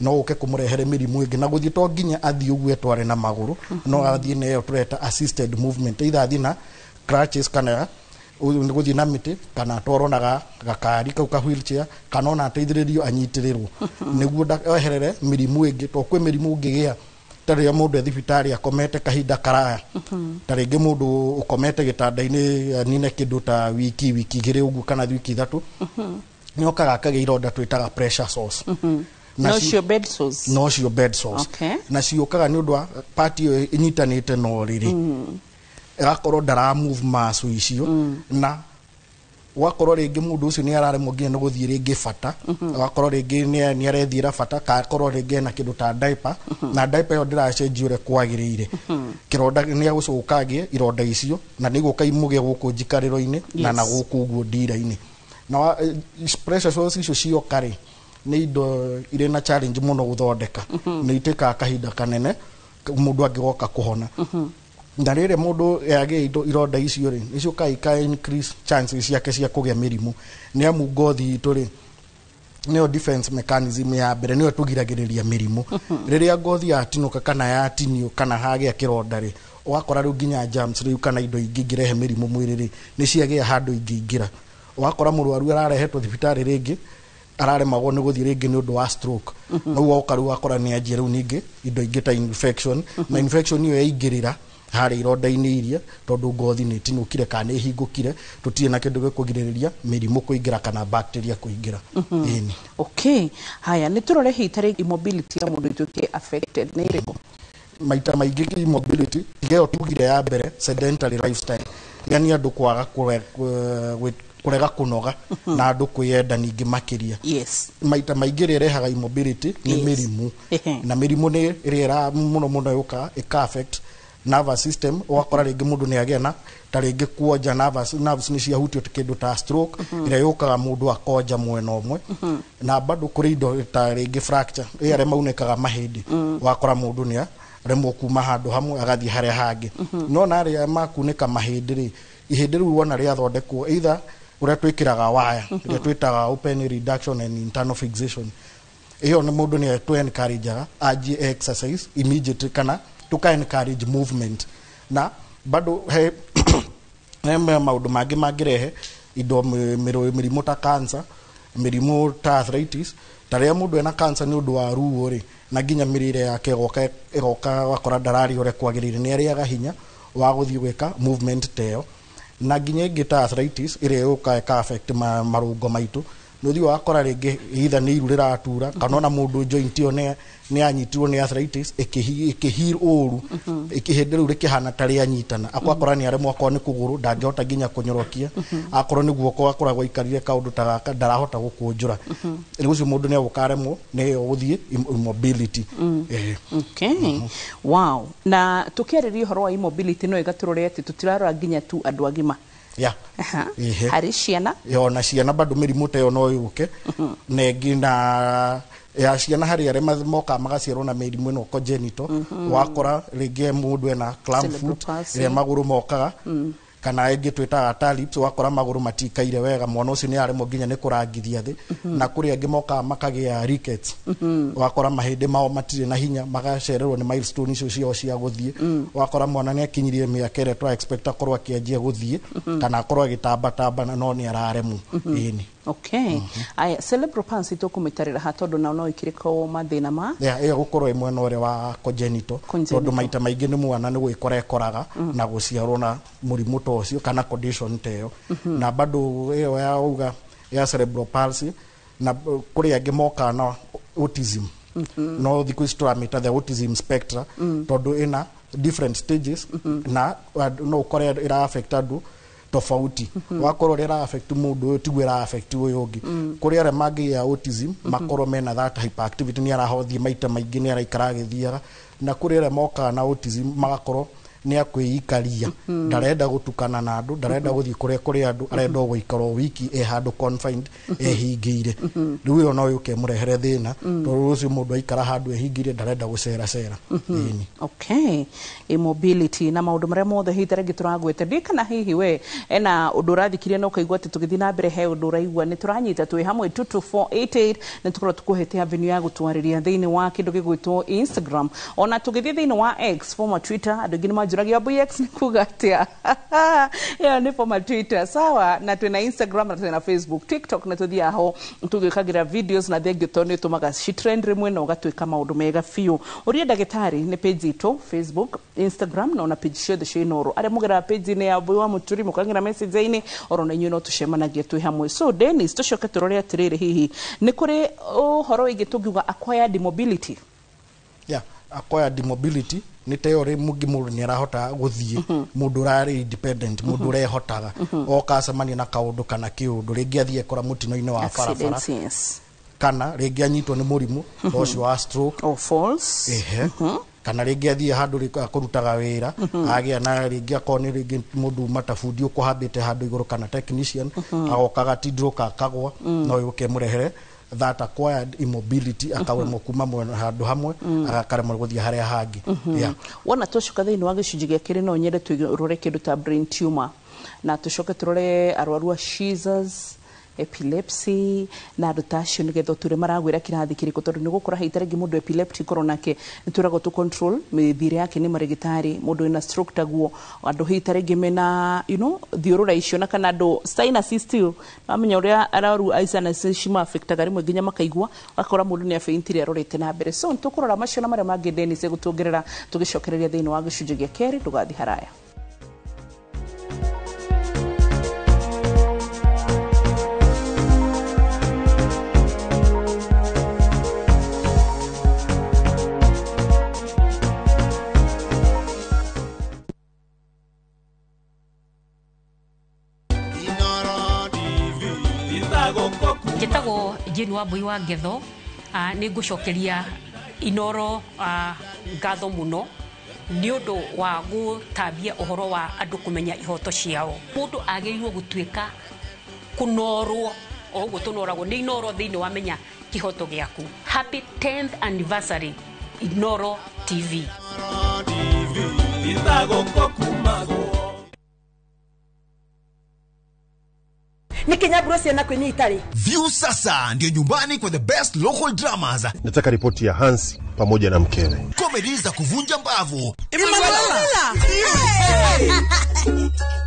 no uke kumurehere mirimu ingi na guthie to nginya athie ugue tware na maguru no athie neyo tureta assisted movement either athie na crutches kana guthie na miti kana twarwo na gakari kau ka wheelchair kana ona ateithiririo anyitirirwo niguo eherere mirimu ingi to kwe mirimu ngigia tari mundu thibitari akomete kahinda karaya tari ngi mundu ukomete gitanda-ini nine kindu ta wiki igiri ugu kana wiki 3 ni okaga akagĩa ironda twitaga pressure sores no cio bed sores okay. Na ciũkaga nĩ ũndũ wa party ĩyo ĩnyitanĩte no rĩrĩ ĩgakorwo ndara move mass icio na wakorwo rĩngĩ mũndũ ũcio nĩ araremwo nginya nĩ gũthiĩ rĩngĩ bata wakorwo rĩngĩ nĩ arethiĩra bata kakorwo rĩngĩ na kĩndũ ta diaper na diaper ĩyo ndĩracenjia ũrĩa kwagĩrĩire kĩronda nĩ agũcokagie ironda icio na nĩ gũka imũge gũkũ njikarĩro-inĩ na gũkũ ũguo ndira-inĩ na pressure sores icio ciokare nĩ indo irĩ na challenge mũno gũthondeka nĩ itĩkaga kahinda kanene mũndũ angĩgoka kũhona na rĩrĩa mũndũ yagĩa ironda icio rĩ nĩciokaga ika increase chances ciake cia kũgĩa mĩrimũ nĩ amu ngothi itũ rĩ nĩyo defense mechanism ya mbere nĩyo tũgiragĩrĩria mĩrimũ rĩrĩa ngothi yatinũka kana yatinio kana hagĩa kĩronda rĩ ũgakora rĩu nginya germs rĩu kana indo ingĩ ingĩrehe mĩrimũ mwĩrĩ rĩ nĩ ciagĩa handũ ingĩingĩra ũgakora mũrwaru ararehetwo thibitarĩ rĩngĩ araremagwo nĩ gũthiĩ rĩngĩ nĩ ũndũ wa stroke no woka rĩu akora nĩ anjia rĩu ningĩ indo ingĩ ta infection na infection ĩyo yaingĩrĩra harĩ ironda-inĩ iria tondũ ngothi nĩ tinũkire kana nĩ hingũkire tũtirĩ na kĩndũ gĩkũgirĩrĩria mĩrimũ kũingĩra kana bacteria kũingĩra ĩni okay haya nĩ tũrore hitarĩ immobility ya mũndũ ituĩke affected nĩ ĩrĩkũ maita maingĩ immobility ĩyo tugire ya mbere sedentary lifestyle yani andũ kwaga kurega kunoga na andu kwiyenda ningi makiria maita maingĩ rehaga immobility ni mirimu na mirimu ni rira muno yuka ika affect nervous system wakora ringi mundu ni agena ta ringi kuonja nerves ni ciahutio kindu ta stroke ira yukaga mundu akonja mwena umwe na bado kuri indo ta ringi fracture ire maunekaga mahindi wakora mundu ni remwo kuma handu hamwe agathie haria hangi no na ria makuneka mahindi ri ihindi riu wona ria thondekwo either uria twikiraga waya uria twitaga open reduction and internal fixation iyo ni mundu ni to encourage aji exercise immediately kana to encourage movement na bado he maundu mangi mangirehe indo mirimu ta cancer mirimu ta arthritis taria mundu ena cancer ni undu wa ruo ri na nginya mirire yake igoka wakora ndarari uria kwagirire ni ariaga hinya wa guthii gwika movement teo na nginya ingĩ arthritis ĩrĩa yũkaga ĩka affect marũngo maitũ nũthi wakora rĩngĩ either nĩ iru rĩratura kana ona mũndũ joint ĩyo nĩ anyitirwo nĩ arthritis ĩkĩhir ũru ĩkĩhĩndĩ rĩu rĩkĩhana ta rĩanyitana akora nĩ aremwo akorwo nĩ kũgũrũ ndangĩhota nginya kũnyorokia akorwo nĩ guoko akoragwo aikarire kaũndũ ta gaka ndarahota gũkũnjũra rĩu ũcio mũndũ nĩ agũkaremwo nĩ gũthiĩ immobility okay wow na tukĩarĩria ũhoro wa immobility no ĩgatũrore atĩ tũtirarora nginya tu andũ agima hari ciana na ciana bado mĩrimũ ta ĩyo no yũke na ngina ya ciana hari arĩa moka magaciarwo na mĩrimũ ĩno congenital wakora rĩngĩ mũndũ ena club foot ĩrĩa magũrũ mokaga kana ĩngĩ twĩtaga tallips wakora magũrũ matikaire wega mwana ũcio nĩ aremwo nginya nĩ kũrangithia thĩ na kũrĩ angĩ moka makagĩa rickets wakora mahĩndĩ mao matirĩ na hinya magacererwo nĩ milestone icio ciao cia gũthiĩ wakora mwana nĩ akinyirie mĩaka ĩrĩa twa expect akorwo akĩanjia gũthiĩ kana akorwo agĩtambatamba na no nĩ araremwo ĩni okay aya cerebral palsy tũkũmĩtarĩra ha tondũ no ikĩrĩkwo mathĩna ma ĩyo gũkorwo mwena ũrĩa wa congenital tondũ maita maingĩ nĩ mwana nĩ gwĩkora ekoraga na gũciarwo na mũrimũ ta ũcio kana condition ta ĩyo na bado ĩyo yauga ya cerebral palsy na kũrĩ angĩ moka na autism no thikũ ici tũramĩta the autism spectrum tondũ ĩna different stages na no ũkore ĩra affect andũ tofauti wakorwo rĩra affect mũndũ ũyũ tiguo ĩra affect ũyũ ũngĩ kũrĩ arĩa mangĩgĩa autism makorwo mena that hyperactivity nĩ arahothie maita maingĩ nĩ araikara agĩthiaga na kũrĩ arĩa mokaga na autism magakorwo ni akwĩikaria ndarenda gutukana na andu ndarenda guthii kuri andu arenda guikaro wiki handu confined ehingire riu yo no yuke murehere thina tondu ucio mundu aikara handu ehingire ndarenda gucera okay immobility na maundu maria mothe hitarengi turagwete ndikana hihi we ena undu urathikiria no kaigwa ati tugithi na mbere he undu uraigwa ni turanyita twi hamwe 22488 na tukora tukuhete avenue ya gutwariria thiini wa kindu gigwitwo Instagram ona tugithi thiini wa X former Twitter andu ngini majuragia boy X ni kuga atia ya ni former Twitter sawa na twina Instagram na twina Facebook TikTok na tuthia aho tugikagira videos na thengio toni tumaga trend rimwe na ugatwika maundu mega fiu uria ndagitari ni page ito Facebook Instagram na ona page ciothe cia Inoro aria mugera page ni ya boy wa muturi mukagira message ini orona inyu no tucemanagie twi hamwe so Dennis tucoke turore atiriri hihi ni kuri uhoro igi tugiuga acquired mobility acquired mobility ni teori mugi mundu ni arahota guthie mundu rari independent mundu rehotaga okacemania na kaundu kana kiundu ringi athie kora mutino-ini wa barabara kana ringi anyitwo ni murimu ucio wa stroke or falls kana ringi athie handu kurutaga wira agia na ringi akoni ringi mundu matabundi ukuhambite handu iguru kana technician agokaga tidroka akagwa no yuke murehere that acquired immobility akawe mukuma mwe handu hamwe agakaremwo guthie haria hangi wona tucoka thiini wa gicunji gia kiri no nyende turore kindu ta brain tumor na tucoke turore arwaru a seizures epilepsy na andu ta acio nigetha ture maragwira kirathi kiriko tondu nigukora haitaregi mundu epileptic korona ke niturago tu control mithire yake ni marigitari mundu ina stroke taguo andu haitaregi mena thiurura icio na kana andu sinus still amenya uria araru aisana shima affect gari mwe ginya makaigwa akora mundu ni afeintire arorete na mbere so ntukurora macio na maria mangi Dennis gutungerera tugicokereria thiini wa gicunji gia keri tugathi haraya Gitago Jiri wa Mbui wa Ngetho ni ngucokeria Inoro ngatho muno ni undu wa gutambia uhoro wa andu kumenya ihoto ciao mundu agirirwo gutwika kunorwo oguo tunoragwo ni Inoro thiini wa menya kihoto giaku happy 10th anniversary Inoro TV ni Kenya Bruce na kwenye Itali. View sasa ndio nyumbani kwa the best local dramas. Nataka ripoti ya Hans pamoja na mkewe. Comedy za kuvunja mbavu.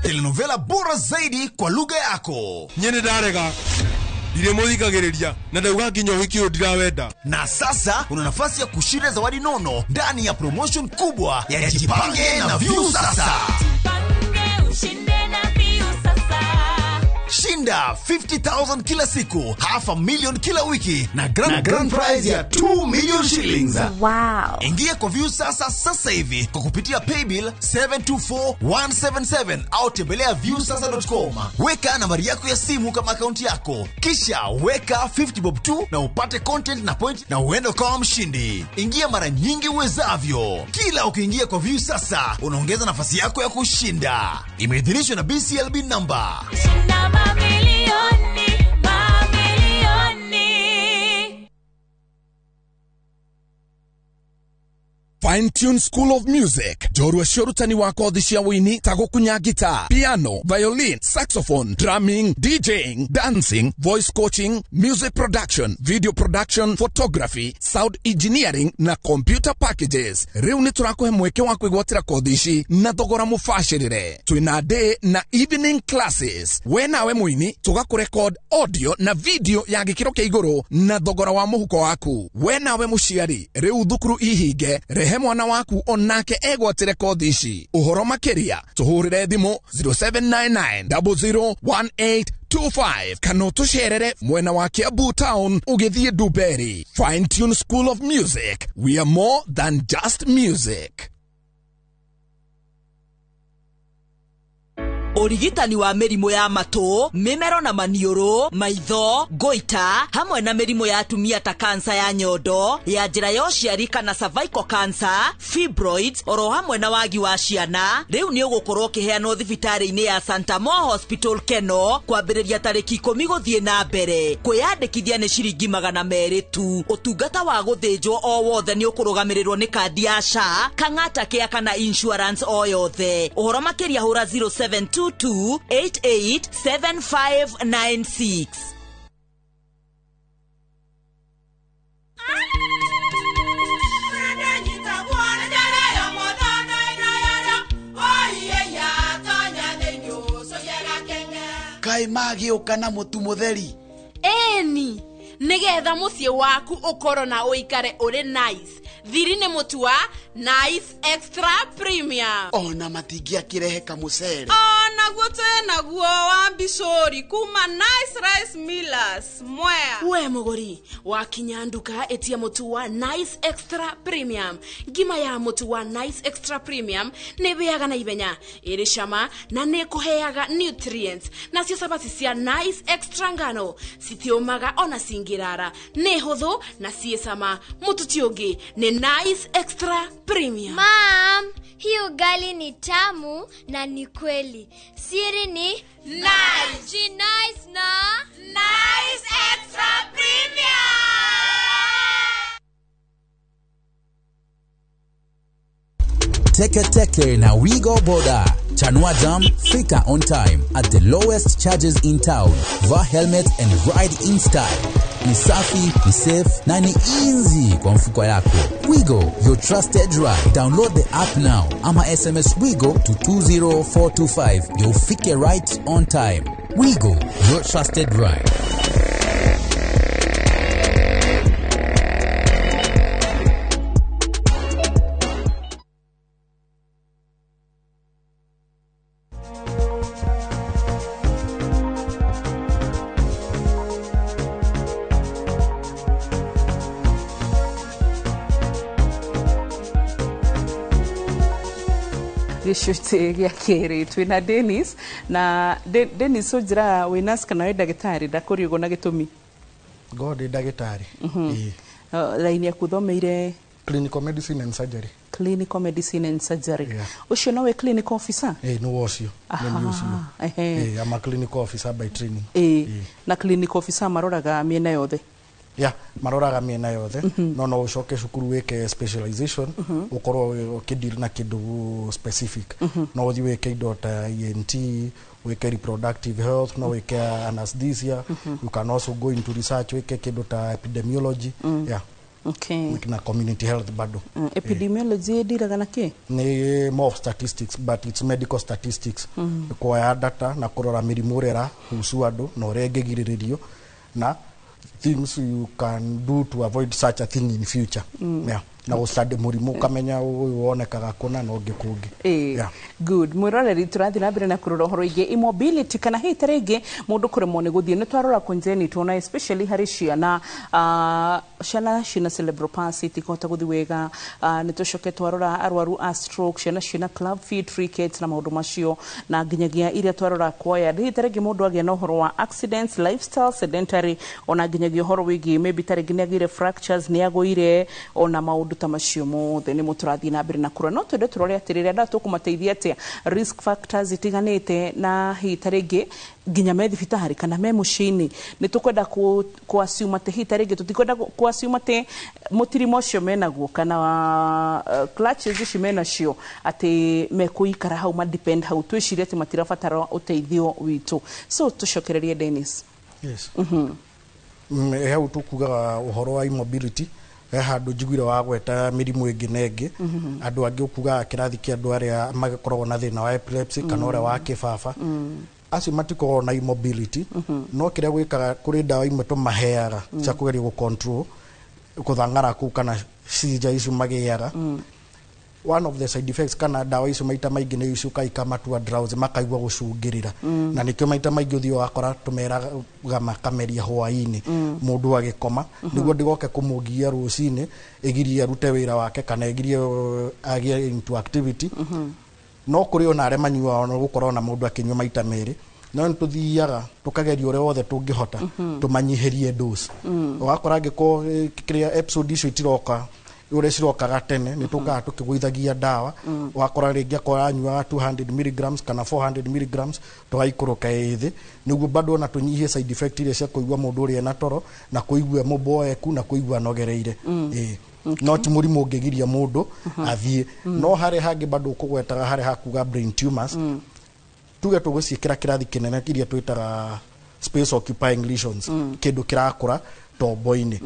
Telenovela bora zaidi kwa lugha yako. Nyene darega. Dire muthikagiriria na ndauga nginya hikio ndirawenda. Na sasa una nafasi ya kushinda zawadi nono ndani ya promotion kubwa ya Jipange na View sasa. Shinda 50,000 kila siku, $500,000 kila wiki na grand prize ya 2 million shillings. Wow. Ingia kwa View sasa hivi kwa kupitia paybill 724177 au tembelea viewsasa.com. Weka nambari yako ya simu kama akaunti yako. Kisha weka 50 bob tu na upate content na point na uende kama mshindi. Ingia mara nyingi uwezavyo. Kila ukiingia kwa View sasa, unaongeza nafasi yako ya kushinda. Imeidhinishwa na BCLB number. Fine Tune School of Music. Jorua shorutani wako thishia wini tago kunya guitar, piano, violin, saxophone, drumming, DJing, dancing, voice coaching, music production, video production, photography, sound engineering na computer packages. Riu ni turako he mweke wako igwatira kodhishi na thogora mufashirire. Twina day na evening classes. We nawe mwini tuga kurecord audio na video ya gikiro kia iguru na thogora wa muhuko waku. We nawe mushiari riu thukuru ihige rehe mwana waku onake egwatire kothi ici. Uhoro makiria tuhurire thimu 0799001825 kana tusherere mwena wa Kiambu Town ugithie Duberi. Fine Tune School of Music, we are more than just music. Origitani wa mĩrimũ ya matũ, mĩmero na maniũrũ, maitho, goita, hamwe na mĩrimũ ya atumia ta kansa ya nyondo, ya njĩra ya ũciari kana cervical cancer, fibroids, oro hamwe na wagi wa ciana. Rĩu nĩ ũgũkorwo ũkĩheanwo thibitarĩ-inĩ ya Santa Moa Hospital Keno kwambĩrĩria tarĩki 10 gũthiĩ na mbere. Kwĩyandĩkithia nĩ ciringi 200 tu. Ũtungata wa gũthĩnjwo o wothe nĩ ũkũrũgamĩrĩrwo nĩ kandi ya SHA, kang'ata kĩa kana insurance o yothe. Ũhoro makĩria hũra 0722887596. Kai magĩũka na mũtu mũtheri. Eni, nigetha muciĩ waku ũkorwo na ũikare ũrĩ nice. Thiri nĩ mũtu wa Nice Extra Premium. Ona matingĩakĩrehe kamũcere. Naguo naguo wa Bishori kuma Nice Rice Millers Mwea. We mũgũri, wakinya nduka etia mũtu wa Nice Extra Premium. Ngima ya mũtu wa Nice Extra Premium nĩ bĩaga na ibenya, ĩrĩ cama na nĩ kũheaga nutrients. Nacio cabaci cia Nice Extra ngano citiũmaga ona cingĩrara. Nĩ hũthũ na ciĩ cama. Mũtu ti ũngĩ nĩ Nice Extra Premium. Mom, hii ugali ni tamu na ni kweli. Siri ni Nice. Ji nice na Nice Extra Premium. Teke na Wigo Boda. Chanua Jam, fika on time at the lowest charges in town. Wear helmet and ride in style. Ni safi, ni safe, na ni easy kwa mfuko yako. Wigo, your trusted ride. Download the app now. Ama SMS Wigo to 20425. You'll fike right on time. Wigo, your trusted ride. Gĩcunjĩ gĩa kerĩ twĩna Dennis na Dennis ũnjĩra wĩnas kana wĩ ndagĩtarĩ ndakũriũgwo na gĩtũmi. God ndagĩtarĩ. Raini yaku thomeire clinical medicine and surgery. Clinical medicine and surgery. Ucio no we clinical officer? No ucio. I'm a clinical officer by training. Na clinical officer maroraga miena yothe. Maroraga miena yothe. No ucoke cukuru weke specialization ukorwo ũkĩdeal na kĩndũ specific. No ũthiĩ weke indo ta ENT, weke reproductive health, no weke anesthesia. You can also go into research, weke kĩndũ ta epidemiology. Okay. Na community health bado. Epidemiology diraga na kĩ? Ni more statistics, but it's medical statistics. Kwa data na kurora mĩrimũ ĩrĩa husu andũ na ũrĩa ĩngĩgirĩrĩrio na things you can do to avoid such a thing in future. Na ũstudy mũrimũ ukamenya wonekaga kuna na ũngĩ kũngĩ. Good. Mwiroreri tũrathiĩ na mbere na kũrora ũhoro wĩgiĩ immobility kana hihi rĩngĩ mũndũ kũremwo nĩ gũthiĩ. Nĩ twarora congenital na especially harĩ ciana ciana cerebral palsy itikahota gũthiĩ wega. Nĩ tũcoke twarora arwaru a stroke, ciana club feet rickets na maũndũ macio na nginyagia iria twarora kuoya. Hihi rĩngĩ mũndũ agĩa na ũhoro wa accidents, lifestyle, sedentary, ona nginyagia ũhoro wĩgiĩ maybe tarĩngĩ nĩ agĩire fractures, nĩ agũire, ona maũndũ ta macio mothe nĩ mũtũrathiĩ na mbere na kũrora. No twende tũrore atĩrĩrĩ andũ tũkũmateithia atĩa risk factors itiganĩte na hihi tarĩngĩ nginya me thibitarĩ kana me mũciĩ-inĩ. Nĩ tũkwenda kũ-assume atĩ hihi tarĩngĩ tũtikwenda kũ-assume atĩ mũtirimo ũcio menaguo kana clutches ici menacio atĩ mekũikara hau ma-depend hau, twĩcirie atĩ matirabatara ũteithio witũ. So tũcokererie Dennis. Yes. Hau tũkugaga ũhoro wa immobility handũ njiguire wa gweta mĩrimũ ĩngĩ na ĩngĩ. Andũ angĩ ũkugaga kĩrathi kĩa andũ arĩa magĩkoragwo na thĩna wa epilepsy kana ũrĩa wa kĩbaba. Acio matikoragwo na immobility. No kĩrĩa gwĩkaga kũrĩ ndawa imwe tũmaheaga cia kũgeria gũ-control gũthang'ara kũu kana seizure icio magĩaga. One of the side effects kana ndawa icio maita maingĩ nĩ icuka ikamatua drowsy, makaigua gũcũngĩrĩra. Na nĩkĩo maita maingĩ ũthiĩ wakora tũmeraga makameria hwaĩ-inĩ mũndũ agĩkoma nĩguo ndigoke kũmũgia rũcinĩ ĩgirie arute wĩra wake kana ĩgirie agĩe into activity. no kuri ona are manyua ona gukorwo na mundu akinywa maita meri no ntuthiaga tukageria ore wothe tungihota tumanyiherie dose ugakora ngiko kiria episode icio itiroka ure cirokaga tene ni tukaga tukiguithagia dawa ugakora ringi akora anyua 200 mg kana 400 mg tugaikuruka ithi niguo bado na tunyihie side effect ile cia kuigua mundu uri na toro na kuigua muboeku na kuigua nogereire no ti murimu ungigiria mundu athie no hare hangi bado kugwetaga hare hakuga brain tumors tuge tuguciikira kirathi kinene kiria twitaga space occupying lesions kindu kirakura tombo-ini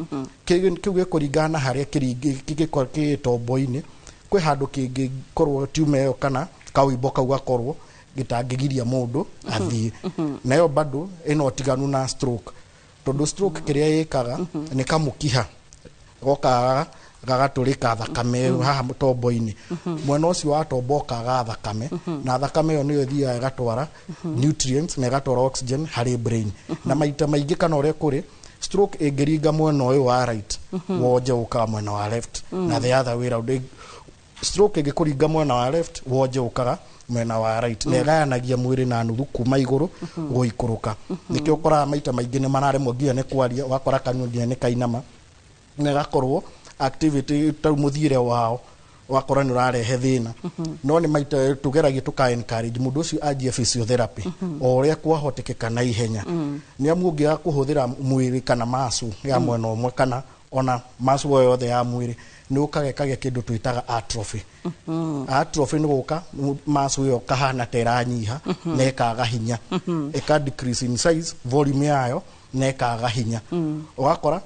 kiu gikuringana haria kigikora ki tombo-ini kwi handu kingikorwo tumor iyo kana kawimbo kau gakorwo gitangigiria mundu athie nayo bado ino tiganu na stroke tondu stroke kiria yikaga ni kamukiha goka gagaturika thakame haha tombo-ini mwena ucio wa tombo kaga thakame na thakame yo niyo thia igatwara nutrients na igatwara oxygen hari brain na maita maingi kana ore kuri stroke ingiriga mwena uyu wa right woje uka mwena wa left na the other way round stroke ingikuringa mwena wa left woje ukaga mwena wa right na gayanagia mwiri na nuthu kuma iguru guikuruka nikio ukora maita maingi ni mararemwo ngia ni kwaria wakora kanyundia ni kainama na gakorwo activity ta muthire wao wakora ni rarehe thina no ni maita tugeragie tuka encourage mundu ucio ajie physiotherapy oria kwahotekeka na ihenya ni amungi ya kuhuthira mwiri kana masu ya mwena omwe kana ona masu yothe ya mwiri ni ukagekage kindu twitaga atrophy atrophy ni guka masu yo kahana teranyiha na ikaga hinya ika decrease in size volume yayo na ikaga hinya wakora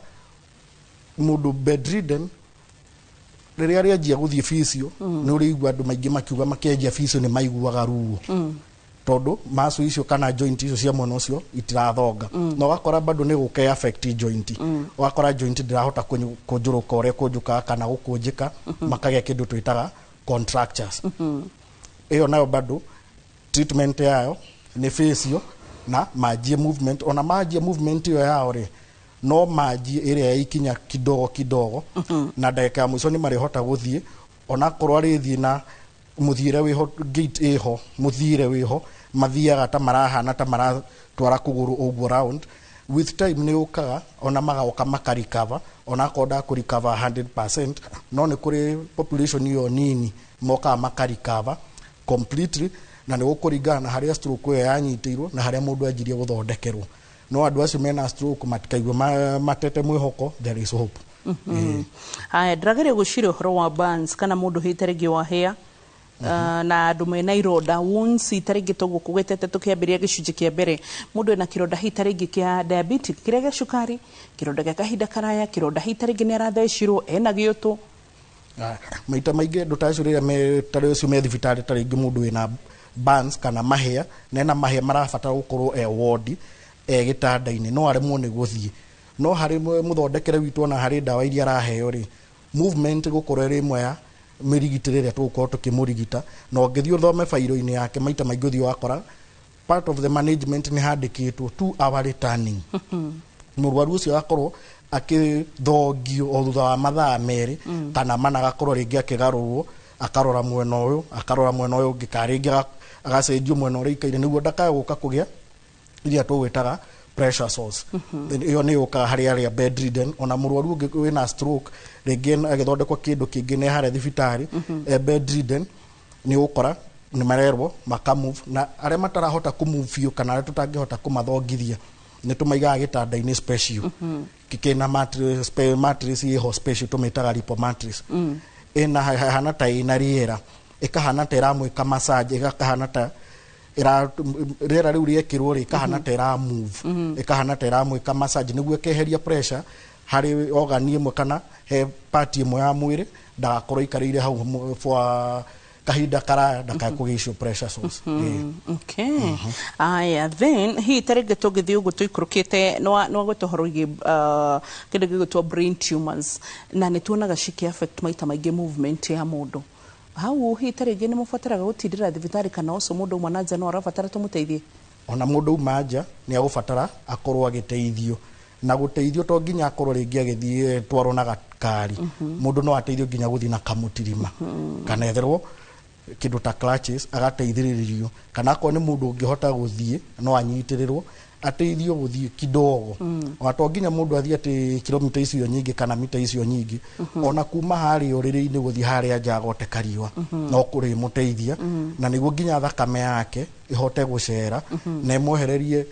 mundu bedridden riria rianjia guthie physio ni urigua andu maingi makiuga makianjia physio ni maiguaga ruo tondu masu icio kana joint icio cia mwena ucio itirathonga no wakora bado ni guke affect joint wakora joint ndirahota kunjuruka ore kunjuka kana gukunjika makage kindu twitaga contractures iyo nayo bado treatment yayo ni physio na majie movement ona majie movement yo yao ri no maji ire ikinya kidogo na dakika mwiso ni marihota guthie ona korwa rithie na muthire wiho gate eho muthire wiho mathiaga ta marahana ta maratwara kuguru uguo round with time ni ukaga ona magaoka makarikava ona koda kurikava 100% no ni kuri population yo nini moka makarikava completely na ni gukuringana haria stroke yo yanyitirwo na haria mundu ajirie guthondekerwo no andu acio mena stroke matikaigwa matete mwihoko there is hope aya dragere gushire horo wa burns kana mundu hiteregi wa hair na andu mena ironda wounds itarigi togo kugwetete tukiambiria gicunji kia mbere mundu ena kironda hitarigi kia diabetic kiria gia cukari kironda gia kahinda karaya kironda hitarigi ni arathecirwo ena giotu maita maingi andu ta acio riria me tari ucio me thibitari taringi mundu wina burns kana mahia nena mahia marabatara gukorwo ward gitanda-ini no aremwo ni guthie no hari muthondekere witu na hari dawa iria araheo ri movement gukorwo ri imwe ya mirigitire ria tugukorwo tukimurigita no ngithio thome fairo-ini yake maita maingi uthio wakora part of the management ni handikitwo 2 hour returning murwaru ucio akorwo akithogio o thutha wa mathaa meri kana mana gakorwo ringi akigarurwo akarora mwena uyu ngikaringi agacenjio mwena uria ikaire niguo ndakaguka kugia iria twitaga pressure source iyo ni uka hari aria bedridden ona murwaru wina stroke ringi agithondekwa kindu kingi ne hare thibitari bedridden ni ukora ni marerwo makamove na aria matarahota kumove fio kana aria tutangihota kumathongithia ni tumaigaga gitanda-ini special kikena mattress yeho special tumitaga lipo mattress ina hana ta ina riera ikahana ta iramwika massage ikahana ta rera riu riekirwo ri kahana ta ira move ikahana ta iramwika massage niguo keheria pressure hari organ imwe kana he part imwe ya mwiri ndagakorwo ikarire hau for kahinda karaya ndakakugisho pressure source okay aya then hi tarige tugithio gutuikurukite no gutohorogie kinde gigutwa brain tumors na nituonaga shiki affect maita maingi movement ya mundu hau hi tarige ni mufataraga gutindira thibitari kana oso mundu mwananja no arafatara tumuteithie ona mundu maja ni agufatara akorwo agiteithio na guteithio to nginya akorwo ringi agithie twarwo na gakari mundu no ateithio nginya guthii na kamutirima kana etherwo kindu ta clutches agateithiririo kana ko ni mundu ungihota guthie no anyitirirwo ateithio guthie kidogo wato nginya mundu athie ati kilomita icio nyingi kana mita icio nyingi ona kuma hari uriri-ini guthie hari ajagote kariwa no kuri muteithia na niguo nginya thakame yake ihote gucera na imwehererie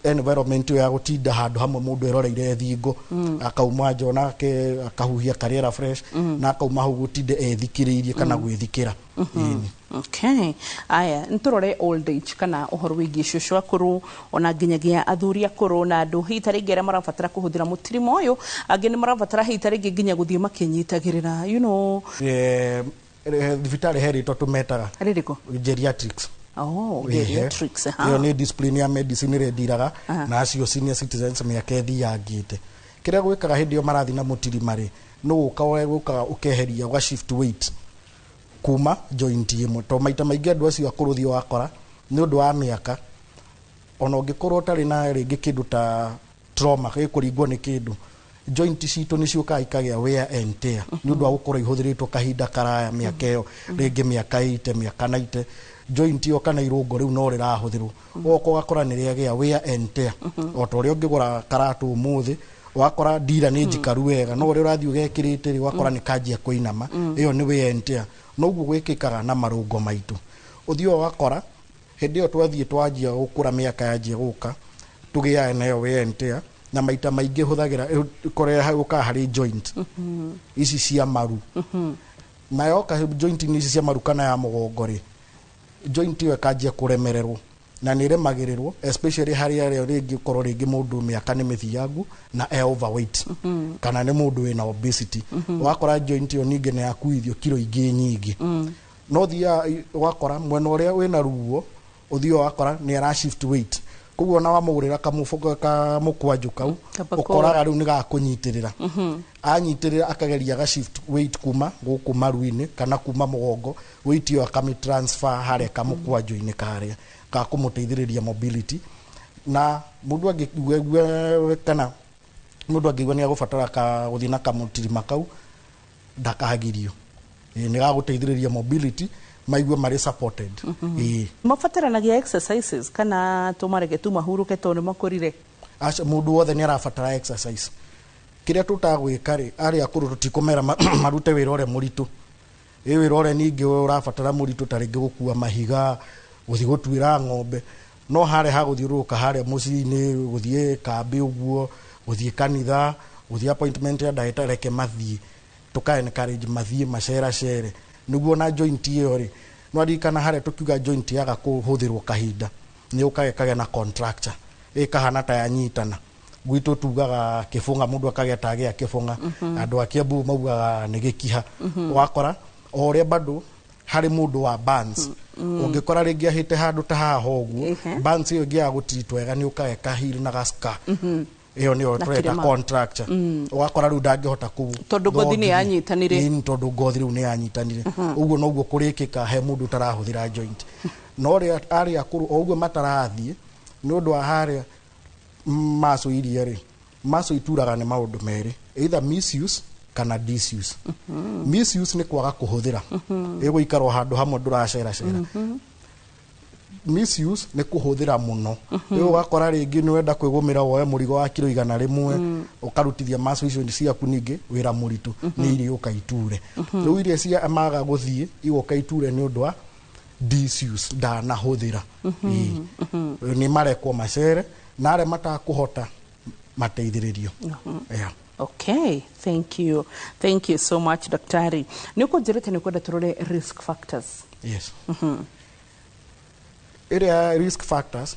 environment ya gutinda handu hamwe mundu eroreire thingo akauma njona akahuhia kariera fresh na akauma hu gutinde ethikiriirie kana gwithikira. Okay. Aya, nturore old age kana uhoro wigi shushu akuru ona nginyagia athuri akuru na andu hitari ngere marabatara kuhuthira mutirimo uyu angi ni marabatara hitari nginya guthie makinyitagirira vitari heri to tumetaga ririko geriatrics. Oh, geriatrics Yo ni discipline ya medicine re diraga na acio senior citizens miaka yangite kiria gwikaga hindi yo marathi na mutirima ri no ukawe ukeheria uga shift weight kuma joint imwe to maita maingi andu acio akuruthi wakora ni undu wa miaka ona ungikorwo utari na ringi kindu ta trauma gikuringwo ni kindu joint citu ni ciuka ikagia wear and tear ni undu wa gukorwo ihuthiritwo kahinda karaya miaka iyo ringi miaka 80 miaka 90 joint yo kana irungo riu no rirahuthirwo oko gakora ni riagia wear and tear otoria ungigura karatu umuthi wakora dira ni njikaru wega no uri urathi ugekirite ri wakora ni kanjia kuinama iyo ni wear and tear no guo gwikikaga na marungo maitu uthio wakora hindi yo twathie twajia gukura miaka yanjia guka tugia nayo wear and tear na maita maingi huthagira kore hauka hari joint ici cia maru nayo ka joint ni ici cia maru kana ya mugongo ri joint yo kanjia kuremererwo na ni remagirirwo especially hari ari ringi korwo ringi mundu miaka ni mithiangu na overweight kana ni mundu wina obesity wakora joint yo ningi ni akuithio kilo ingi nyingi no thia wakora mwena uria wina ruo uthio wakora ni ara shift weight kuguo na wamugurira kamufuka ka mukwanju kau ukoraga riu ni gakunyitirira anyitirira akageria ga shift weight kuma guku maruini kana kuma mugongo weight yo akami transfer hare kamukwanju-ini karia ka kumuteithiriria mobility na mundu angigwe kana mundu angigwe ni agubatara ka guthina kamutirima kau ndakagirio ni gaguteithiriria mobility maigwe mari supported mafataranagia exercises kana tumarege tu mahuruke to ni makurire acha mundu wothe ni arabatara exercise kiria tutagwika ri ari akuru tutikomera marute wira ore muritu wira ore ningi urabatara muritu taringi gukua mahiga guthi gutwira ng'ombe no hare ha guthiuruka hare mucini guthie kambi uguo guthie kanitha guthie appointment ya dieta reke mathie tuka encourage mathie macera cere niguo na joint iyo ri no arikana hare tukiuga joint yaga kuhuthirwo kahinda ni ukagekaga na contracture ikahana ta yanyitana gwitu tugaga kifunga mundu akageta agia kifunga andu akiambu maugaga ni gikiha wakora oria bado hari mundu wa bands ungikora ringi ahite handu ta haha uguo bands iyo ngia gutitwega ni ukageka hili na gaska iyo ni otreta contracture wakora ru ndangihota ku tondu gothi ni yanyitanire ni tondu gothi ru ni yanyitanire uguo no guo kurikika he mundu tarahuthira joint no ri ari akuru uguo matarathie ni undu wa haria maso iria ri maso ituraga ni maundu meri either misuse kana disuse misuse ni kwaga kuhuthira ego ikaro handu hamwe nduracera cera misuse ni kuhuthira muno ego gakora ringi ni wenda kwigumira woe murigo wa kilo 100 ukarutithia maso icio ni cia kuningi wira muritu ni iri ukaiture riu iria cia amaga guthie igukaiture ni undu wa disuse ndana huthira ni marekwo macere na are matakuhota mateithiririo yeah. Okay, thank you so much daktari. Niko jirete ni kwenda turore risk factors. Yes. Area risk factors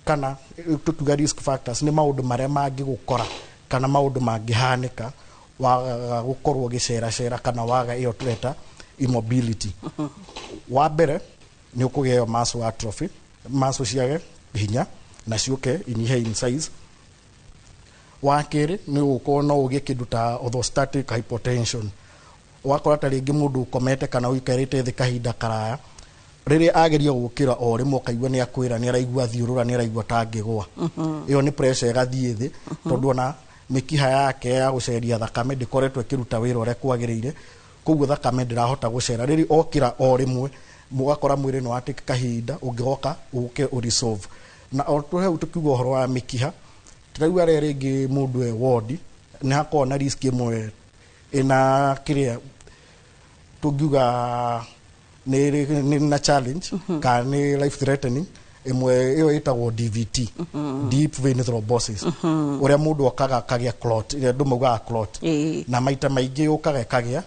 kana tutuga risk factors ni maundu maria mangi gukora kana maundu mangihanika wa gukorwo gicera kana waga iyo tureta immobility. Wa mbere ni ukugea muscle atrophy, muscle ciage hinya na ciuke inyihe in size. Wakere ni uko no uge kindu ta orthostatic hypotension wakora ta ringi mundu ukomete kana uikarite thi kahinda karaya riri ageria gukira o rimwe kaigwa ni akwira ni araigwa thiurura ni araigwa tangigwa iyo ni pressure igathie thi tondu ona mikiha yake ya guceria thakame ndikoretwe kiruta wira ore kwagirire koguo thakame ndirahota gucera riri okira o rimwe mugakora mwiri no atike kahinda ungigoka uke uresolve na otuhe utukiugo horo wa mikiha tirauga rĩngĩ mũndũ e ward nĩ hakorwo na risk ĩmwe ina kiria tungiuga nĩ na challenge kana nĩ life threatening imwe iyo itagwo DVT deep vein thrombosis uria mundu okaga kagĩa clot ile ndu mauga clot na maita maingĩ ukaga kagĩa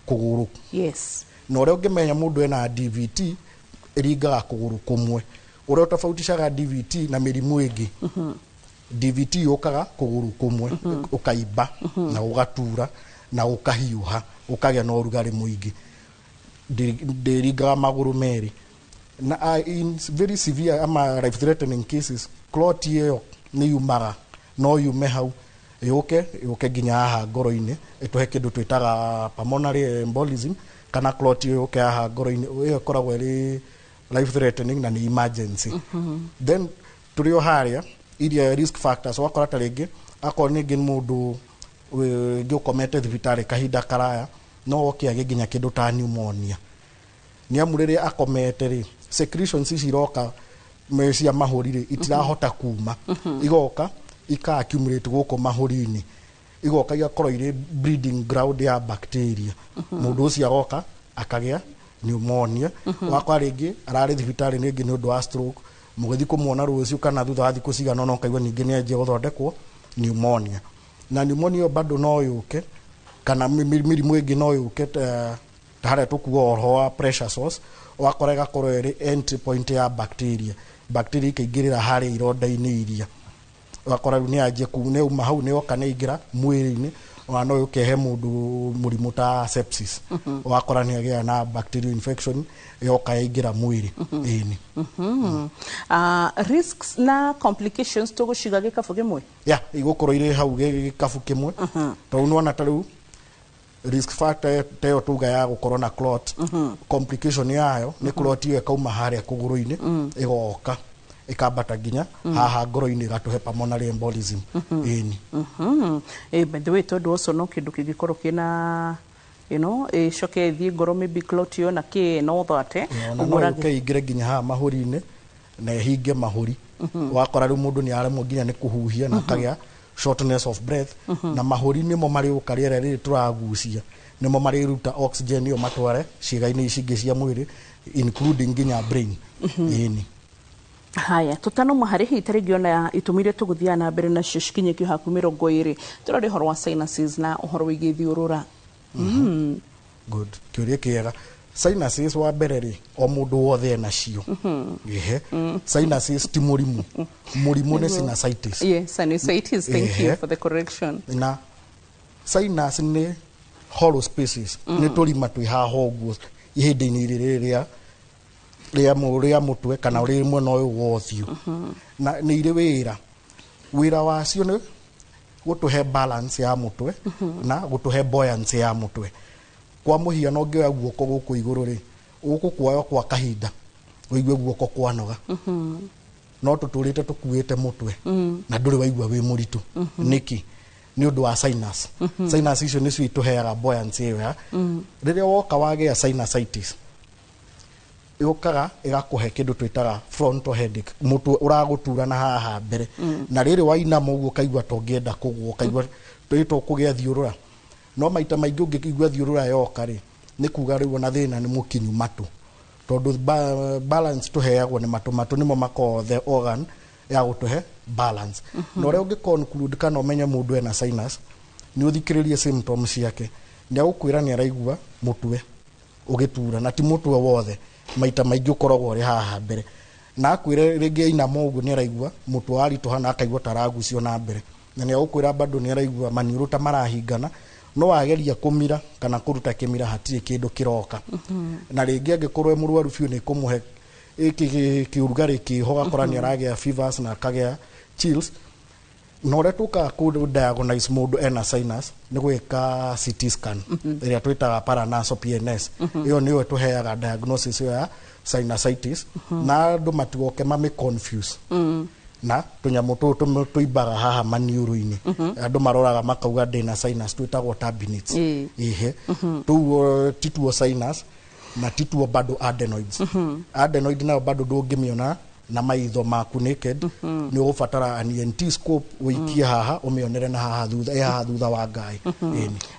kuguru yes na uria ungimenya mundu ena DVT iringaga kuguru kumwe uria utafautishaga DVT na mirimu ĩngĩ DVT ukaga kuguru kumwe ukaiba na ugatura na ukahiuha ukagĩa na ũrugarĩ mũingĩ ndiringaga maguru meri na in very severe ama life threatening cases clot iyo ni yumaga no yume hau yuke ginya haha ngoro-inĩ ituhe kindu twitaga pulmonary embolism kana clot iyo yuke haha ngoro-inĩ iyo koragwo iri life threatening na ni emergency then turio haria iria risk factors wakora ta ringi akor ni ngin mundu ngiukomete thibitari kahinda karaya no oke ginya kindu ta pneumonia ni amurire akomete ri secretions iroka mecia mahuri itirahota kuma igoka ika accumulate guko mahuri-ini igoka igakorwo ire breeding ground ya bacteria mundu ucio agoka akagĩa pneumonia wakwa ringi arari thibitari ningi ni undu wa stroke mugithi kumuona rucio kana thutha wa thiku cigana no kaigwa ningi ni aje guthondekwo pneumonia na pneumonia bado no yuke kana mirimu ingi no yuke tare tukuwa oro pressure source wakorega korwo iri entry point ya bacteria ikaingirira hari ironda-ini iria wakora ni aje kuune uma hau ni oka ni ingira mwiri-ini no yukehe mundu murimu ta sepsis wakora ni agia na bacterial infection yoka ingira mwiri ini risks na complications tuguciga gikabu kimwe igukorwo ire hau gikabu kimwe to nona tariu risk factor teo tuga ya gukorwo na clot complication yayo ni clot iyo kauma haria kuguru-ini igoka ikambata ginya haha ngoro-ini gatuhe pulmonary embolism ini by the way tondu oso no kindu kingikorwo kina coke thie ngoro maybe clot yo na ki no thate umurage ingire ginya haha mahuri-ini na hinge mahuri wakora ru mundu ni aremwo ginya ni kuhuhia na kagĩa shortness of breath na mahuri nimo mari ukariera riri turagucia nimo mari ruta oxygen yo matware ciĩga-inĩ ici cia mwiri including ginya brain ini haya tutano mahari hitari giona itumire tuguthia na mbere na cikinye ki haku 20 turari horo wa sinuses na uhoro wigi thiurura good kiuria kiega sinuses wa mbere ri o mundu wothe na cio sinuses ti murimu ni sinusitis yes sinusitis thank you for the correction na sinus ni hollow spaces ni turima twi haha uguo ihindi-ini ria mutwe kana uri mwena uyu wothiu na ni ire wira wacio ni gutuhe balance ya mutwe na gutuhe buoyancy ya mutwe kwa muhiano ngioya guoko guku iguru ri ukukuoya kwa kahinda wigue guoko kwanoga no tuturite tukuite mutwe na nduri waigua wi muritu niki ni undu wa sinus sinus icio nicio ituheaga buoyancy iyo riria woka wagĩa sinusitis igukaga igakuhe kindu twitaga frontal headache mutu uragutura na haha mbere na riri wainama uguo kaigua tongienda kugwo kaigua twito kugĩa thiurura no maita maingĩ ũngĩkigua thiurura yoka ri ni kuga riu na thina ni mukinyu matu tondu balance tuheagwo ni matu nimo mako the organ ya gutuhe balance no rĩu ũngĩ-conclude kana ũmenye mũndũ ena sinus ni ũthikĩrĩrie symptoms yake ni agũkwĩra ni araigua mutwe ũgĩtura na ti mutwe wothe maita maingĩ ũkoragwo uri haha mbere na akwĩre rĩngĩ ainama ũguo ni araigua mutwe warituha na akaigua taragucio na mbere na ni agũkwĩra bado ni araigua maniũrũ ta marahingana no wageria kumira kana kuruta kimira hatirĩ kindu kiroka na rĩngĩ angĩkorwo mũrwaru biũ ni kumuhe kiurugari kiho gakora ni aragĩa fevers na akagĩa chills no retuka ku diagnose mundu ena sinus ni gwika CT scan iria twitaga paranasal PNS iyo niyo tuheaga diagnosis ya sinusitis na andu matigoke mame confuse na tunyamu tutu tuibaga haha maniuru-ini andu maroraga makauga ndina sinus twitagwo turbinates tu tituo sinus na tituo bado adenoids. Adenoid nao bado ndũngĩmĩona na maitho maku naked ni ũgũbatara an ENT scope ũikie haha ũmĩonere na haha thutha wa ngai.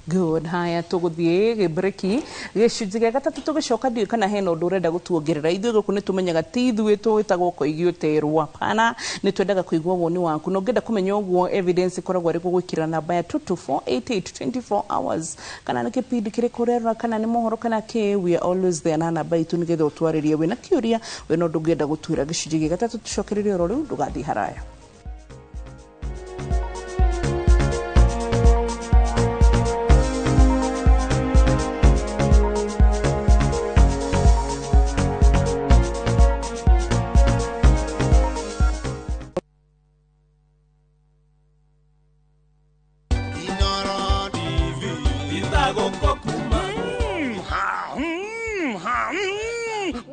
Good. Haya tũgũthiĩ gĩbreki gĩcunjĩ gĩa gatatũ tũgĩcoka ndiũ kana hena ũndũ ũrenda gũtuongerera. Ithuĩ gũkũ nĩtũmenyaga ti ithuĩ twĩtagwo kũiguĩterwo, hapana, nĩtwendaga kũigua woni waku na ũngĩenda kũmenya ũguo evidence ĩkoragwo arĩ gũgwĩkĩra namba ya 22488 24 hours kana nĩ kĩpindi kĩrĩkũ ũrerora kana nĩ mohoro kana kĩ, we are always there na namba itũ nĩgetha ũtwarĩrie wĩna kĩũria wĩna ũndũ ũngĩenda gũtwĩra. Gĩcunjĩ gĩa gatatũ tũcokererie oro rĩu ndũgathiĩ haraya.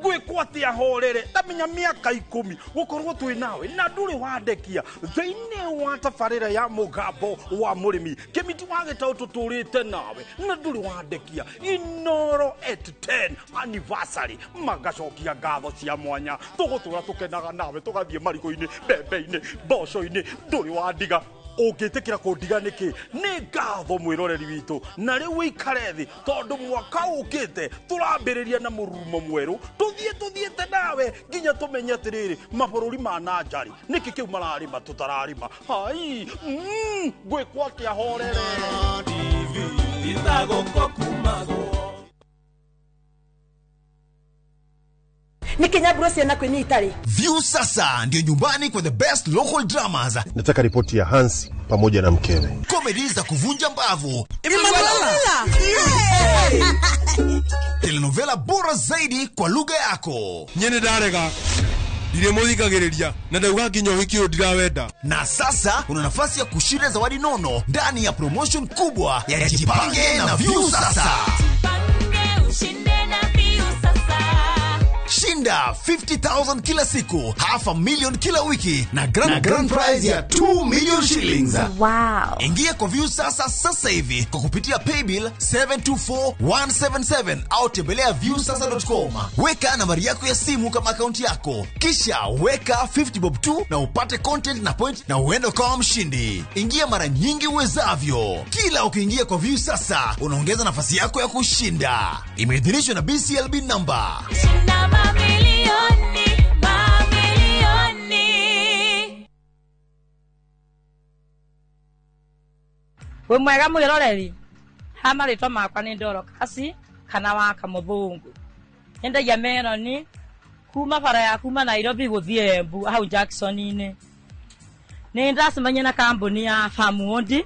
Gwekwati ahorere tamenya miaka 10 gukorwo twi nawe na nduri wandekia thiini wa tafarira ya mugambo wa murimi kimiti wagitau tuturite nawe na nduri wandekia Inoro at 10 anniversary magacokia ngatho cia mwanya tugutura tukenaga nawe tugathie mariko-ini mbembe-ini mboco-ini nduri wandiga ũngĩtĩkĩra kũndiga nĩkĩ nĩ ngatho mwĩroreri witũ na rĩu wĩikare thĩ tondũ mwaka ũkĩte tũrambĩrĩria na mũrumo mwerũ tũthiĩte nawe nginya tũmenye atĩrĩrĩ mabũrũri ma nanjarĩ nĩkĩ kĩu mararĩma tũtararĩma hai ngwĩkwo atĩa horere View sasa ndio nyumbani kwa the best local dramas. Nataka ripoti ya Hansi pamoja na mkewe. Comedy za kuvunja mbavu. Telenovela bora zaidi kwa lugha yako. Nyene darega. Dire muthikagiriria na ndauga nginya uhiki ndirawenda. Na sasa una nafasi ya kushinda zawadi nono ndani ya promotion kubwa ya Jipange na View sasa. Shinda 50,000 kila siku, $500,000 kila wiki na grand prize ya 2 million shillings. Wow. Ingia kwa View sasa hivi kwa kupitia paybill 724177 au tembelea viewsasa.com. Weka nambari yako ya simu kama akaunti yako, kisha weka 50 bob tu na upate content na point na uende kama mshindi. Ingia mara nyingi uwezavyo. Kila ukiingia kwa View sasa unaongeza nafasi yako ya kushinda. Imeidhinishwa na BCLB number. We mwega mwiroreri hama ritwa makwa ni Ndoro Kasi kana wa Kamuthungu endagia meroni kuma bara ya kuma Nairobi guthie Embu hau Jackson-ini ni ndacemania na kambuni ya Farmwood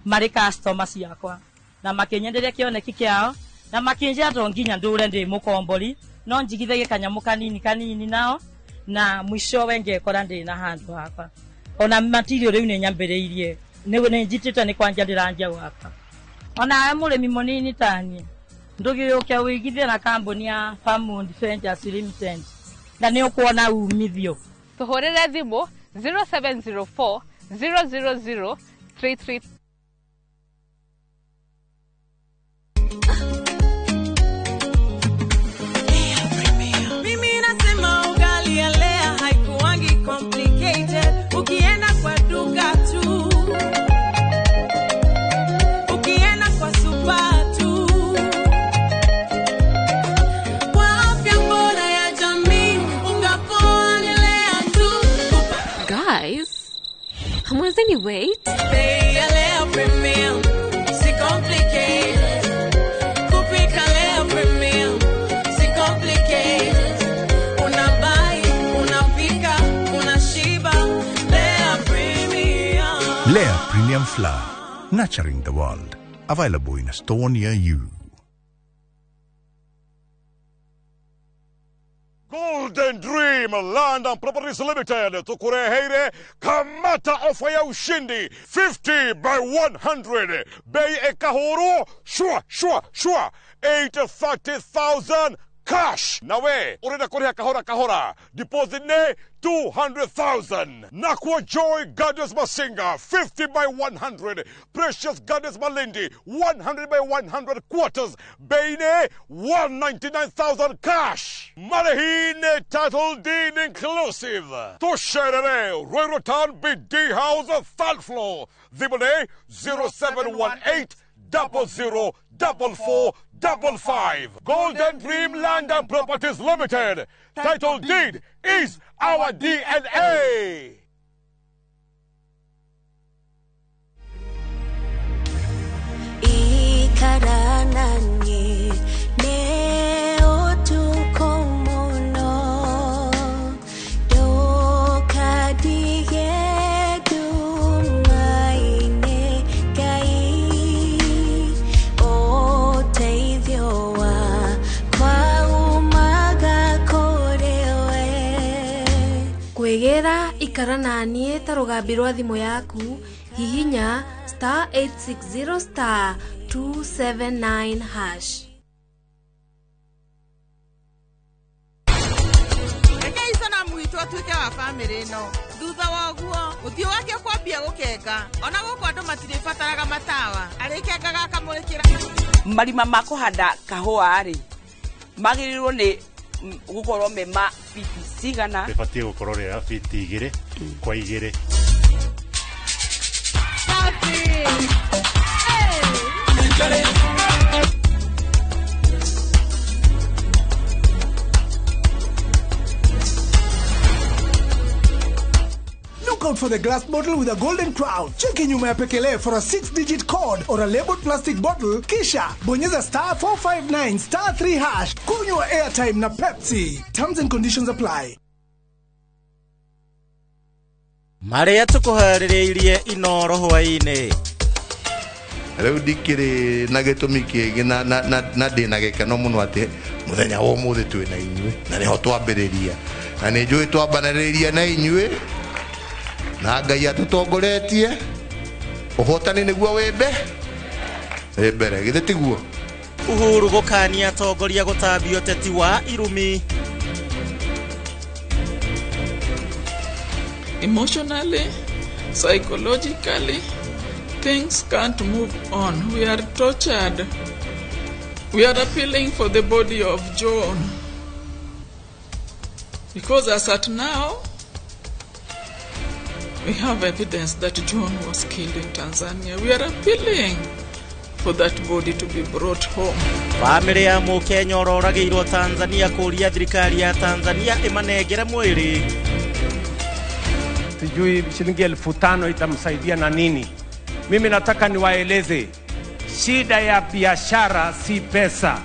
mari customers yakwa na makinyenderia kioneki kiao na makinjia to nginya ndure ndi mukombori no njigithagie kanyamu kanini nao na mwisho wenge kora ndi na handu hapa ona material riu ni nyambiriirie ni njitite ni kwanja ndiranja hapa ona murimi munini tani ndugiyukia wigithia na kambuni ya Farmwood Ventures Limited na ni ukuona umithio tuhorere thimu 0704 000 33. Ukienda kwa duka tu, ukienda kwa supa tu, kwa afya bora ya jamii ungapoendelea tu. Guys, hamwezeni wait? Lea Premium, si complicated. Kupika Lea Premium, si complicated. Unabai, unapika, unashiba. Lea Premium Flour, nurturing the world. Available in a store near you. Golden Dream Land and Properties Limited tukureheire kamata ofa ya ushindi 50 by 100 bei ekahoro shwa 830,000 cash. Nawe, urenda kureha kahora kahora. Deposit ne 200,000. Nakwa Joy Goddess Masinga, 50 by 100. Precious Goddess Malindi, 100 by 100 quarters. Baine, 199,000 cash. Marahine title deed inclusive. Tosherere, Royrotan BD House, third floor. Zibone, 0718 004455. Golden Dream Land and Properties Limited. Title deed is our DNA. Ikarananye neo tukomono dokadige dumaine kai o teithioa kwa umaga korewe kwegera ikarananie ta rugambi rwa thimu yaku hihinya *860 *279#. Reke isana mwito atuike wa family no. Thutha woguo uthio wake kwambia gukenga. Ona guko andu matiribataraga matawa. Arikengaga akamurikira. Marima makuhanda kahua ri. Magirirwo ni gukorwo mema fiti cigana. Bibatie gukorwo ria fiti 2 kwa 2. Look out for the glass bottle with a golden crown. Check in nyuma ya pekele for a 6-digit code or a labeled plastic bottle. Kisha bonyeza *459 *3#. Kunywa airtime na Pepsi. Terms and conditions apply. Maria tukuharireirie inoro hwaine. Riu ndikiri na gitumi kingi na ndina gikeno muno ati muthenya wa umuthi twina inyue na niho twambiriria na ni njui twambanariria na inyue na Ngai atutongoretie uhotani niguo wimbe mbere githe tiguo Uhuru gukania atongoria gutambia uteti wa irumi. Emotionally, psychologically, things can't move on. We are tortured. We are appealing for the body of John. Because as at now, we have evidence that John was killed in Tanzania. We are appealing for that body to be brought home. Family ya Mukenya ororageirwo Tanzania kuria thirikari ya Tanzania imanengera mwiri. Sijui shilingi 5,000 itamsaidia na nini. Mimi nataka niwaeleze, shida ya biashara si pesa.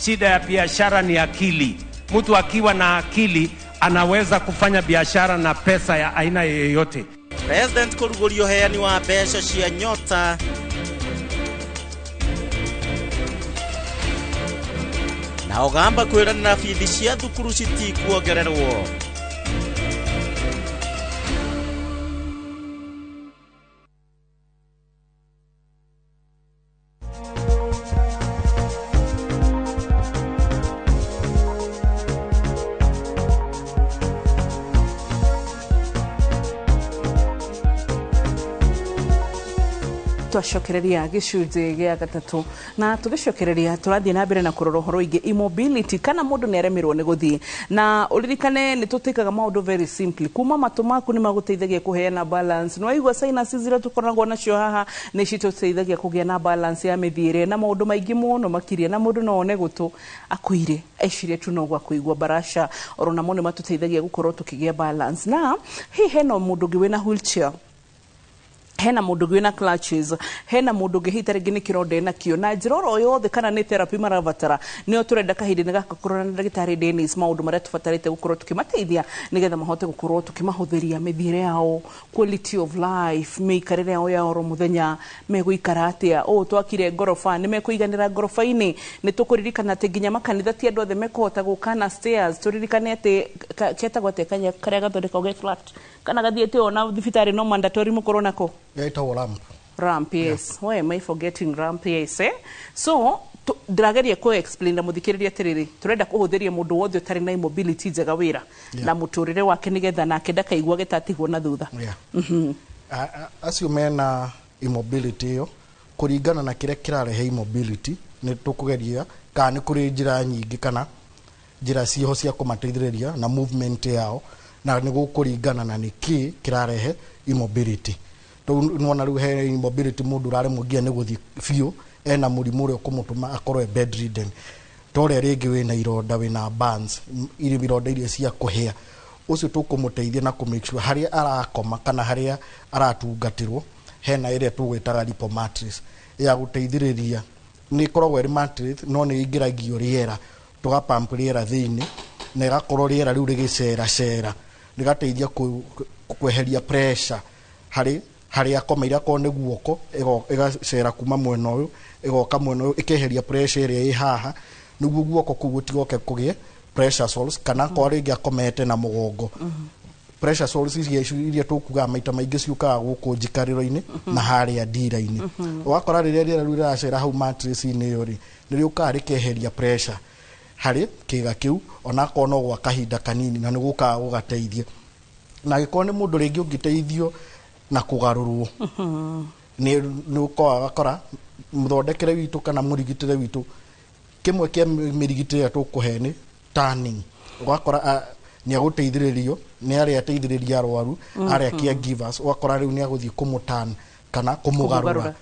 Shida ya biashara ni akili. Mtu akiwa na akili anaweza kufanya biashara na pesa ya aina yoyote. President kurugurio heani wa mbeca cia nyota. Na ogamba kwirana na bithi cia thukuru citikuongererwo. twacokereria gicunje gia gatatu na tugicokereria turathie na mbere na kurora horo ingi immobility kana mundu ni aremirwo ni guthie na uririkane ni tutikaga maundu very simply kuma matu maku ni maguteithagia kuheana balance no igwa sinus zira tukoragwo nacio haha ni cituteithagia kugia na balance ya mithiire na maundu maingi muno makiria na mundu no one gutu akuire ecirie tu no gwa kuigwa barasha orona muno matuteithagia gukorwo tukigia balance na hihi no mundu ngi wina wheelchair hena mundu gwina clutches hena mundu ngihita ringi ni kironde na kio na njiroro yothe kana ni therapy marabatara nio turenda kahindi ni gakakorana na ndagitari Dennis maundu maria tubatarite gukorwo tukimateithia nigetha mahote gukorwo tukimahuthiria mithiire yao quality of life meikarire yao ya oro muthenya meguikara atia twakire ngorofa ni mekuiganira ngorofa-ini ni tukuririkana ati nginya makanitha ti andu othe mekuhota gukana stairs turirikane ati ketagwo atia karia gathondeka get flat kana gathiete ona thibitari no mandatory mukorwo nako yaitagwo ramp. Ramp, yes. Why am I forgetting ramp, yes, eh? So, ndirageria ko explain na muthikiriria atiriri turenda kuhuthiria mundu wothe utari na immobility njega wira na muturire wake nigetha nake ndakaigua gitatigwo na thutha acio mena immobility yo kuringana na kire kirarehe immobility ni tukugeria kana ni kuri njira nyingi kana njira ciho cia kumateithiriria na movement yao na ni gukuringana na niki kirarehe immobility to nona riu he immobility mundu rare mugia ni guthi biu ena murimu uri kumutuma akorwe bedridden tore ringi wina ironda wina burns iri ironda iria cia kuhia ucio tukumuteithia na ku make sure haria arakoma kana haria aratungatirwo hena area tugwitaga lipo mattress ya guteithiriria ni koragwo ri mattress no ni ingiragio riera tugapump riera thiini na igakorwo riera riu rigicera rigateithia kweheria pressure haria komeira ko ni guoko igacera kuma mwena uyu igoka mwena uyu ikeheria pressure iria i haha niguo guoko kugutigoke kugie pressure soles kana ko ringi akomete na mugongo pressure soles iria tukuga maita maingi ciukaga guku njikariro-ini na haria ndira-ini wakora riria riu riracera hau mattress-ini yo ri niriukaga rikeheria pressure hari kiga kiu ona ko no gwa kahinda kanini na nigukaga gugateithia na giko ni mundu ringi ungiteithio na kugarurwo ni uko agakora muthondekere witu kana murigitire witu kimwe kia mirigitire tukuhe ni turning ugakora ni aguteithiririo ni ari ateithiriria arwaru ari caregivers ugakora riu ni aguthii kumutan kana kumugarura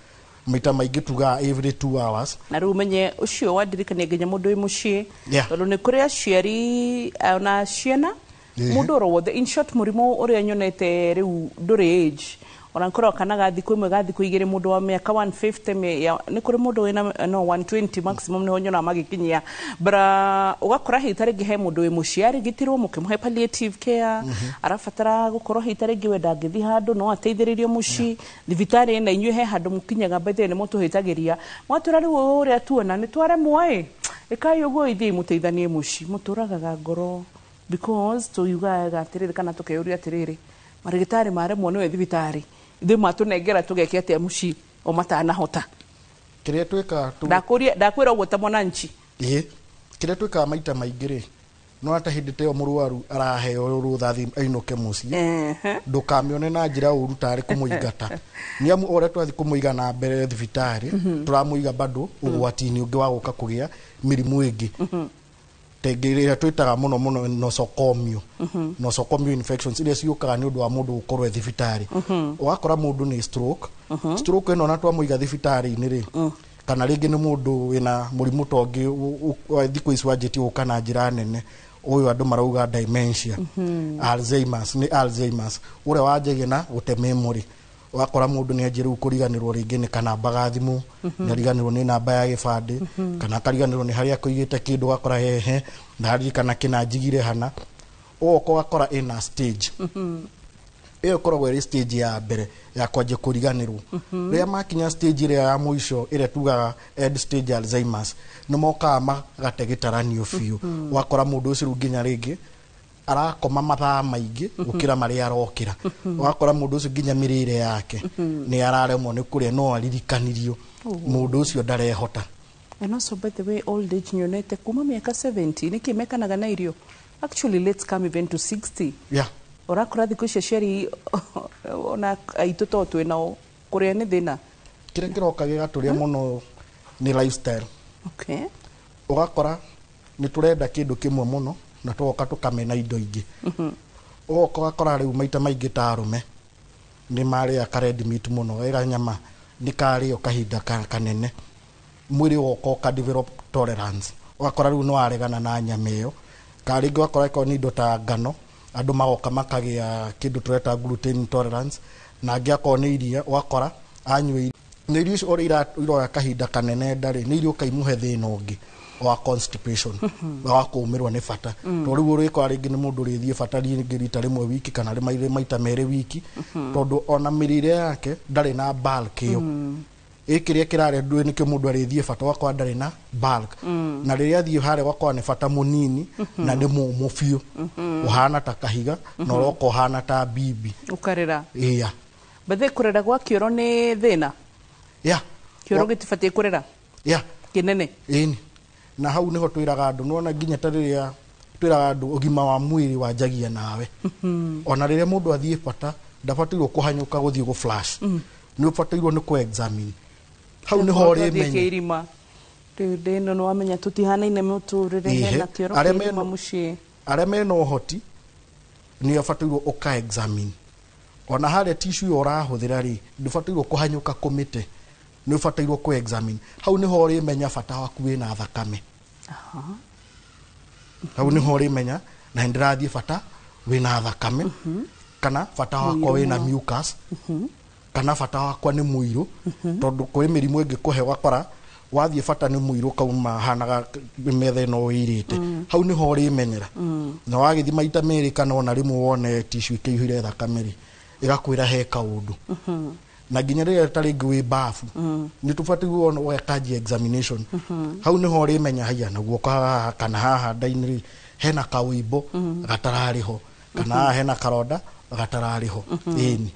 mita maingi tuga every 2 hours na riu menye ucio wadirikania nginya mundu wi mucii tondu ni kuri aciari ona ciana mundu ro wothe in short murimo uria nyonete riu nduri age ona nkoro kana gathi kwimwe gathi kuigire mundu wa miaka 150 ni kuri mundu wina no 120 maximum ni honyona magikinyia bra ugakora hitari gihe mundu wi muciari gitirwo mukimuhe palliative care arafatara gukorwo hitari giwe ndangithi handu no ateithiririo muci thibitari na inyue he handu mukinyaga bethe ni mutuhitagiria mwatura riu uria tuona ni tware muoe ikai uguo ithi muteithanie muci muturagaga ngoro because tuyugaga atiriri kana tukeyuria atiriri marigitari mare mwana we thibitari ithu matunengera tugeke atia muci o matana hota kiria twika ndakwira uguo ta mwananchi kiria twika maita maingiri no ata hindite o murwaru araheo ruthathi ainuke muci ndukamione na njira uru tari kumuigata ni amu ore twathi kumuiga na mbere thibitari turamuiga bado ugwatini ungi wa guka kugia mirimu ingi tegeria twitaga muno nosocomial nosocomial infections iria ciukaga ni undu wa mundu gukorwo thibitari ugakora mundu ni stroke stroke ino na twamuiga thibitari-ini ri kana ringi ni mundu wina murimu tongi thiku ici wanjiti guka na njira nene uyu andu marauga dementia Alzheimer's uria wanjagia na gute memory wakora mundu ni anjiru kuriganirwo ringi ni kana bagathimu ni riganirwo ni namba ya gibande kana kariganirwo ni haria kuigite kindu gakora hehe ndari kana kina njigire hana oko gakora in a stage iyo koragwo iri stage ya mbere ya kwanje kuriganirwo ria makinya stage ire ya muico ire tugaga end stage Alzheimer's no moka magate gitaranio fiu wakora mundu ucio nginya ringi arakoma mathaa maingi gukira mari arokira wakora mundu ucio nginya mirire yake ni araremwo ni kuria no aririkanirio mundu ucio ndarehota and also by the way old age nyonete kuma miaka 70 nikimekanaga na irio actually let's come even to 60 orakora thiku icio ciari ona aitu to twina kuria ni thina kire kiroka gigaturia muno ni lifestyle ugakora ni turenda kindu kimwe muno na tuoka tukamena indo ingi ugakora riu maita maingi ta arume ni mari red meat muno ega nyama ni kari o kahinda kanene mwiri woko ka develop tolerance ugakora riu no aregana na nyama iyo kari ugakora ko ni indo ta ngano andu magoka makagia kindu tureta gluten intolerance na ngiako ni iria ugakora anywe ni irio icio iroya kahinda kanene ndari ni irio kaimuhe thina ungi wa constipation wa kuumirwa ni fata to riu uri kwa ringi ni mundu rithie fata ringi rita rimwe wiki kana maita mere wiki tondu ona mirire yake ndari na bulk iyo ikiria kirare ndui nikio mundu arithie fata wakwa ndari na bulk na riria thie hare wakwa ni fata munini na ni mumu fiu uhana ta kahiga na roko hana ta bibi ukarira bethe kurira gwa kioro ni thina kioro gitifatie kurira kinene ini na hau niho twiraga andu nona nginya tariria twiraga andu ogima wa mwiri wanjagia nawe ona riria mundu athie bata ndabatirwo kuhanyuka guthie go flash ni ubatirwo ni ku examine hau niho ri menya ndino no amenya tutihanaine muturire hena kioro kirima mucii aria mena uhoti ni abatirwo uka examine ona hare tissue urahuthira ri ndubatirwo kuhanyuka komite ni ubatirwo ku examine hau niho ri menya bata waku wina thakame hau niho ri menya na ndirathie bata wina thakame kana bata wakwa wina mucus kana bata wakwa ni muiru tondu kwi mirimu ingi kuhe wakora wathie bata ni muiru kauma hanaga methe no irite hau niho ri menyera na wagithi maita meri kana ona rimwe wone tissue kihire thakame igakwira he kaundu na nginya riria tari ngwi bafu ni tubatirwo ono wekaji examination hau niho ri menya haya naguo kana haha ndainiri hena kawimbo gatarariho kana hena karonda gatarariho ini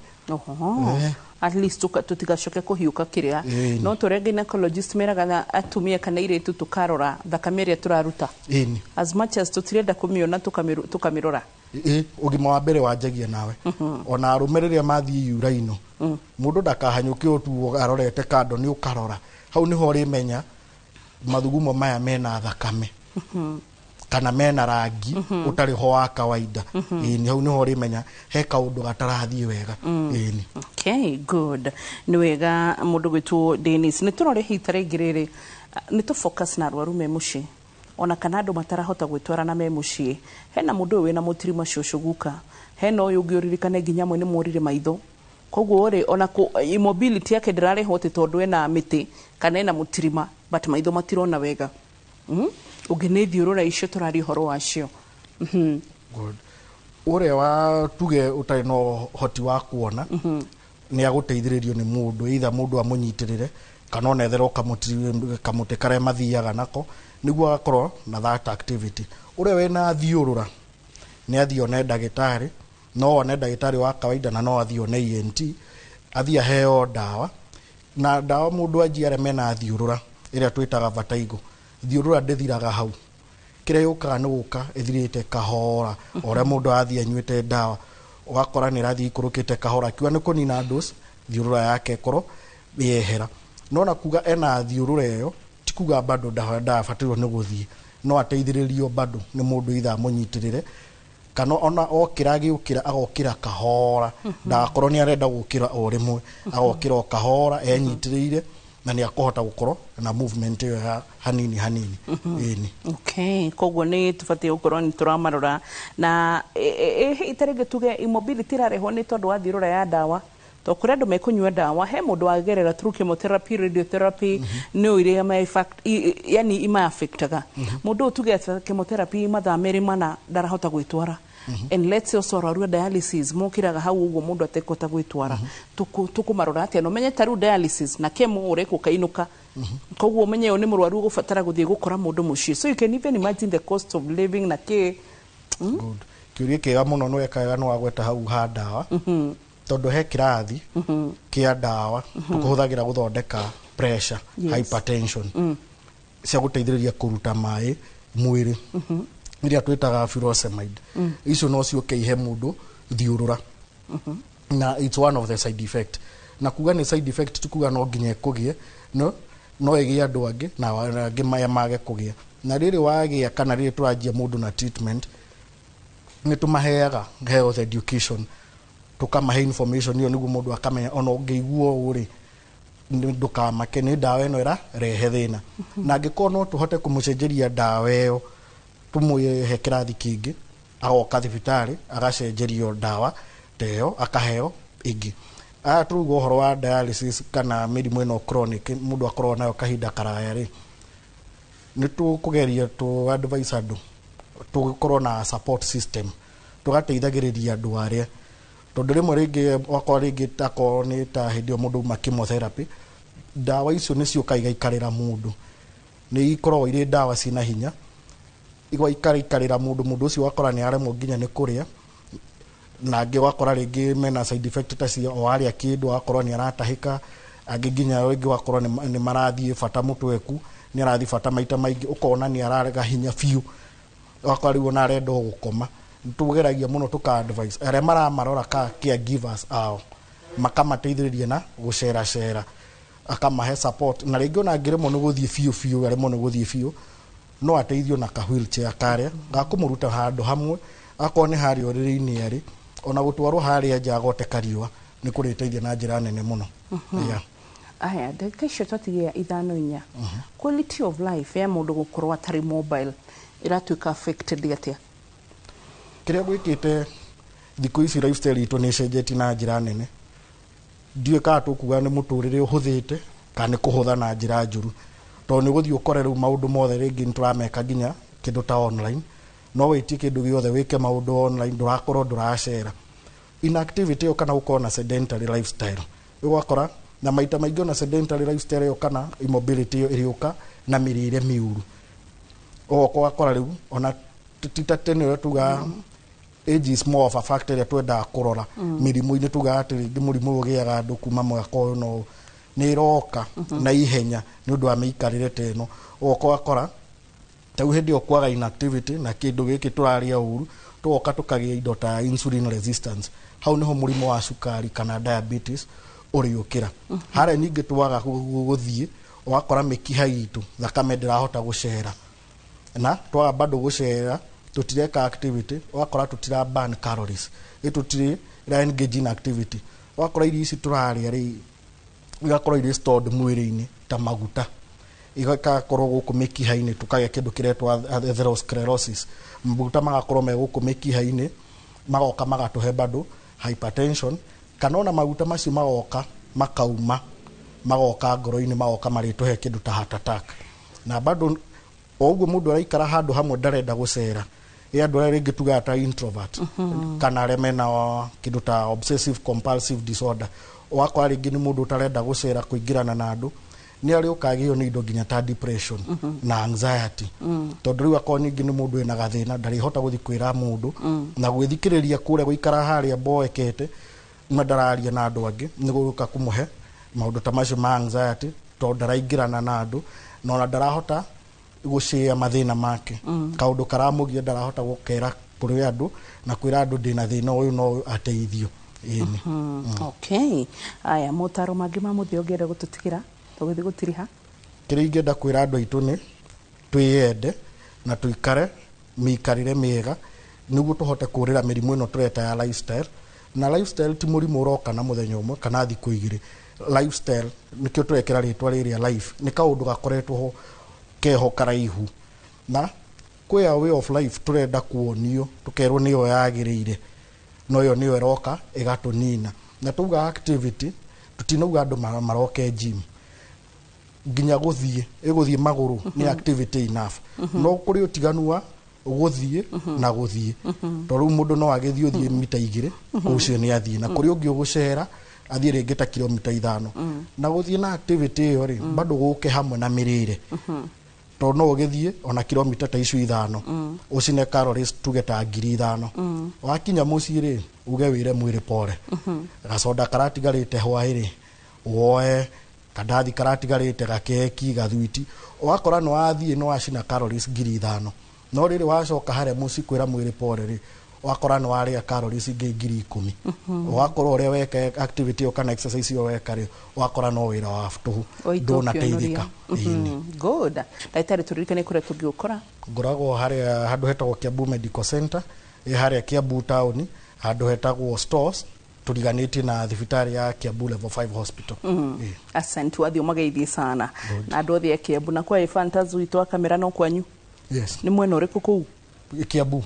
at least tutigacoke kuhiuka kiria no tore gynecologist meraga atumia kana iretu tukarora thakame iria turaruta as much as tutirenda kumiona tukamirora ugima wa mbere wanjagia nawe ona arumereria mathii uraino mundu ndakahanyuke otu arorete kando ni ukarora hau niho ri menya mathugumo maya mena thakame kana mena rangi utari ho wa kawaida ni hau niho ri menya he kaundu gatarathie wega ni okay good ni wega mundu gwitu Dennis ni turore hitare ngiriri ni to focus na arwaru me muci ona kana andu matarahota gwitwarana me muci hena mundu wina mutirima ciocuguka hena uyu ngiuririkane nginya mwe ni murire maitho koguo ri ona ku immobility yake ndirare hote tondu ena miti kana ena mutirima but maitho matirona wega ugenethiurura icio turari horo wacio good ore wa tuge utari no hoti wa kuona ni aguteithiririo ni mundu either mundu amunyitirire kana onethero kamuti kare mathiaga nako niguo agakorwo na that activity ure wena thiurura ni athio ne ndagitari no one ndagitari wa kawaida na no athio ne ENT athia heo dawa na dawa mundu ajiare mena thiurura iria twitaga vertigo thiurura ndithiraga hau kire yukaga nuka ithirite kahora ore mundu athia nywete dawa ugakora ni rathi ikurukite kahora kiwa ni kunina dose thiurura yake koro yehera no na kuga ena thiurura yo tikuga bado dawa fatirwo ni guthie no ateithiririo bado ni mundu itha munyitirire kana ona okiragi ukira agokira kahora ndakorwo ni arenda gukira o rimwe agokira kahora enyitirire na ni akohota gukorwo na movement ya hanini ini okay koguo ni tubatie gukorwo ni turamarora na itarege tuge immobility rareho ni tondu wa thiurura ya dawa to kuri andu mekunywa dawa he mundu wagerera through chemotherapy radiotherapy no iria ma effect yani ima affectaga mundu tuge chemotherapy mathaa meri mana ndarahota gwitwara and let's say also dialysis mukiraga hau uguo mundu atekota gwitwara tukumarora atia no menye taru dialysis na chemo ureko kainuka koguo menye ni murwaru gufatara guthie gukora mundu muci so you can even imagine the cost of living na good kiurie kega muno no ekaga no agweta hau ha dawa tondu he kirathi kia dawa tukuhuthagira guthondeka pressure hypertension cia guteithiriria kuruta mai mwiri iria twitaga furosemide icio no cio keihe mundu thiurura na it's one of the side effect na kuga ni side effect tukuga no nginya kugie no egia andu angi na angi mage kugia na riri wagia kana riri turajia mundu na treatment ni tumaheaga health education tukamahe information iyo niguo mundu akamenya ona ungeiguo uri ndukamake ni dawa ino ira rehe thina na angĩkorwo no tuhote kumucenjeria dawa iyo tumuhe kirathi kingi agoka thibitari agacenjerio dawa teo akaheo ingi turugo uhoro wa dialysis kana mirimu ino chronic mundu akorwo nayo kahinda karaya ri ni tukugeria tu advise andu tukorwo na support system tugateithagiriria andu aria tondu rimwe ringi wakwa ringi tako ni ta hindio mundu ma chemotherapy dawa icio ni cio kaigarira mundu ni ikorwo ire dawa cina hinya igwa ikarira mundu ucio wakora ni aremwo nginya ni kuria na ngi wakora ringi mena side effect ta cio o aria kindu wakora ni aratahika angi nginya ringi wakora ni marathie bata mutweku ni arathi bata maita maingi ukona ni ararega hinya fiu wakari wona arenda gukoma tugeragia muno tuka advice are marora ka caregivers ao makamateithĩrĩria na gũcera akamahe support na rĩngĩ ona ngĩremwo nĩ gũthiĩ biũ aremwo nĩ gũthiĩ biũ no ateithio na ka wheelchair karĩa gakũmũruta handũ hamwe akorwo nĩ harĩa ũrĩrĩ-inĩ arĩ ona gũtwarwo harĩa nja agote kariũa nĩ kũrĩteithia na njĩra nene mũno. Aya ndagĩka icio twatigia 5-4 quality of life ya mũndũ gũkorwo atarĩ mobile ĩratuĩka affected atĩa? Kĩrĩa gwĩkĩte thikũ ici lifestyle itũ nĩ cenjetie na njĩra nene. Ndiũĩ kana tũkuga nĩ mũtũrĩre ũhũthĩte kana nĩ kũhũtha na njĩra njũru tondũ nĩ gũthiĩ ũkore rĩu maũndũ mothe rĩngĩ nĩ tũrameka nginya kĩndũ ta online no wĩtie kĩndũ gĩothe wĩke maũndũ online ndũrakorwo ndũracera inactivity ĩyo kana gũkorwo na sedentary lifestyle ũgakora na maita maingĩ na sedentary lifestyle ĩyo kana immobility ĩyo ĩrĩũka na mĩrĩre mĩũru ũgakora rĩu ona tita tene ũrĩa tuga age is more of a factor ĩrĩa twendaga kũrora mĩrimũ-inĩ tuga atĩ rĩngĩ mũrimũ ũgĩaga andũ kuma mwaka ũyũ no nĩ ĩroka na ihenya nĩ ũndũ wa mĩikarĩre ta ĩno ũgakora tau hĩndĩ ĩyo kwaga inactivity na kĩndũ gĩkĩ tũrarĩa ũru tũgoka tũkagĩa indo ta insulin resistance hau nĩho mũrimũ wa cukari kana diabetes ũrĩũkĩra harĩa ningĩ twaga gũthiĩ ũgakora mĩkiha itũ thakame ndĩrahota gũcera na twaga bado gũcera tutireka activity wakora tutira burn calories tutire engage in activity wakora irio ici turarĩa rĩ igakora irio stored mwĩrĩ-inĩ ta maguta igakorwo gũkũ mĩkiha-inĩ tukagĩa kĩndũ kĩretwo atherosclerosis maguta magakorwo me gũkũ mĩkiha-inĩ magoka magatũhe bado hypertension kana ona maguta macio magoka makauma magoka ngoro-inĩ magoka marĩtũhe kĩndũ ta heart attack na bado oguo mũndũ araikara handũ hamwe ndarenda gũcera andũ arĩa rĩngĩ tugaga ta introvert kana arĩa mena kĩndũ ta obsessive compulsive disorder wakora rĩngĩ nĩ mũndũ ũtarenda gũcera kũingĩrana na andũ nĩ arĩ ũkagĩo nĩ indo nginya ta depression na anxiety tondũ rĩu akorwo ningĩ nĩ mũndũ ena gathĩna ndarĩhota gũthiĩ kwĩra mũndũ na gwĩthikĩrĩria kũrĩa gũikara harĩa mboekete na ndararia na andũ angĩ nĩ gũka kũmũhe maũndũ ta macio ma anxiety tondũ ndaraingĩrana na andũ na ona ndarahota gũshare mathĩna make kaũndũ karamũgia ndarahota gũkera kũrĩ andũ na kwĩra andũ ndĩna thĩna ũyũ no ateithio. Okay, aya motaro mangĩ ma mũthia ũngĩenda gũtũtigĩra tũgĩthiĩ gũtiriha? Kĩrĩa ingĩenda kwĩra andũ aitũ nĩ twĩyende na tũikare mĩikarĩre mĩega nĩguo tũhote kũrĩra mĩrimũ ĩno tũreta ya lifestyle na lifestyle ti mũrimũ ũroka na mũthenya ũmwe kana thikũ igĩrĩ. Lifestyle nĩkĩo tũrekera rĩtwa rĩrĩa life nĩ kaũndũ gakoretwo ho keho karaihu na kwĩ way of life tũrenda kuonio tũkerwo nĩyo yagĩrĩire no yo nĩyo ĩroka ĩgatũnina na tuga activity tutinauga andũ maroke gym nginya gũthiĩ magũrũ nĩ activity enough no kũrĩ ũtiganu wa gũthiĩ na gũthiĩ tondũ rĩu mũndũ no agĩthiĩ ũthiĩ mita 2 ũcio nĩ athiĩ na kũrĩ ũngĩ ũgũcera athiĩ rĩngĩ ta kilomita 5 na gũthiĩ na activity ĩyo rĩ bado gũke hamwe na mĩrĩre tondũ no ũgĩthiĩ ona kilomita ta icio 5 ũcine calories tuge ta 5,000 wakinya mũciĩ rĩ uge wĩre mwĩrĩ pore gacoda karatigarĩte hwaĩ-rĩ woe kandathi karatigarĩte gakeki gathwiti ũgakora no wathiĩ no wacina calories 5,000 no rĩrĩ wacoka harĩa mũciĩ kwĩra mwĩrĩ pore rĩ wakora no warĩa calories ingĩ 10,000 ũgakora ũrĩa weka activity ĩyo kana exercise ĩyo weka rĩ wakora no wĩra wa tũhu ndũnateithĩka. Good. Ndagĩtarĩ tũririkane kũrĩa tũngĩũkora? Ngoragwo harĩa handũ hetagwo Kiambu Medical Center harĩa Kiambu town handũ hetagwo stores turiganĩtie na thibitarĩ ya Kiambu Level 5 Hospital. Asante wathi umageithie sana na andũ othe a Kiambu na kwa Fantas witũ kamera no kwanyu? Yes. Nĩ mwena ũrĩkũ kũu? Kiambu.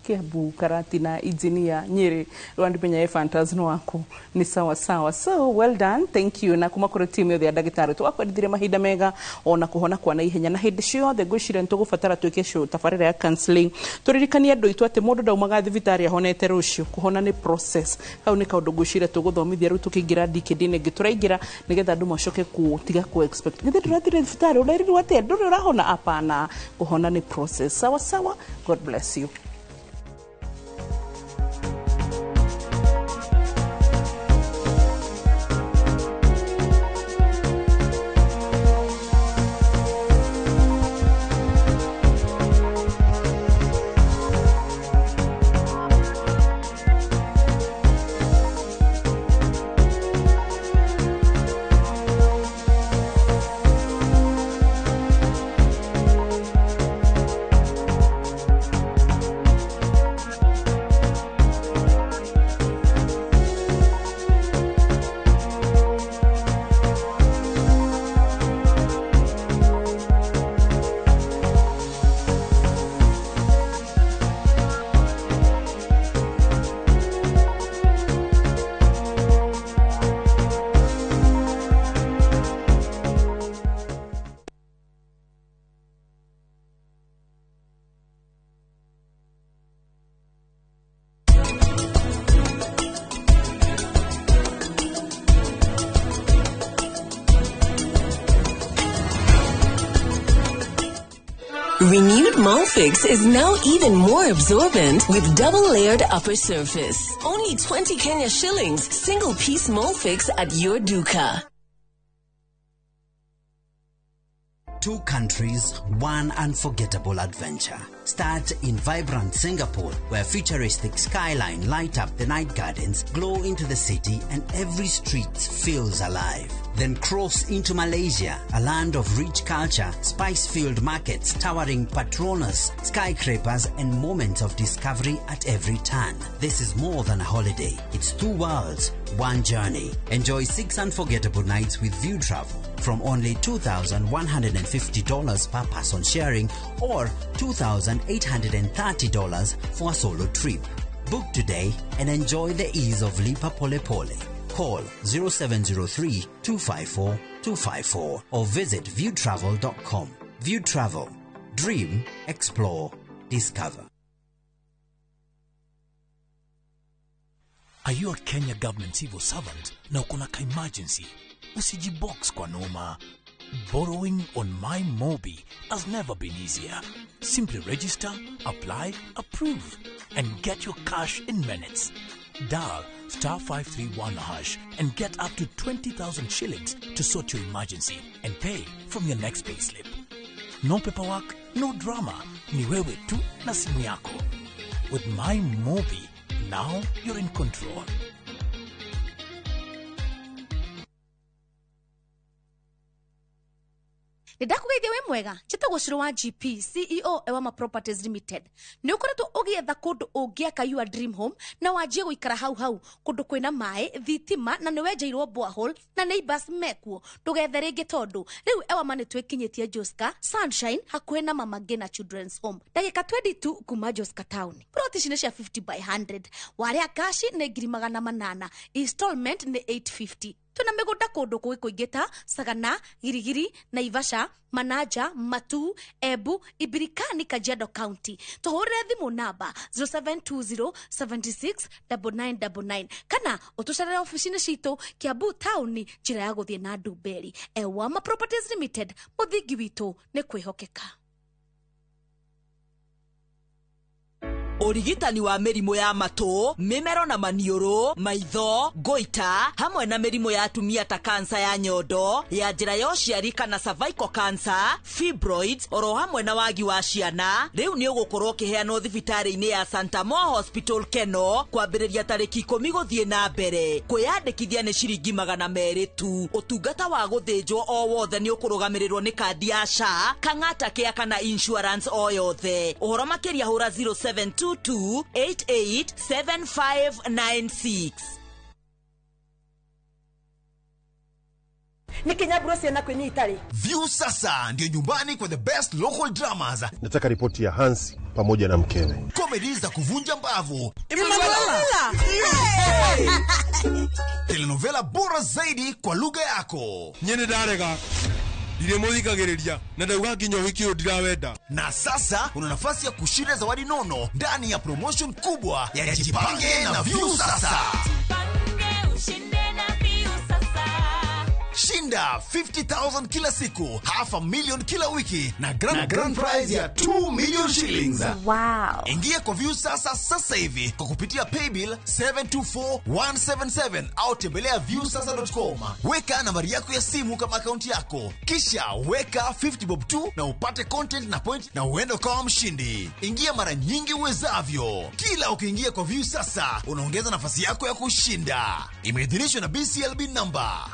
Kiambu Karatina engineer Nyeri Rwandimenya Fantas no wako ni sawa sawa, so well done, thank you na kuma kũrĩ timu yothe ya ndagĩtarĩ twakwendithire mahinda mega ona kuhona kwa na ihenya na hĩndĩ ciothe ngwĩciria nĩtũgũbatara twĩke show tabarĩra ya counseling tũririkanie andũ aitũ atĩ mũndũ ndaumaga thibitarĩ ahonete rũciũ kuhona nĩ process hau nĩ kaũndũ ngwĩciria tũgũthomithia rĩu tũkĩingĩra ndikĩndĩ-inĩ tũraingĩra nĩgetha andũ macoke gũtiga ku expect githĩ ndũrathire thibitarĩ ũrerirwo atĩa ndũrĩ ũrahona apana kuhona nĩ process sawa sawa. God bless you. Renewed Molfix is now even more absorbent with double-layered upper surface. Only 20 Kenya shillings, single-piece Molfix at your duka. 2 countries, one unforgettable adventure. Start in vibrant Singapore, where futuristic skyline light up the night gardens, glow into the city, and every street feels alive. Then cross into Malaysia, a land of rich culture, spice-filled markets, towering Petronas, skyscrapers, and moments of discovery at every turn. This is more than a holiday. It's 2 worlds, one journey. Enjoy 6 unforgettable nights with View Travel from only $2,150 per person sharing or $2,830 for a solo trip. Book today and enjoy the ease of Lipa Pole Pole. Call 0703-254-254 or visit viewtravel.com. View Travel. Dream, explore, discover. Are you a Kenya government civil servant na uko na emergency? Usijibox kwa noma. Borrowing on MyMobi has never been easier. Simply register, apply, approve, and get your cash in minutes. Dial *531# and get up to 20,000 shillings to sort your emergency and pay from your next payslip. No paperwork, no drama. Ni wewe tu na simu yako. With MyMobi, now you're in control. Nidakugeithia we mwega chitagwo Shiro wa GP CEO Ewama Properties Limited ni ukoretwo ugietha kundu ungiaka your dream home na wanjie guikara hau kundu kwina mai thitima na niwenjeirwo borehole na neighbors mekuo tugethe ringi tondu riu Ewama ni twekinyitie Joska Sunshine hakuhe na Mama Ngina Children's Home ndagika 22 kuma Joska Town. Plot ici ni cia 50 by 100 waria cash ni 800 installment ni 850. Tuna migunda kundu kuingita Sagana, Girigiri, Naivasha, Manaja, Matu, Ebu, Ibirikani, Kajiado County. Tuhurire thimu namba 0720769999 kana utucarire ofisini citu Kiambu Town njira ya guthie na Ndumberi. Ewama Properties Limited, muthingi witu ni kwihokeka. Urigitani wa mirimu ya matu, mimero na maniuru, maitho, goita, hamwe na mirimu ya atumia ta kansa ya nyondo, ya njira ya uciari kana cervical cancer, fibroids, oro hamwe na wagi wa ciana, riu ni ugukorwo kiheanwo thibitari-ini ya Santa Moa Hospital Keno, kwambiriria tariki 10 guthie na mbere. Kwiyandikithia ni ciringi 200 tu. Utungata wa guthinjwo o wothe ni ukurugamirirwo ni kandi ya SHA, kang'ata kia kana insurance o yothe. Uhoro makiria hura 0722887596. Ni Kenya Bros na kwenye Itali. View sasa ndio nyumbani kwa the best local dramas. Nataka ripoti ya Hansi pamoja na mkewe. Comedy za kuvunja mbavu. Telenovela bora zaidi kwa lugha yako. Nyene darega. Ile muthikagiriria na ndauga nginya wiki ndirawenda. Na sasa una nafasi ya kushinda zawadi nono ndani ya promotion kubwa ya Jipange na View sasa. Shinda 50,000 kila siku, $500,000 kila wiki na grand prize ya 2 million shillings. Wow. Ingia kwa View sasa hivi kwa kupitia paybill 724177 au tembelea viewsasa.com. Weka nambari yako ya simu kama akaunti yako, kisha weka 50 bob tu na upate content na point na uende kama mshindi. Ingia mara nyingi uwezavyo. Kila ukiingia kwa View sasa unaongeza nafasi yako ya kushinda. Imeidhinishwa na BCLB number.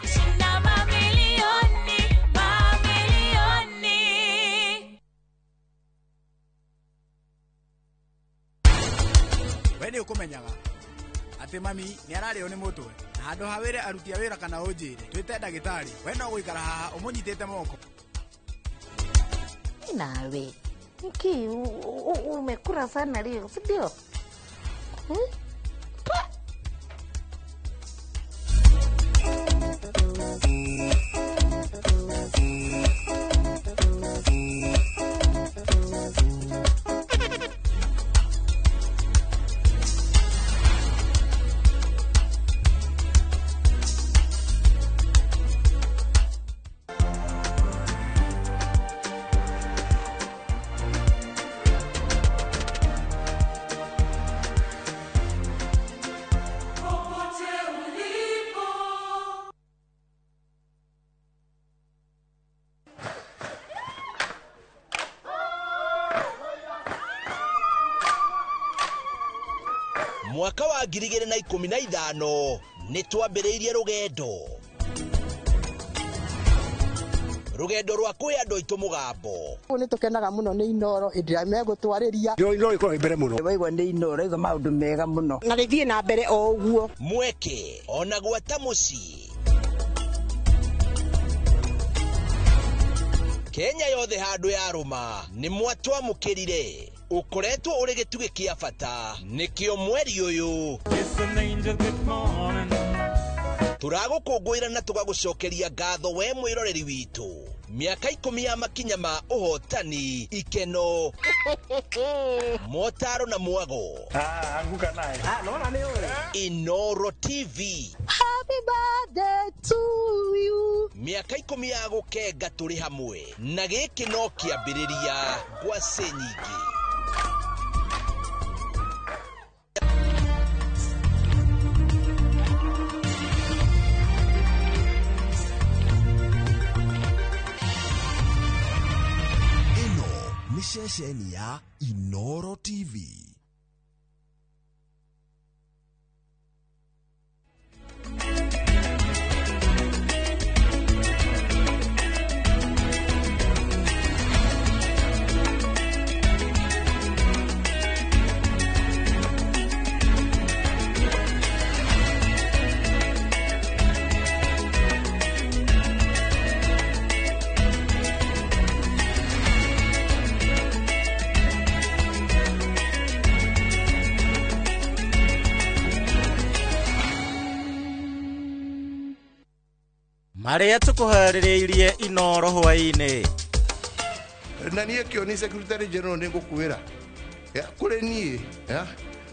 Wene ukumenyaga ati mami ni ararĩo nĩ mũtwe na handũ ha wĩre aruti a wĩra kana ũnjĩre twĩte ndagĩtarĩ we no gũikara haha ũmũnyitĩte moko. Nawe niki umekula sana leo, si ndio? mwaka wa 2015 nĩ twambĩrĩirie rugendo rwa kuya andũ aitũ mũgambo. Nĩ tũkenaga mũno nĩ Inoro ĩndĩa megũtwarĩria. Inoro ĩkorwo ĩ mbere mũno. Waigua nĩ Inoro iga maũndũ mega mũno. Na rĩthiĩ na mbere o ũguo. Mweke ona gwata mũciĩ. Kenya yothe handũ ya rũma nĩ mwatwamũkĩrire. Ukoretwo ũrĩ gĩtugĩ kĩa bata nĩkĩo mweri ũyũ turagũkũngũĩra na tũgagũcokeria ngatho we mwĩroreri witũ miaka 10 ya makinya ma ũhotani ikeno motaro na mwago anguka naye naona ni wewe Inoro TV. Happy birthday to you. Miaka 10 ya gũkenga tũrĩ hamwe na gĩkĩ no kĩambĩrĩria kwa nyingĩ. Mishesheni ya Inoro TV. Maria tukuharĩrĩirie Inoro hwainĩ. Na niĩ kĩo ni Secretary General nĩngũkwĩra kũrĩ niĩ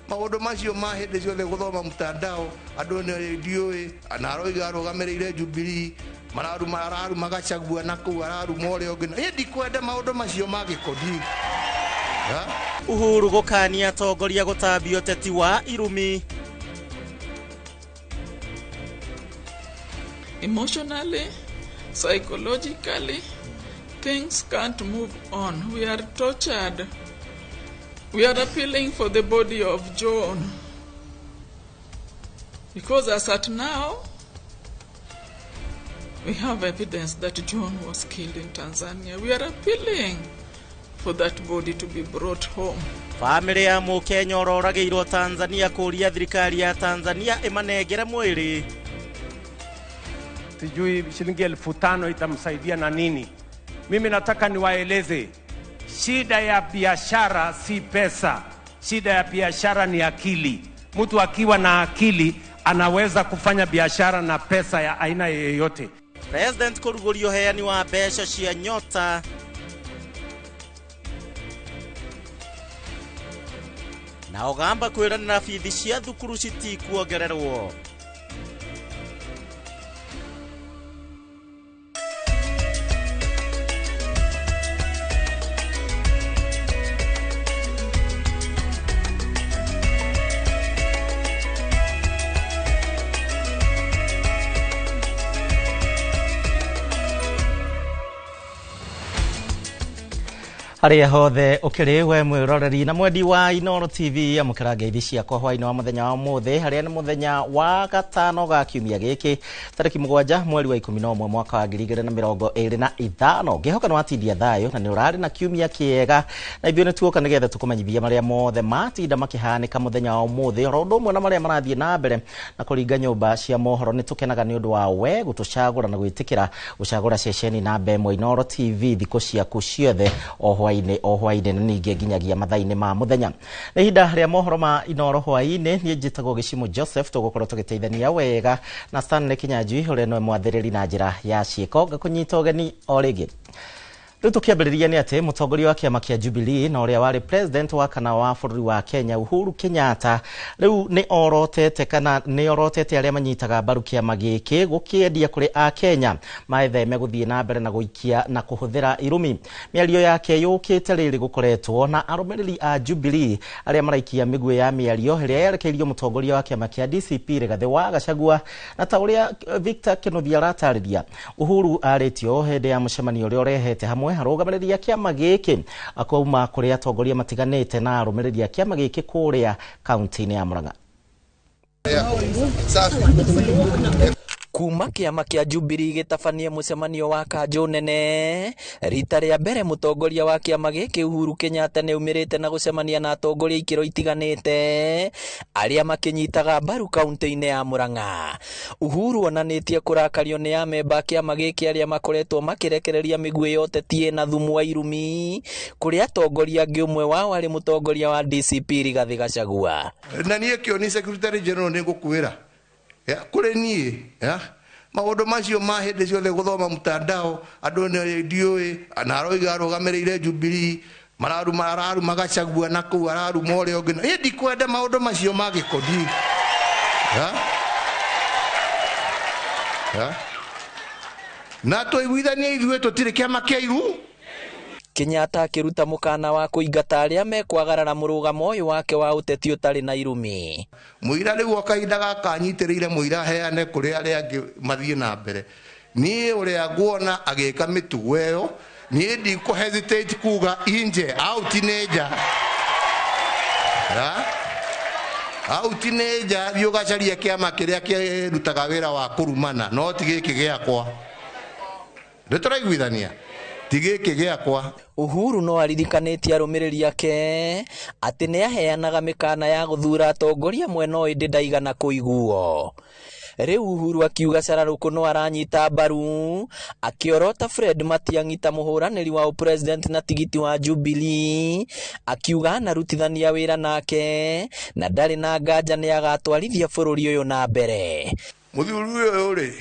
maũndũ macio ma hĩndĩ ciothe gũthoma mtandao andũ nĩ ndiũĩ na aroiga arũgamĩrĩire Jubilee mararu magacagua na kũu araru more ũngĩ niĩ ndikwenda maũndũ macio ma gĩkodi. Uhuru gũkania atongoria gũtambia ũteti wa irumi. Emotionally, psychologically, things can't move on. We are tortured. We are appealing for the body of John. Because as at now, we have evidence that John was killed in Tanzania. We are appealing for that body to be brought home. Family ya Mukenya ũroragĩirwo Tanzania kũria thirikari ya Tanzania ĩmanengere mwĩrĩ. Sijui shilingi 5,000 itamsaidia na nini. Mimi nataka niwaeleze, shida ya biashara si pesa. Shida ya biashara ni akili. Mtu akiwa na akili anaweza kufanya biashara na pesa ya aina yoyote. President kũrugũrio heani wa mbeca cia Nyota. Na ogamba kwĩrana na bithi cia thukuru citikuongererwo. Haria hothe ukiriwe mwiroreri na mwendi wa Inoro TV amukira ngeithi ciakwa hwainĩ wa muthenya wa mũthĩ haria nĩ muthenya wa gatano ga kiumia gĩkĩ tarĩki 7 mweri wa 11 mwaka wa 2025 ngihoka nĩ watindia thayo na nĩ ũrarĩ na kiumia kĩega na ithuĩ nĩ tuoka nĩgetha tũkũmenyithia marĩa mothe matinda makĩhanĩka muthenya wa ũmũthĩ oro ũndũ ũmwe na marĩa marathiĩ na mbere na kũringa nyũmba cia mohoro nĩ tũkenaga nĩ ũndũ wa we gũtũcagũra na gwĩtĩkĩra gũcagũra ceceni na Bemwe Inoro TV thikũ ciaku ciothe o hwainĩ na ningĩ nginyagia mathaa-inĩ ma muthenya. Nĩ ihinda rĩa mohoro ma Inoro hwainĩ, niĩ njĩtagwo Gĩcimo Joseph, tũgũkorwo tũgĩteithania wega na Stanley Kinyanjui ũrĩa nĩ mwathĩrĩri na njĩra ya ciĩko ngakũnyita ũgeni o rĩngĩ. Rĩu tũkĩambĩrĩria nĩ atĩ mũtongoria wa kĩama kĩa Jubilee na ũrĩa warĩ president wa kana wa bũrũri wa Kenya Uhuru Kenyatta rĩu nĩ orotete arĩa manyitaga mbaru kĩama gĩkĩ gũkĩendia kũrĩ a Kenya maetheme gũthiĩ na mbere na gũikia na kũhũthĩra irumi. Mĩario yake yũkĩte rĩrĩ gũkoretwo na arũmĩrĩri a Jubilee arĩa maraikia mĩguĩ ya mĩario ĩrĩa yerekeirio mũtongoria wa kĩama kĩa DCP Rigathĩ wa Gachagua na ta ũrĩa Victor Kĩnuthia aratarĩria. Uhuru arĩtio hĩndĩ ya mũcemanio ũrĩa ũrehete hamwe arũgamĩrĩria kĩama gĩkĩ akauma kũrĩ atongoria matiganĩte na arũmĩrĩria kĩama gĩkĩ kũrĩa kaunti-inĩ ya Murang'a. Kuma kiama kia Jubilee gĩtabania mũcemanio wa kanjũ nene, rita rĩa mbere mũtongoria wa kiama gĩkĩ Uhuru Kenyatta nĩaumĩrĩte na gũcemania na atongoria ikĩro itiganĩte arĩa makĩnyitaga mbaru kaunti-inĩ ya Murang'a. Uhuru onanĩtie kũrakario nĩ amemba kiama gĩkĩ arĩa makoretwo makĩrekereria mĩguĩ yote tie na thumu wa irumi kũrĩ atongoria angĩ, ũmwe wao arĩ mũtongoria wa DCP Rigathĩ Gachagua. Na niĩ kĩoni Secretary General nĩngũkwĩra kũrĩ niĩ maũndũ macio ma hĩndĩ ciothe gũthoma mtandao andũ nĩ ndiũĩ na aroiga arũgamĩrĩire Jubilee mararu Gachagua na kũu araru more ũngĩ. Niĩ ndikwenda maũndũ macio ma gĩkoni na tũiguithanie ithuĩ tũtirĩ kĩama kĩa iru. Kenyatta akĩruta mũkana wa kũingata arĩa mekwagarara mũrũgamo ũyũ wake wa ũteti ũtarĩ na irumi. Mũira rĩu okahinda gaka anyitĩrĩire mũira heane kũrĩ arĩa angĩ mathiĩ na mbere. Niĩ ũrĩa nguona agĩka mĩtugo ĩyo, niĩ ndikũhesitate kuga inje out nĩnja out nĩnja thiĩ ũgacaria kĩama kĩrĩa kĩrutaga wĩra wa kũrumana, no ti gĩkĩ gĩakwa. Nĩtũraiguithania tigĩkĩ gĩakwa. Uhuru no aririkanĩtie arũmĩrĩri ake atĩ nĩaheanaga mĩkana ya gũthura atongoria mwena ũyũ ndaigana kũiguo. Rĩu Uhuru akiuga cararũkũ no aranyita mbaru, akĩorota Fred Matiang'i ta mũhũranĩri wa president na tigiti wa Jubilee, akiuga anarutithania wĩra nake na ndarĩ na nganja nĩagatwarithia bũrũri ũyũ na mbere. Mũthuri ũyũ rĩ,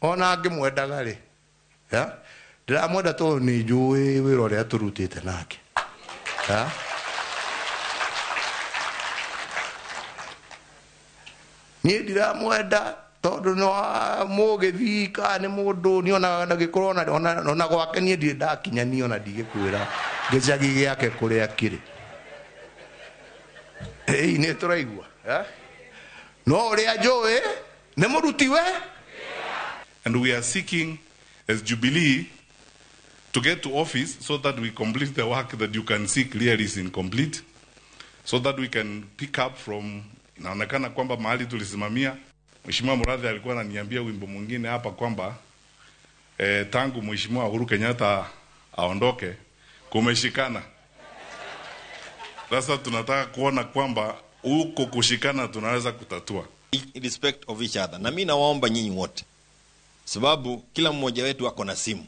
ona angĩmwendaga rĩ, ndiramwenda tondũ nĩ njũĩ wĩra ũrĩa tũrutĩte nake. Niĩ ndiramwenda tondũ no mũgĩthii kana nĩ mũndũ nĩonaga gĩkorwo ona gwake niĩ ndirĩ ndakinyania ona ndigĩkwĩra gĩcagi gĩake kũrĩa kĩrĩ. Nĩ tũraigua no ũrĩa njũĩ nĩ mũruti we. And we are seeking as Jubilee to get to office so that we complete the work that you can see clearly is incomplete, so that we can pick up from. Inaonekana kwamba mahali tulisimamia, Mheshimiwa Murathe alikuwa ananiambia wimbo mwingine hapa kwamba tangu Mheshimiwa Uhuru Kenyatta aondoke kumeshikana. Sasa tunataka kuona kwamba huko kushikana tunaweza kutatua. Respect of each other. Na mimi nawaomba nyinyi wote, sababu kila mmoja wetu ako na simu,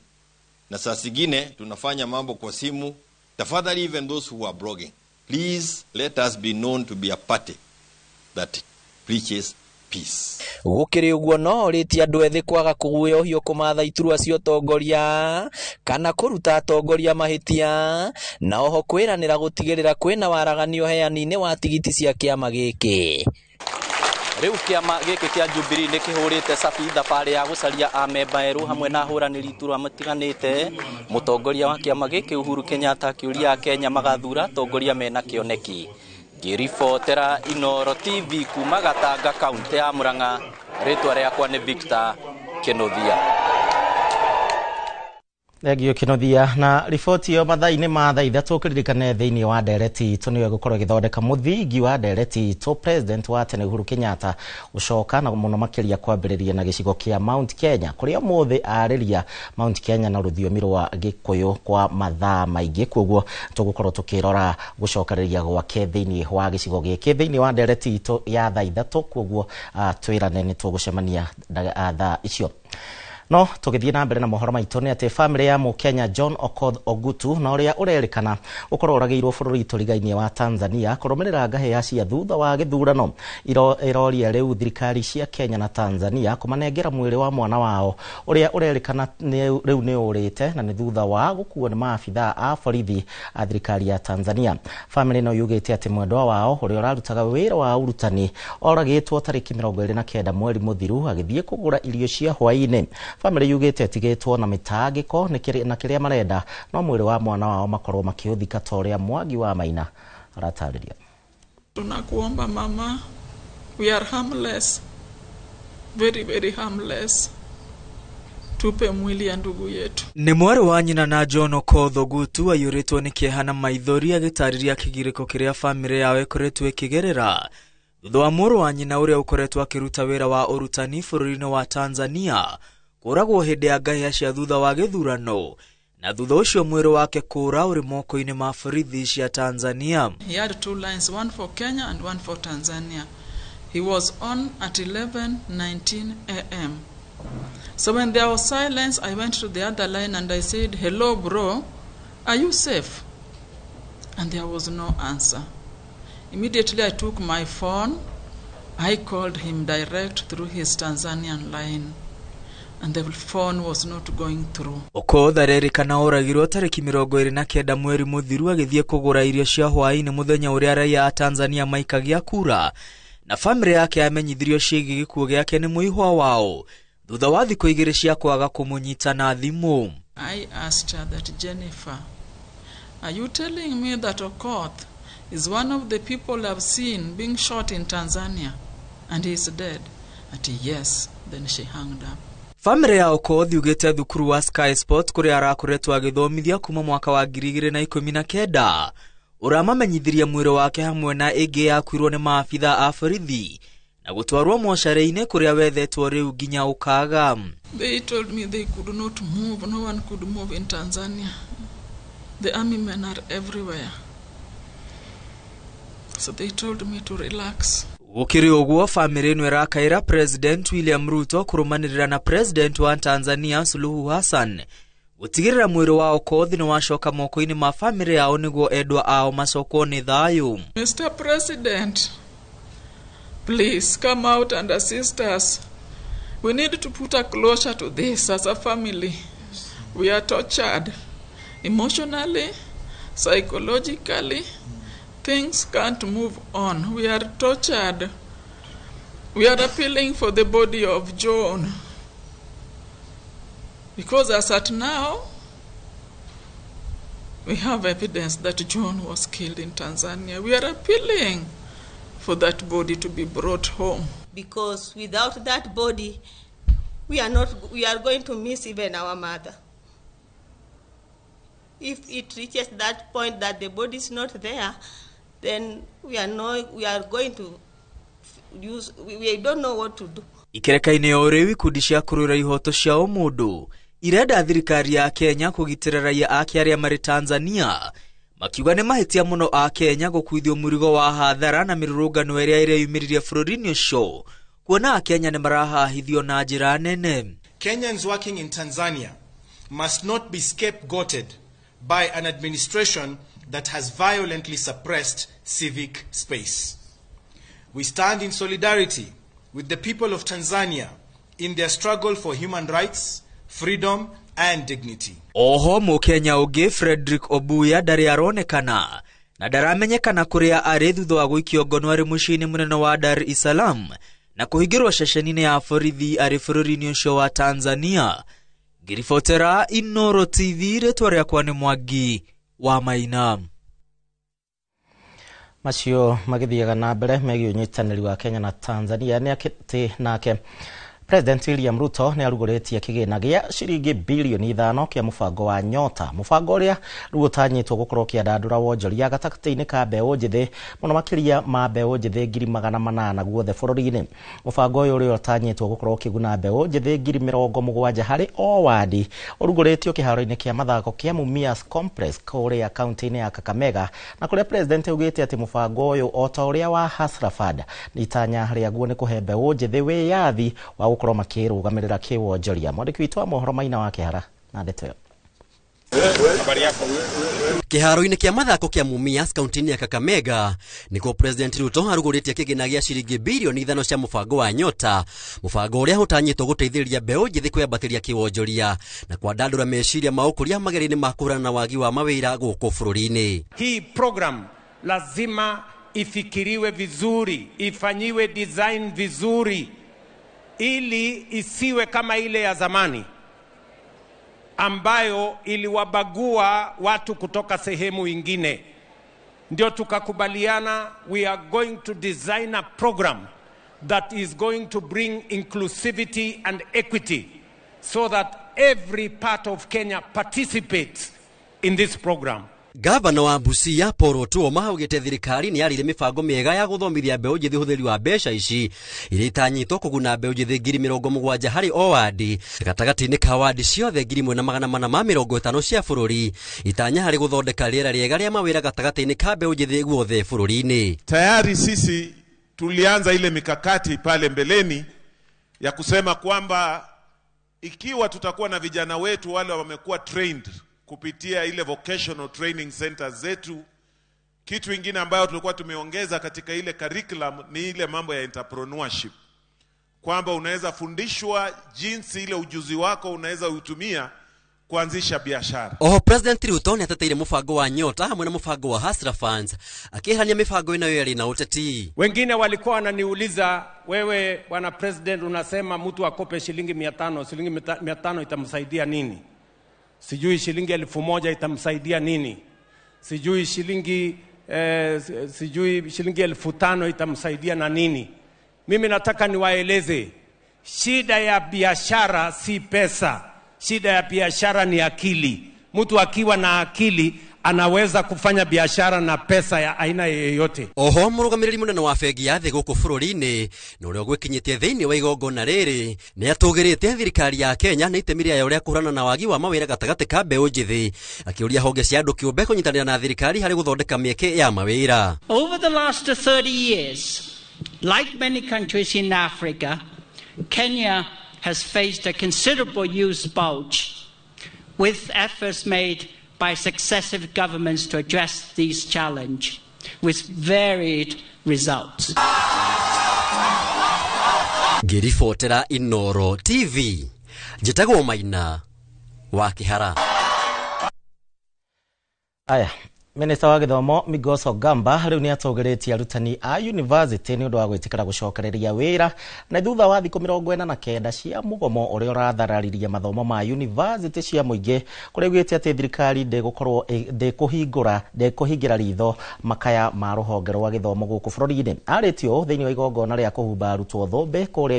na saa zingine tunafanya mambo kwa simu. Tafadhali, even those who are blogging, please let us be known to be a party that preaches peace. Gũkĩrĩ ũguo no ũrĩtie andũ ethĩ kwaga kũguoyohio kũmatha iturwa cia ũtongoria kana kũruta atongoria mahĩtia, na oho kwĩranĩra gũtigĩrĩra kwĩna waraganio heani-inĩ wa tigiti cia kĩama gĩkĩ. Rĩu kĩama gĩkĩ kĩa Jubilee nĩ kĩhũrĩte cabi thabarĩ ya gũcaria amemba erũ hamwe na ahũranĩri iturwa matiganĩte. Mũtongoria wa kĩama gĩkĩ Uhuru Kenyatta akĩũria Kenya magathura atongoria mena kĩoneki. Ngĩribotera Inooro TV kuma Gatanga, kaunti ya Murang'a, rĩtwa rĩakwa nĩ Victor Kĩnũthia. Thegio Kĩnũthia, na riboti yo mathaa-inĩ ma thaa ithatũ kĩririkane thĩinĩ wa ndereti itũ nĩwe gũkorwo gĩthondeka mũthingi wa ndereti itũ president wa tene Uhuru Kenyatta gũcoka na mũno makĩria kwambĩrĩria na gĩcigo kĩa Mount Kenya, kũrĩa mũthĩ arĩria Mount Kenya na rũthiomi rwa Gĩkũyũ kwa mathaa maingĩ. Koguo tũgũkorwo tũkĩrora gũcokereria gwake thĩinĩ wa gĩcigo gĩkĩ thĩinĩ wa ndereti itũ ya thaa ithatũ. Koguo twĩrane nĩ tũgũcemania thaa icio. No tũgĩthiĩ na mbere na mohoro maitũ nĩ atĩ famĩlĩ ya Mũkenya John Okoth Ogutu na ũrĩa ũrerĩkana ũkorwo ũragĩirwo bũrũri tũrigainĩ wa Tanzania kũrũmĩrĩra ngahĩha cia thutha wa gĩthurano iroria rĩu thirikari cia Kenya na Tanzania kũmanengera mwĩrĩ wa mwana wao ũrĩa ũrerĩkana rĩu nĩ ũrĩte na nĩ thutha wa gũkuo nĩ maabithaa a borithi a thirikari ya Tanzania. Famĩlĩ ĩno yugĩte atĩ mwendwa wao ũrĩa ũrarutaga wĩra wa ũrutani oragĩtwo tarĩki 29 mweri mũthiru agĩthiĩ kũgũra irio cia hwaĩ-inĩ. Famĩlĩ yugĩte atigĩtwo na mĩtangĩko na kĩrĩa marenda no mwĩrĩ wa mwana wao makorwo makĩũthika ta ũrĩa Mwangi wa Maina aratarĩria. Tunakuomba mama, we are harmless, very very harmless. Tupe mwili ya ndugu yetu. Nĩ mwarĩ wa nyina na John Okoth Ogutu aiyũrĩtwo nĩ kĩeha na maithori agĩtarĩria kĩgirĩko kĩrĩa famĩlĩ yao ĩkoretwo ĩkĩgerera thutha wa mũrũ wa nyina ũrĩa ũkoretwo akĩruta wĩra wa ũrutani bũrũri-inĩ wa Tanzania kũragwo hĩndĩ ya ngahĩha cia thutha wa gĩthurano, na thutha ũcio mwĩrĩ wake kũra ũrĩ moko-inĩ ma borithi cia Tanzania. He had 2 lines, one for Kenya and one for Tanzania. He was on at 11:19 a.m. So when there was silence, I went to the other line and I said, "Hello, bro, are you safe?" And there was no answer. Immediately I took my phone. I called him direct through his Tanzanian line. And the phone was not going through. Okoth arerikana oragirwo tariki 29 mweri muthiru agithie kugura irio cia hwaini muthenya uria raia a Tanzania maikagia kura, na family yake amenyithirio ciĩgiĩ gĩkuũ gĩake nĩ mũihwa wao thutha wa thikũ igĩrĩ cia kwaga kũmũnyita na thimũ. I asked her that, Jennifer, are you telling me that Okoth is one of the people I've seen being shot in Tanzania and he is dead? Ati yes. Then she hung up. Family ya Okoth yugĩte thukuru wa Sky Sport kũrĩa arakoretwo agĩthomithia kuma mwaka wa 2019 ũramamenyithirie mwĩrĩ wake hamwe na ĩngĩ yakuirwo nĩ maabitha a borithi na gũtwarwo mocarĩ-inĩ kũrĩa wethetwo rĩu nginya ũkaga. They told me they could not move. No one could move in Tanzania. The army men are everywhere. So they told me to relax. Gũkĩrĩ ũguo family ĩno ĩrakaĩra President William Ruto kũrũmanĩrĩra na President wa Tanzania Suluhu Hassan gũtigĩrĩra mwĩrĩ wa Okoth nĩ wacoka moko-inĩ ma family yao nĩguo endwa ao macokwo nĩ thayũ. Mr. President, please come out and assist us. We need to put a closure to this as a family. We are tortured emotionally, psychologically. Things can't move on. We are tortured. We are appealing for the body of John. Because as at now, we have evidence that John was killed in Tanzania. We are appealing for that body to be brought home. Because without that body, we are going to miss even our mother. If it reaches that point that the body is not there, then we don't know what to do. Ikereka-inĩ ya ũrĩu ikundi cia kũrũĩra ihoto cia ũmũndũ irenda thirikari ya Kenya kũgitĩra raia ake arĩa marĩ Tanzania, makiuga nĩ mahĩtia mũno a Kenya gũkuithio mũrigo wa hathara na mĩrũrũngano ĩrĩa ĩreyumĩririe bũrũri-inĩ ũcio, kuona a Kenya nĩ marahahithio na njĩra nene. Kenyans working in Tanzania must not be scapegoated by an administration that has violently suppressed civic space. We stand in solidarity with the people of Tanzania in their struggle for human rights, freedom and dignity. Oho Mũkenya ũngĩ Frederick Obuya ndarĩ aronekana na ndaramenyekana kũrĩa arĩ thutha wa gũikio ngono arĩ mũciĩ-inĩ mũnene wa Dar es Salaam na kũhingĩrwo ceceni-inĩ ya borithi arĩ bũrũri-inĩ ũcio wa Tanzania. Ngiribotera Inooro TV, rĩtwa rĩakwa nĩ Mwangi wa Maina. Macio magĩthiaga na mbere megiĩ ũnyitanĩri wa Kenya na Tanzania nĩ akĩtĩ nake President William Ruto nĩ arugũrĩtie kĩgĩna gĩa ciringi bilioni 5 kĩa mũbango wa Nyota, mũbango ũrĩa rĩu ũtanyĩtwo gũkorwo kĩandandũra wonjoria gatagatĩ-inĩ ka mbeũ njĩthĩ mũno makĩria ma mbeũ njĩthĩ 800,000 guothe bũrũri-inĩ. Mũbango ũyũ ũrĩa ũtanyĩtwo gũkorwo kĩguna mbeũ njĩthĩ 70,000 harĩ o wadi ũrugũrĩtio kĩharo-inĩ kĩa mathako kĩa Mumias Complex kũrĩa kaunti-inĩ ya Kakamega, na kũrĩa President augĩte atĩ mũbango ũyũ o ta ũrĩa wa Hustler Fund nĩ itanya rĩaguo nĩ kũhe mbeũ njĩthĩ wĩyathi wa gũkorwo makĩrũgamĩrĩra kĩwonjoria. Mwandĩki witũ wa mohoro Maina wa Kĩhara na ndeto ĩyo. Kĩharo-inĩ kĩa mathako kĩa Mumias kaunti-inĩ ya Kakamega nĩkuo President Ruto arugũrĩtie kĩgĩna gĩa ciringi bilioni 5 cia mũbango wa Nyota, mũbango ũrĩa ũtanyĩtwo gũteithĩrĩria mbeũ njĩthĩ kwĩambatĩria kĩwonjoria na kwandandũra meciria ma ũkũria mageria-inĩ ma kũhũrana na wagi wa mawĩra gũkũ bũrũri-inĩ. Hii program lazima ifikiriwe vizuri, ifanyiwe design vizuri ili isiwe kama ile ya zamani ambayo iliwabagua watu kutoka sehemu ingine. Ndio tukakubaliana we are going to design a program that is going to bring inclusivity and equity so that every part of Kenya participates in this program. Gavana wa Busia Paul Otuoma augite thirikari ni yarire mibango miega ya guthomithia mbeũ njithi huthiri wa mbeca ici iria itanyitwo kuguna mbeũ njithi 70,000 hari o wadi gatagati-ini ka wadi ciothe 1,450 cia bururi itanya hari guthondeka riera riega ria mawira gatagati-ini ka mbeũ njithi guothe bururi-ini. Tayari sisi tulianza ile mikakati pale mbeleni ya kusema kwamba ikiwa tutakuwa na vijana wetu wale wamekuwa trained kupitia ile vocational training centers zetu, kitu kingine ambayo tulikuwa tumeongeza katika ile curriculum ni ile mambo ya entrepreneurship, kwamba unaweza fundishwa jinsi ile ujuzi wako unaweza utumia kuanzisha biashara. President Ruto ni atateire mubango wa Nyota hamwe na mubango wa Hustler Funds akihania mibango inayo yari na uteti. Wengine walikuwa wananiuliza, wewe bwana president unasema mtu akope shilingi 500, shilingi 500 itamsaidia nini? Sijui shilingi 1,000 itamsaidia nini? Sijui shilingi 5,000 itamsaidia na nini? Mimi nataka niwaeleze, shida ya biashara si pesa. Shida ya biashara ni akili. Mtu akiwa na akili anaweza kufanya biashara na pesa ya aina yoyote. Murugamiriri munene wa bengi ya thi guku bururi-ini na uria gwikinyitie thiini wa igongona riri ni atugirite thirikari ya Kenya na itemi riayo ria kurana na wagi wa mawira gatagati ka mbeũ njithi akiuria honge cia andu kiumbe kunyitanira na thirikari hari guthondeka mieke ya mawira. Over the last 30 years, like many countries in Africa, Kenya has faced a considerable youth bulge, with efforts made by successive governments to address these challenges, with varied results. Ngiribotera Inoro TV, njitagwo Maina wa Kihara. Aya, Minista wa Githomo Migos Ogamba riu ni atogeretie arutani a university ni undu wa gwitikira gucokereria wira na thutha wa thikũ 49 cia mugomo uria urathararirie mathomo ma university cia muingi kuregwite ati thirikari ndigukorwo ndikuhingira ritho makaya ma ruhonge rwa githomo guku bururi-ini. Aritio thiini wa igongona ria kuhumba arutwo thumbe kuria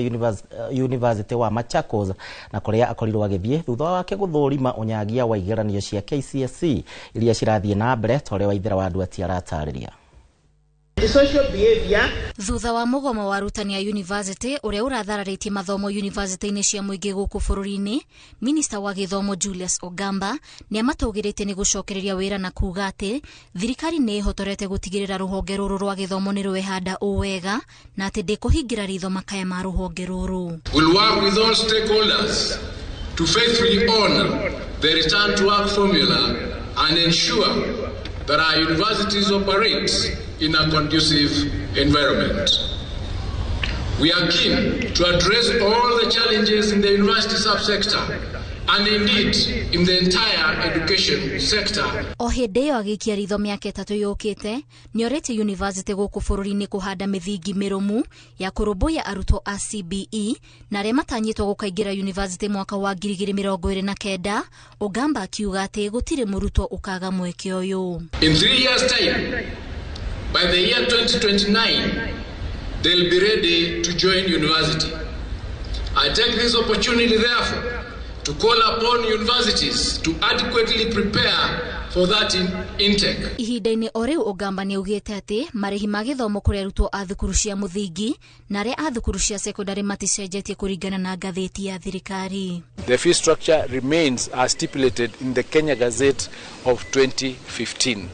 university wa Machakos na kuria akorirwo agithie thutha wake guthurima unyagia wa igeranio cia KCSE iria cirathie na mbere tore wa ithira wa andu atiaratariria. Thutha wa mugomo wa arutani a university uria urathararitie mathomo university-ini cia muingi guku bururi-ini, Minister wa Githomo Julius Ogamba ni amatugirite ni gucokereria wira na kuga ati thirikari ni ihotorete gutigirira ruhonge ruru rwa githomo ni rwehanda uwega na ati ndikuhingira ritho makaya ma ruhonge ruru. We'll work with all stakeholders to faithfully honor the return to work formula and ensure that our universities operate in a conducive environment. We are keen to address all the challenges in the university subsector and indeed in the entire education sector. O hindi yo agikia ritho miaka 3 yukite ni orete university guku bururi-ini kuhanda mithingi mirumu ya kurumbuya arutwo a CBE na aria matanyitwo gukaingira university mwaka wa 2029. Ogamba akiuga ati gutire murutwo ukaga mweke uyu. In 3 years time, by the year 2029, they'll be ready to join university. I take this opportunity therefore to call upon universities to adequately prepare for that intake. Ihinda-ini o riu Ogamba ni augite ati marihi ma githomo kuri arutwo a thukuru cia muthingi na aria a thukuru cia secondary maticenjetie kuringana na ngatheti ya thirikari. The fee structure remains as stipulated in the Kenya Gazette of 2015.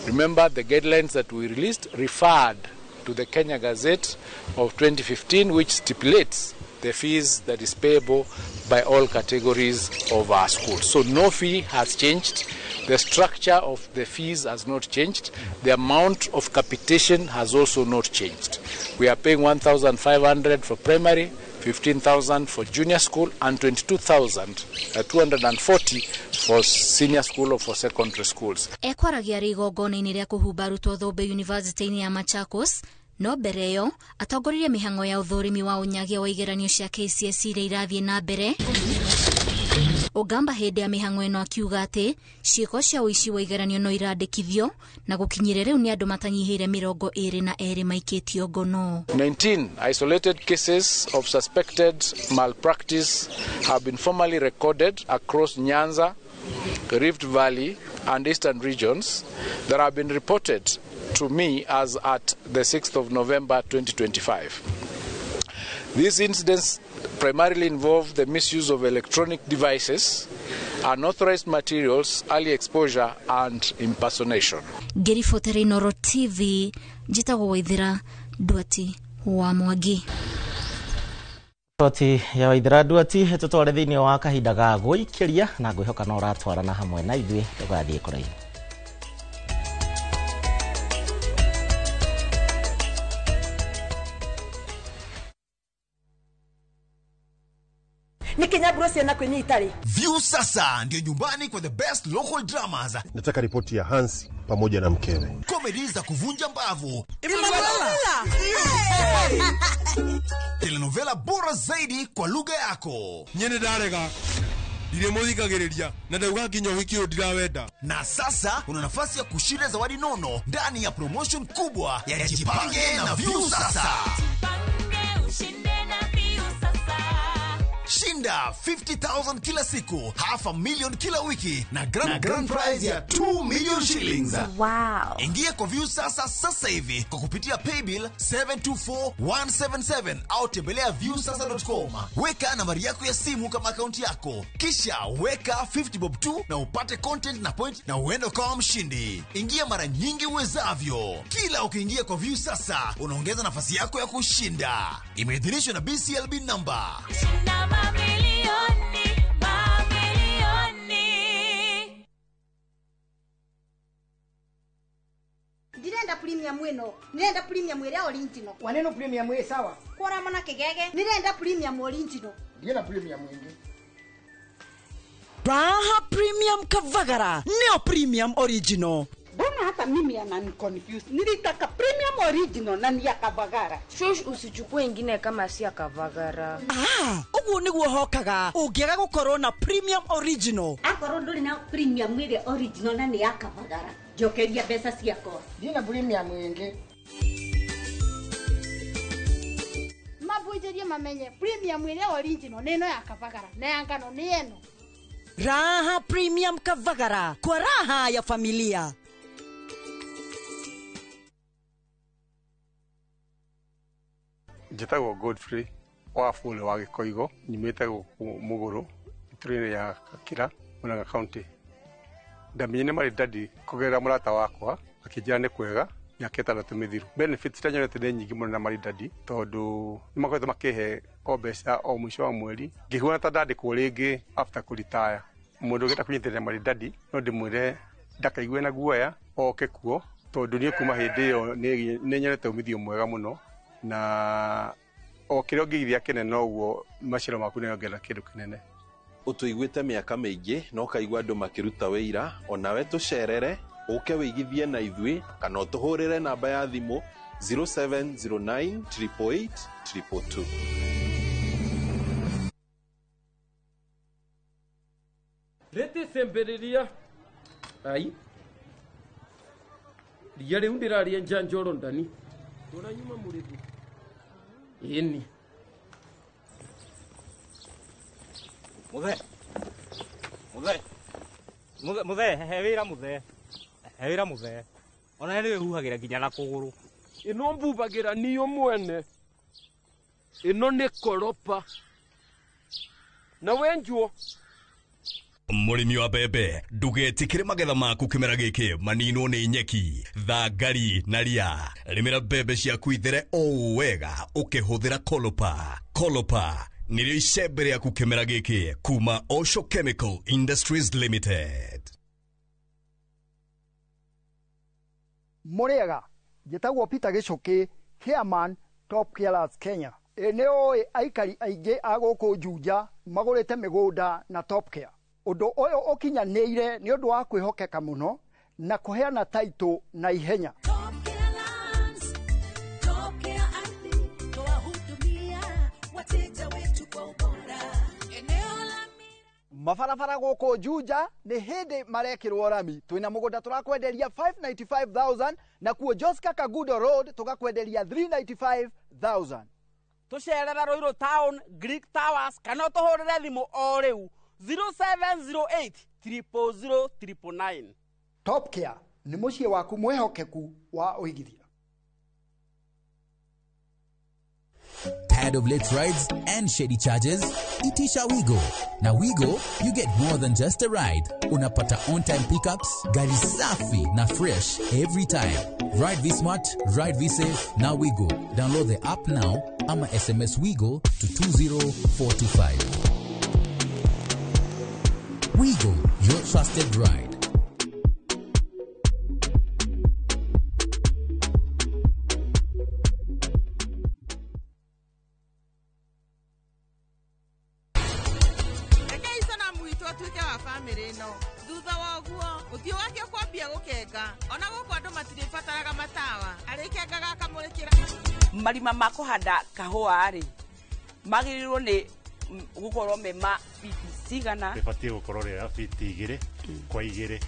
Remember, the guidelines that we released referred to the Kenya Gazette of 2015, which stipulates the fees that is payable by all categories of our schools. So no fee has changed. The structure of the fees has not changed. The amount of capitation has also not changed. We are paying 1,500 for primary, 15,000 for junior school, and 22,240 for senior school or for secondary schools. Ekwaragia rigongona-ini ria kuhumba arutwo thumbe university-ini ya Machakos, no mbere yo atongoririe mihango ya uthurimi wa unyagia wa igeranio cia KCSE iria irathie na mbere. Ogamba hindi ya mihango ino akiuga ati ciiko cia uici wa igeranio no irandikithio na gukinyire riu ni andu matanyihire 22 maikitio ngono. 19 isolated cases of suspected malpractice have been formally recorded across Nyanza, Rift Valley, and eastern regions that have been reported to me as at the 6th of November 2025. These incidents primarily involve the misuse of electronic devices, unauthorized materials, early exposure, and impersonation. Ngirifotere Inoro TV, njitagwo Waithira Nduati wa Mwangi. Roti ya Waithira Nduati tutware thiini wa kahinda ga guikiria na ngwihoka no ratwarana hamwe na ithuĩ tugathie kuraihu. View sasa ndio nyumbani kwa the best local dramas. Nataka ripoti ya Hansi pamoja na mkewe. Comedy za kuvunja mbavu. Telenovela bora zaidi kwa lugha yako. Nyene darega. Ile muzika gereria na ndauga kinyo wiki ndirawenda. Na sasa una nafasi ya kushinda zawadi nono ndani ya promotion kubwa ya Jipange na View sasa. Shinda 50,000 kila siku, $500,000 kila wiki na grand prize ya 2 million shillings. Wow. Ingia kwa View sasa hivi kwa kupitia paybill 724177 au tembelea viewsasa.com. Weka nambari yako ya simu kama akaunti yako, kisha weka 50 bob tu na upate content na point na uende kama mshindi. Ingia mara nyingi uwezavyo. Kila ukiingia kwa View sasa unaongeza nafasi yako ya kushinda. Imeidhinishwa na BCLB number. Ndirenda premium wino, nirenda premium ire original. Waneno premium we sawa. Kora mona kigege, nirenda premium original. Ndirenda premium wingi. Raha Premium Kavagara, neo premium original. Mbona hata mimi anani confuse? Nilitaka premium original na ni ya Kavagara. Shosh usichukue ingine kama si ya Kavagara. Ugu niguo hokaga. Ungiaga gukorwo na premium original. Akorwo nduri na premium ire original na ni ya Kavagara. Jokeria pesa ciako. Ndina premium wingi. Mabuijerie mamenye premium ire original neno ya Kavagara. Na yangano ni eno. Raha Premium Kavagara, kwa raha ya familia. Njitagwo Godfrey wa Fule wa Gikoigo, nyimite guku Muguru, trainer ya Kakira, Murang'a County. Ndamenye mari dadi kugera murata wakwa akijana ni kwega myaka 3 mithiru. Benefits tanyonete ni nyingi muno na mari dadi tondu nimakoretwo makihe o mbeca o mwisho wa mweri. Ngĩhuana ta ndandĩkwo rĩngĩ after kũritaya. Mũndũ ũgĩta kũnyitĩrĩra mari dadi no ndĩmwĩre ndakaigue na guoya oke kuo tondu niĩ kuma hĩndĩ ĩyo nĩ nyonete umithio mwega mũno na o kĩrĩa ũngĩithia kĩnene ũguo maciaro maku nĩ ongerera kĩndũ kĩnene. Ũtũiguĩte mĩaka mĩingĩ no kaigua andũ makĩruta wĩira onawe tũcerere ũke wĩigithie na ithuĩ kana ũtũhũrĩre namba ya thimũ 0709 888 222. Rete sembereria ai ria rĩu ndĩrarĩa njanjoro ndani tũranyuma mũrĩthu ĩni Muthe he wĩra muthe ona nĩ wĩhuhagĩra nginya na kũgũrũ. Ĩno mbubagĩra niyo mwene, ĩno nĩ koropa na wenjuo. Mũrĩmi wa mbembe ndugetikĩre magetha maku kĩmera gĩkĩ maninwo nĩ nyeki, thangari na ria. Rĩmĩra mbembe ciaku ithere o wega ũkĩhũthĩra Kolopa. Kolopa nĩrĩo icembe rĩaku kĩmera gĩkĩ kuma Osho Chemical Industries Limited. Muriega, njĩtagwo Peter Gĩchũkĩ, Chairman Top Carers Kenya. Nĩoĩ aikari aingĩ a gũkũ Juja magũrĩte mĩgũnda na Top Care. Ũndũ ũyũ ũkinyanĩire nĩ ũndũ wa kwĩhokeka mũno na kũheana taitũ na ihenya. Mabarabara gũkũ Juja nĩ hĩndĩ marekĩrwo rami. Twĩna mũgũnda tũrakwenderia 595,000 na kuo Joska Kagudo Road tũgakwenderia 395,000. Tũcerera Ruiru Town, Greek Towers kana tũhũrĩre thimũ o rĩu 0708 000 999. Top Care nĩ mũciĩ waku mwehokeku wa ũigithia. Tired of late rides and shady charges? Itisha Wigo. Now Wigo, you get more than just a ride. Unapata on-time pickups, gari safi na fresh every time. Ride V-Smart, ride V-Safe, now Wigo. Download the app now, ama SMS Wigo to 20425. Wigo, your trusted ride. Marima makuhanda kahua ri magirirwo ni gukorwo mema biti cigana bibatie gukorwo ria biti 2 kwa 2.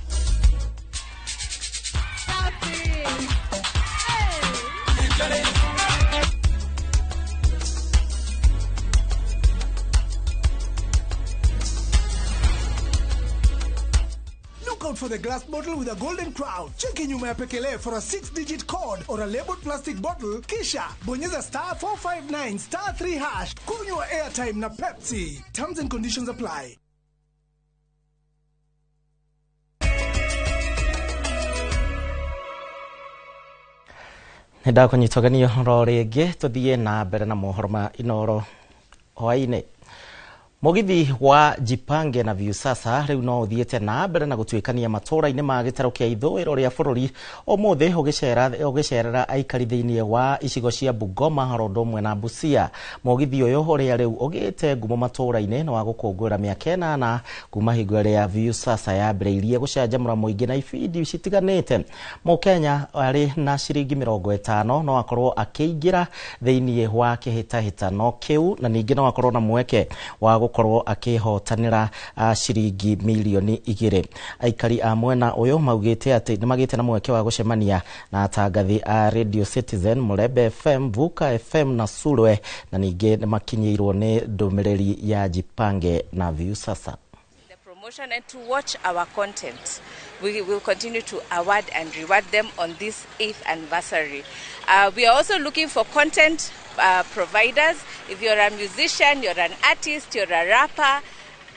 Look out for the glass bottle with a golden crown. Check in nyuma ya pekele for a 6-digit code or a labeled plastic bottle. Kisha bonyeza *459 *3#. Kunywa airtime na Pepsi. Terms and conditions apply. Nenda kunyitoganio rorege tuthie na mbere na mohoro ma Inoro hwaine. Mugithi wa Jipange na Viusasa riu no uthiete na mbere na gutwikania matura-ini ma gitaro kia ithwiro ria bururi omuthe ugicerera aikari thiini wa icigo cia Bungoma Rondo na Busia. Mugithi uyu uria riu ugite ngumo matura-ini no wa gukungwira miaka 8 kuma hingo ria Viusasa yambiriirie gucanjamura muingi na ibindi citiganite. Mukenya ari na ciringi 50 no akorwo akiingira thiini wa kihitahitano kiu na ningi no akorwo na mweke wa gukorwo akihotanira ciringi milioni 2. Aikari a mwena uyu maugite ati nimagite na mweke wa gucemania na atangathi a Radio Citizen, Murebe FM, Vuka FM na Sulwe na ningi makinyirwo ni ndumiriri ya Jipange na Viusasa. And to watch our content. We will continue to award and reward them on this 8th anniversary. We are also looking for content providers. If you're a musician, you're an artist, you're a rapper,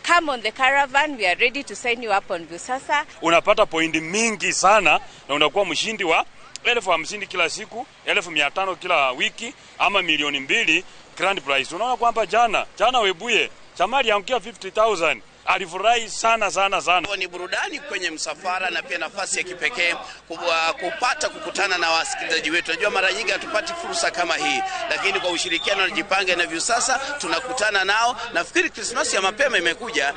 come on the caravan. We are ready to sign you up on Viusasa. Unapata pointi mingi sana na unakuwa mshindi wa 1,050 kila siku, 1,500 kila wiki ama milioni 2 grand prize. Unaona kwamba jana Webuye Chamari yankia 50,000. Alifurahi sana. Ni burudani kwenye msafara na pia nafasi ya kipekee kupata kukutana na wasikilizaji wetu. Najua mara nyingi hatupati fursa kama hii, lakini kwa ushirikiano na Jipange na Viusasa tunakutana nao. Nafikiri Christmas ya mapema imekuja.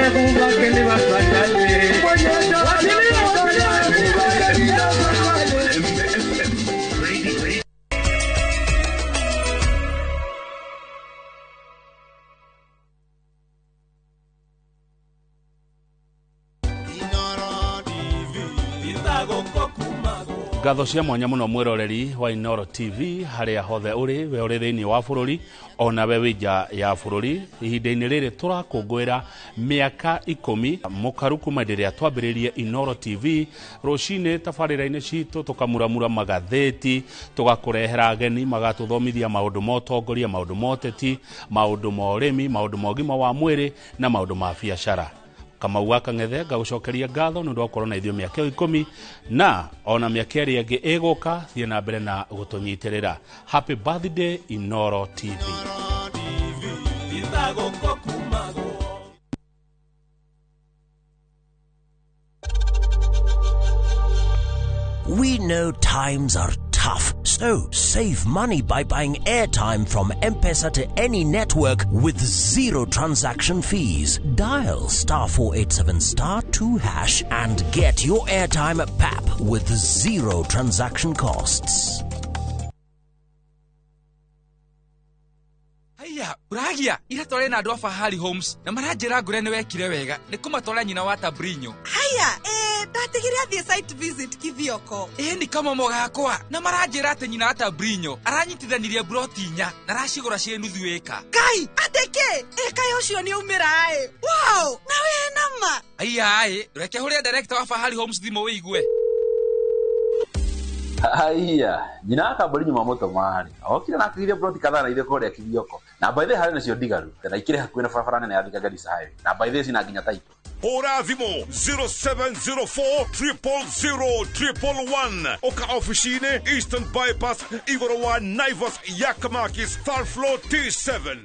Ngatho cia mwanya muno mwiroreri wa Inoro TV haria hothe uri we uri thiini wa bururi ona we wija ya bururi. Ihinda-ini riri turakungwira miaka 10 mukaru kuma ndiria twambiririe Inoro TV. Rucini tabarira-ini citu tukamuramura magatheti, tugakurehera ageni magatuthomithia maundu ma utongoria, maundu ma uteti, maundu ma urimi, maundu ma ugima wa mwiri na maundu ma biashara. Kamau wa Kang'ethe ngagucokeria ngatho nundu wa korona ithio miaka 10 na ona miaka iri ingi iguka thie na mbere na gutunyitirira. Happy birthday Inoro TV. We know times are tough, so save money by buying airtime from M-Pesa to any network with 0 transaction fees. Dial *487*2# and get your airtime PAP with 0 transaction costs. Haya, uragia ira tore na andũ Fahari Homes na maranjĩra ngure nĩ wekire wega nĩ kũmatwara nyina wa Tabrinyo. Haya, ndatigire athie site visit Kithioko. Ni kama mogakwa na maranjĩra atĩ nyina wa Tabrinyo aranyitithanirie broti 4 na aracigũra cie nuthu eka. Kai, ateke, eka yocio nĩ umĩra Wow, na we nama. Haya, reke hũrĩa director wa Fahari Homes thimo wĩigue. Aiya, jina akabali nyuma moto mahali. Okira na kile broti kadhaa na ile kole ya kibioko. Na by the way hali nacio digaru. Tena ikire hakuina farafara na yathika Garissa highway. Na by the way sina ginya type. Ora Vimo 0704000111. Oka officine Eastern Bypass Igorowa Naivas Yakamakis Third Floor T7.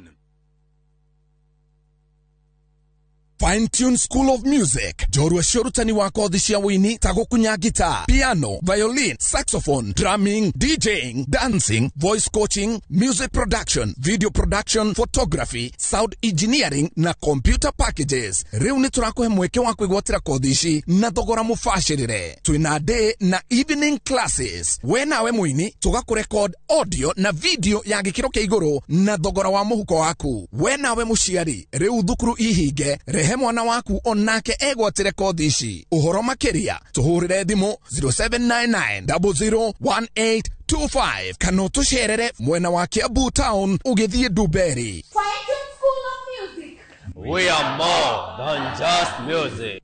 Fine Tune School of Music. Jorua shorutani wako dhishia wini tagokunya guitar, piano, violin, saxophone, drumming, DJing, dancing, voice coaching, music production, video production, photography, sound engineering na computer packages. Riu ni turako he mweke wako igwatira kodhishi na thogora mufashirire. Tuina day na evening classes. We nawe mwini tugakurecord audio na video ya gikiro kia iguru na thogora wa muhuko waku. We nawe mushiari riu thukuru ihige mwana waku onake egwatire kodhishi. Uhoro makiria tuhurire thimu 0799001825 kana tusherere mwena wa Kiambu Town ugithie Duberi. Fine Tune School of Music. We are more than just music.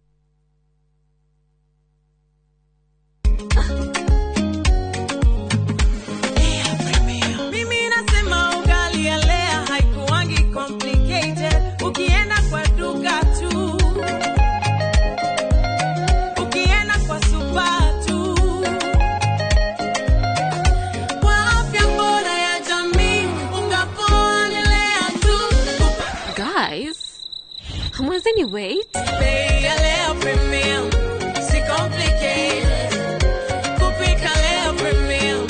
Mimi nasema ugali ya lea haikuwangi complicated. Ukienda kwa duka tu, ukienda kwa supa tu, kwa afya bora ya jamii ungapoa ni lea tu. Guys, hamwezeni wait? Bei ya lea premium, si complicated. Kupika lea premium,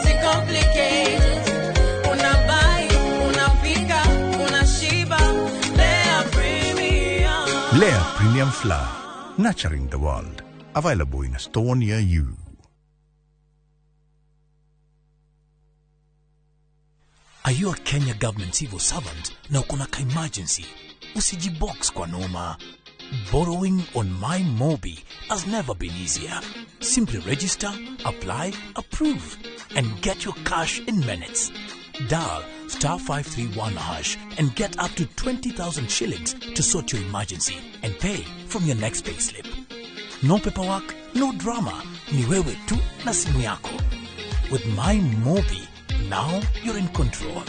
si complicated. Unabai, unapika, unashiba. Lea Premium Flour, nurturing the world. Available in a store near you. Are you a Kenya government civil servant na ukona ka emergency? Usijibox kwa noma. Borrowing on MyMobi has never been easier. Simply register, apply, approve, and get your cash in minutes. Dial *531# and get up to 20,000 shillings to sort your emergency and pay from your next pay slip. No paperwork, no drama. Ni wewe tu na simu yako. With MyMobi, now you're in control.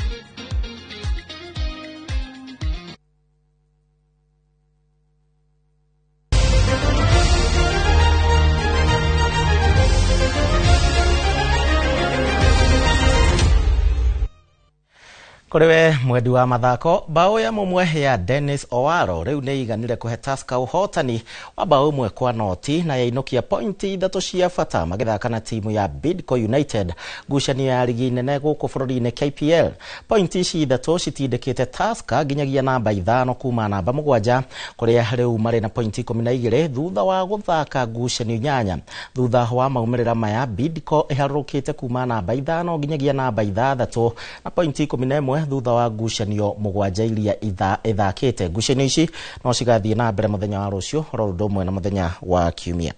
Kuriwe mwendi wa mathako bao ya mumwe ya Dennis Owaro riu ni iganire kuhe Tusker uhotani wa bao mwe kwa noti na yainokia pointi 3 cia bata magithaka na timu ya Bidco United ngucanio ya ligi nene guku bururi-ini KPL. Pointi ici 3 citindikite Tusker nginyagia namba 5 kuma namba 7 kuria riu mari na pointi 12 thutha wa guthaka ngucanio 8. Thutha wa maumirira maya Bidco iharukite kuma namba 5 nginyagia namba 6 na pointi 11 thutha wa ngucanio 7 iria ithakite. Ngucanio ici no cigathie na mbere muthenya wa rucio ro mwe na muthenya wa kiumia.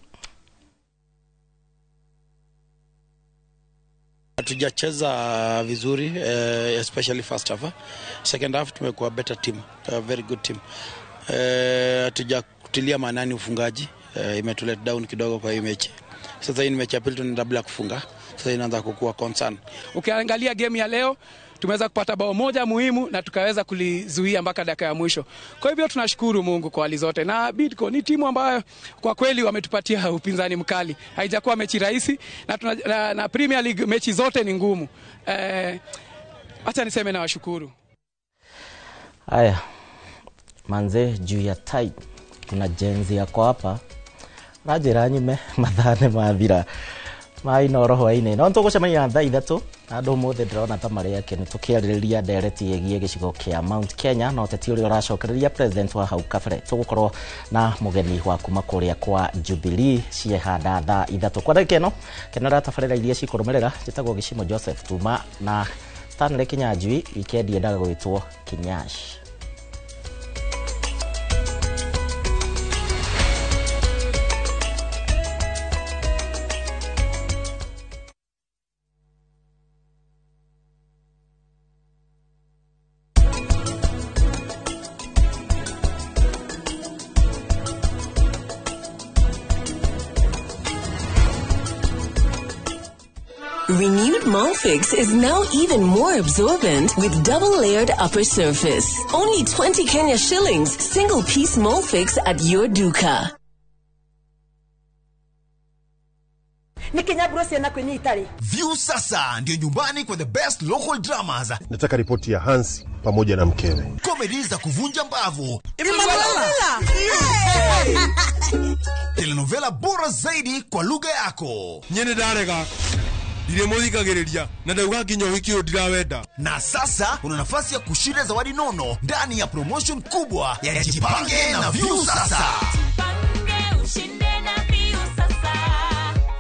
Hatujacheza vizuri, especially first half. Second half tumekuwa better team, very good team. Hatujakutilia maanani ufungaji, imetulet down kidogo kwa hii mechi. Sasa hii mechi ya pili tunaenda bila kufunga. Sasa inaanza kukua concern. Ukiangalia game ya leo tumeweza kupata bao moja muhimu na tukaweza kulizuia mpaka dakika ya mwisho. Kwa hivyo tunashukuru Mungu kwa hali zote. Na Bidco ni timu ambayo kwa kweli wametupatia upinzani mkali. Haijakuwa mechi rahisi na Premier League mechi zote ni ngumu. Acha niseme na washukuru. Haya. Manze juu ya type kuna jenzi yako hapa. Rajira nyime mathane mathira. Mai no roho ine no tugucemania thaa 3 andu mothe ndirona ta mari yake ni tukiaririria ndereti yegie gicigo kia Mount Kenya no teti uri uracokereria president wa hau kabere tugukorwo na mugeni wa kuma kuria kwa Jubilee ciehanda thaa 3 kwa dakika ino kenara tafarira iria cikurumirira jitagwo Gicimo Joseph Tuma na Stanley Kinyanjui weekend yendaga gwitwo Kinyash. Renewed Molfix is now even more absorbent with double-layered upper surface. Only 20 Kenya shillings, single-piece Molfix at your duka. View sasa ndio nyumbani kwa the best local dramas. Nataka ripoti ya Hansi pamoja na mkewe. Comedy za kuvunja mbavu. Telenovela bora zaidi kwa lugha yako. Nyene darega. Dire muthikagiriria na ndauga nginya hikio ndirawenda. Na sasa una nafasi ya kushinda zawadi nono ndani ya promotion kubwa ya Jipange na View sasa.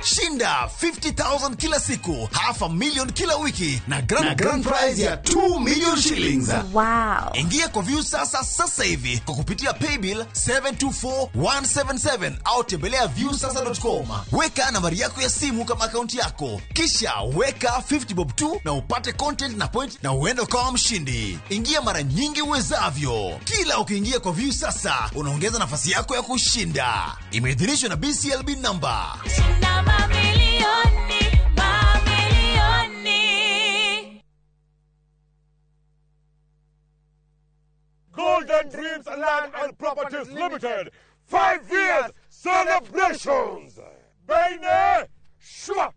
Shinda 50,000 kila siku, $500,000 kila wiki na grand prize ya 2 million shillings. Wow. Ingia kwa View sasa hivi kwa kupitia paybill 724177 au tembelea viewsasa.com. Weka nambari yako ya simu kama akaunti yako. Kisha weka 50 bob tu na upate content na point na uende kama mshindi. Ingia mara nyingi uwezavyo. Kila ukiingia kwa View sasa, unaongeza nafasi yako ya kushinda. Imeidhinishwa na BCLB number. Golden Dreams Land and Properties Limited, 5 years celebrations. Baine, shua.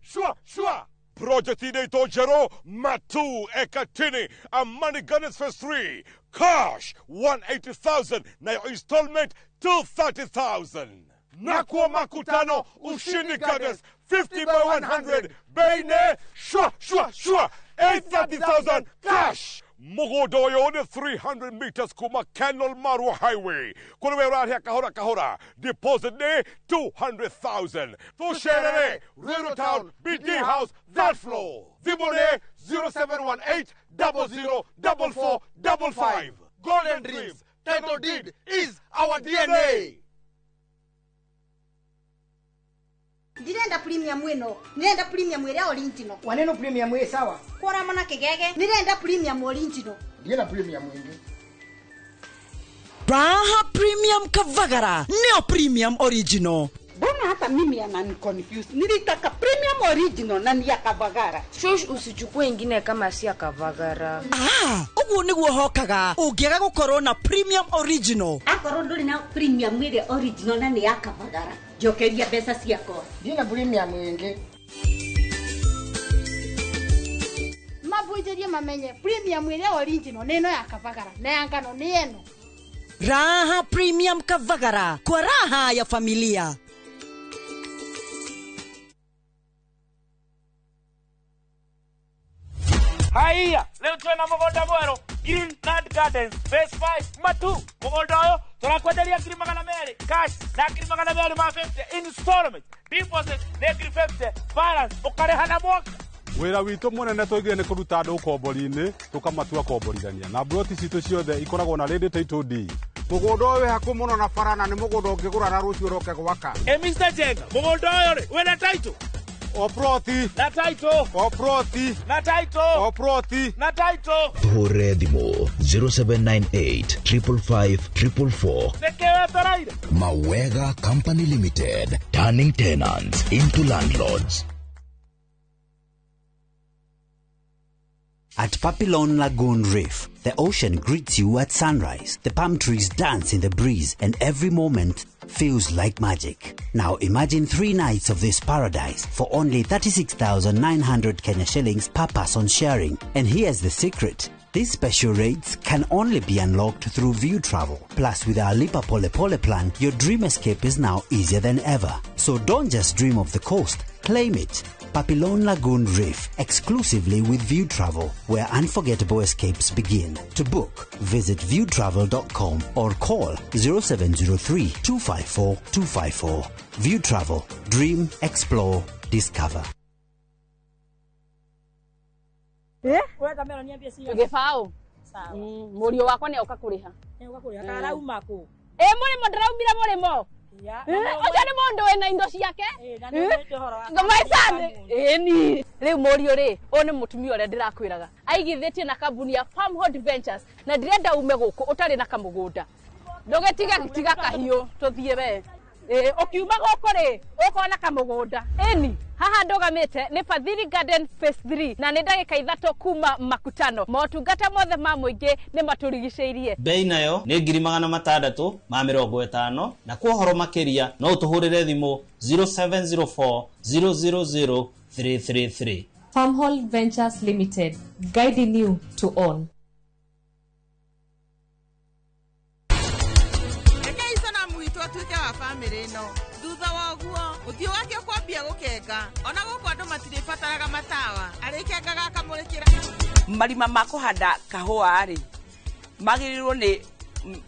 Project Ineto Jero, Matu, Ekatini, and Money Gunners Phase 3. Cash, 180,000. Now installment, 230,000. Nakwa Makutano, Ushini Gunners, 50 by 100. Baine, shua. 830,000 cash. Mogodoyo on the 300 meters Kuma Canal Marwa Highway. Kunawera Kahora. Deposit day 200,000. To share Railroad Town, BD House, that floor. Zibone 0718 004455. Golden Dreams. Title deed is our DNA. Ndirenda premium wino, ndirenda premium ile original. Waneno premium we sawa. Kora mona kigege, ndirenda premium original. Ndirenda premium mwingi. Raha Premium Kavagara, neo premium original. Mbona hata mimi anani confuse? Nilitaka premium original na ni ya Kavagara. Shosh usichukue ingine kama si ya Kavagara. Ugu niguo hokaga. Ungiaga gukorwo na premium original. Akoro nduri na premium ile original na ni ya Kavagara. Jokeria pesa ciako. Ndina premium mwingi. Mabuijerie mamenye premium ile original neno ya Kavagara. Na yangano ni eno. Raha Premium Kavagara, kwa raha ya familia. Haya, leo tuna mgonda mwero Green Land Gardens Phase 5 Matu. Mgonda yo tunakwendelea $200,000 cash na $200,000 ma 50 installment. Deposit $50 balance ukarehana mwaka. Wira witũ mũnene tũigire nĩ kũruta andũ ũkombori-inĩ tũkamatua komborithania na broti citũ ciothe ikoragwo na ready title deed. Mũgũnda ũyũ wĩ hakuhĩ mũno na bara na nĩ mũgũnda ũngĩgũra na rũciũ ũroke gwaka. Mr. Jenga, mũgũnda ũyũ rĩ wĩna title? Oproti na title. Oproti na title. Oproti na title. Hore Dimo 0798 555 444. Sekewe toraire. Mawega Company Limited, turning tenants into landlords. At Papillon Lagoon Reef, the ocean greets you at sunrise. The palm trees dance in the breeze and every moment feels like magic. Now imagine 3 nights of this paradise for only 36,900 Kenya shillings per person sharing. And here's the secret. These special rates can only be unlocked through View Travel. Plus, with our Lipa Pole Pole plan, your dream escape is now easier than ever. So don't just dream of the coast, claim it. Papillon Lagoon Reef, exclusively with View Travel, where unforgettable escapes begin. To book, visit viewtravel.com or call 0703 254 254. View Travel. Dream, explore, discover. Weka mero niambie si. Tugefao. Sawa. Murio wakwa ni ukakuriha. Ni ukakuriha. Karauma ku. Mulimo ndaraumira mulimo. Oja ni mundu wena indo ciake. Ngamaisande. Ni. Riu murio ri, o ni mutumia ore ndirakwiraga. Aigithitie na kambuni ya Farmhold Ventures na ndirenda ume guku utari na kamugunda. Ndogetiga tiga kahiu tuthie we. Ukiuma goko ri ukona kamugunda eni haha ndogamite ni Fadhili Garden Phase 3 na ni ndagika 3 kuma Makutano. Motungata mothe ma muingi ni maturigiceirie. Bei nayo ni 650 na kuhoro makiria no utuhurire thimu 0704 000 333. Farmhold Ventures Limited, guiding you to own. Tuike wa family no thutha wa guo uthio wake kwambia gukenga ona guko andu matiribataraga matawa arikengaga akamurikira marima makuhanda kahua ari magirirwo ni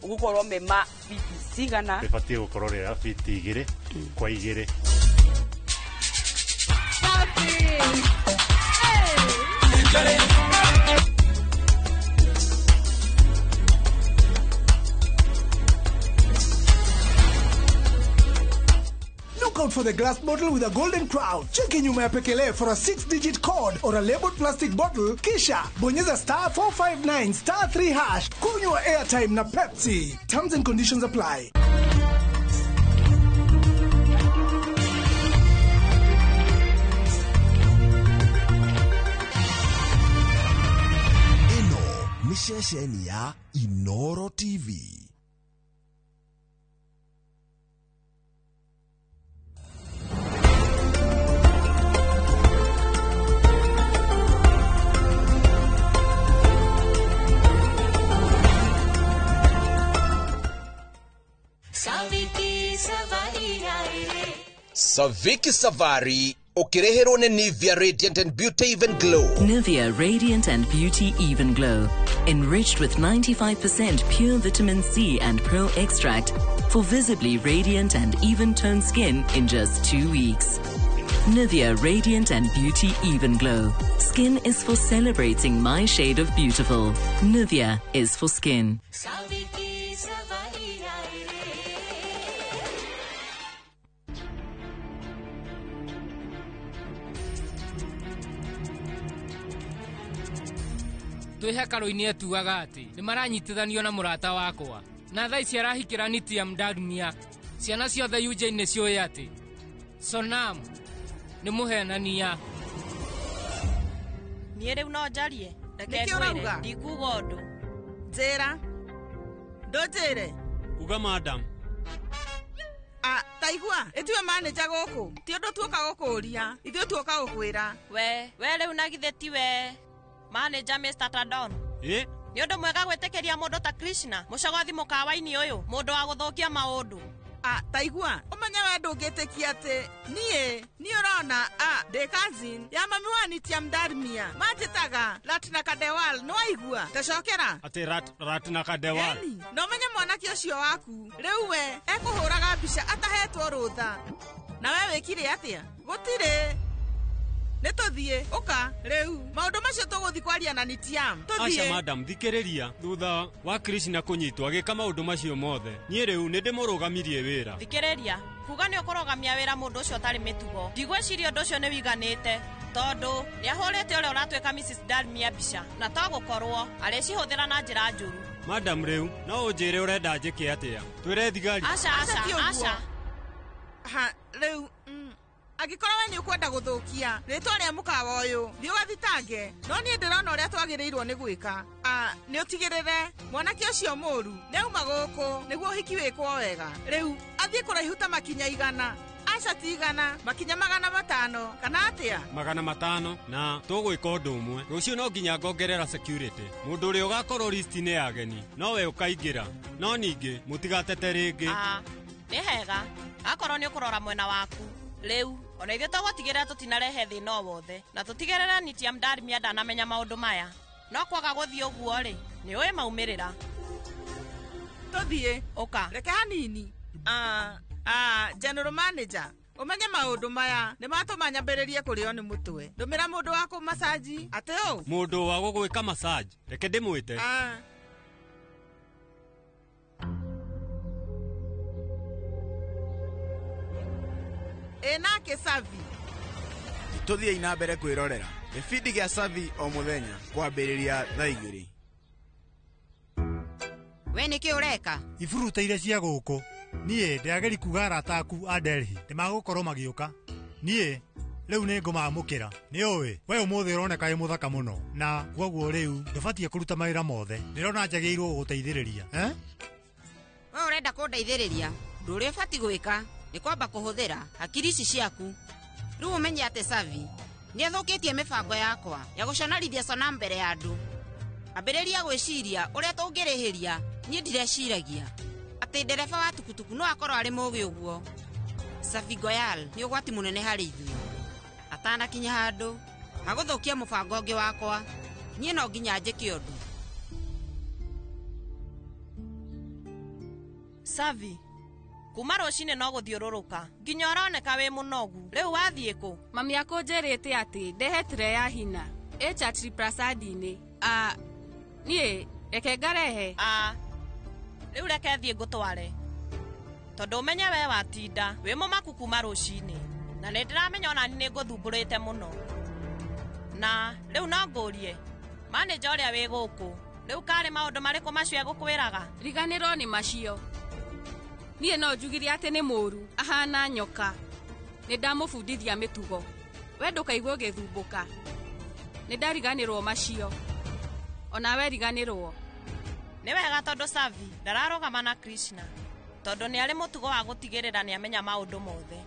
gukorwo mema biti cigana bibatie gukorwo ria biti 2 kwa 2 Look out for the glass bottle with a golden crown. Check in nyuma ya pekele for a 6-digit code or a labeled plastic bottle. Kisha bonyeza *459 *3#. Kunywa airtime na Pepsi. Terms and conditions apply. Ino ni shesheni ya Inoro TV. Saviki Savari, ukireherwo ni Nivea Radiant and Beauty Even Glow. Nivea Radiant and Beauty Even Glow, enriched with 95% pure vitamin C and pearl extract for visibly radiant and even-toned skin in just 2 weeks. Nivea Radiant and Beauty Even Glow. Skin is for celebrating my shade of beautiful. Nivea is for skin. Twihekaro-ini etuaga ati ni maranyitithanio na murata wakwa na thaa ici arahikira Nitiam Darmia. Ciana ciothe UJ-ini cioi ati Sonam ni muhenania. Nie riu no njarie reke ngwire ndikuga undu njira ndojire uga madam taigua itiwe manager guku ti undu tuoka gukuria ithuĩ tuoka gukwira we riu nagithe tiwe manager Mr. Tadon ni undu mwega gwitikiria mundu ta Krishna mucogothi mukawa-ini uyu mundu wa guthukia maundu taigua umenye we ndungitikia ati ni urona the cousin ya mami wa Nitiam Darmia manjitaga Ratna Kadewal no aigua tacokera ati Ratna Kadewal no menye mwanake ucio waku riu we ekuhuraga mbica atahetwo rutha na we wikire atia gutire nituthie uka riu maundu macio tuguthi kwaria na Nitiam tuthie. Acha madam thikiriria thutha wa Krishna kunyitwa agika maundu macio mothe nie riu ni ndimurugamirie wira thikiriria kuga ni ukorogamia wira mundu ucio tari mitugo ndigweciria undu ucio ni wiganite tondu ni ahurite uria uratweka Mrs. Darmia mbica na to gukorwo aricihuthira na njira njuru. Madam riu no unjire urenda njike atia twire thigari. Acha riu agikorwo we ni ukwenda guthukia ritwa ria mukawa uyu thi ugathitange no nie ndirona uria twagirirwo ni gwika ni utigirire mwanake ucio muru ni uma guku niguo hiki wikwo wega riu athie kuraihu ta makinya 100 aca ti 100 makinya 500 kana atia 500 na tugwika undu umwe rucio no nginya ngongerera security mundu uria ugakorwo list-ini ya ageni no we ukaingira no ningi mutigatete ringi ni hega akorwo ni ukurora mwena waku riu ona ithuĩ tũgũtigĩrĩra tutinarehe thĩna o wothe na tũtigĩrĩre Nitiam Darmia ndanamenya maũndũ maya no kwaga gũthiĩ ũguo rĩ nĩ ũĩ maumĩrĩra tũthiĩ uka reke hanini general manager umenye maũndũ maya nĩ matũma nyambĩrĩrie kũrĩo nĩ mũtwe ndũmĩra mũndũ wa kũmasaji atĩ ũũ mũndũ wa gũgwĩka masaji reke ndĩmwĩte enake Savi tuthie ina mbere kwirorera gibindi gia Savi o muthenya kwambĩrĩria thaa 2. we nĩkĩ ũreka iburuta iria cia gũkũ niĩ ndĩageri kuga arata aku a Delhi nĩmagũkorwo magĩũka. Niĩ rĩu nĩ ngũmamũkĩra. Nĩ ũĩ we ũmũthĩ ũroneka wĩ mũthaka mũno, na kwoguo rĩu ndũbatiĩ kũruta mawĩra mothe. Ndĩrona njagĩrĩirwo gũgũteithĩrĩria. We ũrenda kũndeithĩrĩria? Ũndũ ũrĩa ũbatiĩ gwĩka nĩ kwamba kũhũthĩra hakiri ici ciaku. Rĩu ũmenye atĩ Savi nĩathũkĩtie mĩbango yakwa ya gũconarithia Sonam mbere ya andũ. Ambĩrĩria gwĩciria ũrĩa tũngĩrĩhĩria. Niĩ ndireciragia atĩ ndereba wa tukutuku no akorwo arĩ mũũgĩ ũguo. Savi Goyal nĩ ũgwati mũnene harĩ ithuĩ. Atanakinya handũ agũthũkia mũbango ũngĩ wakwa, niĩ no nginya njĩke ũndũ. Savi, kuma rũcinĩ no gũthiũrũrũka nginya ũroneka wĩ mũnogu. Rĩu wathiĩ kũ? Mami akũnjĩrĩte atĩ ndehe tire ya hina Chatri Prasad-inĩ. Niĩ reke ngarehe. Rĩu reke thiĩ ngũtware, tondũ ũmenye we watinda wĩ mũmaku kuma rũcinĩ, na nĩndĩramenya ona nĩ ngũthumbũrĩte mũno. Na rĩu no ngũrie manager ũrĩa wĩ gũkũ, rĩu karĩ maũndũ marĩkũ macio egũkwĩraga? Riganĩrwo nĩ macio. Niĩ no njugire atĩ nĩ mũũru, ahana nyoka. Nĩndamũbundithia mĩtugo, we ndũkaigua ũgĩthumbũka. Nĩndariganĩrwo macio, ona we riganĩrwo. Nĩ wega tondũ Savi ndararũgama na Krishna, tondũ nĩ arĩ mũtugo wa gũtigĩrĩra nĩ amenya maũndũ mothe.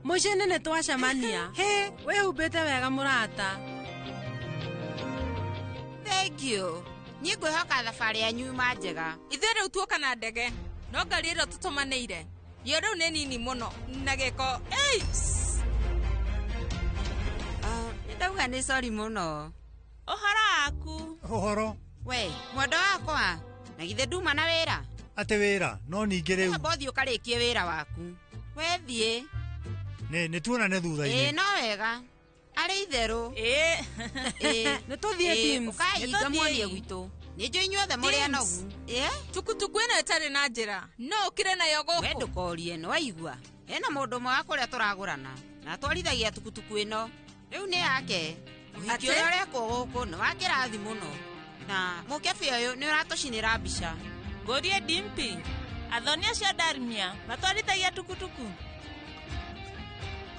Mũciĩ nĩ twacemania. He, wĩhumbĩte wega mũrata. Thank you. Niĩ ngwĩhoka thabarĩ yanyu yuma njega. Ithuĩ rĩu tuoka na ndege, no ngari ĩrĩa tũtũmanĩire yo rĩu nĩ nini mũno na gĩko. Nĩndauga nĩ sorry mũno. Ũhoro waku? Ũhoro? We, mwendo wakwa, na githĩ nduma na wĩra? Atĩ wĩra, no ningĩ rĩu. Amba ũthiĩ ũkarĩkie wĩra waku. We thiĩ. Nĩtuonane thutha-inĩ. No wega. Arĩ itherũ. Nĩtũthiĩ Teams. Ũkahinga muonie gwitũ. Nĩnjũ inyuothe mũrĩ anogu. Tukutuku ĩno ĩtarĩ na njĩra, no ũkire nayo gũkũ. We ndũkorie, nĩ waigua. Hena mũndũ ũmwe wa kũrĩa tũragũrana na atwarithagia tukutuku ĩno. Rĩu nĩ yake. Ũhiki ũrĩa ũrekwo gũkũ nĩ wa kĩrathi mũno, na mũkebe ũyũ nĩ ũratũcinĩra mbica. Ngũrie Dimpi, athoni acio Darmia matwarithagia tukutuku.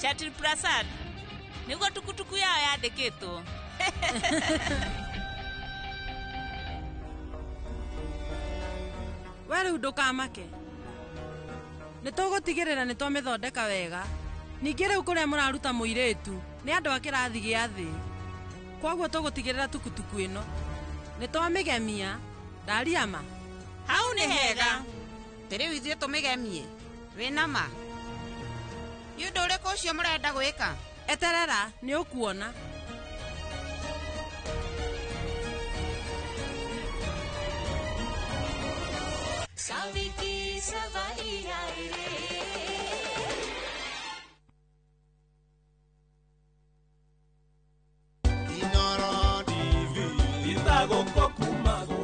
Chatri Prasad nĩguo tukutuku yao yandĩkĩtwo. We rĩu ndũkamake, nĩtũgũtigĩrĩra nĩtwamĩthondeka wega. Ningĩ rĩu kũrĩa mũraruta mũirĩtu nĩ andũ a kĩrathi gĩa thĩ, kwoguo tũgũtigĩrĩra tukutuku ĩno nĩtwamĩgemia. Ndaria ma, hau nĩ hega. Rĩu ithuĩ tũmĩgemie wĩna ma? Nĩ ũndũ ũrĩkũ ũcio mũrenda gwĩka? Eterera, nĩ ũkuona.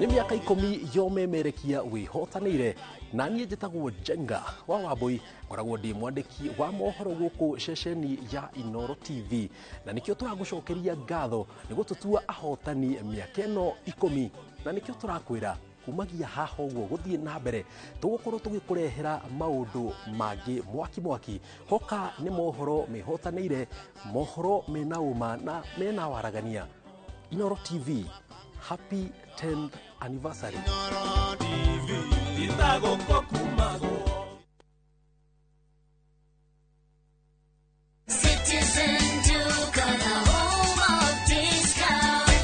nĩ mĩaka 10 yomemerekia wĩhotanĩire, na niĩ njĩtagwo Jenga wa Wambui, ngoragwo ndĩ mwandĩki wa mohoro gũkũ ceceni ya Inooro TV, na nĩkĩo tũragũcokeria ngatho nĩguo tũtua ahotani mĩaka ĩno 10, na nĩkĩo tũrakwĩra kumagia haha ũguo gũthiĩ na mbere tũgũkorwo tũgĩkũrehera maũndũ mangĩ mwaki hoka nĩ mohoro mehotanĩire, mohoro mena uma na mena waragania. Inooro TV, happy 10th anniversary. Inooro TV,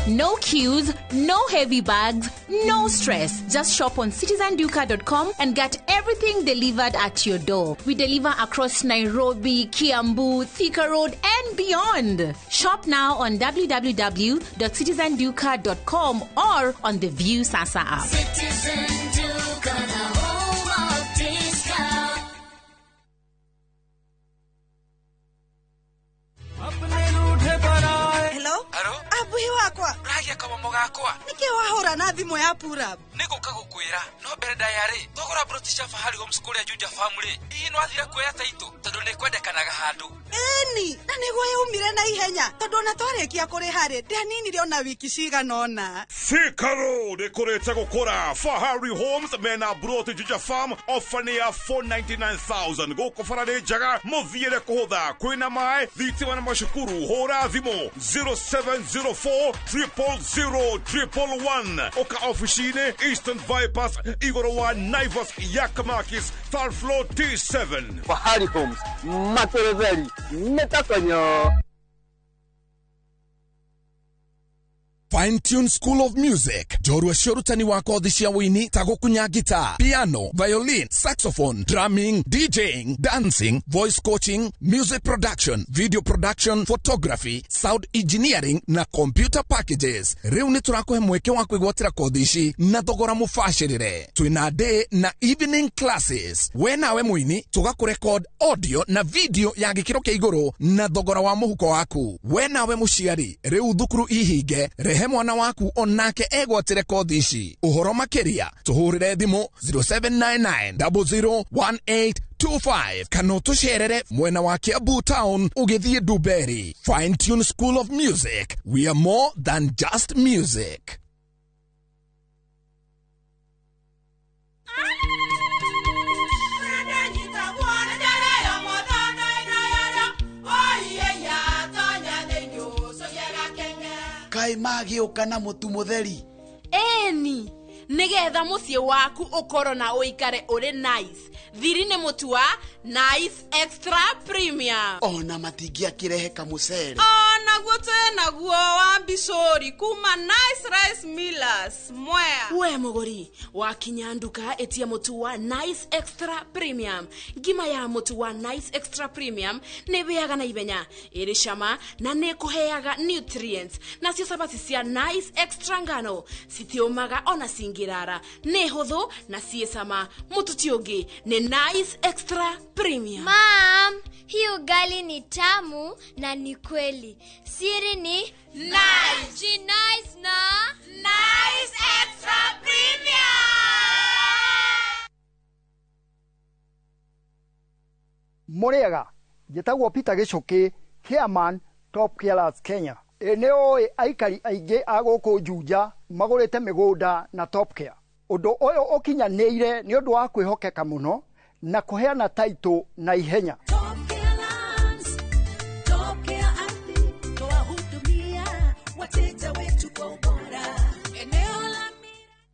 No queues, no heavy bags, no stress. Just shop on citizenduka.com and get everything delivered at your door. We deliver across Nairobi, Kiambu, Thika Road, and beyond. Shop now on www.citizenduka.com or on the View Sasa app. Citizen Duka, the home of discount. Hello? Abuhi wakwa. agia kabomo gakwa niki wahora na thimo ya pura niguka gukwira no mbere ndayari thogora brotisha fahari homeschool ya Juja family ino athira kuoya taito tondu ni kwendekanaga handu eni na niguo yaumire na ihenya tondu na twarikia kuri hari ndanini riona wiki ciganona Sikaro dekorete gukora Fahari Homes mena broti Juja farm ofania 499,000 goko farade jaga muthiire kuhutha kwina mai thitima na mashukuru hora thimo 0704 000 oka officine Eastern Bypass igoro wa Naivas Yakamakis third floor T7 Fahari Homes Matereveri Metakonyo Fine Tune School of Music. Jorua shorutani wako dhishia wini tago kunya guitar, piano, violin, saxophone, drumming, DJing, dancing, voice coaching, music production, video production, photography, sound engineering na computer packages. Reuni turako hemweke wako igwatira kodhishi na thogora mufashirire. Tuina day na evening classes. Wenawe mwini tuga kurecord audio na video ya gikiro ke igoro na thogora wa muhuko waku. Wenawe mushiari reu thukuru ihige he mwana waku onake egwatire kodhishi uhoro makeria tuhurire thimo 0799001825 kana tusherere mwena wa Kiambu town ugithie Duberi. Fine Tune School of Music, we are more than just music. Kai magioka na mutu mutheri eni nigetha mucie waku ukoro na uikare uri nice thiri ni mutu wa Nice Extra Premium ona matingia kirehe kamucere ona gutu naguo wa bishori kuma Nice Rice Millers mwea we muguri wa kinyanduka etia mutu wa Nice Extra Premium ngima ya mutu wa Nice Extra Premium ne beaga na ibenya iri shama na ne kuheaga nutrients na cio sabati cia Nice Extra ngano sitiomaga ona singirara ne huthu na ciesama mutu tiongi ne Nice Extra Premium. Mom, hii ugali ni tamu na ni kweli. Siri ni nice. Ji nice na Nice Extra Premium. Muriega, jetagwo Peter Gichuki, Chairman Top Carers Kenya. Eneo aikari aige aguku Juja magurite migunda na Top Care. Undu uyu ukinyanire ni undu wa kwihokeka muno na kuheana taito na ihenya.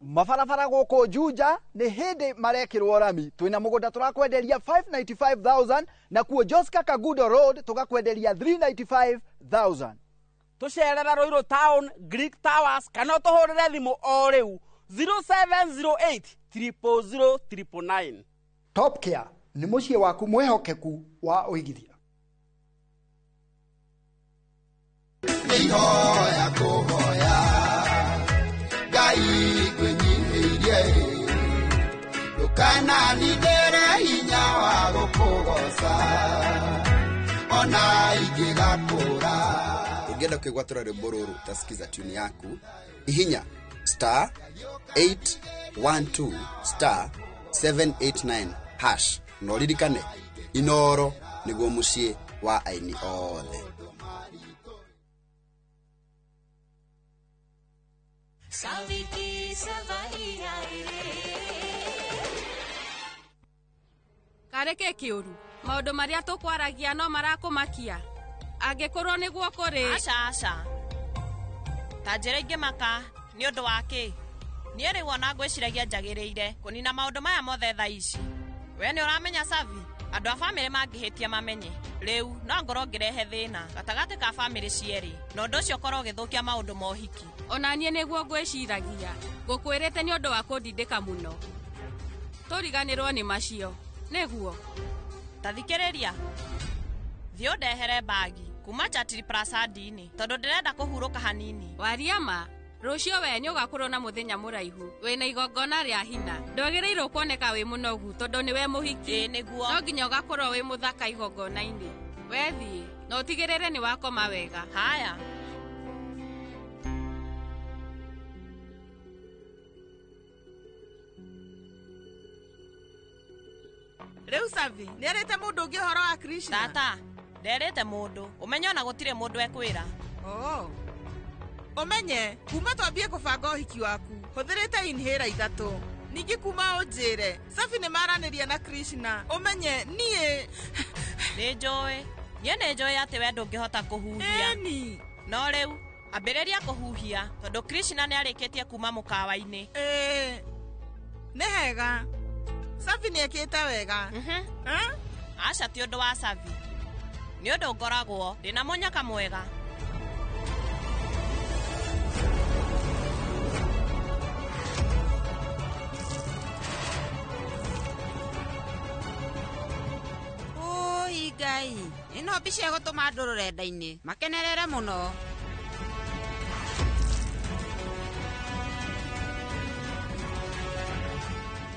Mafarafara goko Juja ni hindi marekirwo rami twina mugunda turakwenderia 595,000 na kuo Joska Kagudo Road tugakwenderia 395,000. Tucerera Roiro Town Greek Towers kana tuhurire thimo o riu 0708 000 Top Care ni mucie waku mwehokeku wa uigithia. Ihoya kuhoya Gai kwenyihirie Dukana nidere hinya wa gukugoca Ona igigakura. Ugenda kwigwatura rwimbo ruru tasikiza tune yaku ihinya star 812 star 789 hash no ririkane inoro niguo mucie wa aini othe. Kareke kiuru maundu maria tukwaragia no marakumakia angikorwo niguo kuri aca tanjira ingi maka ni undu waki nie ri wona ngwiciragia njagiriire kunina maundu maya mothe tha ici we ni uramenya Savi andu a family mangihitia mamenye riu no ngoro ngirehe thina gatagati ka family cieri no undu ucio korwo githukia maundu mohiki ona nie niguo ngwiciragia ngukwirite ni undu wa kundindika muno turiganirwo ni macio niguo tathikiriria thio ndehere bagi kuma Chatri Prasadini tondu ndirenda kuhuruka hanini wariama rucio we ni ugakorwo na muthenya muraihu wina igongona ria hina ndogereirwo kuoneka wi munogu tondu ni we muhiki niguo no nginya ugakorwo wi muthaka igongona-ini wethi no utigirire ni wakoma wega haya Rĩu Savi, nĩarĩte mũndũ ũngĩ ũhoro wa Krishna? Tata, nderĩte mũndũ. Ũmenye ona gũtirĩ mũndũ ekwĩra. Ũmenye, kuma twambie kũbanga ũhiki waku, hũthĩrĩte inhaler 3. Ningĩ kuma ũnjĩre, Savi nĩmaranĩria na Krishna. Ũmenye, niĩ... Nĩnjũĩ. Niĩ nĩnjũĩ atĩ we ndũngĩhota kũhuhia. Eni. No rĩu, ambĩrĩria kũhuhia, tondũ Krishna nĩarĩkĩtie kuma mũkawa-inĩ. Nĩ hega. Savi nĩekĩte wega. Aca ti ũndũ wa Savi. Nĩ ũndũ ngoragwo ndĩna mũnyaka mwega. Oi Ngai, ĩno mbica ĩgũtũma andũ rũrenda-inĩ makenerere mũno.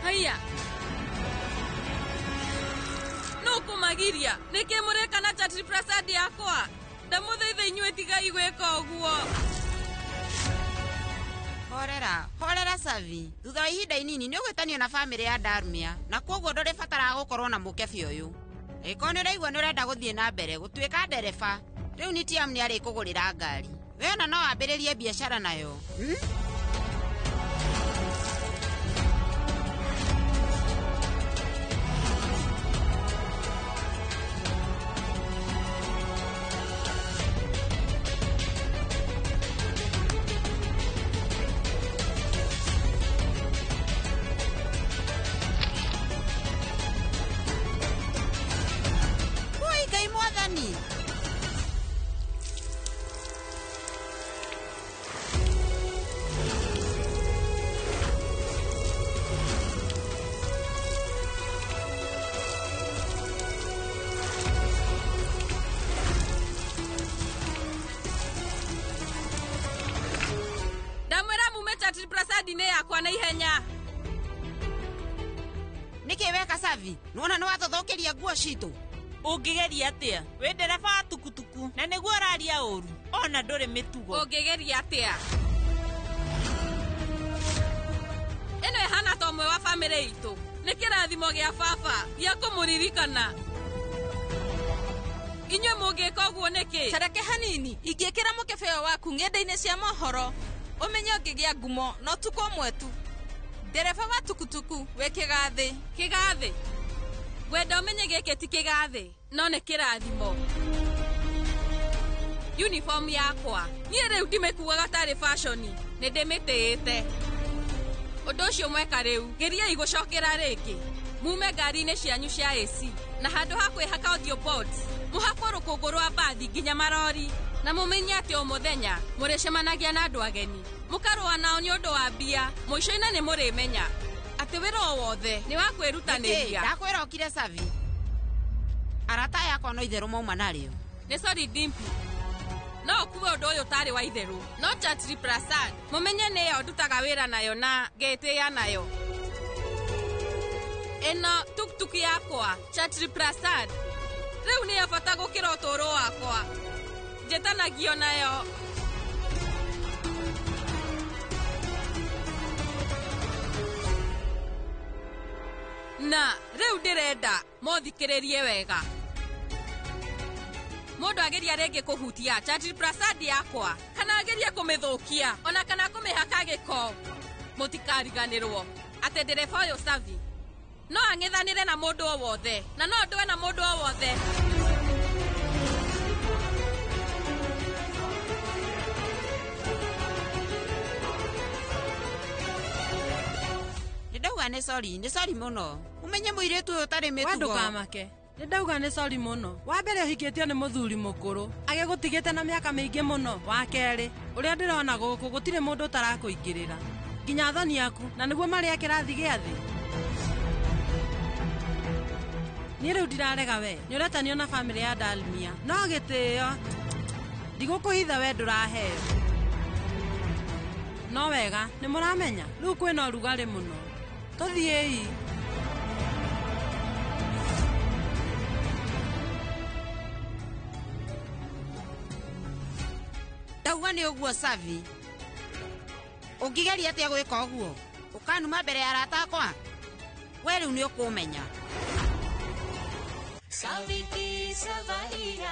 Haya. No kumagiria, nĩkĩ mũreka na Chatri Prasad yakwa? Ndamũthaitha inyuĩ tigai gwĩka ũguo. Horera Savi. Thutha wa ihinda inini nĩũgwĩtanio na bamĩrĩ ya Darmia, na kwoguo ndũrĩ batara gũkorwo na mũkebi ũyũ. Ĩko nĩũraigua nĩũrenda gũthiĩ na mbere gũtuĩka ndereba. Rĩu Nitiam nĩarĩkũgũrĩra ngari. We ona no wambĩrĩrie biacara nayo. Na ihenya. Nĩkĩ weka Savi? Nuona nĩwathothũkĩria nguo citũ. Ũngĩgeria atĩa? Wĩ ndereba wa tukutuku na nĩguo ũraria ũru. Ona ndũrĩ mĩtugo. Ũngĩgeria atĩa? Ĩno ĩhana ta ũmwe wa bamĩrĩ itũ. Nĩ kĩrathimo gĩa baba gĩa kũmũririkana. Inyuĩ mũngĩka ũguo nĩkĩ? Tareke hanini, ingĩkĩra mũkebe ũyũ waku ng'enda-inĩ cia mohoro. Ũmenye ũngĩgĩa ngumo no tuko mwetu. Ndereba wa tukutuku wĩ kĩgathĩ. Kĩgathĩ? Gwenda ũmenye gĩkĩ ti kĩgathĩ, no nĩ kĩrathimo. Uniform yakwa. Niĩ rĩu ndimĩkuaga tarĩ fashion, nĩ ndĩmĩtĩĩte. Ũndũ ũcio mweka rĩu, geriai gũcokera rĩngĩ. Mume ngari-inĩ cianyu cia AC, na handũ ha kwĩhaka audio boards, mũhakwo rũkũngũ rwa mbathi nginya marori. Na mũmenye atĩ o mũthenya mũrĩcemanagia na andũ ageni, mũkarũa nao nĩ ũndũ wa mbia. Mũico-inĩ nĩ mũrĩmenya atĩ wĩra o wothe nĩ wa kwĩrutanĩria. Ndakwĩra ũkire Savi. Arata yakwa no itherũ mauma narĩo. Nĩ sorry Dimpi, no ũkuwe ũndũ ũyũ tarĩ wa itherũ. No Chatri Prasad, mũmenye nĩyo ndutaga wĩra nayo na ngetĩĩa nayo. Ĩno tuktuk yakwa, Chatri Prasad. Rĩu nĩyo bata gũkĩra ũtũũro wakwa. Njetanagio nayo. Na rĩu ndĩrenda mũthikĩrĩrie wega. Mũndũ ageria rĩngĩ kũhutia Chatri Prasad yakwa, kana ageria kũmĩthũkia, ona kana kũmĩhaka gĩko, mũtikariganĩrwo atĩ ndereba ũyũ Savi no ang'ethanĩre na mũndũ o wothe, na no ndũe na mũndũ o wothe. Ndauga nĩ sorry mũno. Umenye mũirĩtu ũyũ ũtarĩ mĩtugo. Ndũkamake. Ndauga nĩ sorry mũno. Wa mbere ũhikĩtio nĩ mũthuri mũkũrũ, agĩgũtigĩte na mĩaka mĩingĩ mũno. Wa kerĩ, ũrĩa ndĩrona gũkũ gũtirĩ mũndũ ũtarakũingĩrĩra, nginya thoni yaku, na nĩguo marĩa kĩrathi gĩa thĩ. Niĩ rĩu ndirarega we, nĩ ũretanio na bamĩrĩ ya Dalmia, no gĩtĩo ndigũkũhitha we ndũraheo. No wega, nĩ mũramenya rĩu kwĩna ũrugarĩ mũno. Tũthiĩi. Ndauga nĩ ũguo Savi. Ũngĩgeria atĩa gwĩka ũguo? Ũkanuma mbere ya arata akwa? We rĩu nĩ ũkũmenya. Saviti Savaria.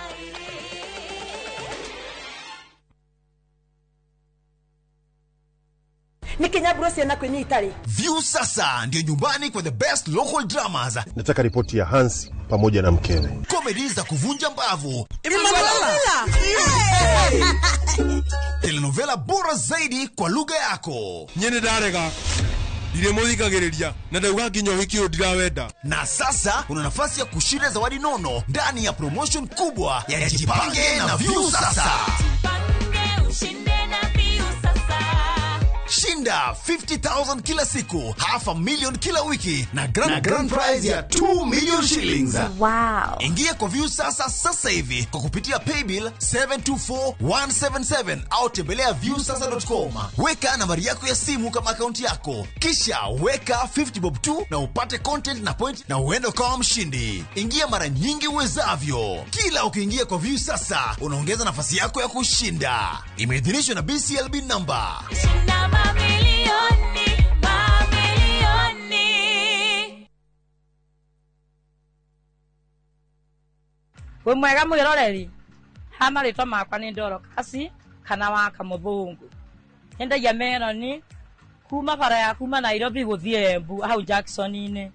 Ni Kenya Bros na kwenye Itali. View sasa ndio nyumbani kwa the best local dramas. Nataka ripoti ya Hansi pamoja na mkewe. Comedy za kuvunja mbavu. Telenovela bora zaidi kwa lugha yako. Nyene darega. Dire muthikagiriria na ndauga nginya wiki ndirawenda. Na sasa una nafasi ya kushinda zawadi nono ndani ya promotion kubwa ya Jipange na View sasa. Shinda 50,000 kila siku, $500,000 kila wiki na grand prize ya 2 million shillings. Wow. Ingia kwa View sasa hivi kwa kupitia paybill 724177 au tembelea viewsasa.com. Weka nambari yako ya simu kama akaunti yako, kisha weka 50 bob tu na upate content na point na uende kama mshindi. Ingia mara nyingi uwezavyo. Kila ukiingia kwa View sasa unaongeza nafasi yako ya kushinda. Imeidhinishwa na BCLB number. We mwega mwiroreri. Hama ritwa makwa ni Ndoro Kasi kana wa Kamuthungu. Nyendagia meroni kuma bara ya kuma Nairobi guthie Embu hau Jackson-ine.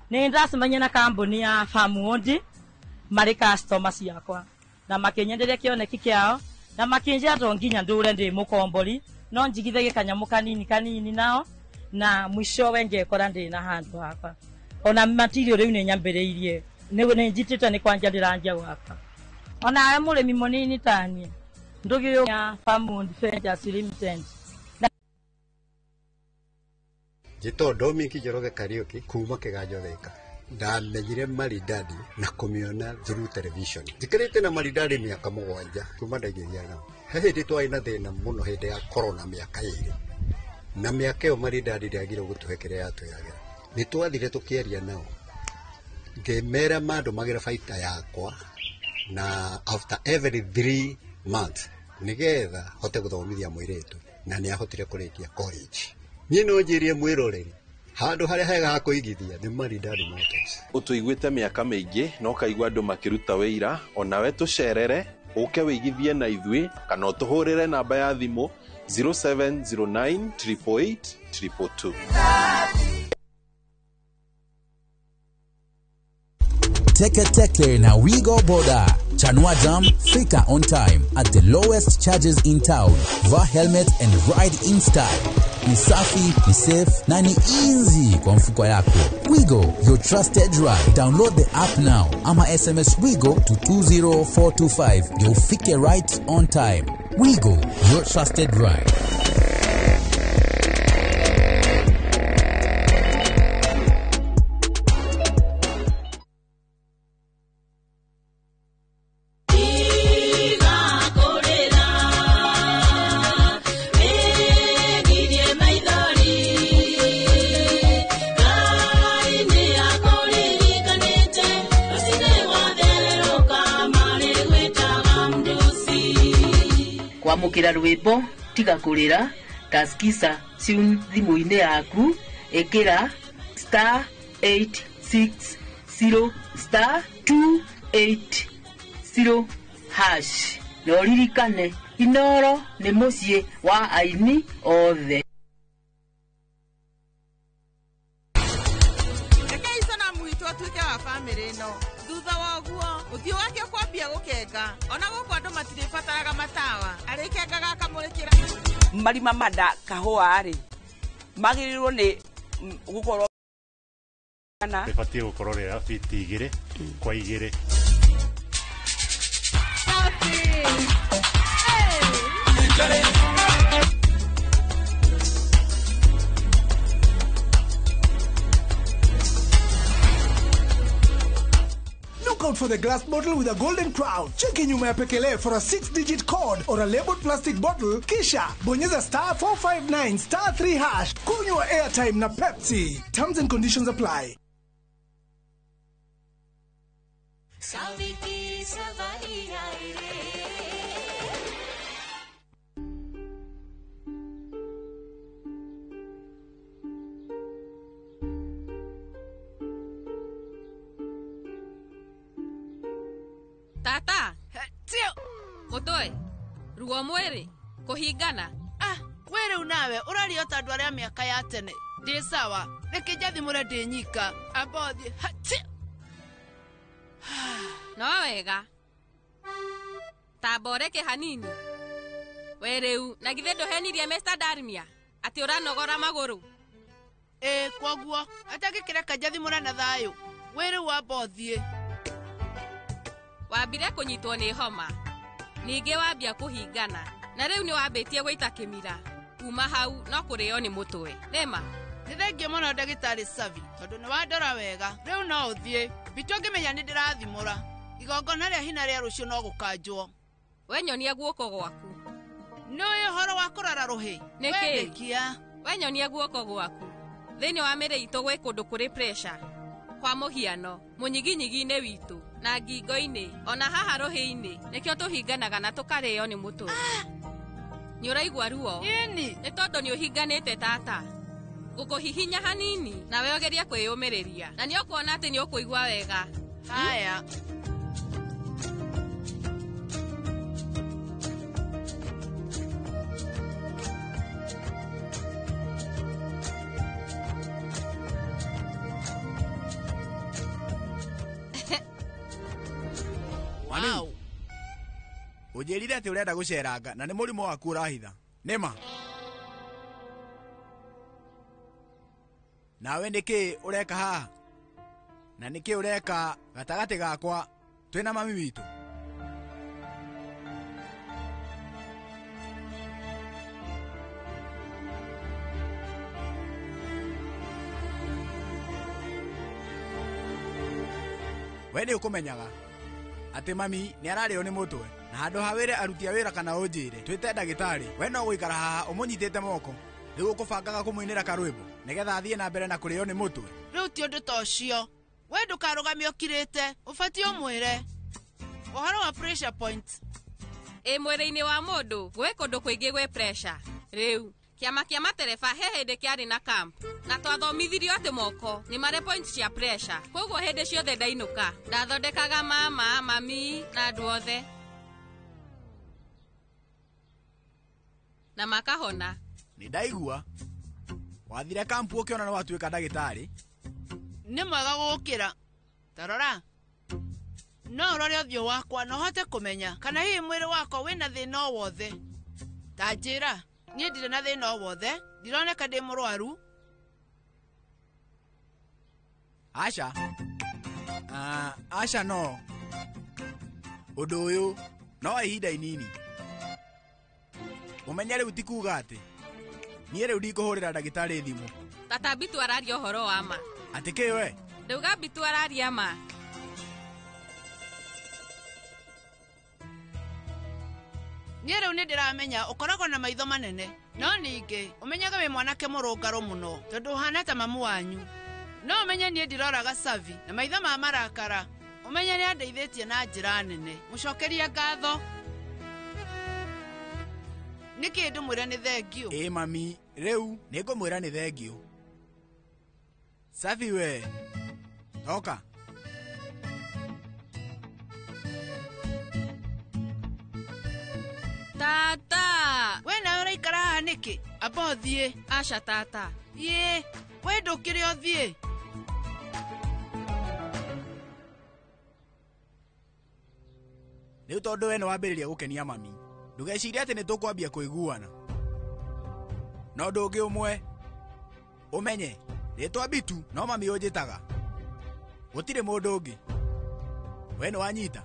Ni ndacemania na kambuni ya Farmwood mari customers yakwa na makinyenderia kioneki kiao na makinjia to nginya ndure ndi mukombori no njigithagie kanyamu kanini nao na mwisho wenge kora ndi na handu hapa ona material riu ni nyambiriirie ni njitite ni kwanja ndiranja gwaka ona awe murimi munini tani ndugi ya Farmwood Ventures Limited. Jito Domi Kijoroge Karaoke kuma Kiganjo Thika. Ndamenyire Maridadi na kumiona through television. Ndikarite na Maridadi miaka 7 kuma ndagiria na. Hindi twaina thina muno hindi ya corona miaka 2. Na miaka iyo Maridadi ndiagire gutuhekere yatuyagira. Ni twathire tukiaria nao. Ngemera mandu magira faita yakwa na after every 3 months nigetha hote guthomithia mwiritu na ni ahotire kurikia college. Ni no njirie mwiroreri handu haria hega ha kuigithia ni Maridadi Motors. Utuiguite miaka mingi no kaigwa andu makiruta wira onawe tucerere uke wigithie na ithui kana utuhurire namba ya thimu 0709 888 222. Teke na Wigo Boda. Chanua Jam, fika on time at the lowest charges in town. Va helmet and ride in style. Ni safi, ni safe, na ni easy kwa mfuko yako. Wigo, your trusted ride. Download the app now. Ama SMS Wigo to 20425. You'll fike right on time. Wigo, your trusted ride. Kwamukira rwimbo tiga kurira taskisa tune thimu-ine yaku ekira *860 *280 hash no ririkane Inoro ni mucie wa aini othe. Tuike wa family no thutha wa guo uthio wake kwambia gukenga ona guko andu matiribataraga matawa arikengaga akamurikira marima mada kahua ari magirirwo ni gukorwo kana ibatie gukorwo ria fiti 2 kwa 2. Look out for the glass bottle with a golden crown. Check in nyuma ya pekele for a 6-digit code or a labeled plastic bottle. Kisha bonyeza *459 *3 hash. Kunywa airtime na Pepsi. Terms and conditions apply. Saviti Savaria. mutwe ruo mwiri kuhingana. We riu nawe urario ta andu aria miaka ya tene. Ndi sawa, reke njathimure ndi nyika ambothi. No wega taboreke hanini we riu na githe nduhenirie Mr. Darmia ati uranogora maguru. Kwaguo atagikireka njathimure na thayo. We riu ambothie wambire kunyitwo ni homa ninge wambia kuhingana na riu ni wambitie gwaita kimira kuma hau no kurio ni mutwe nema. Ni thengio muno ndagitari Savi tondu ni wandora wega. Riu no uthie bitu ngimenya ni ndirathimura igongona ria hina ria rucio no gukanjwo. We nyonia guoko gwaku. No horo wa kurara ruhi wendekia. We nyonia guoko gwaku thiini wa mere itu gwe kundu kuri pressure kwa muhiano munyiginyigi-ini witu na ngingo-ini ona haha ruhi-ini nikio tuhinganaga na tukario ni mutwe. Ni uraigua ruo? Ni tondu ni uhinganite tata. Gukuhihinya hanini na we ogeria kwiyumiriria na ni ukuona ati ni ukuigua wega. Haya. Wow. Ujerire ati urenda guceranga na ni murimo waku urahitha. Nema. Nawe niki ureka haha? Na niki ureka gatagati gakwa twina mami witu? We ni ukumenyaga ati mami ni arario ni mutwe na handu hawire aruti a wira kana unjire twite ndagitari. We no guikara haha umunyitite moko riu ukubangaga kumwinira karwimbo nigetha athie na mbere na kurio ni mutwe. Riu ti undu tocio. We ndukarugamio kirite ubati umwire uhoro wa pressure point. Mwiri-ini wa mundu gwe kundu kwingi gwe pressure. Riu kiama kia matereba he hindi kiari na camp na twathomithirio ati moko ni mare points cia pressure. Koguo hindi ciothe ndainuka ndathondekaga mama mami na andu othe na makahona. Ni ndaigua wathire kampu ukiona no watuika ndagitari. Ni mwega gukira tarora no urore uthio wakwa no hote kumenya kana hihi mwiri wakwa wina thina o wothe. Tanjira nie ndire na thina o wothe, ndironeka ndi murwaru. Asha Asha no undu uyu no ihinda inini. Umenya riu tikuga ati nie riu ndikuhurira ndagitari thimu. Tata Bitu araria uhoro wa ma. Ati ki we? Ndauga Bitu araria ma. Nie riu ni ndiramenya ukoragwo na maitho manene no ningi umenyaga wi mwanake murungaru muno tondu hana ta mamu wanyu. No umenye nie ndiroraga Savi na maitho ma marakara. Umenye ni andeithitie na njira nene. Mucokeria ngatho. Niki ndumwira ni thengio. Mami riu ningumwira ni thengio. Savi we toka. Tata we na uraikara haha niki amba uthie. Asha tata ye we ndukire uthie. Riu tondu we ni wambiriria gukenia mami ndugeciria ati ni tukwambia kuiguana. No ndungi umwe umenye ritwa Bitu no mami unjitaga gutire mundu ungi. We ni wanyita.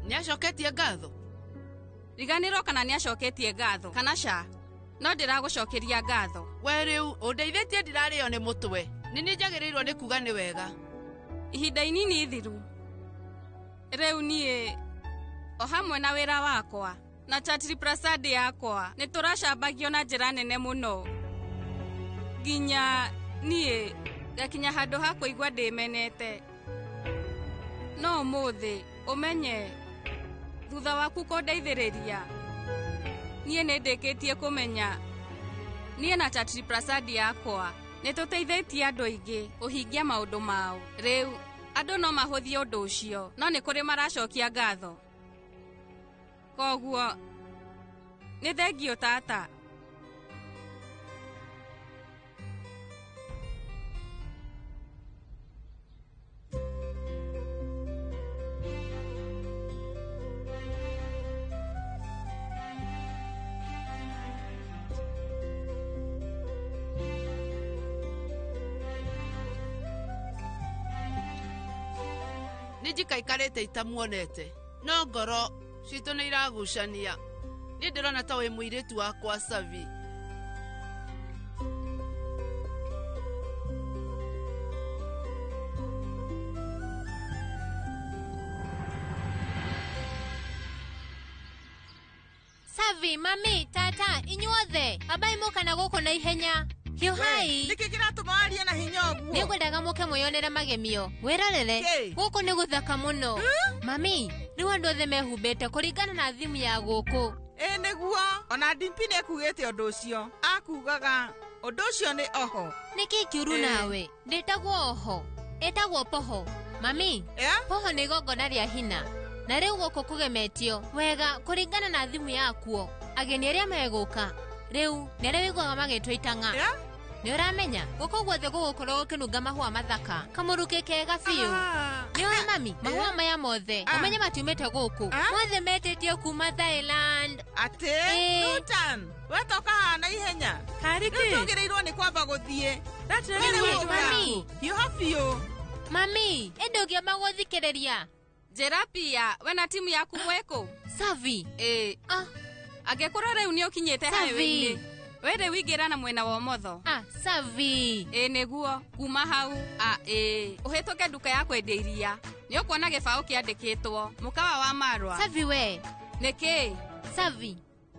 Ni acoketie ngatho? Riganiro kana ni acoketie ngatho kana ca no ndiragucokeria ngatho. We riu undeithitie ndirario ni mutwe ni ninjagirirwo ni kuga ni wega. Ihinda inini thiru riu nie o hamwe na wira wakwa na Chatri Prasad yakwa ni turacambagio na njira nene muno nginya nie gakinya handu ha kuigua ndimenete. No muthi umenye thutha waku kundeithiriria nie ni ndikitie kumenya niĩ na Chatri Prasad yakwa nĩ tũteithĩtie andũ aingĩ kũhingia maũndũ mao. Rĩu andũ no mahũthie ũndũ ũcio, no nĩ kũrĩ maracokia ngatho. Koguo nĩ thengio tata. Nijikaikarĩte itamuonete, no ngoro citũ nĩ iragucania. Niĩ ndĩrona ta wĩ mũirĩtu wakwa Savi. Savi, mami, tata, inyuothe, abai moka na gũkũ na ihenya. Hiũhai. Nĩkĩ kĩratũma warie na hinya ũguo? Nĩngwendaga mũke mwĩonere magemio. Wĩrorere, gũkũ nĩ gũthaka mũno. Mami, rĩu andũ othe mehumbĩte kũringana na thimu ya gũkũ. Nĩguo, ona Dimpi nĩekugĩte ũndũ ũcio. Akugaga, ũndũ ũcio nĩ oho. Nĩkĩ kiuru nawe? Ndĩtagwo oho. Ĩtagwo poho. Mami, poho nĩ igongona rĩa hina. Na rĩu gũkũ kũgemetio wega kũringana na thimu yakuo. Ageni arĩa megũka. Rĩu, nĩ arĩa wĩiguaga magĩtwo itanga. Nĩ ũramenya, gũkũ guothe gũgũkorwo gũkĩnunga mahũa mathaka. Kamũrukĩ kega biũ. Nĩoĩ mami, mahũa maya mothe, ũmenye matiumĩte gũkũ. Mothe metĩtio kuma Thailand. Atĩ? Rutan, wetoka haha na ihenya. Rĩu tũgĩrĩirwo nĩ kwamba gũthiĩ. Mami. Hiũha biũ. Mami, ndũngĩamba gũthikĩrĩria. Njĩra pia, we na timu yaku mwĩkũ? Savi. Angĩkorwo rĩu nĩ ũkinyĩte highway-inĩ. We rĩu ingĩra na mwena wa ũmotho. Savi. Nĩguo, kuma hau. Ũhĩtũke nduka ya kwendia iria. Nĩ ũkuona gĩbaũ kĩandĩkĩtwo mũkawa wa Marwa. Savi we. Nĩkĩ? Savi.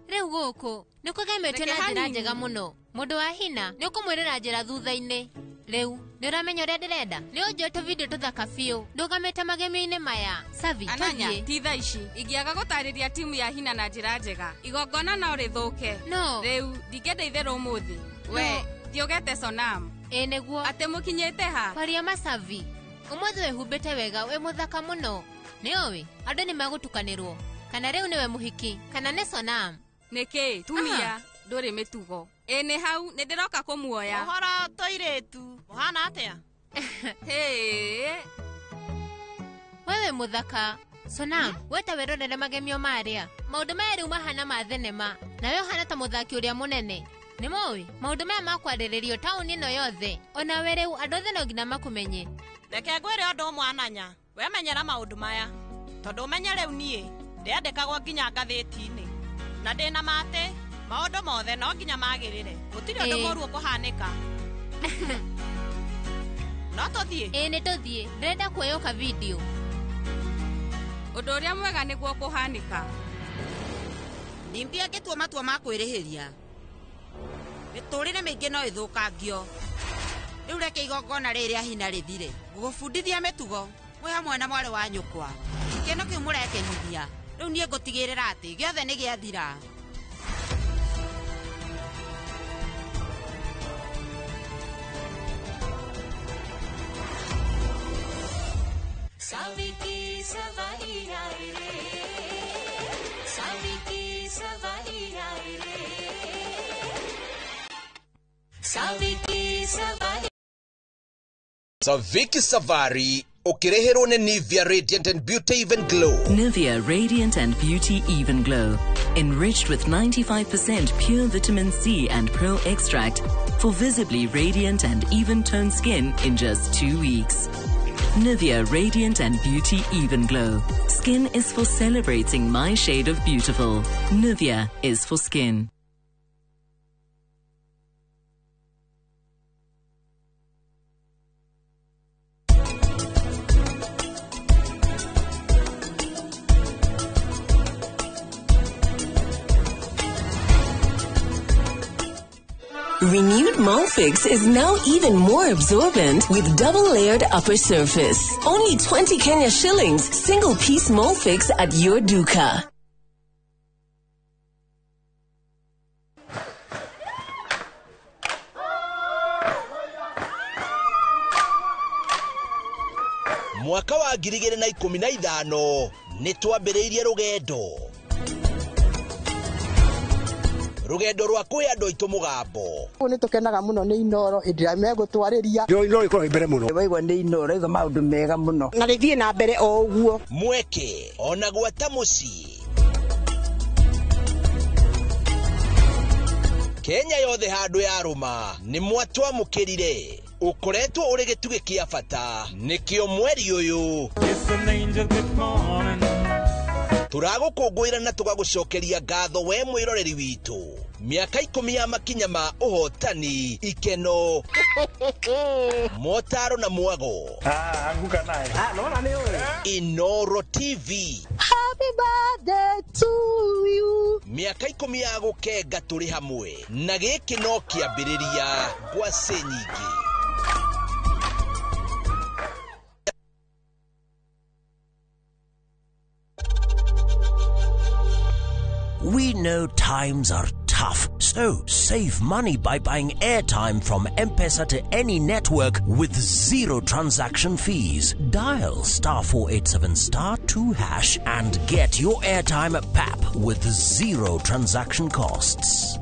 Rĩu gũkũ nĩ kũgemetio na njĩra njega mũno. Mũndũ wa hina nĩ ũkũmwĩrĩra njĩra thutha-inĩ. Rĩu nĩ ũramenya ũrĩa ndĩrenda. Nĩ ũnjoete video tũthaka biũ. Ndũgamĩte magemio-inĩ maya. Savi, Ananya, ti thaa ici. Ingĩaga gũtarĩria timu ya hina na njĩra njega. Igongona no rĩthũke. No. Rĩu ndingĩenda itherũ ũmũthĩ. We, thiũgete Sonam. Nĩguo. Atĩ mũkinyĩte ha? Kwaria Masavi. Ũmũthĩ wĩhumbĩte wega, wĩ mũthaka mũno. Nĩũĩ, andũ nĩ magũtukanĩrwo. Kana rĩu nĩwe mũhiki, kana nĩ Sonam. Nĩkĩ, tumia, ndũrĩ mĩtugo. Nĩ hau, nĩ ndĩroka kũmuoya. Ũhoro tũirĩtu, ũhana atĩa? Wewe mũthaka. Sonam, weta wĩrorere magemio marĩa. Maũndũ maya rĩu mahana ma thenema. Nawe ũhana ta mũthaki ũrĩa mũnene. Nĩ mũĩ, maũndũ maya makwarĩrĩrio taũni ĩno yothe. Ona we rĩu andũ othe no nginya makũmenye. Reke ngwĩre ũndũ ũmwe Ananya, wemenyera maũndũ maya. Tondũ ũmenye rĩu niĩ, ndĩandĩkagwo nginya ngathĩti-inĩ. Na ndĩna matĩ, maũndũ mothe no nginya magĩrĩre. Gũtirĩ ũndũ mũru ũkũhanĩka. No tũthiĩ? Nĩ tũthiĩ. Ndĩrenda kuoyoka video. Ũndũ ũrĩa mwega nĩguo kũhanĩka. Dimpi angĩtua matua ma kwĩrĩhĩria. Mĩtũrĩre mĩingĩ no ĩthũkangio. Rĩu reke igongona rĩrĩa hina rĩthire. Ngũgũbundithia mĩtugo. Mwĩ hamwe na mwarĩ wa nyũkwa. Gĩkeno kĩu mũrekenithia. Rĩu niĩ ngũtigĩrĩra atĩ gĩothe nĩ gĩathira. Savi ki savahi aaye re, Savi ki savahi aaye re, Savi ki savahi. Saviki Savari, ukirehero ne Nivea Radiant and Beauty Even Glow. Nivea Radiant and Beauty Even Glow. Enriched with 95% pure vitamin C and pearl extract for visibly radiant and even-toned skin in just 2 weeks. Nivea Radiant and Beauty Even Glow. Skin is for celebrating my shade of beautiful. Nivea is for skin. Renewed Molfix is now even more absorbent with double-layered upper surface. Only 20 Kenya shillings, single-piece Molfix at your duka. mwaka wa 2015 nĩ twambĩrĩirie rugendo rwa kwĩ andũ aitũ mũgambo. Nĩ tũkenaga mũno nĩ Inoro ĩndĩa megũtwarĩria. Inoro ĩkorwo mbere mũno. Waigua nĩ Inoro iga maũndũ mega mũno. Na rĩthiĩ na mbere o ũguo. Mweke ona gwata mũciĩ. Kenya yothe handũ ya rũma nĩ mwatwamũkĩrire. Ukoretwo ũrĩ gĩtugĩ kĩa bata nĩkĩo mweri ũyũ turagũkũngũĩra na tũgagũcokeria ngatho we mwĩroreri witũ. Miaka 10 ya makinya ma ũhotani, ikeno, motaro na mwago. Anguka naye. Naona ni wewe. Inoro TV. Happy birthday to you. Miaka 10 ya gũkenga tũrĩ hamwe na gĩkĩ no kĩambĩrĩria kwa nyingĩ. We know times are tough, so save money by buying airtime from M-Pesa to any network with zero transaction fees. Dial *487*2# and get your airtime PAP with zero transaction costs.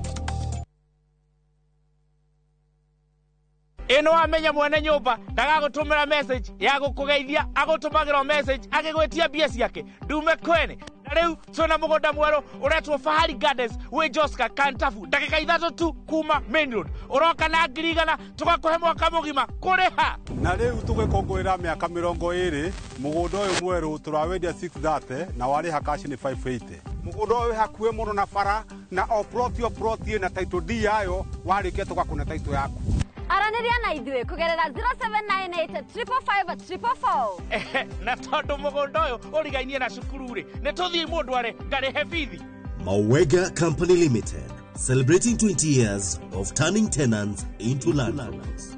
Ino amenya mwene nyumba ndagagutumira message ya gukugeithia agutumagira message agigwetia bia ciake ndume kwene. Rĩu twĩna mũgũnda mwerũ ũretwo Fahari Gardens wĩ Joska Kantafu ndagĩka 3 tu kuma Main Road. Ũroka na 100 tũgakũhe mwaka mũgima kũrĩha. Na rĩu tũgĩkũngũĩra mĩaka 20 mũgũnda ũyũ mwerũ tũrawendia 630 na warĩha cash ni 580. Mũgũnda ũyũ hakuhĩ mũno na bara na o plot na title deed yayo warĩkia tũgakũne title yaku. Araniria na ithuĩ kugerera 07985544. Na tondu mũgũnda ũyũ ũrigainie na cukuru rĩ nĩ tũthiĩ mũndware ngarĩhe bithi. Mawega Company Limited, celebrating 20 years of turning tenants into landlords.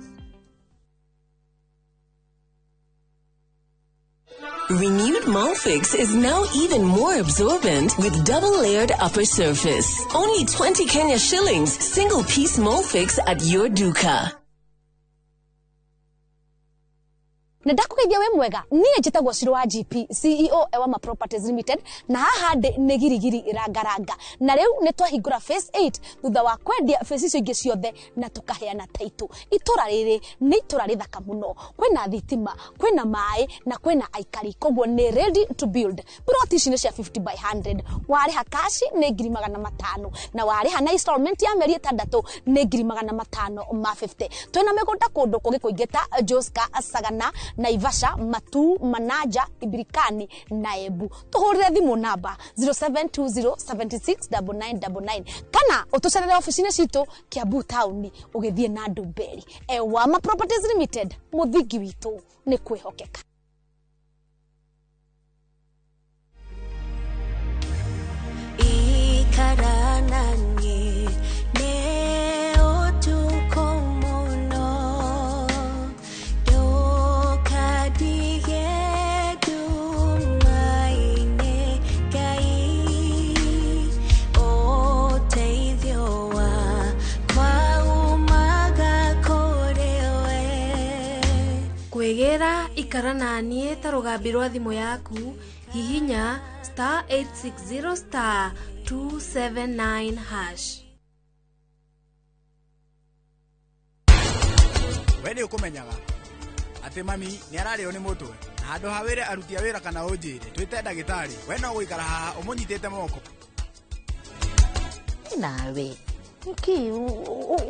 Renewed Molfix is now even more absorbent with double-layered upper surface. Only 20 Kenya shillings, single-piece Molfix at your duka. Ndakugeithia we mwega niĩ njĩtagwo Shiro wa GP CEO Ewama Properties Limited na haha ndĩ nĩ girigiri irangaranga na rĩu nĩ twahingũra phase 8 thutha wa kwendia phase icio ingĩ ciothe na tukaheana title. Itura rĩrĩ nĩ itura rĩthaka mũno, kwĩna thitima, kwĩna maĩ na kwĩna aikari, koguo nĩ ready to build. Plot ici nĩ cia 50 by 100, warĩha cash nĩ 500 na warĩha na installment ya mĩeri 6 nĩ 550. Twĩna mĩgũnda kũndũ kũngĩ kũingĩ ta Joska, Sagana, Naivasha, Matu, Manaja, Ibirikani na Embu. Tuhurire thimu namba 0720769999 kana utucerere ofisini citu Kiambu town ugithie na Ndumberi. Ewama Properties Limited, muthingi witu ni kwihokeka. Ikaranani neo tukomono dokadige dumaine kai oteithio wa kwa umaga korewe kwegera ikaranani ta rugambi rwa thimu yaku hihinya *860*279#. We nĩ ũkũmenyaga atĩ mami nĩ ararĩo nĩ mũtwe na handũ ha wĩre aruti a wĩra kana ũnjĩre twĩte ndagĩtarĩ, we no gũikara haha ũmũnyitĩte moko. Nawe niki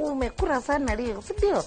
umekula sana leo, si ndio?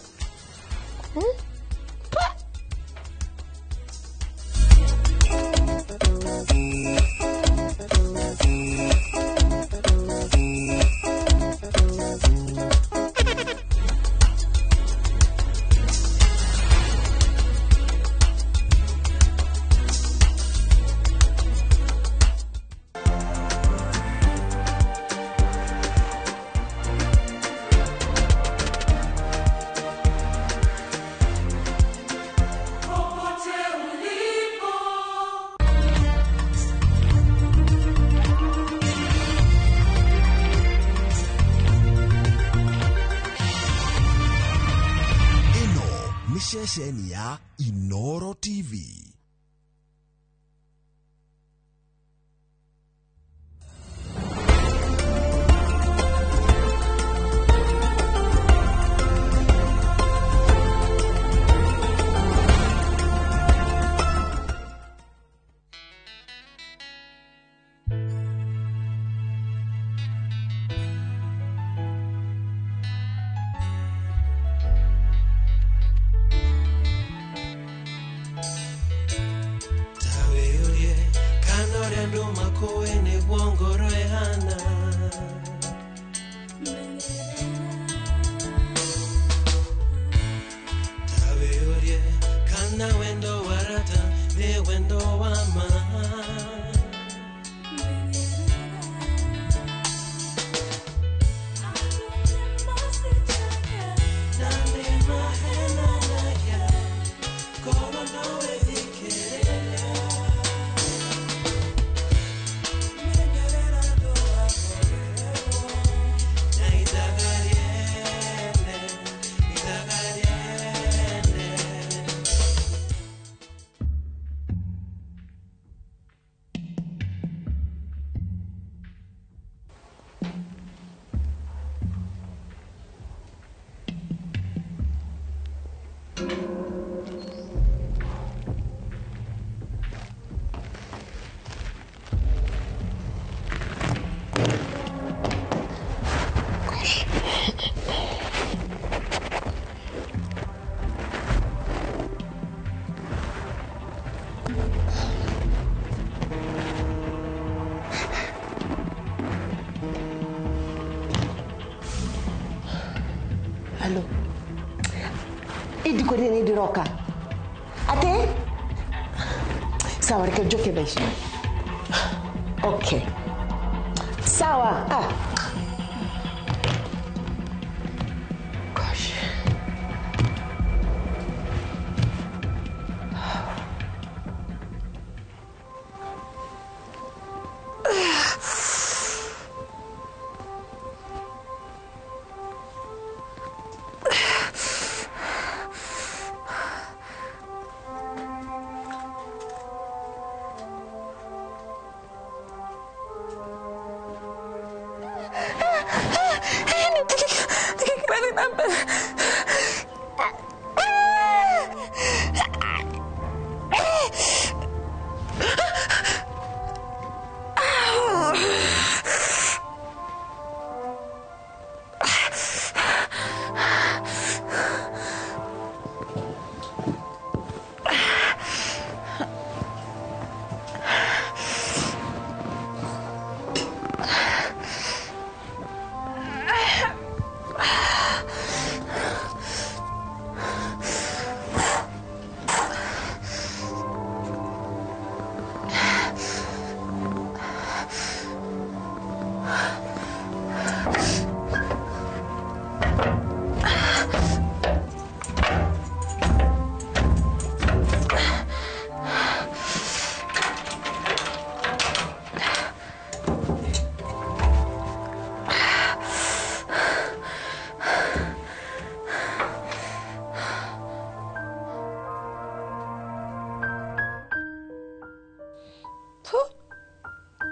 Sheni ya Inoro TV. na wendo warata ne wendo wama Halo. Idiko ni ndiroka. Ate? Sawa, reka joke baishi. Okay. Sawa. Gosh.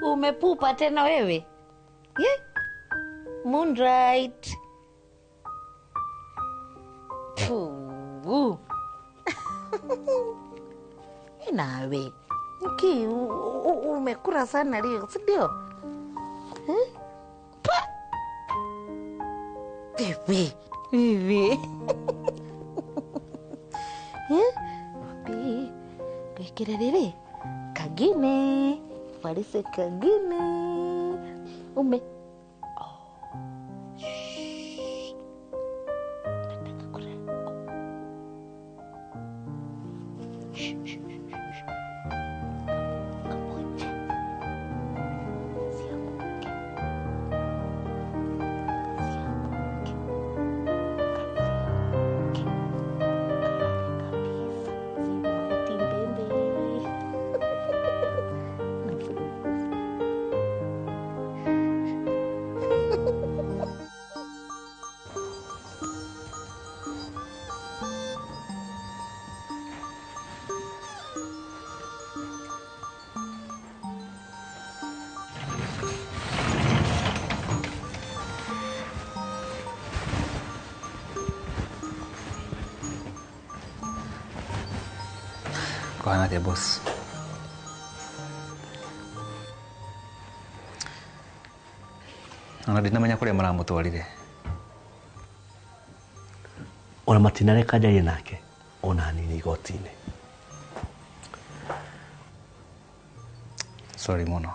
Umepupa tena wewe? Yeah? Moonlight. Nawe. Umekula sana leo, si ndio? Bibi. Kira diri. Kagine. Parece kagine. Ume. Kohana dia bos. Ona ndinamenya kuria maramutwarire. Ona matinareka njarie nake ona hanini igoti-inĩ. Sorry muno.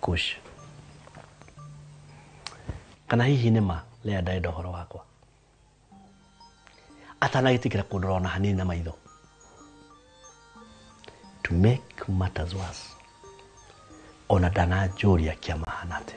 Kush. Kana hihi nĩ ma Lea ndaenda horo wakwa. Atanagitikira kundorona hanini na maitho. To make matters worse, ona dana Julia kiamahanate.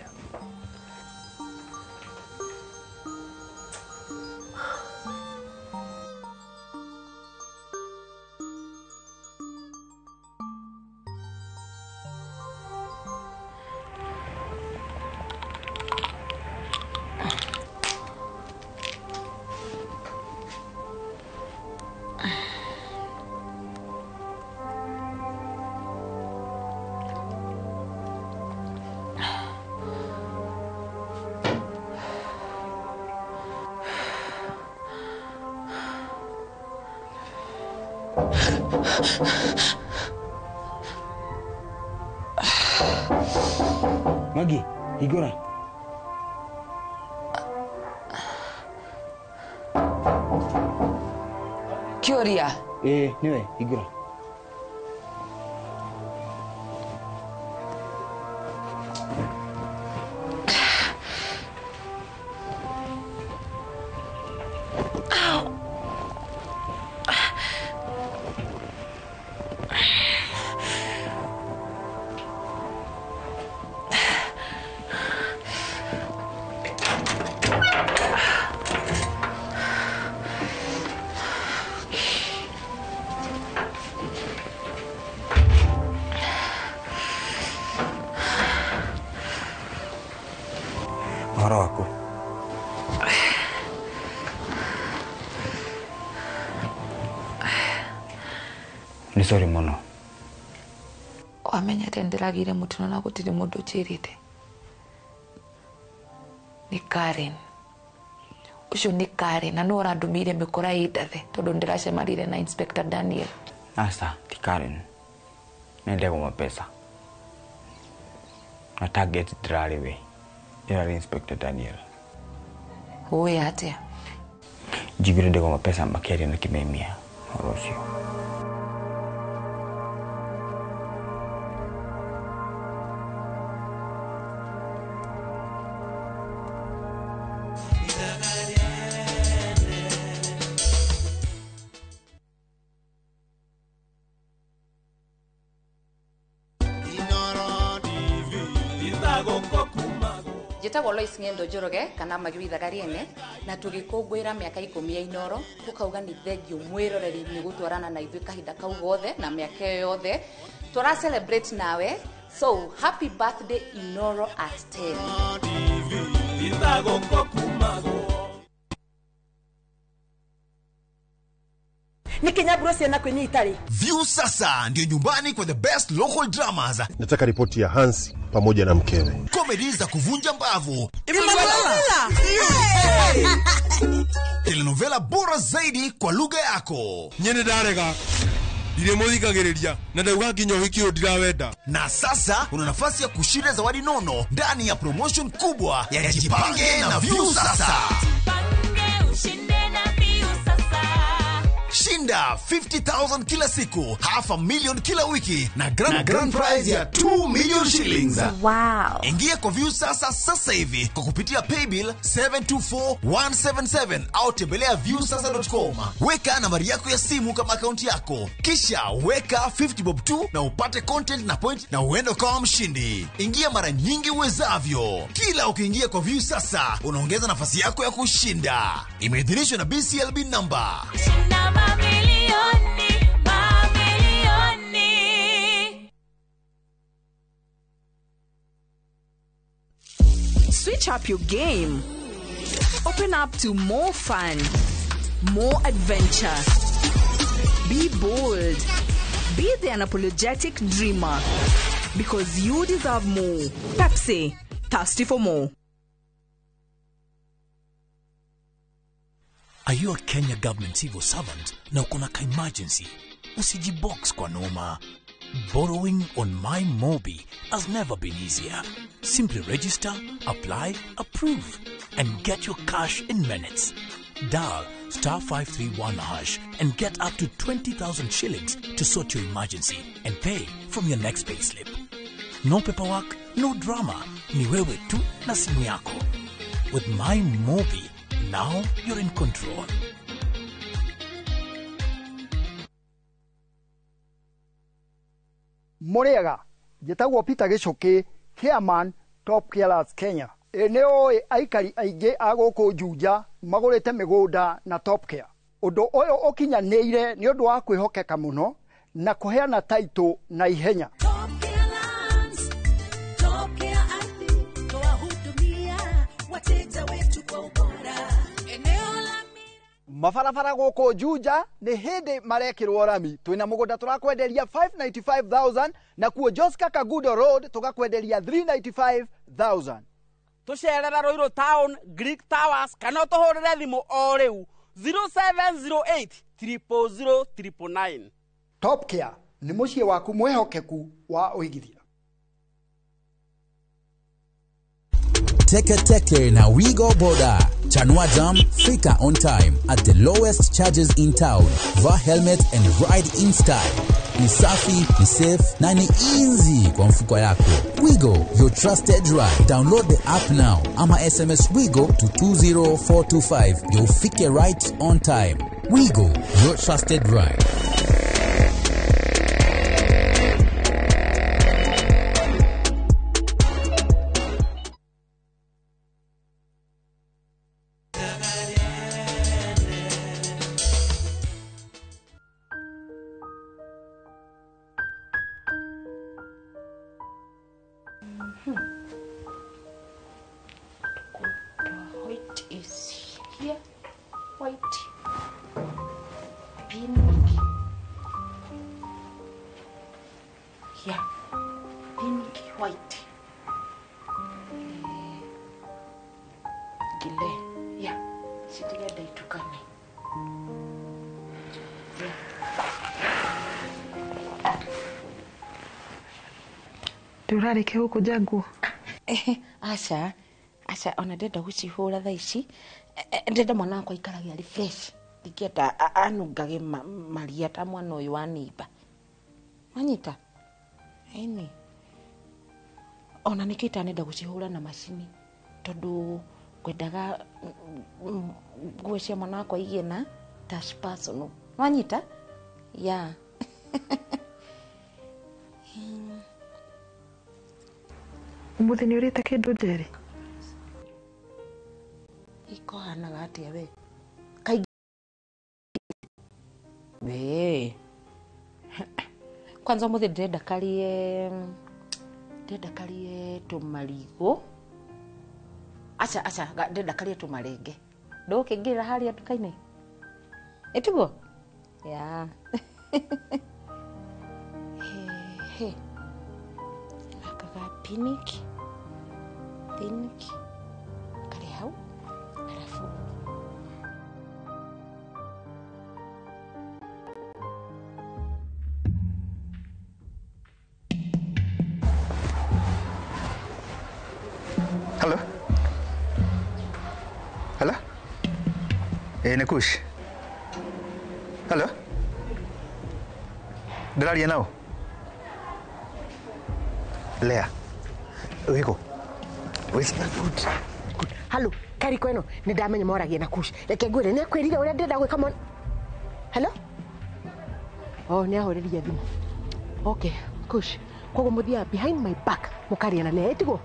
Magi, higura. Kioria. Niwe, higura. Horo wako. Ni sorry muno. Wamenya tenderagire mutino na gutire mundu chirite. Ni Karen. Ucio ni Karen na no randumire mikora idathe tondu ndiracemarire na Inspector Daniel. Asa, ti Karen. Nende goma pesa. Na target drariwe. Ila Inspector Daniel. Uwe atia. Jigire ndego mapesa makeri na kimemia. Orosio. Jitagwo Lois Ngendo Njoroge kana Magi Thagariene na tugikungwira miaka 10 ya Inoro tukauga ni thengio mwiroreri ni gutwarana na ithuĩ kahinda kau gothe na miaka yothe tura celebrate nawe, so happy birthday Inoro at 10. Ni Kinyaburo siana kwenye Itali. View sasa ndio nyumbani kwa the best local dramas. Nataka ripoti ya Hansi pamoja na mkewe. Comedy za kuvunja mbavu. Emanuela. Telenovela bora zaidi kwa lugha yako. Nyene darega. Dire muthikagiriria na ndauga nginya wiki ndirawenda. Na sasa una nafasi ya kushinda zawadi nono ndani ya promotion kubwa ya Jipange na View sasa. Shinda 50,000 kila siku, $500,000 kila wiki na grand prize ya 2 million shillings. Wow. Ingia kwa View sasa hivi kwa kupitia paybill 724177 au tembelea viewsasa.com. Weka nambari yako ya simu kama akaunti yako, kisha weka 50 bob tu na upate content na point na uende kama mshindi. Ingia mara nyingi uwezavyo. Kila ukiingia kwa View sasa unaongeza nafasi yako ya kushinda. Imeidhinishwa na BCLB number. Switch up your game. Open up to more fun, more adventure. Be bold. Be the unapologetic dreamer. Because you deserve more. Pepsi, thirsty for more. Are you a Kenya government civil servant na uko na emergency? Usijibox kwa noma. Borrowing on MyMobi has never been easier. Simply register, apply, approve, and get your cash in minutes. Dial *531# and get up to 20,000 shillings to sort your emergency and pay from your next payslip. No paperwork, no drama. Ni wewe tu na simu yako. With My Mobi, now you're in control. Muriega, njĩtagwo Peter Gichuki, Chairman Top Carers Kenya. Nĩ aikari aingĩ a gũkũ Juja magũrĩte mĩgũnda na Top Care. Ũndũ ũyũ ũkinyanĩire nĩ ũndũ wa kwĩhokeka mũno na kũheana taitũ na ihenya. Mabarabara gũkũ Juja nĩ hĩndĩ marekĩrwo rami. Twĩna mũgũnda tũrakwenderia 595,000 na kuo Joska Kagudo Road tũgakwenderia 395,000. Tũcerera Ruiru Town, Greek Towers, kana tũhũrĩre thimũ o rĩu 0708 000 999. Top Care nĩ mũciĩ waku mwĩhokeku wa ũigithia. Teke na Wigo Boda. Chanua Jam, fika on time at the lowest charges in town. Va helmet and ride in style. Ni safi, ni safe, na ni easy kwa mfuko yako. Wigo, your trusted ride. Download the app now. Ama SMS Wigo to 20425. You'll fike right on time. Wigo, your trusted ride. White is here. White. Pink. Here. Pink, white. Gile. Yeah. Sitilia daitukane. Ndurareke huko jangu. Asha ona ndenda gucihura thaa ici. Ndenda mwana wakwa ikaragia refresh. Ndikienda anungage maria ta mwana uyu wa niba. Wanyita? Eni. Ona nikita nenda gucihura na macini. Tondu kwendaga nguo cia mwana wakwa igie na touch personal. Wanyita? Yeah. Umuthi nĩ ũrĩte kĩndũ Njeri? Iko hanaga atia we? Kaingĩ. We. Kwanza umuthi ndĩrenda karie tumarigo. Acha ndĩrenda karie tumarenge. Ndũkĩingĩra harĩa nduka-inĩ. Etiguo? Yeah. He. Akaga pink. Kare hau. Alafu. Hello? Hello? Nikush. Hello? Ndĩraria nao? Lea. Wiko. Good. Hello, kari kweno ni ndamenya moragia na Kush. Reke ngwire ni akwirire uria ndenda gwika mon. Hello? Oh, ni ahoririe thimu. Okay, Kush. Kogo muthia behind my back mukaria na ne etigo.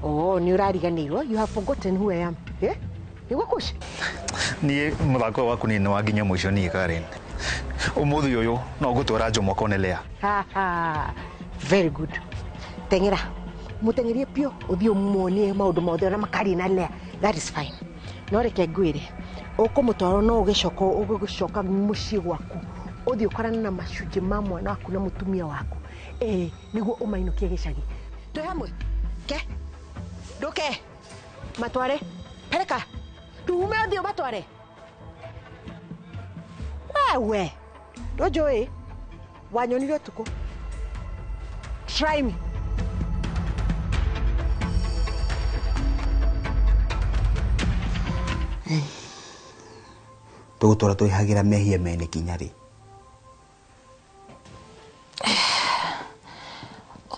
Oh, ni urariganirwo. You have forgotten who I am. Eh? Niguo Kush? Ni muthako waku ni waginya mwisho ni Karen. Umuthi uyu no gutwara njomo konelea. Very good. Tengera. Mutengerie pio uthio muonie maundu mothe na makari na Lea. That is fine. No reke ngwire. Ukumutwaro no ugicoka mucii gwaku. Uthio korana na macunje ma mwana waku na mutumia waku. Niguo umainukie gicagi. Twe hamwe. Ke? Nduke. Matware. Pereka. Tuume uthio matware. Wewe. Ndojoi. Wanyonire tuko. Try me. Tugutora twihagira mehia mene kinyari.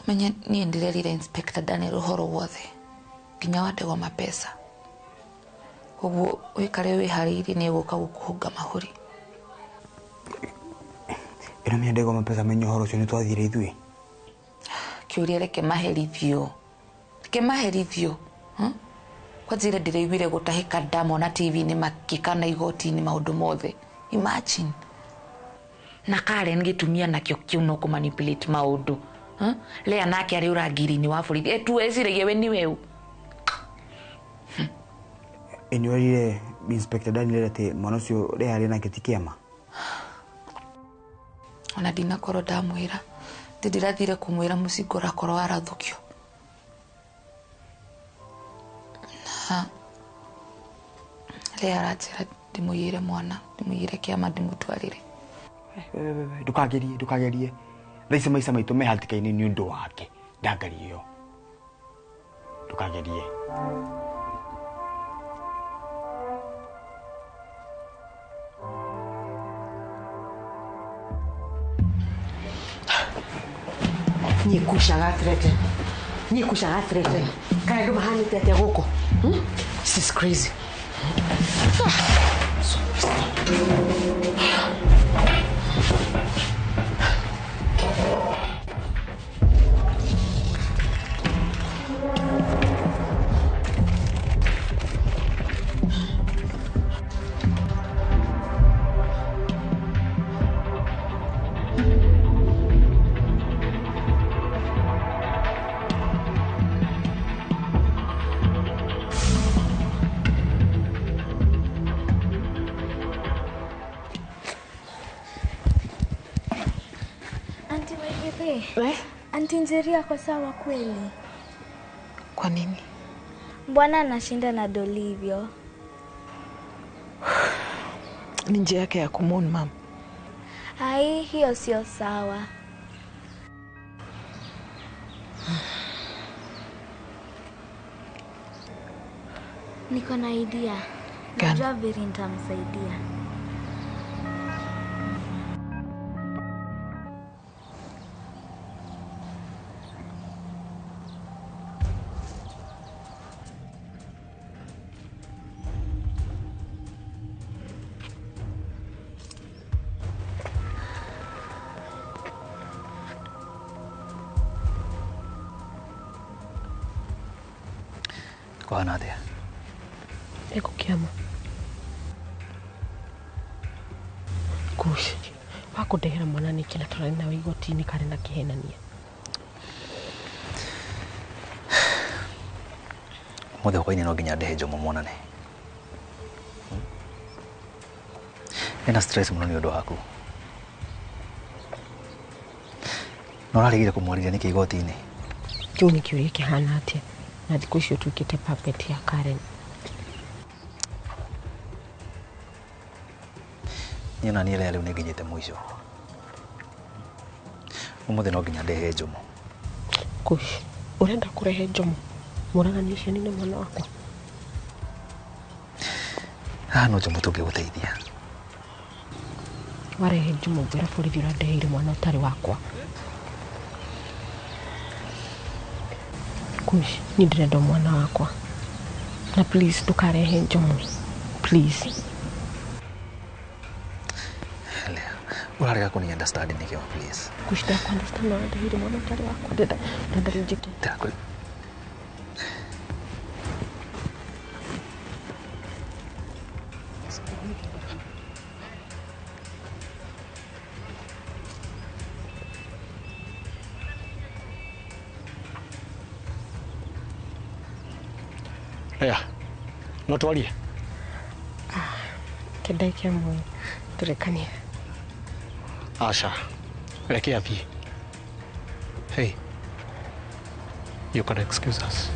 Umenye ni ndirerire Inspector Daniel uhoro wothe nginya wategwa mapesa koguo wikare wihariri ni guka gukuhunga mahuri ino mi ndego mapesa menyo horo cio ni twathire ithui kiuria reke maherithio kwajire ndireiguire gutahika ndamona TV ni makikana igoti-ini maundu mothe imagine na Karen gitumia nakio kiu no ku manipulate maundu Lea nake ari urangiri-ini wa borithi etu eciragia we ni weu Inyorire Inspector Daniel ati mwana ucio Lea ari nake tikiama ona ndinakorwo ndamwira ndirathire kumwira mucingo rakorwo arathukio na Lea aranjira ndimuyire mwana ndimuyire kiama ndimutwarire ndukagerie thaici maica maitu me hatikaini ni undu wake ndangari iyo ndukagerie Nyikushaga threaten kana ndo mahani tete guko this is crazy Auntie Njeri yako sawa kweli? Kwa nini? Mbona anashinda na Dolivyo? Ni njia yake ya kumwona mama. Hai, hiyo sio sawa. Niko na idea. Najua vile nitamsaidia. Kwa Nadia. Eko kiama. Kush. Wako dehera mwana ni kila torani na igoti-ini kare na kihenania. Muthe kwa no nginya ndehe Njomo monane. Ena stress muno ni undu waku. No arigire kumwarira niki igoti-ini. Kiu ni kiuria kihana atia. Na thiku icio tukite puppet ya Karen. Nyina ni ile ni nginyite mwisho. Umuthe no nginya ndehe Njomo. Kush, urenda kurehe Njomo? Muraganisha nini mwana wakwa? No Njomo tungiguteithia. Warehe Njomo mbere borithi urandeheire mwana utari wakwa. Kush, ni ndirenda mwana wakwa. Na please ndukarehe Njomo. Please. Urarega kuni understand nikio please. Kush, da understand na ndeheire mwana utari wakwa. Dada reject. Takuli. Ea, no twarie. Kidai kia mwe, turekanie. Asha, reke athie. Hey, you can excuse us.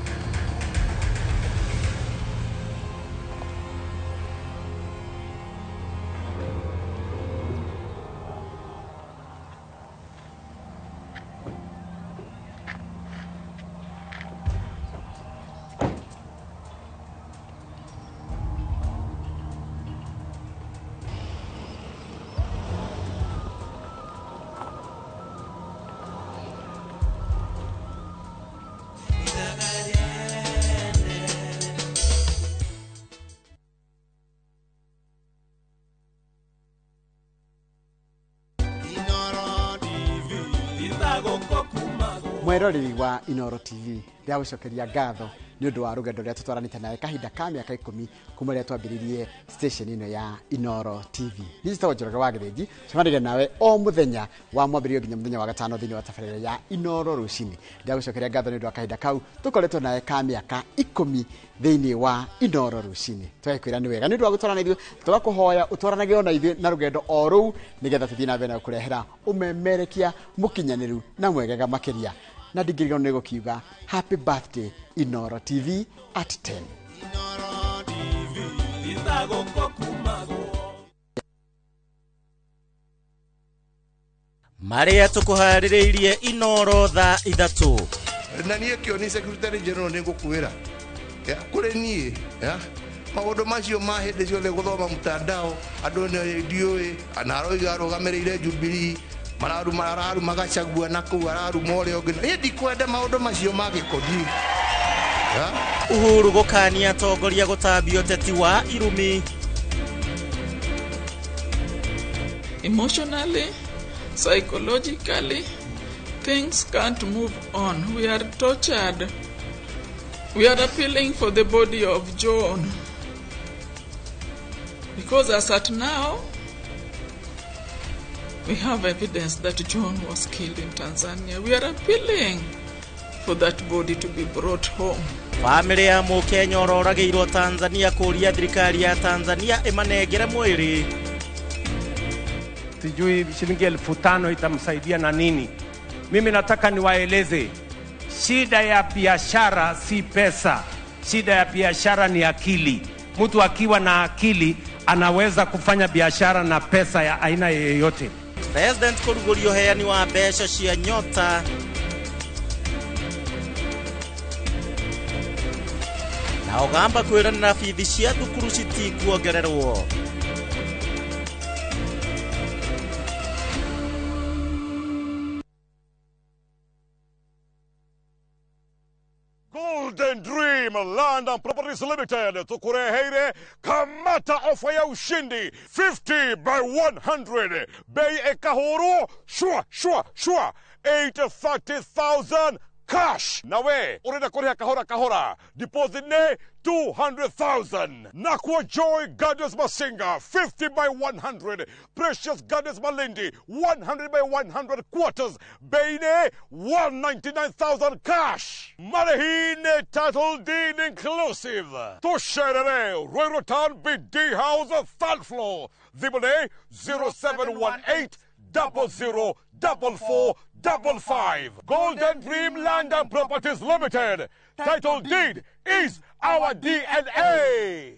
Itagaria mwiroreri wa Inoro TV ndia gucokeria ngatho ni undu wa rugendo rĩa tutwaranite nawe kahinda ka mĩaka 10 kuma rĩa twambĩrĩirie station ino ya Inoro TV. Nĩjitagwo Njoroge wa Gĩthĩnji, cemanagia nawe o mũthenya wa mwambĩrĩrio nginya mũthenya wa gatano thĩinĩ wa tabarĩra ya Inoro rũcinĩ. Ndia gucokeria ngatho ni undu wa kahinda kau tukoretwo nawe ka mĩaka 10 thĩinĩ wa Inoro rũcinĩ. Twakwĩra nĩ wega nĩ undu wa gũtwaranĩrio, tũgakũhoya ũtwaranage ona ithuĩ na rũgendo o rũu nĩgetha tũthiĩ na mbere na kũrehera ũmemerekia mũkinyanĩru na mwegega makĩria. Na ndigirĩrwo nĩ gũkiuga happy birthday Inoro TV at 10. Maria tukuharĩrĩirie Inoro thaa 3. Na niĩ kĩo ni secretary general nĩ ngũkwĩra kũrĩ niĩ maũndũ macio ma hĩndĩ ciothe gũthoma mtandao andũ nĩ ndiũĩ anaroiga arũgamĩrĩire Jubilee mararu magacagua na kũu araru more ũngĩ niĩ ndikwenda maũndũ macio ma gĩkoni. Uhuru gũkania atongoria gũtambia ũteti wa irumi. Emotionally, psychologically, things can't move on. We are tortured. We are appealing for the body of John. Because as at now, we have evidence that John was killed in Tanzania. We are appealing for that body to be brought home. Family ya Mukenya ororagĩirwo Tanzania kũria thirikari ya Tanzania imanengere mwĩrĩ. Sijui shilingi 5,000 itamsaidia na nini. Mimi nataka niwaeleze shida ya biashara si pesa. Shida ya biashara ni akili. Mtu akiwa na akili anaweza kufanya biashara na pesa ya aina yoyote. President kũrugũrio heani wa mbeca cia Nyota. Na ogamba kwĩrana na bithi cia thukuru citikuongererwo. Golden Dream Land and Properties Limited tukureheire kamata ofa ya ushindi 50 by 100 bei ekahoro shwa 830,000 cash. Nawe urenda kuriha kahora deposit ne 200,000. Nakwa Joy Gardens Masinga 50 by 100. Precious Gardens Malindi 100 by 100 quarters. Beine 199,000 cash. Marahine title deed inclusive. Tosherere Royal Town BD House 3rd floor. Zibone 0718 004455. Golden Dream Land and Properties Limited. Title deed is our DNA.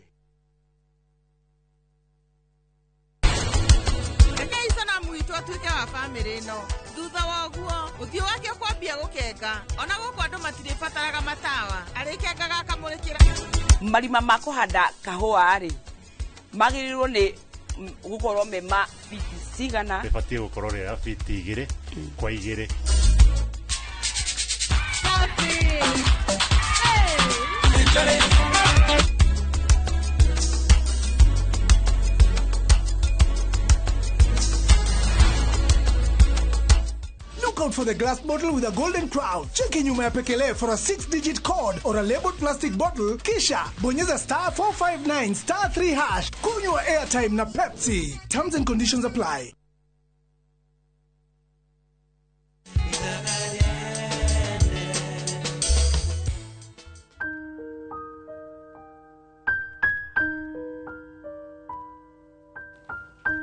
Tuike wa family no thutha wa guo uthio wake kwambia gukenga ona guko andu matire fataraga matawa arikengaga kamurikira marima ma kuhanda kahua ari magirirwo ni gukorwo mema fiti sigana ibatie gukorwo ria fiti 2 kwa 2. Look out for the glass bottle with a golden crown. Check in nyuma ya pekele for a 6-digit code or a labeled plastic bottle. Kisha bonyeza *459 *3#. Kunywa airtime na Pepsi. Terms and conditions apply.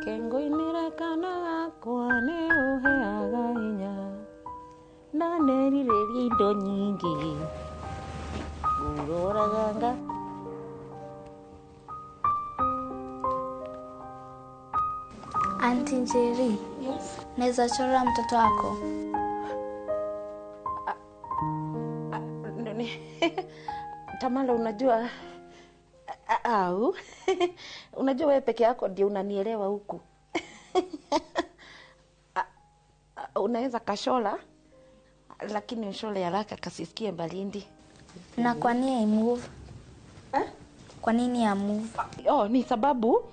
Kengo inirekana kwa ne uheaga hinya na nerirĩria indo nyingĩ uroraganga. Auntie Njeri, yes. Naweza chora mtoto wako? Tamala, unajua au unajua wewe peke yako ndio unanielewa huku. Unaweza kashola lakini ushole haraka kasisikie Malindi. Na kwa nini move? Kwa nini ya move? Ni sababu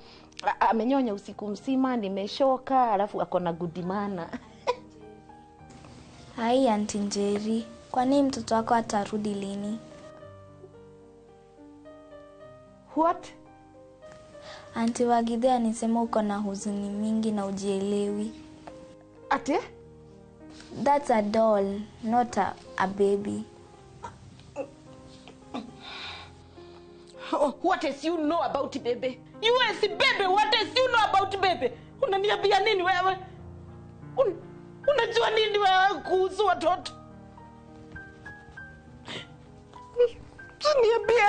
amenyonya usiku mzima, nimeshoka, alafu akona gudimana. Hai Auntie Njeri, Kwani mtoto wako atarudi lini? What? Auntie Wagithe anisema uko na huzuni mingi na ujielewi. Ate? That's a doll, not a baby. Oh, what else you know about baby? You as baby, what else you know about baby? Unaniambia nini wewe? Unajua nini wewe kuhusu watoto? Niambie.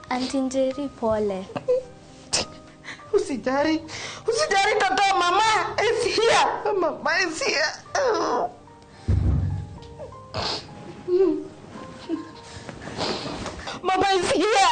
Auntie Njeri, pole. Usijari tata, mama is here. Mama is here. Mama is here.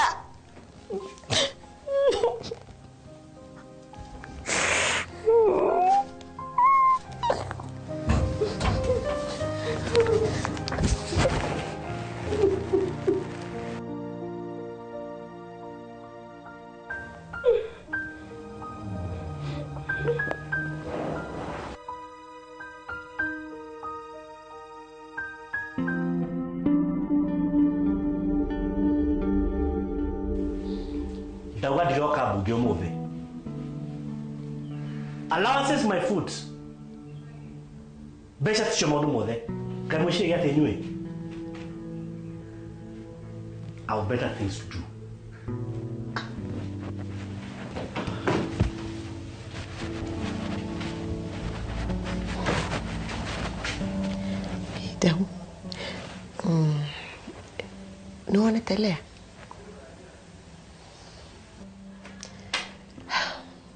Dawa diroka bugyo move. Allowances my food. Besha tisho modu mothe. Kamushi yate nywe. I have better things to do. Dawa. No one telea.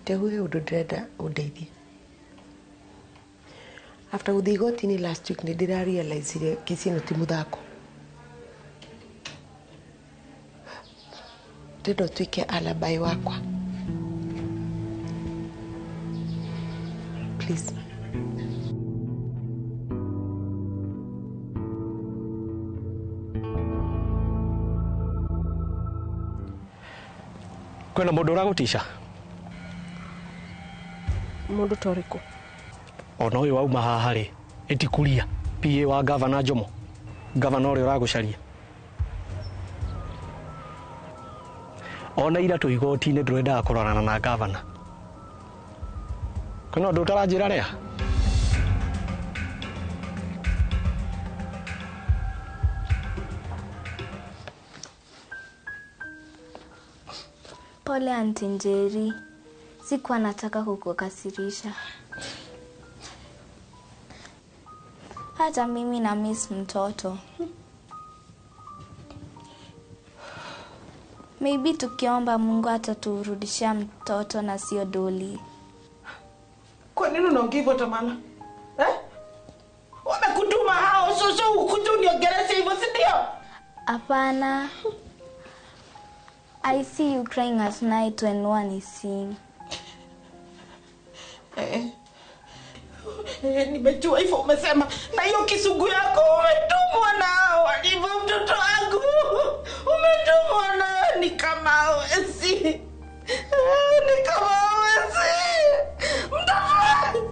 Tewe udodreda udeithie. After uthigotini last week ni dira realize kisino ti muthako. Ndendo twike alibi wakwa. Please. Kwena mundu uragutisha? Mundu toriko. Ona uyu wauma haha ri etikuria PA wa Governor Jomo. Governor uri uragucaria. Ona ira tu igoti-ini ndurenda kurorana na Governor. Kwena undu utaranjira ria? Pole Auntie Njeri. Sikuwa nataka kukukasirisha. Hata mimi na miss mtoto. Maybe tukiomba Mungu ataturudishia mtoto na sio doli. Kwa nini unaongea hivyo Tamala? Wamekutuma hao shosho ukuje uniongeleshe hivyo, si ndio? Hapana. I see you crying at night when one is seeing. Nimejua hivyo umesema. Na hiyo kisugu yako umetumwa nao. Hivyo mtoto wangu umetumwa nao ni kama hawezi. Ni kama hawezi. Mtoto wangu.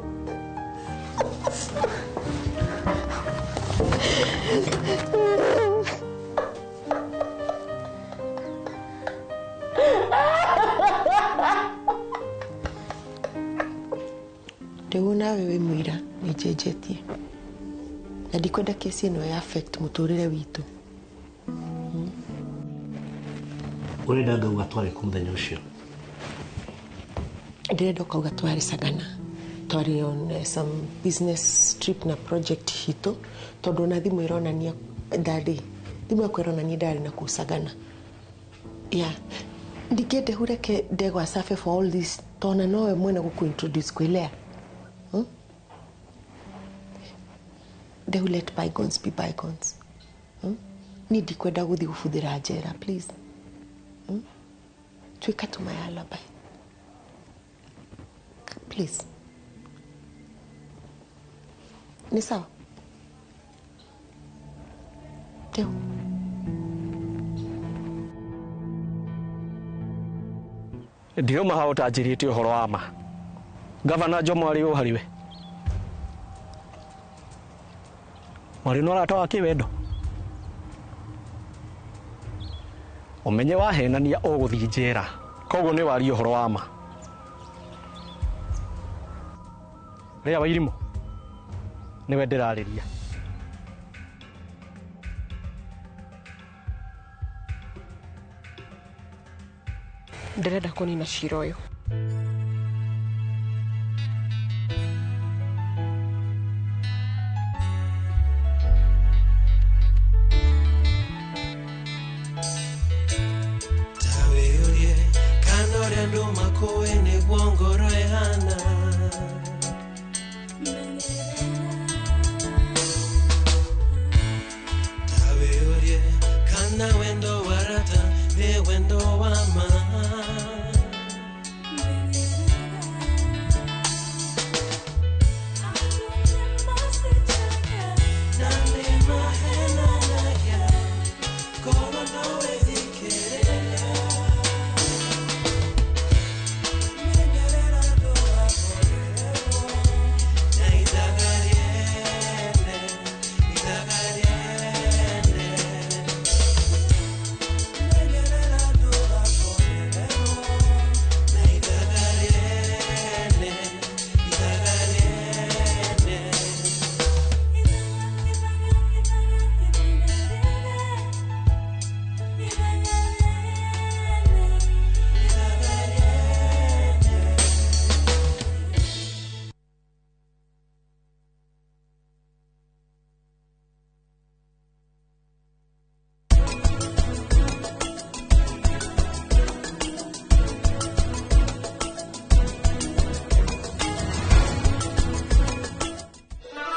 Deuna wewe mwira nijejetie. Na ndikwenda kesi ino ya affect muturire witu. Urenda ngauga twari ku muthenya ucio? Ndirenda kauga twari Sagana. Twari on some business trip na project hito. Tondu na thimu ironania ndari. Thimu yako ironania ndari na ku Sagana. Yeah. Ndikete hureke ndegwa safe for all this. Tona nowe mwena gukuintroduce kwilea. They will let bygones be bygones. Nidi kwenda guthi gubuthira njera, please. Twika to my alibi. Please. Ni sawa? Teo. Ndio maha utajirite uhoro wa ma. Governor Jomo ari uhariwe. Mwari no rata wake wendo. Umenye wahenania uguthii njera. Koguo ni wari uhoro wa ma. Ria Wairimu. Niwe ndirariria. Ndirenda kunina cira uyu.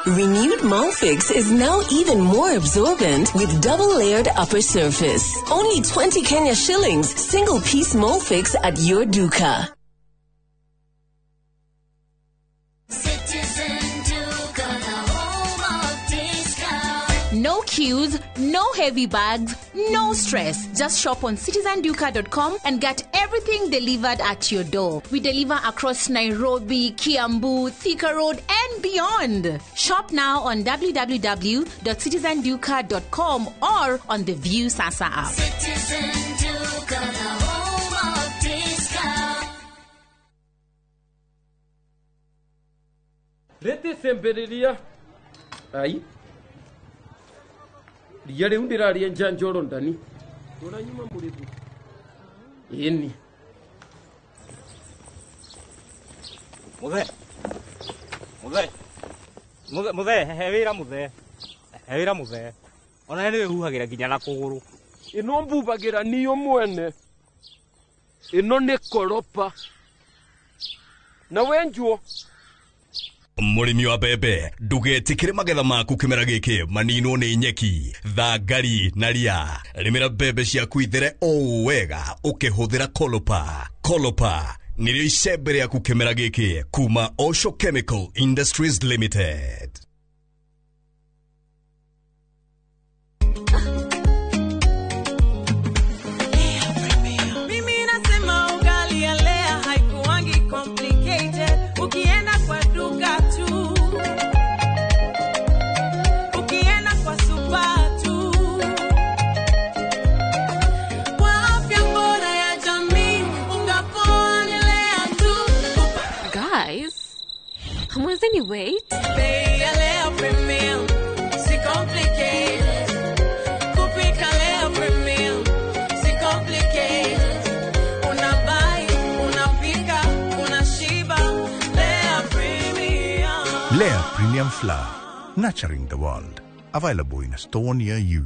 Renewed Molfix is now even more absorbent with double-layered upper surface. Only 20 Kenya shillings, single-piece Molfix at your duka. No queues, no heavy bags, no stress. Just shop on citizenduka.com and get everything delivered at your door. We deliver across Nairobi, Kiambu, Thika Road, and beyond. Shop now on www.citizenduka.com or on the View Sasa app. Citizen Duka, the home of discount. Lete semberiria. Ai. Ria ndiraria njanjoro ndani. Uranyuma muribu. Yeni. Muthe hewira muthe ona ni huhagira nginya na kuguru ino mbubagira niyo mwene ino ni koropa na wenjuo Murimi wa bebe ndugetikire magetha maku kimera giki manino ni nyeki thangari na ria rimira bebe ciaku ithere o wega ukihuthira Kolopa nirio icembe riaku kimera giki kuma Osho Chemical Industries Limited. Mimi nasema ugali ya Lea haikuwangi complicated. Ukienda kwa duka tu, ukienda kwa supa tu, kwa afya bora ya jamii ungapoa ni Lea tu. Guys, hamwezeni wait? Bei ya Lea Premium, si complicated. Kupika Lea Premium, si complicated. Unabai, unapika, unashiba. Lea Premium. Lea Premium Flour, nurturing the world. Available in a store near you.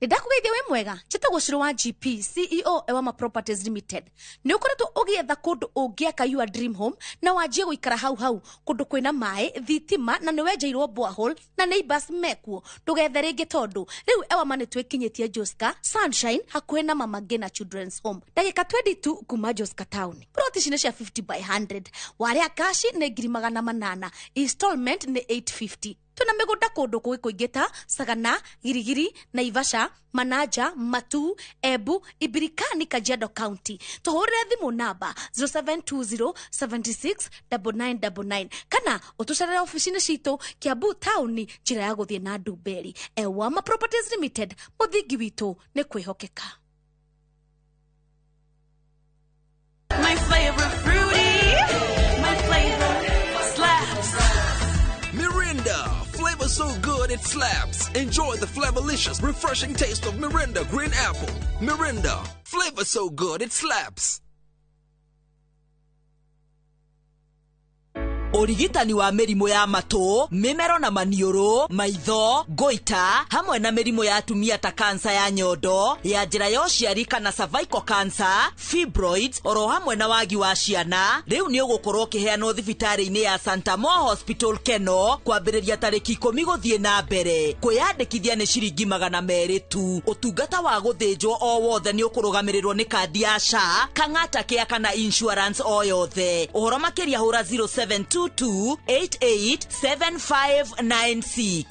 Nĩndakũgeithia we mwega njĩtagwo Shiro wa GP CEO Ewama Properties Limited. Nĩ ũkoretwo ũgĩetha kũndũ ũngĩaka your dream home na wanjie gũikara hau kũndũ kwĩna maĩ, thitima na nĩwenjeirwo borehole na neighbors mekuo. Ndũgethe rĩngĩ tondũ rĩu Ewama nĩtwĩkinyĩtie Joska Sunshine hakuhĩ na Mama Ngina Children's Home. Ndagĩka 22 kuma Joska Town. Plot ici nĩ cia 50 by 100. Warĩa cash nĩ 800,000. Installment nĩ 850. Tuna mĩgũnda kũndũ kũingĩ ta Sagana, Girigiri, Naivasha, Manaja, Matu, Embu, Ibirikani, Kajiado County. Tuhurire thimu namba 0720769999 kana utucarire ofisini citu Kiambu Town njira ya guthie na Ndumberi. Ewama Properties Limited, muthingi witu ni kwihokeka. My favorite fruity, my flavor slaps. Mirinda, flavor so good it slaps. Enjoy the flavorlicious, refreshing taste of Mirinda Green Apple. Mirinda, flavor so good it slaps. Origitani wa mĩrimũ ya matũ, mĩmero na maniũrũ, maitho, goita, hamwe na mĩrimũ ya atumia ta kansa ya nyondo, ya njĩra ya ũciari kana cervical cancer, fibroids, oro hamwe na wagi wa ciana, rĩu nĩ ũgũkorwo ũkĩheanwo thibitarĩ-inĩ ya Santa Moa Hospital Keno, kwambĩrĩria tarĩki 10 gũthiĩ na mbere. Kwĩyandĩkithia nĩ ciringi 200 tu. Ũtungata wa gũthĩnjwo o wothe nĩ ũkũrũgamĩrĩrwo nĩ kandi ya SHA, kang'ata kĩa kana insurance o yothe. Ũhoro makĩria hũra 0722887596.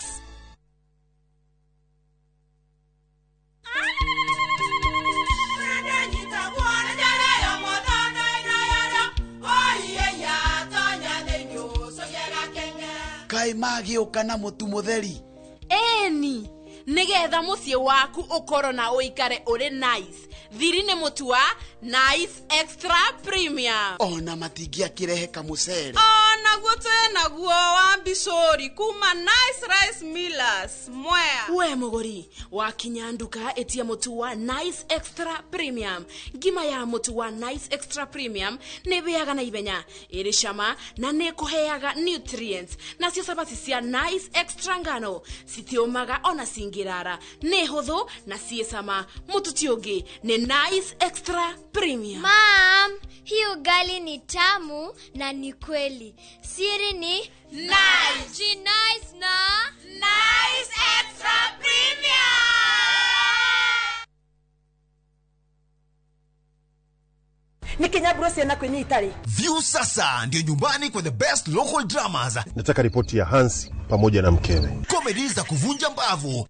Kai magĩũka na mũtu mũtheri. Eni, nigetha muciĩ waku ũkorwo na ũikare ũrĩ nice. Thiri nĩ mũtu wa Nice Extra Premium. Ona matingĩakĩrehe kamũcere. Naguo naguo wa Bishori kuma Nice Rice Millers Mwea. We mũgũri, wakinya nduka etia mũtu wa Nice Extra Premium. Ngima ya mũtu wa Nice Extra Premium nĩ bĩaga na ibenya, ĩrĩ cama na nĩ kũheaga nutrients. Nacio sabati cia Nice Extra ngano citiũmaga ona cingĩrara. Nĩ hũthũ na ciĩ cama. Mũtu ti ũngĩ nĩ Nice Extra Premium. Mom, hii ugali ni tamu na ni kweli. Siri ni Nice. Ji nice na Nice Extra Premium. Nikinyaburo siena kwenye itali. View sasa ndio nyumbani kwa the best local dramas. Nataka ripoti ya Hansi pamoja na mkewe. Comedy za kuvunja mbavu.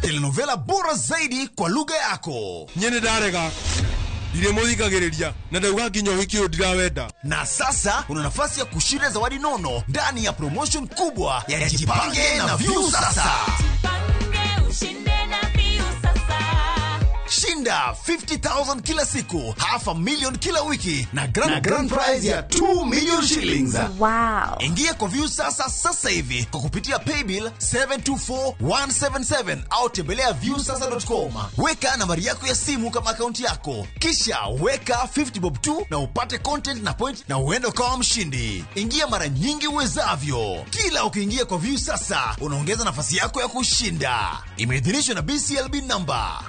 Telenovela bora zaidi kwa lugha yako. Nyene darega. Ile muthikagiriria na ndauga nginya wiki ndirawenda. Na sasa una nafasi ya kushinda zawadi nono ndani ya promotion kubwa ya Jipange na View sasa. Shinda 50,000 kila siku, $500,000 kila wiki na grand prize ya 2 million shillings. Wow. Ingia kwa View sasa hivi kwa kupitia paybill 724177 au tembelea viewsasa.com. Weka nambari yako ya simu kama akaunti yako, kisha weka 50 bob tu na upate content na point na uende kama mshindi. Ingia mara nyingi uwezavyo. Kila ukiingia kwa View sasa unaongeza nafasi yako ya kushinda. Imeidhinishwa na BCLB number.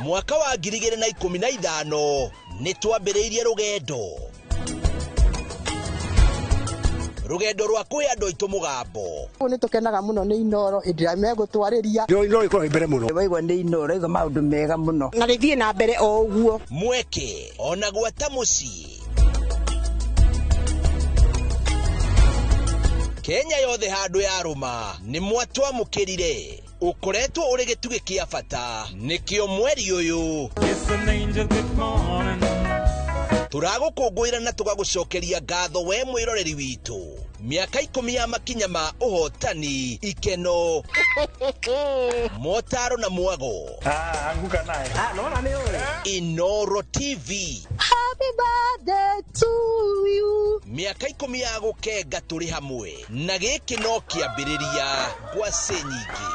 Mwaka wa 2015 nitwambĩrĩirie rugendo rwa kũhe andũ aitũ mũgambo. Nĩ tũkenaga mũno nĩ Inoro indira megũtwarĩria. Inoro ĩkorwo mbere mũno. Waigua nĩ Inoro iga maũndũ mega mũno. Na rĩthiĩ na mbere o ũguo. Mweke ona gwata mũciĩ. Kenya yothe handũ ya rũma nĩ mwatwamũkĩrire. Ukoretwo uri gĩtugĩ kĩa bata nĩkĩo mweri ũyũ turagũkũngũĩra na tũgagũcokeria ngatho we mwĩroreri witũ. Miaka 10 ya makinya ma ũhotani, ikeno, motaro na mwago. Anguka naye. Naona ni wewe. Inoro TV. Happy birthday to you. Miaka 10 ya gũkenga tũrĩ hamwe na gĩkĩ no kĩambĩrĩria ngwacĩ nyingĩ.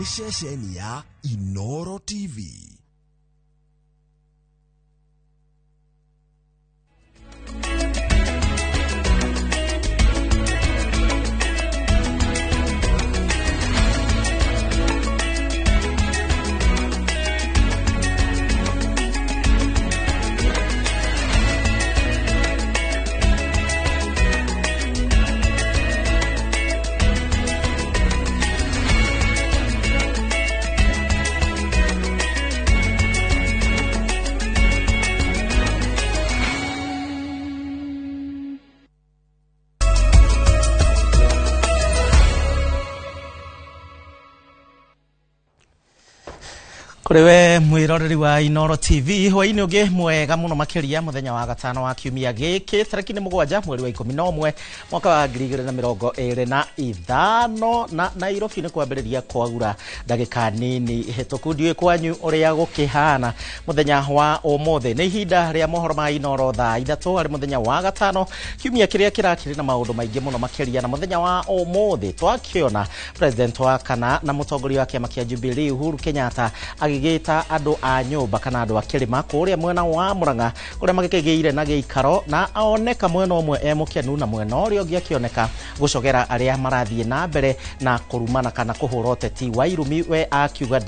Shesheni ya Inoro TV. Kuriwe mwiroreri wa Inoro TV hwaini ungi mwega muno makiria muthenya wa gatano wa kiumia giki tariki ni 7 mweri wa 11 mwaka wa 2025 na Nairobi ni kwambiriria kwaura ndagika nini hetoku ndiwe kwanyu uria gukihana muthenya wa umuthi ni ihinda ria mohoro ma Inoro thaa 3 ari muthenya wa gatano kiumia kiria kirakiri na maundu maingi muno makiria na muthenya wa umuthi twakiona president wa kana na mutongoria wa kiama kia Jubilee Uhuru Kenyatta agigita andu a nyumba kana andu a kirima kuria mwena wa Murang'a kuria magikigeire na giikaro na aoneka mwena umwe emukenu na mwena uria ungi akioneka gucogera aria marathie na mbere na kurumana kana kuhura uteti wa irumi we akiuga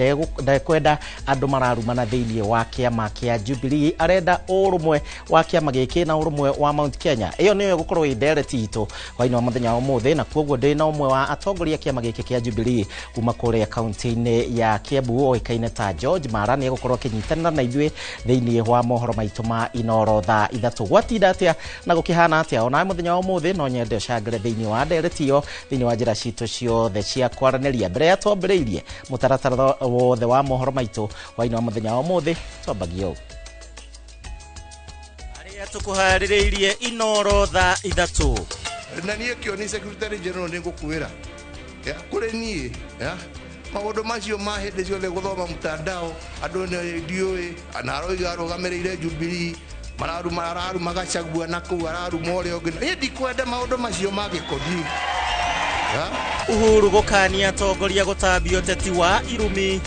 ndekwenda andu mararumana thiini wa kiama kia Jubilee arenda urumwe wa kiama giki na urumwe wa Mount Kenya iyo niyo gukorwo indereti itu hwaini wa muthenya wa umuthi na kuoguo ndina umwe wa atongoria kiama giki kia Jubilee kuma kuria kaunti-ini ya Kiambu oikaine ta George Marani gukorwo kinyitanira na ithuĩ thiini wa mohoro maitu ma Inoro thaa 3 gwatinda atia na gukihana atia ona muthenya wa umuthi no nyende cangere thiini wa nderetio thiini wa njira citu ciothe cia kwaraniria mbere ya twambiriirie mutaratara wothe wa mohoro maitu hwaini wa muthenya wa umuthi twambagio aria tukuhaririirie Inoro thaa 3 na niä kä o nä secretary general nä ngå kwä kå rä niä maå macio ma hä ndä ciothe gå thoma mtandao andå nä ndiå na aroiga arå rä ire Jubilee mararu magacagua na kå araruma å rä a å ngä nä ndikwenda maå macio magä koni Uhuru gukania atongoria gutambia uteti wa irumi.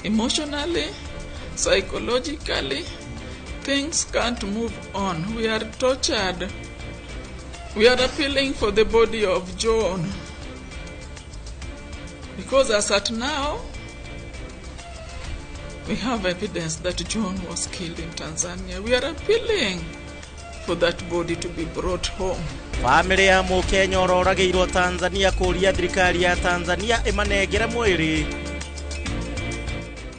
Emotionally, psychologically, things can't move on. We are tortured. We are appealing for the body of John. Because as at now, we have evidence that John was killed in Tanzania. We are appealing for that body to be brought home. Family ya Mukenya ororageirwo Tanzania kuria thirikari ya Tanzania imanengere mwiri.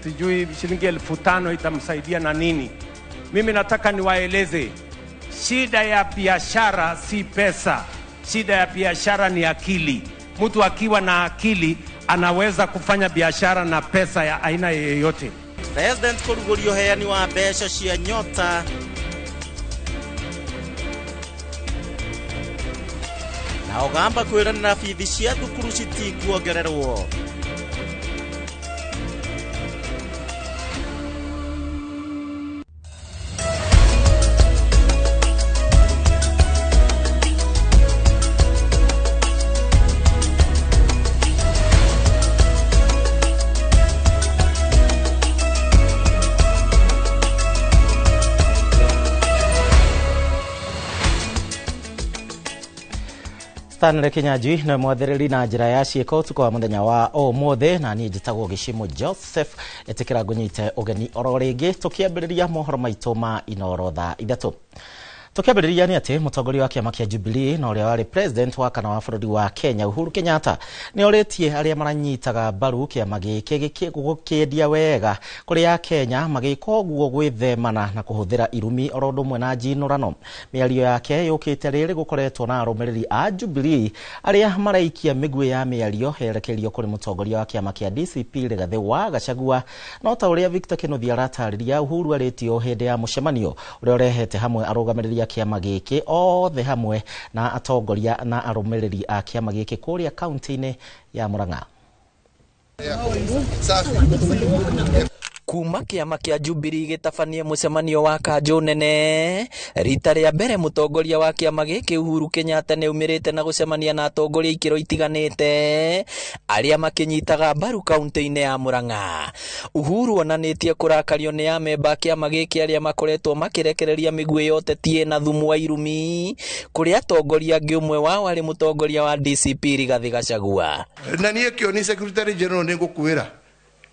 Sijui shilingi 5,000 itamsaidia na nini. Mimi nataka niwaeleze, shida ya biashara si pesa. Shida ya biashara ni akili. Mtu akiwa na akili anaweza kufanya biashara na pesa ya aina yoyote. President Kurugurio heani wa besha cia nyota. Na ogamba kwirana bithi cia thukuru citikuongererwo. Stanley Kinyanjui na mwathiriri na njira ya ciiko tukwa muthenya wa umuthi na ni njitagwo Gishimo Joseph etikira ngunyite ugeni ororingi tukiambiriria mohoro maitu ma Inoro thaa 3 tukiambiriria ni ati mutongoria wa kiama kia Jubilee na uria wari president wa kana wa bururi wa Kenya Uhuru Kenyatta ni oritie aria maranyitaga mbaru kiama giki gukiendia wega kuria Kenya magiko guo gwithemana na kuhuthira irumi orondo mwe na njinurano. Miario yake yukite riri gukoretwo na arumiriri a Jubilee aria maraikia migwe ya miario herekerio kuri mutongoria wa kiama kia DCP Rigathi wa Gachagua no ta uria Victor Kinothia aratariria Uhuru aritio hinde ya mucemanio uria urehete hamwe arugamiriri ya kiama giki othe hamwe na atongoria na arumiriri a kiama giki kuria kaunti-ini ya Murang'a. Kuma kiama kia Jubilee gitabanie mucemanio wa kanjo nene rita ria mbere mutongoria wa kiama giki Uhuru Kenyatta ne umirite na gucemania na atongoria ikiro itiganite aria makinyitaga mbaru kaunti-ini ya Murang'a. Uhuru onanitie kurakario ni amemba kiama giki aria makoretwo makirekereria migwe yote tie na thumu wa irumi kuri atongoria ngiumwe wao ari mutongoria wa DCP Rigathi Gachagua. Na niä kä o nä secretary general nä ngå kwä ra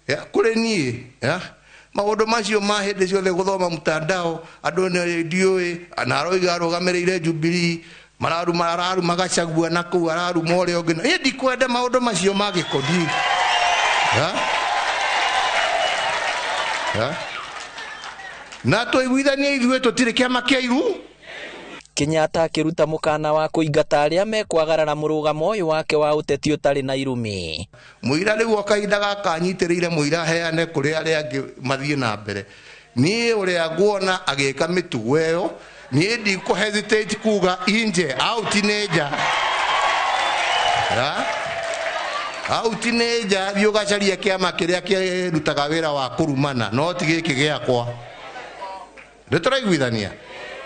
kå rä niä maå macio ma hä ndä ciothe gå thoma mtandao andå nä ndiå na aroiga arå gamä rä ire Jubilee mararu magacagua na kå araruma å rä a å ngä ä ndikwenda maå macio magä koni na tå iguithanie ithuä tå tirä kä ama kä a iru Kenyatta akiruta mukana wa kuingata aria mekwagarara murugamo uyu wake wa uteti utari na irumi. Muira riu okainda gakanyitirire muira heane kuri aria angi mathie na mbere. Ni uria nguona agika mitugo iyo ni ndi ko hesitate kuga inje out teenager. Out teenager biogacaria kiama kiria kirutaga wira wa kurumana no tigiki giakwa. Ndeturaiguithania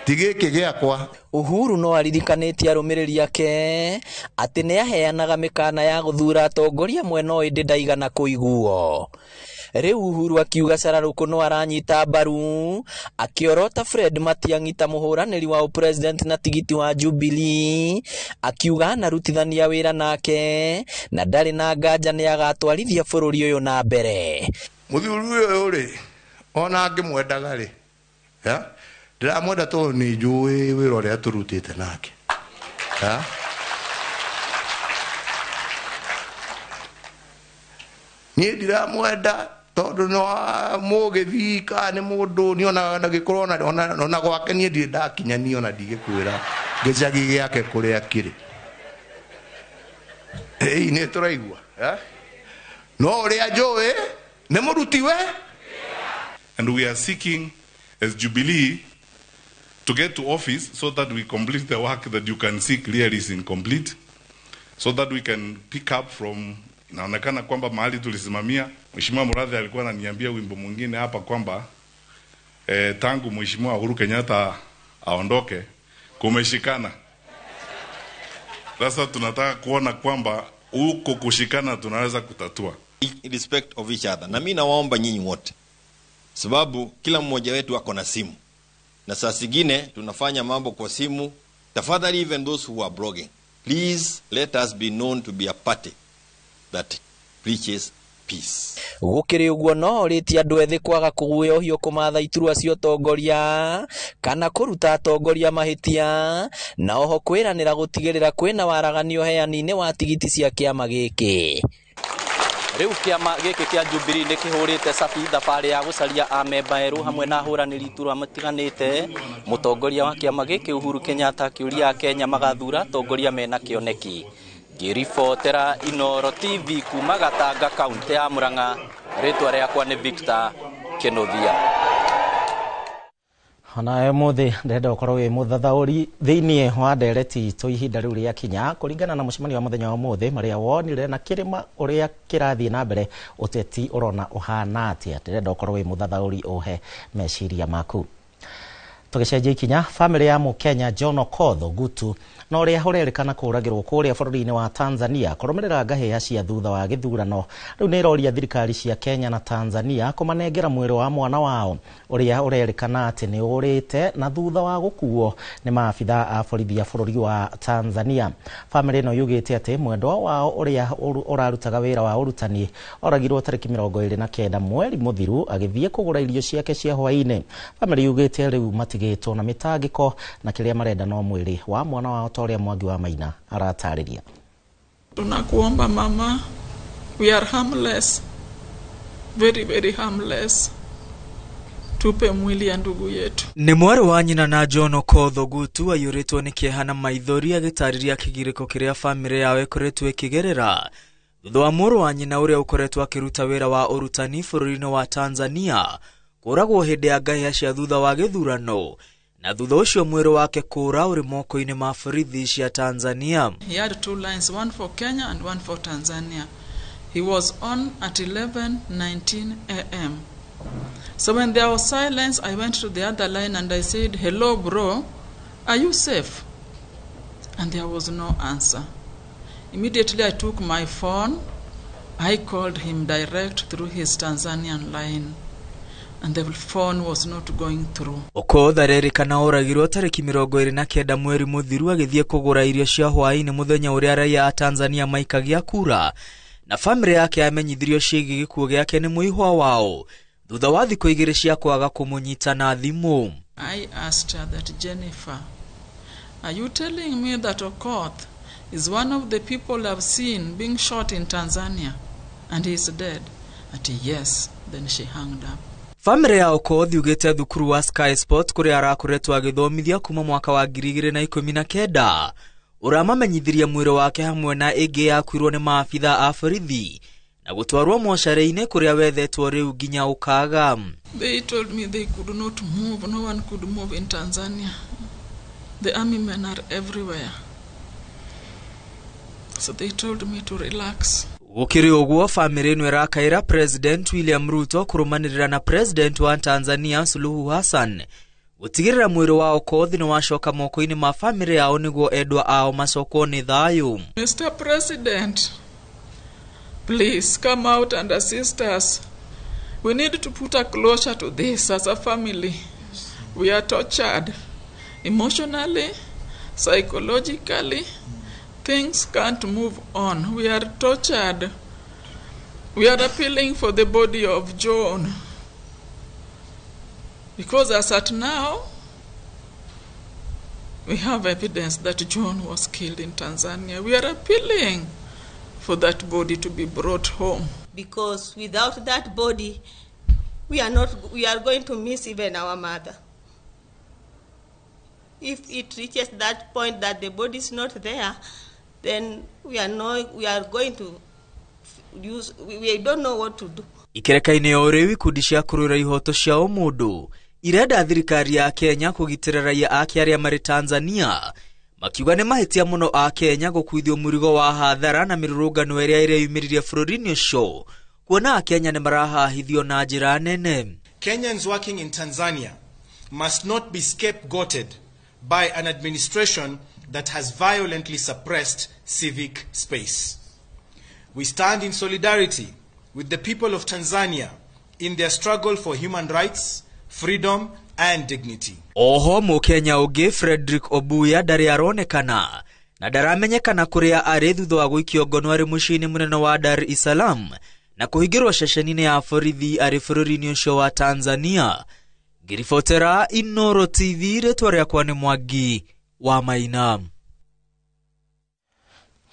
tigiki giakwa. Uhuru no aririkanĩtie arũmĩrĩri ake atĩ nĩ aheanaga mĩkana ya gũthura atongoria mwena ũyũ ndaigana kũiguo. Rĩu Uhuru akiuga Shararũkũ no aranyita mbaru akiorota Fred Matiang'i ta mũhũranĩri wa president na tigiti wa Jubilee, akiuga anarutithania wĩra nake na ndarĩ na nganja nĩ agatwarithia bũrũri ũyũ na mbere. Mũthuri ũyũ rĩ ona angĩmwendaga rĩ ndiramwenda tondũ nĩ njũĩ wĩra ũrĩa tũrutĩte nake. Niĩ ndiramwenda tondũ no mũgĩthika nĩ mũndũ nĩ ona gĩkorwo ona gwake niĩ ndirĩ ndakinyania ona ndigĩkwĩra gĩcagi gĩake kũrĩa kĩrĩ. Nĩ tũraigua no ũrĩa njũĩ nĩ mũruti we. And we are seeking as Jubilee to get to office so that we complete the work that you can see clearly is incomplete, so that we can pick up from. Inaonekana kwamba mahali tulisimamia, Mheshimiwa Murathe alikuwa ananiambia wimbo mwingine hapa kwamba tangu Mheshimiwa Uhuru Kenyatta aondoke kumeshikana. Sasa tunataka kuona kwamba huko kushikana tunaweza kutatua. Respect of each other. Na mimi nawaomba nyinyi wote, sababu kila mmoja wetu ako na simu, na saa zingine tunafanya mambo kwa simu. Tafadhali, even those who are blogging, please let us be known to be a party that preaches peace. Gukiri uguo no rĩti andũ ethĩ kwaga kũguoyohio kũmatha iturwa cia ũtongoria kana kũruta atongoria mahĩtia, na oho kwĩranĩra gũtigĩrĩra kwĩna waraganio heani-inĩ wa tigiti cia kĩama gĩkĩ. Rĩu kĩama gĩkĩ kĩa Jubilee nĩ kĩhũrĩte cabi thabarĩ ya gũcaria amemba erũ hamwe na ahũranĩri iturwa matiganĩte. Mũtongoria wa kĩama gĩkĩ Uhuru Kenyatta akĩũria Kenya magathura atongoria mena kĩoneki. Ngĩribotera Inooro TV kuma Gatanga, kaunti ya Murang'a. Rĩtwa rĩakwa nĩ Victor Kenothia. Ona mũthĩ ndĩrenda gũkorwo wĩ mũthathaũri thĩinĩ wa ndereti itũ ihinda rĩu rĩakinya kũringana na mũcemanio wa mũthenya wa ũmũthĩ marĩa wonire na kĩrĩma ũrĩa kĩrathiĩ na mbere ũteti ũrona ũhana atĩa. Ndĩrenda gũkorwo wĩ mũthathaũri ũhe meciria maku. Tũgĩcenjia ikinya, famĩlĩ ya Mũkenya John Okoth Ogutu na ũrĩa ũrerĩkana kũragĩrwo kũrĩa bũrũri-inĩ wa Tanzania kũrũmĩrĩra ngahĩha cia thutha wa gĩthurano. Rĩu nĩ ĩroria thirikari cia Kenya na Tanzania kũmanengera mwĩrĩ wa mwana wao ũrĩa ũrerĩkana atĩ nĩ ũrĩte na thutha wa gũkuo nĩ maabitha a borithi a bũrũri wa Tanzania. Famĩlĩ ĩno yugĩte atĩ mwendwa wao ũrĩa ũrarutaga wĩra wa ũrutani oragirwo tarĩki 29 mweri mũthiru agĩthiĩ kũgũra irio ciake cia hwaĩ-inĩ. Famĩlĩ yugĩte rĩu matigĩtwo na mĩtangĩko na kĩrĩa marenda no mwĩrĩ wa mwana wao Toria Mwangi wa Maina aratarĩria. Tunakuomba mama, we are harmless, very very harmless. Tupe mwili ya ndugu yetu. Nĩ mwarĩ wa nyina na John Okoth Ogutu aiyũrĩtwo nĩ kĩeha na maithori agĩtarĩria kĩgirĩko kĩrĩa famĩlĩ yao ĩkoretwo ĩkĩgerera thutha wa mũrũ wa nyina ũrĩa ũkoretwo akĩruta wĩra wa ũrutani bũrũri-inĩ wa Tanzania kũragwo hĩndĩ ya ngahĩha cia thutha wa gĩthurano, na thutha ũcio mwĩrĩ wake kũra ũrĩ moko-inĩ ma borithi cia Tanzania. He had 2 lines, one for Kenya and one for Tanzania. He was on at 11:19 a.m. So when there was silence, I went to the other line and I said, "Hello bro, are you safe?" And there was no answer. Immediately I took my phone, I called him direct through his Tanzanian line. And the phone was not going through. Okoth arerĩkana oragirwo tarĩki 29 mweri mũthiru agĩthiĩ kũgũra irio cia hwaĩ-inĩ mũthenya ũrĩa raia a Tanzania maikagia kura, na famĩlĩ yake amenyithirio ciĩgiĩ gĩkuũ gĩake nĩ mũihwa wao thutha wa thikũ 2 cia kwaga kũmũnyita na thimũ. I asked her that, Jennifer, are you telling me that Okoth is one of the people I've seen being shot in Tanzania and he is dead? Ati yes. Then she hung up. Family ya Okoth yugete thukuru wa Sky Sport kuri arakoretwo agithomithia kuma mwaka wa 2019 uramamenyithiria mwiri wake hamwe na igi yakwirwo ni maafitha a borithi na gutwarwo mocarĩ-inĩ kuria wethetwo riu nginya ukaga. They told me they could not move, no one could move in Tanzania. The army men are everywhere. So they told me to relax. Gukiri uguo family ĩno ĩrakaĩra President William Ruto kurumanĩrĩra na President wa Tanzania Suluhu Hassan gutigirira mwiri wa Okoth ni wacoka moko-inĩ ma family yao niguo endwa ao macokwo ni thayu. Mr. President, please come out and assist us. We need to put a closure to this as a family. We are tortured emotionally, psychologically. Things can't move on. We are tortured. We are appealing for the body of John. Because as at now, we have evidence that John was killed in Tanzania. We are appealing for that body to be brought home. Because without that body, we are going to miss even our mother. If it reaches that point that the body is not there, then we don't know what to do. Ikereka-inĩ ya ũrĩu ikundi cia kũrũĩra ihoto cia ũmũndũ irenda thirikari ya Kenya kũgitĩra raia ake arĩa marĩ Tanzania makiuga nĩ mahĩtia mũno a Kenya gũkuithio mũrigo wa hathara na mĩrũrũngano ĩrĩa ĩreyumĩririe bũrũri-inĩ ũcio kuona a Kenya nĩ marahahithio na njĩra nene. Kenyans working in Tanzania must not be scapegoated by an administration that has violently suppressed civic space. We stand in solidarity with the people of Tanzania in their struggle for human rights, freedom and dignity. Oho Mukenya ũngĩ Frederick Obuya ndarĩ aronekana na ndaramenyekana kũrĩa arĩ thutha wa gũikio ngono arĩ mũciĩ-inĩ mũnene wa Dar es Salaam na kũhingĩrwo ceceni-inĩ ya borithi arĩ bũrũri-inĩ ũcio wa Tanzania. Ngiribotera Inooro TV, rĩtwa rĩakwa nĩ Mwangi wa Maina.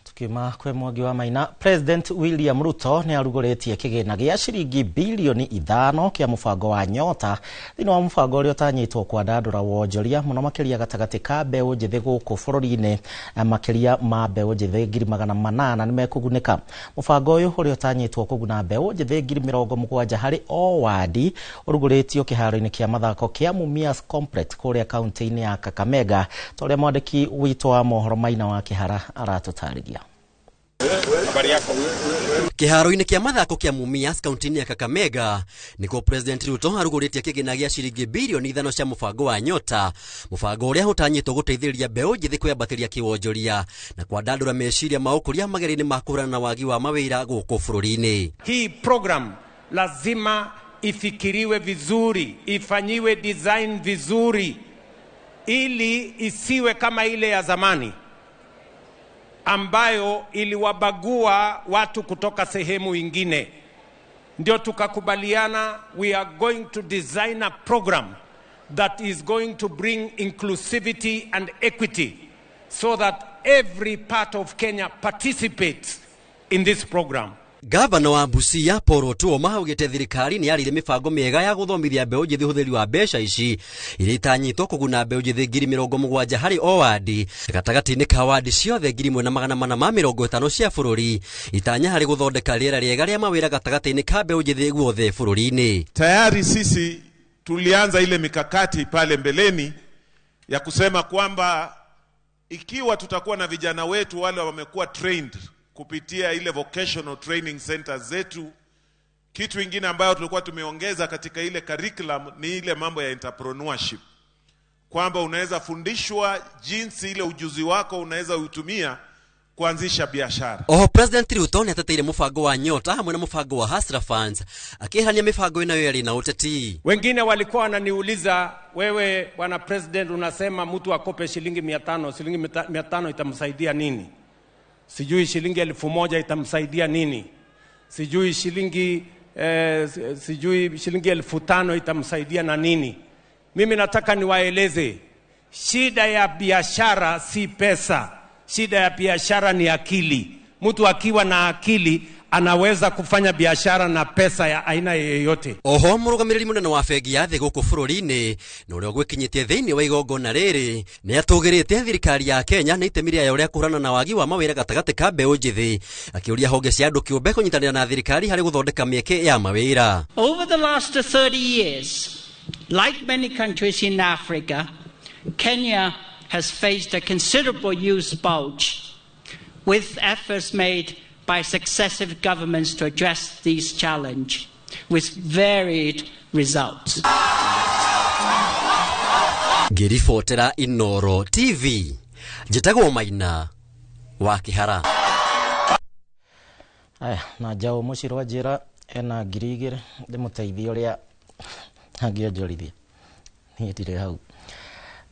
Tukima kwe Mwangi wa Maina, President William Ruto ni arugũrĩtie kĩgĩna gĩa ciringi bilioni 5 kĩa mũbango wa Nyota thĩinĩ wa mũbango ũrĩa ũtanyĩtwo kwandandũra wonjoria mũno makĩria gatagatĩ ka mbeũ njĩthĩ gũkũ bũrũri-inĩ. Makĩria ma mbeũ njĩthĩ 800,000 nĩ mekũgunĩka. Mũbango ũyũ ũrĩa ũtanyĩtwo kũguna mbeũ njĩthĩ 70,000 harĩ o wadi ũrugũrĩtio kĩharo-inĩ kĩa mathako kĩa Mumias Complex kũrĩa kaunti-inĩ ya Kakamega. Tũrĩa mwandĩki witũ wa mohoro Maina wa Kĩhara aratũtarĩria. Kĩharo-inĩ kĩa mathako kĩa Mumias kaunti-inĩ ya Kakamega nĩkuo President Ruto arugũrĩtie kĩgĩna gĩa ciringi bilioni 5 cia mũbango wa Nyota, mũbango ũrĩa ũtanyĩtwo gũteithĩrĩria mbeũ njĩthĩ kwĩambatĩria kĩwonjoria na kwandandũra meciria ma ũkũria mageria-inĩ ma kũhũrana na wagi wa mawĩra gũkũ bũrũri-inĩ. Hii program lazima ifikiriwe vizuri, ifanyiwe design vizuri ili isiwe kama ile ya zamani ambayo iliwabagua watu kutoka sehemu ingine. Ndio tukakubaliana we are going to design a program that is going to bring inclusivity and equity so that every part of Kenya participates in this program. Gavana wa Busia Paul Otuoma augĩte thirikari nĩ yarĩire mĩbango mĩega ya gũthomithia mbeũ njĩthĩ ũhũthĩri wa mbeca ici iria itanyĩtwo kũguna mbeũ njĩthĩ 70,000 harĩ o wadi gatagatĩ-inĩ ka wadi ciothe 1,450 cia bũrũri itanya harĩ gũthondeka rĩera rĩega rĩa mawĩra gatagatĩ-inĩ ka mbeũ njĩthĩ guothe bũrũri-inĩ. Tayari sisi tulianza ile mikakati pale mbeleni ya kusema kwamba ikiwa tutakuwa na vijana wetu wale wamekuwa trained kupitia ile vocational training centers zetu, kitu kingine ambayo tulikuwa tumeongeza katika ile curriculum ni ile mambo ya entrepreneurship, kwamba unaweza fundishwa jinsi ile ujuzi wako unaweza utumia kuanzisha biashara. President Ruto nĩ ateteire mũbango wa Nyota hamwe na mũbango wa Hustler Funds akĩhania mĩbango ĩno yarĩ na ũteti. Wengine walikuwa wananiuliza, wewe bwana President unasema mtu akope shilingi 500, shilingi 500 itamsaidia nini? Sijui shilingi 1,000 itamsaidia nini? Sijui shilingi 5,000 itamsaidia na nini? Mimi nataka niwaeleze, shida ya biashara si pesa. Shida ya biashara ni akili. Mtu akiwa na akili anaweza kufanya biashara na pesa ya aina yoyote. Oho murugamiriri munene wa bengi ya thĩ gũkũ bũrũri-inĩ na ũrĩa ũgwĩkinyĩtie thĩinĩ wa igongona rĩrĩ nĩ atũgĩrĩte thirikari ya Kenya na itemi rĩayo rĩa kũhũrana na wagi wa mawĩra gatagatĩ ka mbeũ njĩthĩ, akĩũria honge cia andũ kĩũmbe kũnyitanĩra na thirikari harĩ gũthondeka mĩeke ya mawĩra. Over the last 30 years, like many countries in Africa, Kenya has faced a considerable youth bulge, with efforts made by successive governments to address these challenges, with varied results. Ngĩribotera Inoro TV, njĩtagwo Maina wa Kĩhara. Aya, na Njau Mũcirũ njĩra ena 2,000 ndĩmũteithie ũrĩa angĩonjorithia. Niĩ ndirĩ hau.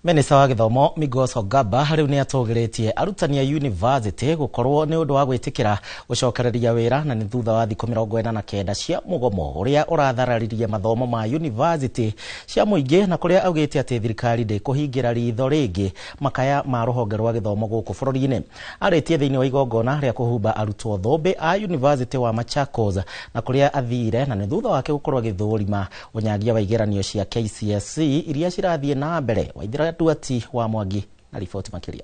Minista wa Gĩthomo Migos Ogamba rĩu nĩ atũgĩrĩtie arutani a university gũkorwo nĩ ũndũ wa gwĩtĩkĩra gũcokereria wĩra na nĩ thutha wa thikũ 49 cia mũgomo ũrĩa ũrathararirie mathomo ma university cia mũingĩ, na kũrĩa augĩte atĩ thirikari ndĩkũhingĩra ritho rĩngĩ makaya ma rũhonge rwa gĩthomo gũkũ bũrũri-inĩ. Arĩtie thĩinĩ wa igongona rĩa kũhumba arutwo thũmbĩ a university wa Machakos na kũrĩa athire, na nĩ thutha wake gũkorwo agĩthũrima ũnyagia wa igeranio cia KCSE iria cirathiĩ na mbere. Waithira Duati wa Mwangi na ripoti makiria.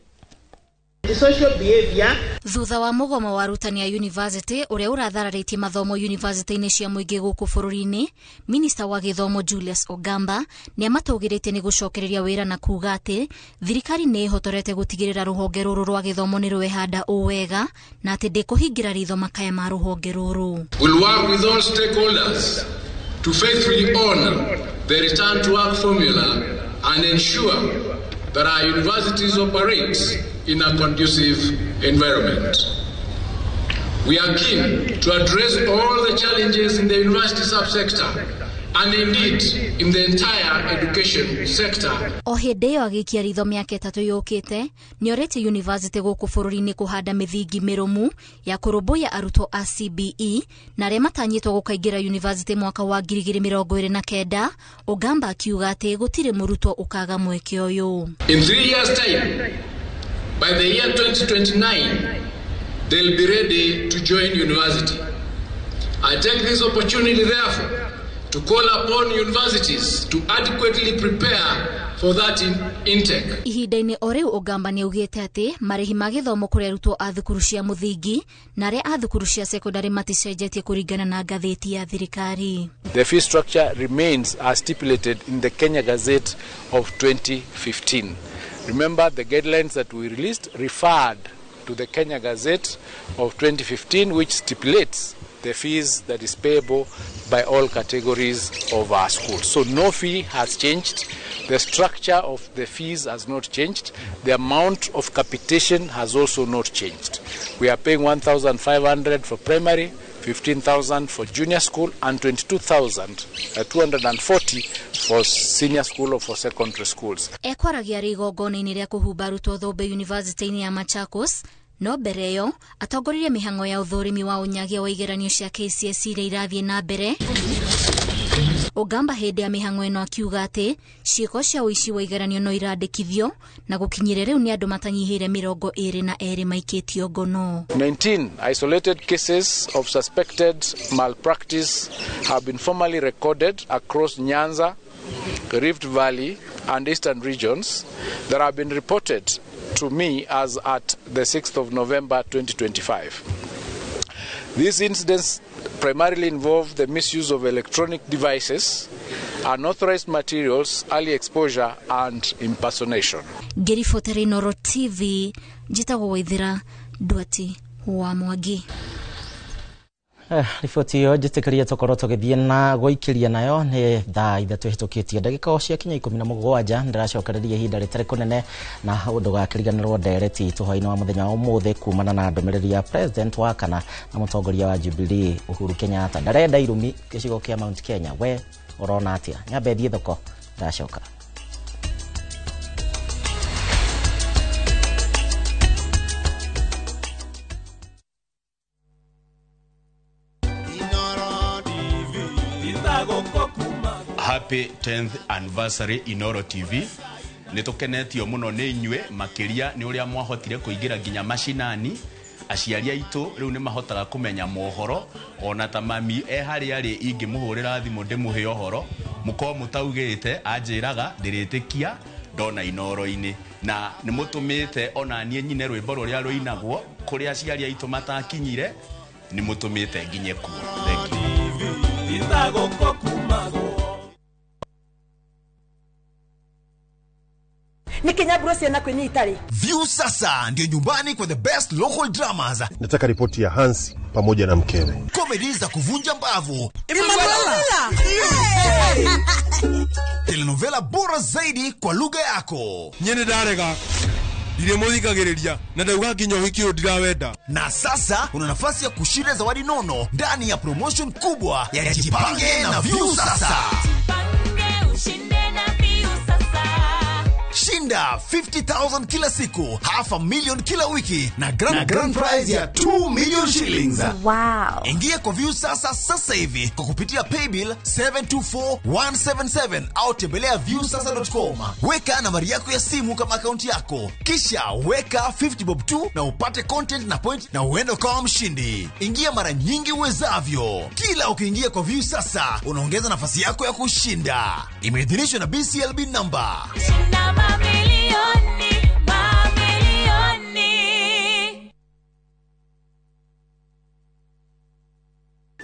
Thutha wa mũgomo wa arutani a university ũrĩa ũrathararĩtie mathomo university-inĩ cia mũingĩ gũkũ bũrũri-inĩ, minista wa gĩthomo Julius Ogamba nĩ amatũgĩrĩtie nĩ gũcokereria wĩra na kuga atĩ thirikari nĩ ĩhotorete gũtigĩrĩra rũhonge rũrũ rwa gĩthomo nĩ rwehanda ũwega na atĩ ndĩkũhingĩra ritho makaya ma rũhonge rũrũ. We'll work with all stakeholders to faithfully honor the return to work formula and ensure that our universities operate in a conducive environment. We are keen to address all the challenges in the university subsector and indeed in the entire education sector. O hĩndĩ ĩyo agĩikia ritho mĩaka 3 yũkĩte, nĩ orĩtie university gũkũ bũrũri-inĩ kũhanda mĩthingi mĩrũmu ya kũrũmbũiya arutwo a CBE na arĩa matanyĩtwo gũkaingĩra university mwaka wa 2029. Ogamba akiuga atĩ gũtirĩ mũrutwo ũkaga mweke ũyũ. In 3 years time, by the year 2029, they'll be ready to join university. I take this opportunity therefore to call upon universities to adequately prepare for that intake. Ihinda-inĩ o rĩu Ogamba nĩ augĩte atĩ marĩhi ma gĩthomo kũrĩ arutwo a thukuru cia mũthingi na arĩa a thukuru cia secondary maticenjetie kũringana na ngathĩti ya thirikari. The fee structure remains as stipulated in the Kenya Gazette of 2015. Remember, the guidelines that we released referred to the Kenya Gazette of 2015, which stipulates the fees that is payable by all categories of our schools. So no fee has changed. The structure of the fees has not changed. The amount of capitation has also not changed. We are paying 1,500 for primary, 15,000 for junior school, and 22,240 for senior school or for secondary schools. Ekwaragia igongona-inĩ rĩa kũhumba arutwo thũmbĩ university-inĩ ya Machakos, no mbere ĩyo atongoririe mĩhang'o ya ũthũrimi wa ũnyagia wa igeranio cia KCSE iria irathiĩ na mbere. Ogamba hĩndĩ ya mĩhang'o ĩno akiuga atĩ ciĩko cia ũici wa igeranio no irandĩkithio na gũkinyĩra rĩu nĩ andũ matanyihĩire 22 maikĩtio ngono. 19 isolated cases of suspected malpractice have been formally recorded across Nyanza, Rift Valley and Eastern regions that have been reported to me as at the 6th of November 2025. These incidents primarily involve the misuse of electronic devices, unauthorized materials, early exposure and impersonation. Ngĩribotera Inoro TV, njĩtagwo Waithira Duati wa Mwangi. Riboti hiyo njĩtĩkĩria tũkorwo tũgĩthiĩ na gũikĩria nayo nĩ thaa 3 hĩtũkĩtie ndagĩka cia kinya 17. Ndĩracokereria ihinda rĩtarĩ kũnene na ũndũ gakĩriganĩrwo ndereti tũhwainĩ wa mũthenya wa ũmũthĩ kumana na ndũmĩrĩri ya president wa kana na mũtongoria wa Jubilee Uhuru Kenyatta ndarenda irumi gĩcigo kĩa Mount Kenya. We ũrona atĩa? Nyambe thiĩ thoko ndacoka. Happy 10th anniversary Inoro TV. Nitukenetio muno ni inywe makiria ni uria mwahotire kuingira nginya mashinani aciari aitu riu ni mahotaga kumenya mohoro ona ta mami hari ari ingimuhurira thimu ndimuhe ohoro muko mutaugite anjiraga ndiritikia ndona inoro-ini na ni mutumite ona nie nyine rwimbo ruria ruinagwo kuri aciari aitu matakinyire ni mutumite nginye ku. Thank you. View sasa ndio nyumbani kwa the best local dramas. Nataka ripoti ya Hansi pamoja na mkewe. Comedy za kuvunja mbavu. Telenovela bora zaidi kwa lugha yako. Nyene darega. Ile muzika gereria na ndauga kinyo hiki ndirawenda. Na sasa una nafasi ya kushinda zawadi nono ndani ya promotion kubwa ya Jipange na View sasa. Shinda 50,000 kila siku, $500,000 kila wiki na grand prize ya 2 million shillings. Wow. Ingia kwa View sasa hivi kwa kupitia paybill 724177 au tembelea viewsasa.com. Weka nambari yako ya simu kama akaunti yako, kisha weka 50 bob tu na upate content na point na uende kama mshindi. Ingia mara nyingi uwezavyo. Kila ukiingia kwa View sasa unaongeza nafasi yako ya kushinda. Imeidhinishwa na BCLB number.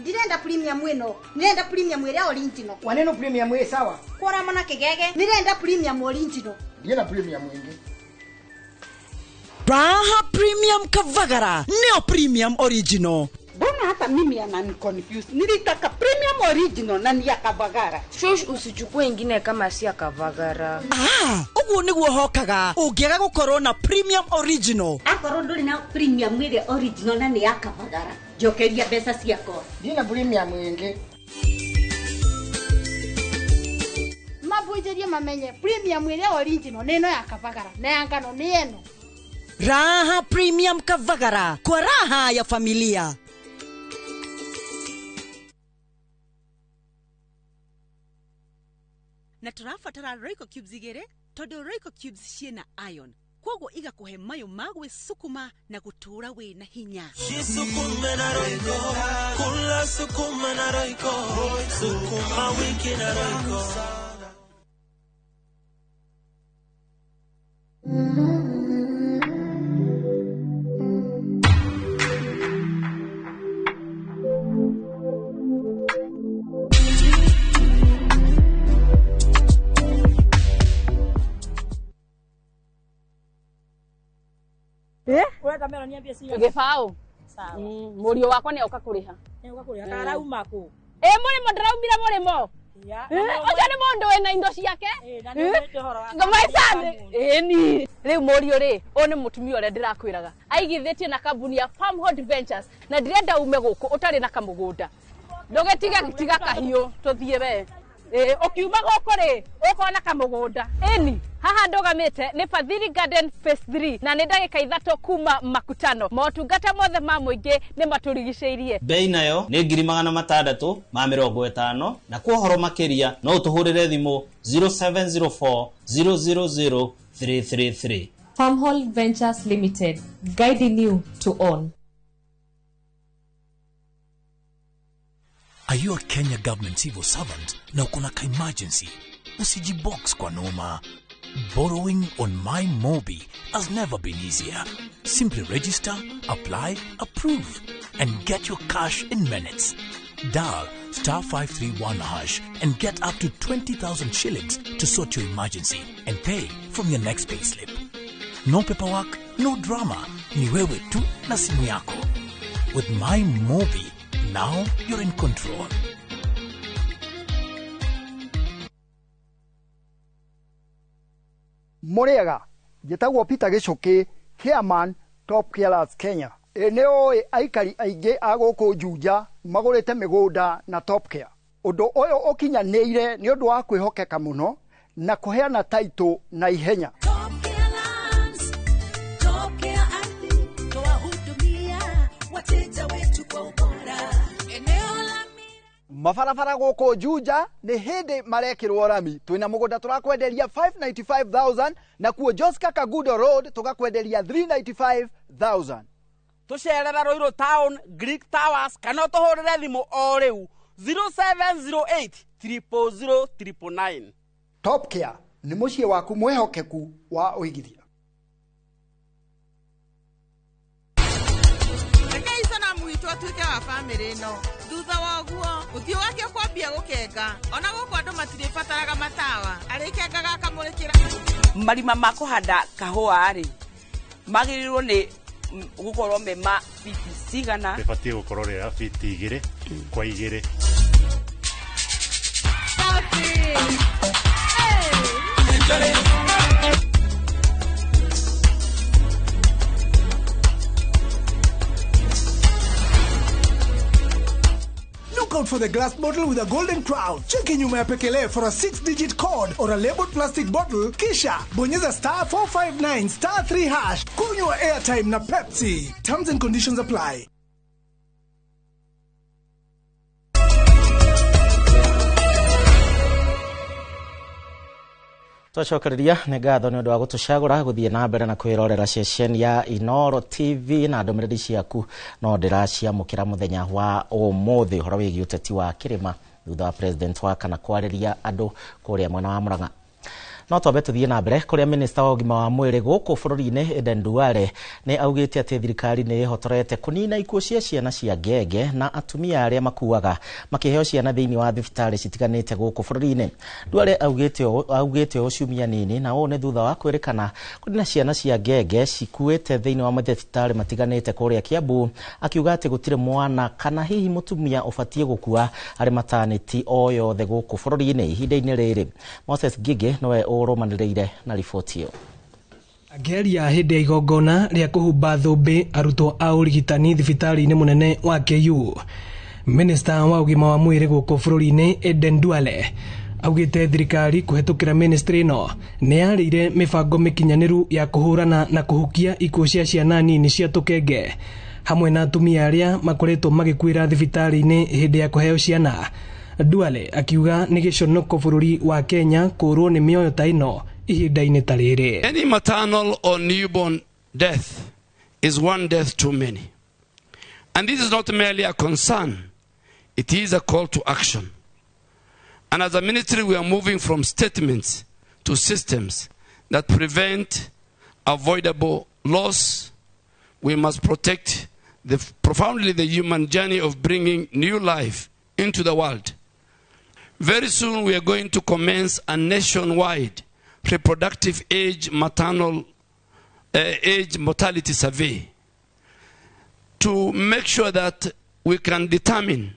Ndirenda premium wino. Nirenda premium ire original. Waneno premium we sawa. Kora mana kigege. Nirenda premium original. Ndirenda premium wingi. Raha Premium Kavagara. Neo Premium Original. Mbona hata mimi anani confuse? Nilitaka premium original na ni ya Kavagara. Shosh usichukue ingine kama si ya Kavagara. Ugu niguo hokaga. Ungiaga gukorwo na Premium Original. Akorwo nduri na premium ire original na ni ya Kavagara. Jokeria pesa ciako. Ndina premium wingi. Mabuijerie mamenye premium ire original neno ya Kavagara. Na yangano ni eno. Raha Premium Kavagara. Kwa raha ya familia. Na turafatara Royco Cubes igere todo Royco Cubes ciena iron kwogo iga kuhe mayo magwe sukuma na gutura we na hinya sukuma na Royco kula sukuma na Royco sukuma wiki na Royco. Wewe kamera niambie sio. Ngefao. Sawa. Murio wakwa ni ukakuriha. Ni ukakuriha. Karauma ku. Muri modaraumira muri mo. Oja ni mundu wena indo ciake. Na ni horo wake. Ngamaisane. Ni. Riu murio ri, one mutumia ore ndirakwiraga. Aigithitie na kambuni ya Farmhold Ventures na ndirenda ume guku utari na kamugunda. Ndogetiga kahiu tuthie we. Okiuma goko ri, ukona kamugunda. Eni. Haha ndogamite ni Fadhili Garden Phase 3 na ni ndagika 3 kuma makutano. Motungata mothe ma muingi ni maturigiceirie. Bei nayo ni 650 na kwa horo makiria no utuhurire thimu 0704 000 333. Farmhold Ventures Limited, guiding you to own. Are you a Kenya government civil servant na ukona ka emergency? Usijibox kwa noma. Borrowing on MyMobi has never been easier. Simply register, apply, approve, and get your cash in minutes. Dial *531# and get up to 20,000 shillings to sort your emergency and pay from your next payslip. No paperwork, no drama. Ni wewe tu na simu yako. With MyMobi, now you're in control. Moriaga, jetagwo Peter Gichuki, Chairman Top Carers Kenya. Eneo aikari aige agoko Juja magurite migunda na Top Care. Undu uyu ukinyaneire ni undu wa kwihokeka muno na kuheana title na ihenya. Mafarafara goko Juja ni hindi marekirwo rami. Twina mugunda turakwenderia 595,000 na kuo Joska Kagudo Road tukakwenderia 395,000. tucerera Roiro Town, Greek Towers, kana tuhurire thimu o riu 0708 000 999. Top Care ni muciĩ waku mwehokeku wa uigithia. Mwito atuike wa family no thutha wa guo uthio wake kwambia gukenga ona guko andu matiribataraga matawa arikengaga akamurikira marima ma kuhanda kahua ari magirirwo ni gukorwo mema fiti cigana befatie gukorwo ria fiti 2 kwa 2. Look out for the glass bottle with a golden crown. Check in nyuma ya Pekele for a 6-digit code or a labeled plastic bottle. Kisha bonyeza *459 *3#. Kunywa airtime na Pepsi. Terms and conditions apply. Twacokereria nĩ ngatho nĩ ũndũ wa gũtũcagũra gũthiĩ na mbere na kwĩrorera cecen ya Inoro TV na ndũmĩrĩri ciaku no ndĩraciamũkĩra mũthenya wa ũmũthĩ ũhoro wĩgiĩ ũteti wa kĩrĩma thutha wa president wa kana kwarĩria andũ kũrĩa mwena wa Mũrang'a. No twambe tuthiĩ na mbere kũrĩa minista wa ũgima wa mwĩrĩ gũkũ bũrũri-inĩ Aden Duale nĩ augĩte atĩ thirikari nĩ ĩhotorete kũnina ikuũ cia ciana cia ngenge na atumia arĩa makuaga makĩheo ciana thĩinĩ wa thibitarĩ citiganĩte gũkũ bũrũri-inĩ. Duale augĩte ũũ ciumia nini na ũũ nĩ thutha wa kwĩrĩkana kũnina ciana cia ngenge cikuĩte thĩinĩ wa mathibitarĩ matiganĩte kũrĩa Kiambu, akiuga atĩ gũtirĩ mwana kana hihi mũtumia ũbatiĩ gũkua arĩ matanĩti o yothe gũkũ bũrũri-inĩ ihinda-inĩ rĩrĩ. Moses Gigi nowe ũrũmanĩrĩire na riboti ĩyo. Akĩaria hĩndĩ ya igongona rĩa kũhumba thũmbĩ arutwo a ũrigitani thibitarĩ-inĩ mũnene wa KU, minista wa ũgima wa mwĩrĩ gũkũ bũrũri-inĩ Aden Duale augĩte thirikari kũhetũkĩra ministry ĩno nĩ yarĩire mĩbango mĩkinyanĩru ya kũhũrana na kũhukia ikuũ cia ciana nini cia tũkenge hamwe na atumia arĩa makoretwo magĩkuĩra thibitarĩ-inĩ hĩndĩ ya kũheo ciana. Duale akiuga nĩ gĩconoko bũrũri wa Kenya kũrwo nĩ mĩoyo ta ĩno ihinda-inĩ ta rĩrĩ. Any maternal or newborn death is one death too many. And this is not merely a concern, it is a call to action. And as a ministry we are moving from statements to systems that prevent avoidable loss. We must protect profoundly the human journey of bringing new life into the world. Very soon we are going to commence a nationwide reproductive age age mortality survey to make sure that we can determine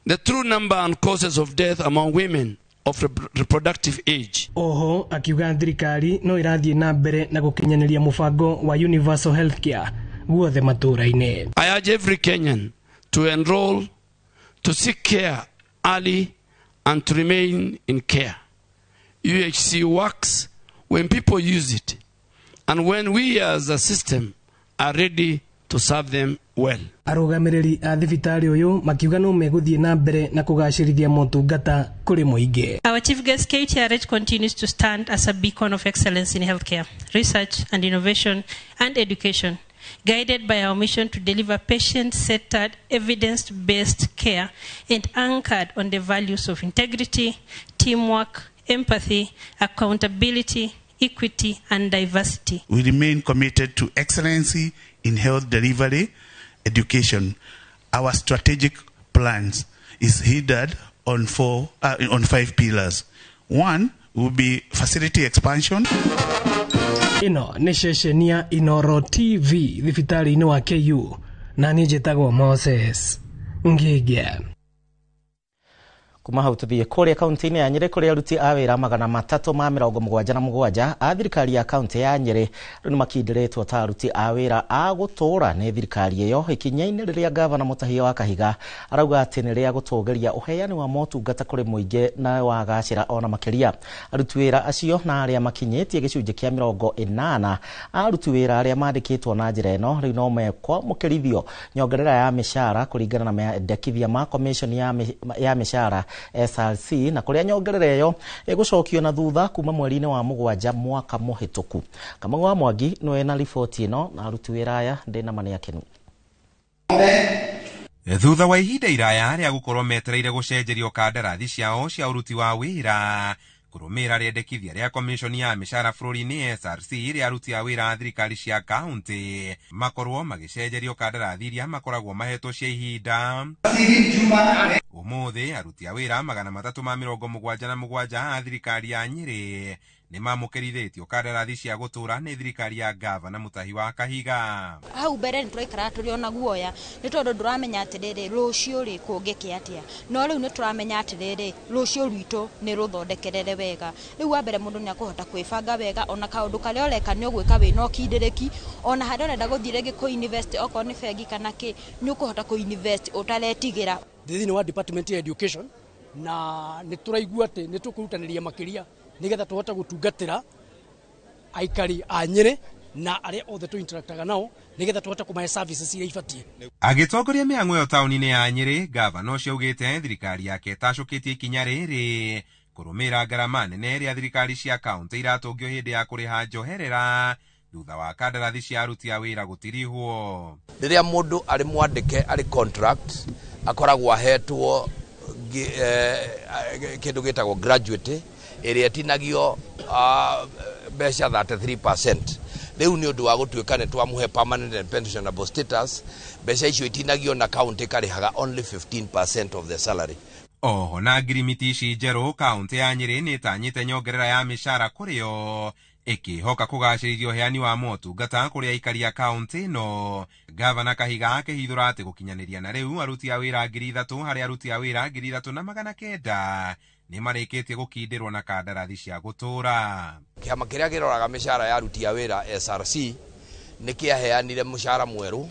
the true number and causes of death among women of reproductive age. Oho akiuga thirikari no irathiĩ na mbere na gũkinyanĩria mũbango wa universal healthcare guothe matũũra-inĩ. I urge every Kenyan to enroll, to seek care early and to remain in care. UHC works when people use it and when we as a system are ready to serve them well. Arũgamĩrĩri a thibitarĩ ũyũ makiuga no megũthiĩ na mbere na kũgacĩrithia motungata kũrĩ mũingĩ. Our chief guest KTRH continues to stand as a beacon of excellence in healthcare, research and innovation and education, guided by our mission to deliver patient-centered, evidence-based care and anchored on the values of integrity, teamwork, empathy, accountability, equity, and diversity. We remain committed to excellency in health delivery, education. Our strategic plans is headed on 5 pillars. One will be facility expansion. Ino nĩ ceceni ya Inoro TV thibitarĩ-inĩ wa KU na niĩ njĩtagwo Moses Ngigi. Kuma hau tuthiĩ kũrĩa kaunti-inĩ ya Nyeri kũrĩa aruti a wĩra 377 a thirikari ya kaunti ya Nyeri rĩu makindĩrĩtwo ta aruti a wĩra a gũtũũra nĩ thirikari ĩyo ikinya-inĩ rĩrĩa gavana Mũtahia wa Kahiga arauga atĩ nĩ rĩa gũtũgĩria ũheani wa motungata kũrĩ mũingĩ na wagacĩra ona makĩria. Aruti wĩra acio na arĩa makinyĩtie gĩcunjĩ kĩa 80 aruti wĩra arĩa mandĩkĩtwo na njĩra ĩno rĩu no mekwamũkĩrithio nyongerera ya mĩcara kũringana na mendekithia ma commission ya mĩcara SRC na kuria nyongerere yo igucokio na thutha kuma mweri-ini wa mugwanja mwaka muhituku. Kamau wa Mwangi no ena riboti ino na aruti wira aya ndina mani akenu. Thutha wa ihinda iraya ria gukorwo metereire gucenjerio kandarathi ciao cia uruti wa wira kurumira riendekithia ria komishoni ya mishara bururi-ini SRC ria aruti a wira thirikari cia kaunti makorwo magicenjerio kandarathi iria makoragwo mahetwo cia ihinda. Umuthi aruti a wira 377 a thirikari ya Nyeri ni mamukirithetio kandarathi cia gutura ni thirikari ya Gavana Mutahi wa Kahiga. Hau mbere ni turaikara turi ona guoya ni tondu nduramenya atiriri rucio ri kungiki atia no riu ni turamenya atiriri rucio rwito ni ruthondekerere wega. Riu wa mbere mundu ni akuhota kwibanga wega ona kaundu karia ureka ni ugwika wina ukindiriki ona haria urenda guthire giko invest oko ni bengi kana ki ni ukuhota ku invest utaretigira thini wa department ya education na ni turaigua ati ni tukurutaniria makiria nigetha tuhota gutungatira aikari a Nyeri na aria othe tu interactaga nao nigetha tuhota kumahe services iria ibatie. Agitongoria miango yo tauni-ini ya Nyeri, Gavana ucio ugite thirikari yake tacukitie ikinya riri kurumira ngarama nene ria thirikari cia kaunti iratungio hindi ya kuriha njoherera thutha wa kandarathi cia aruti a wira gutirihwo. Riria mundu ari mwandike ari contract akoragwo ahetwo kindu gitagwo graduate ĩrĩa etinagio mbeca 33%. Riu ni undu wa gutuika ni twamuhe permanent and pensionable status, mbeca icio itinagio na county karihaga only 15% of the salary. Oho na ngirimiti ici njeru kaunti ya Nyeri ni tanyite nyongerera ya mishara kurio ikihoka kugaciririo heani wa motungata kuria aikari a kaunti no. Gavana Kahiga akihithura ati gukinyaniria na riu aruti a wira 3,000 hari aruti a wira 3,900 ni marikitie gukindirwo na kandarathi cia gutura. Kiama kiria giroraga mishara ya aruti a wira SRC ni kiaheanire mushara mweru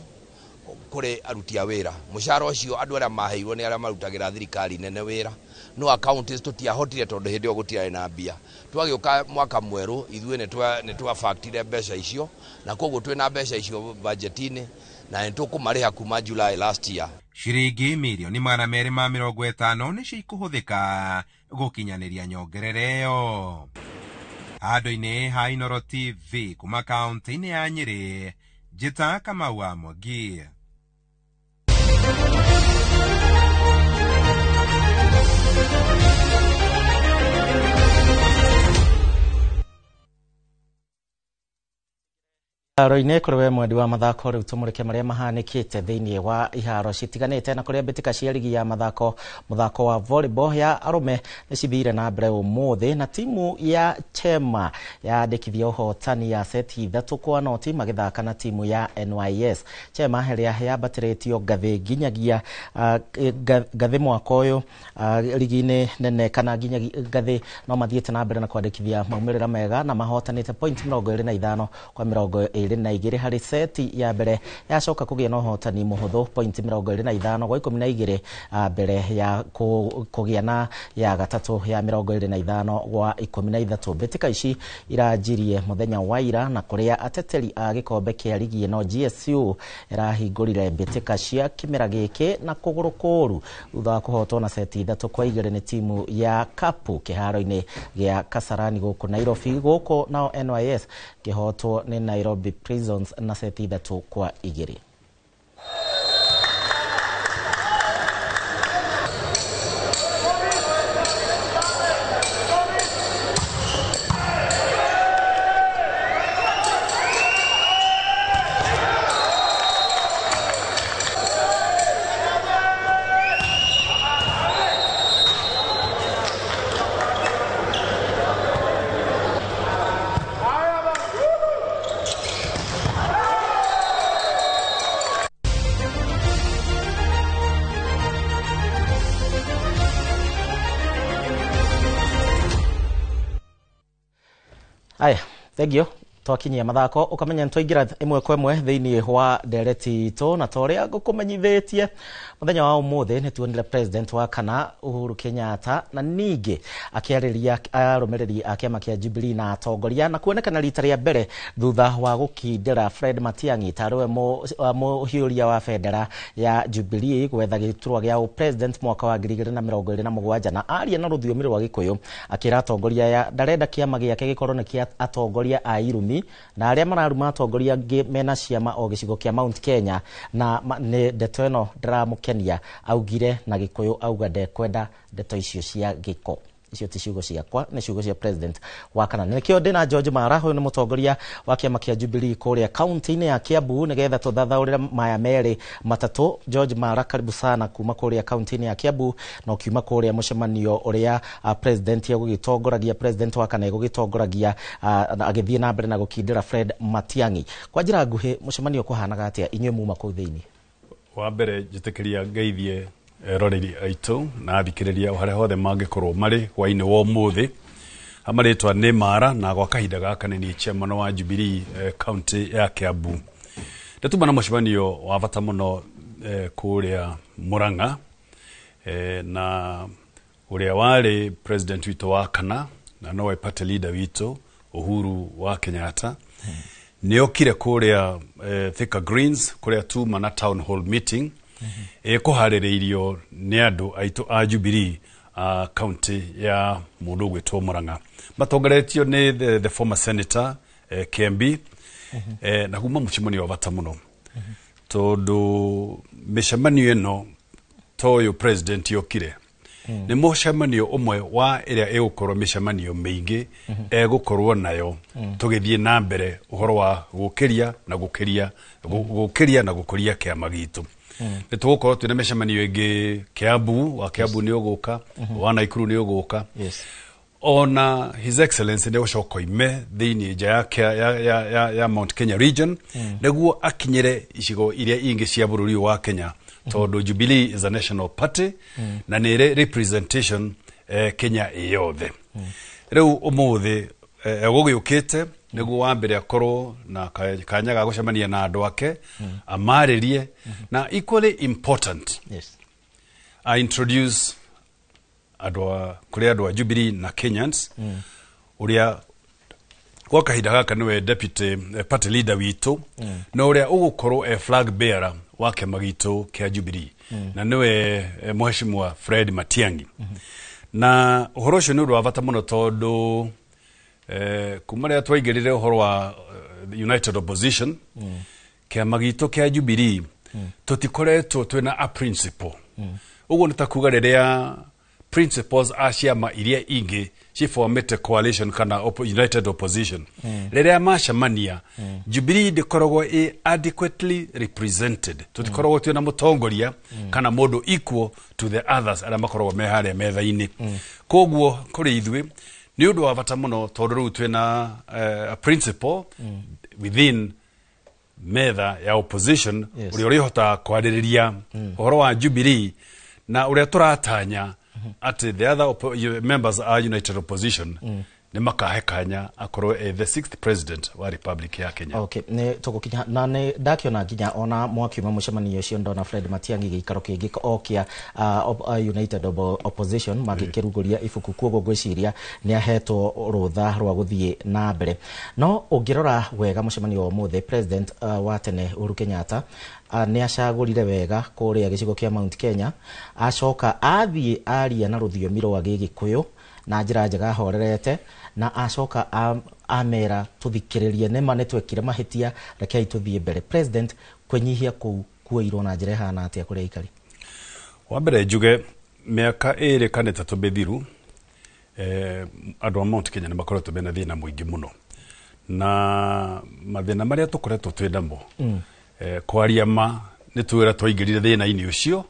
kuri aruti a wira. Mushara ucio andu aria maheirwo ni aria marutagira thirikari nene wira no accounts tutiahotire tondu hindi ogutirae na mbia. Twagiuka mwaka mweru ithue ni twa factire mbeca icio na koguo twina mbeca icio budgetini na nitukumariha kuma July last year. Shiringi milioni 250 ni cikuhuthika gukinyaniria nyongerere yo. Ado-ini ha Inooro TV kuma kaunti-ini ya Nyeri, Njita Kamau wa Mwangi. Iharo-inĩ kũrĩ we mwendi wa mathako rĩu tũmũrĩke marĩa mahanĩkĩte thĩinĩ wa iharo citiganĩte na kũrĩa mbĩtĩka cia ligi ya muthako wa volleyball ya arũme nĩ cithire na mbere ũmũthĩ na timu ya Chema yandĩkithia ũhotani ya seti 3-0 magĩthaka na timu ya NYS. Chema ĩrĩa yambatĩrĩtio ngathĩ nginyagia ngathĩ mwaka ũyũ ligi-inĩ nene kana nginyagia ngathĩ no mathiĩte na mbere na kwandĩkithia maumĩrĩra mega na mahotanĩte point 25 kwa 22 hari seti ya mbere yacoka kũgĩa na ũhotani mũhũthũ point 25 gwa 12 mbere ya kũgĩa na ya gatatũ ya 25 gwa 13. Mbĩtĩka ici iranjirie mũthenya wa ira na kũrĩa ateteri a gĩkombe kĩa ligi ĩno GSU ĩrahingũrire mbĩtĩka cia kĩmera gĩkĩ na kũgũrũ kũru thutha wa kũhotwo na seti 3-2 nĩ timu ya Kapu kĩharo-inĩ gĩa Kasarani gũkũ Nairobi. Gũkũ nao NYS kĩhotwo nĩ Nairobi Prisons na seti 3-2. Aya, thank you. twakinyia mathako ukamenya ntwaingira imwe kwa imwe thiini wa ndereti to na toria ngukumenyithitie muthenya wa umuthi ni tuonire president wa kana Uhuru Kenyatta na ningi akiariria arumiriri akiama kia Jubilee na atongoria na kuonekana rita ria mbere thutha wa gukindira Fred Matiang'i tarwe muhiuria wa federa ya Jubilee gwetha giturwa gia president mwaka wa 2027 na aria na ruthiomi rwa Gikuyu akira atongoria ya ndarenda kiama giake gikorwo ni kia atongoria a irumi na aria mararuma atongoria ngi mena ciama o gicigo kia Mount Kenya na ni ndeto ino ndiramukenia augire na Gikuyu auga ndekwenda ndeto icio cia giko icio ti ciugo ciakwa ni ciugo cia president wa kana nikio ndina George Mara huyu ni mutongoria wa kiama kia Jubilee kuria county-ini ya Kiambu nigetha tuthathaurira maya meri matatu. George Mara, karibu sana kuma kuria county-ini ya Kiambu na ukiuma kuria mucemanio uria president yagugitongoragia president wa kana yagugitongoragia agithie na mbere na gukindira Fred Matiang'i kwa njira nguhi mucemanio kuhanaga atia inywe muma kuu thiini? Wa mbere njitikiria ngeithie roreri aitu na athikiriria hare hothe mangikorwo mari hwaini wa umuthi amaritwa ni Mara na gwa kahinda gaka ni chairman wa Jubilee county ya Kiambu. Ndatuma na mucemanio wa bata muno kuria Murang'a na uria wari president witu wa kana na nowe party leader witu Uhuru wa Kenyatta ni okire kuria Thika Greens kuria tuma na town hall meeting kuhaririirio ni andu aitu a Jubilee county ya mundu gwitwo Murang'a matongoretio ni the former senator Kembi na kuma mucemanio wa bata muno tondu micemanio ino toyo president yokire ni mucemanio umwe wa iria egukorwo micemanio meingi egukorwo nayo tugithie na mbere uhoro wa gukiria na gukuria kiama gitu nitugukorwo twina micemanio ingi Kiambu wa Kiambu ni uguka wa Naikuru ni uguka ona his excellency ni ucoka ime thiini nja ya Mount Kenya region niguo akinyire icigo iria ingi cia bururi wa Kenya tondu Jubilee is a national party na ni representation Kenya yothe riu umuthi gugiukite niguo wa mbere akorwo na kanya ga gucemania na andu ake amaririe na equally important I introduce kuria Jubilee na Kenyans uria kwa kahinda gaka niwe deputy party leader witu na uria ugukorwo flag bearer wa kiama gitu kia Jubilee na niwe mheshimiwa Fred Matiang'i na uhoro ucio ni undu wa bata muno tondu kumaria twaigirire uhoro wa United Opposition kiama gitu kia Jubilee tutikoretwo twina a principle uguo nitakuga riria principles a ciama iria ingi cifomete coalition kana United Opposition riria macemania Jubilee ndikoragwo adequately represented tutikoragwo twina mutongoria kana mundu equal to the others aria makoragwo me haria metha-ini koguo kuri ithwe ni undu wa bata muno tondu riu twina a principle within metha ya opposition uria urihota kwaririria uhoro wa Jubilee na uria turatanya at the other members are United Opposition ni makahekanya akorwo the 6th president wa Republic ya Kenya. Okay, ne tugukinya na ne ndakiona nginya ona mwakiuma mucemanio ucio ndona Fred Matiang'i gikaro kingi okia United Opposition magikiruguria ifuku kuogo gwiciria ni ahetwo rutha rwa guthie na mbere no ungirora wega mucemanio wa muthe president wa tene Uhuru Kenyatta ni acagurire wega kuria gicigo kia Mount Kenya acoka athie aria na ruthiomi rwa Gikuyu na njira njega horerete na acoka amera tuthikiririe nema netwekire mahitia rekei tuthie mbere president kwenyihia kuirwo na njira hana atia kuria ikari wa mbere njuge miaka iri kana tatu bethiru andu a Mount Kenya ni makoretwo bena thina muingi muno na mathina maria tukoretwo twinamo kwaria ma ni twira twaingirire thina-ini ucio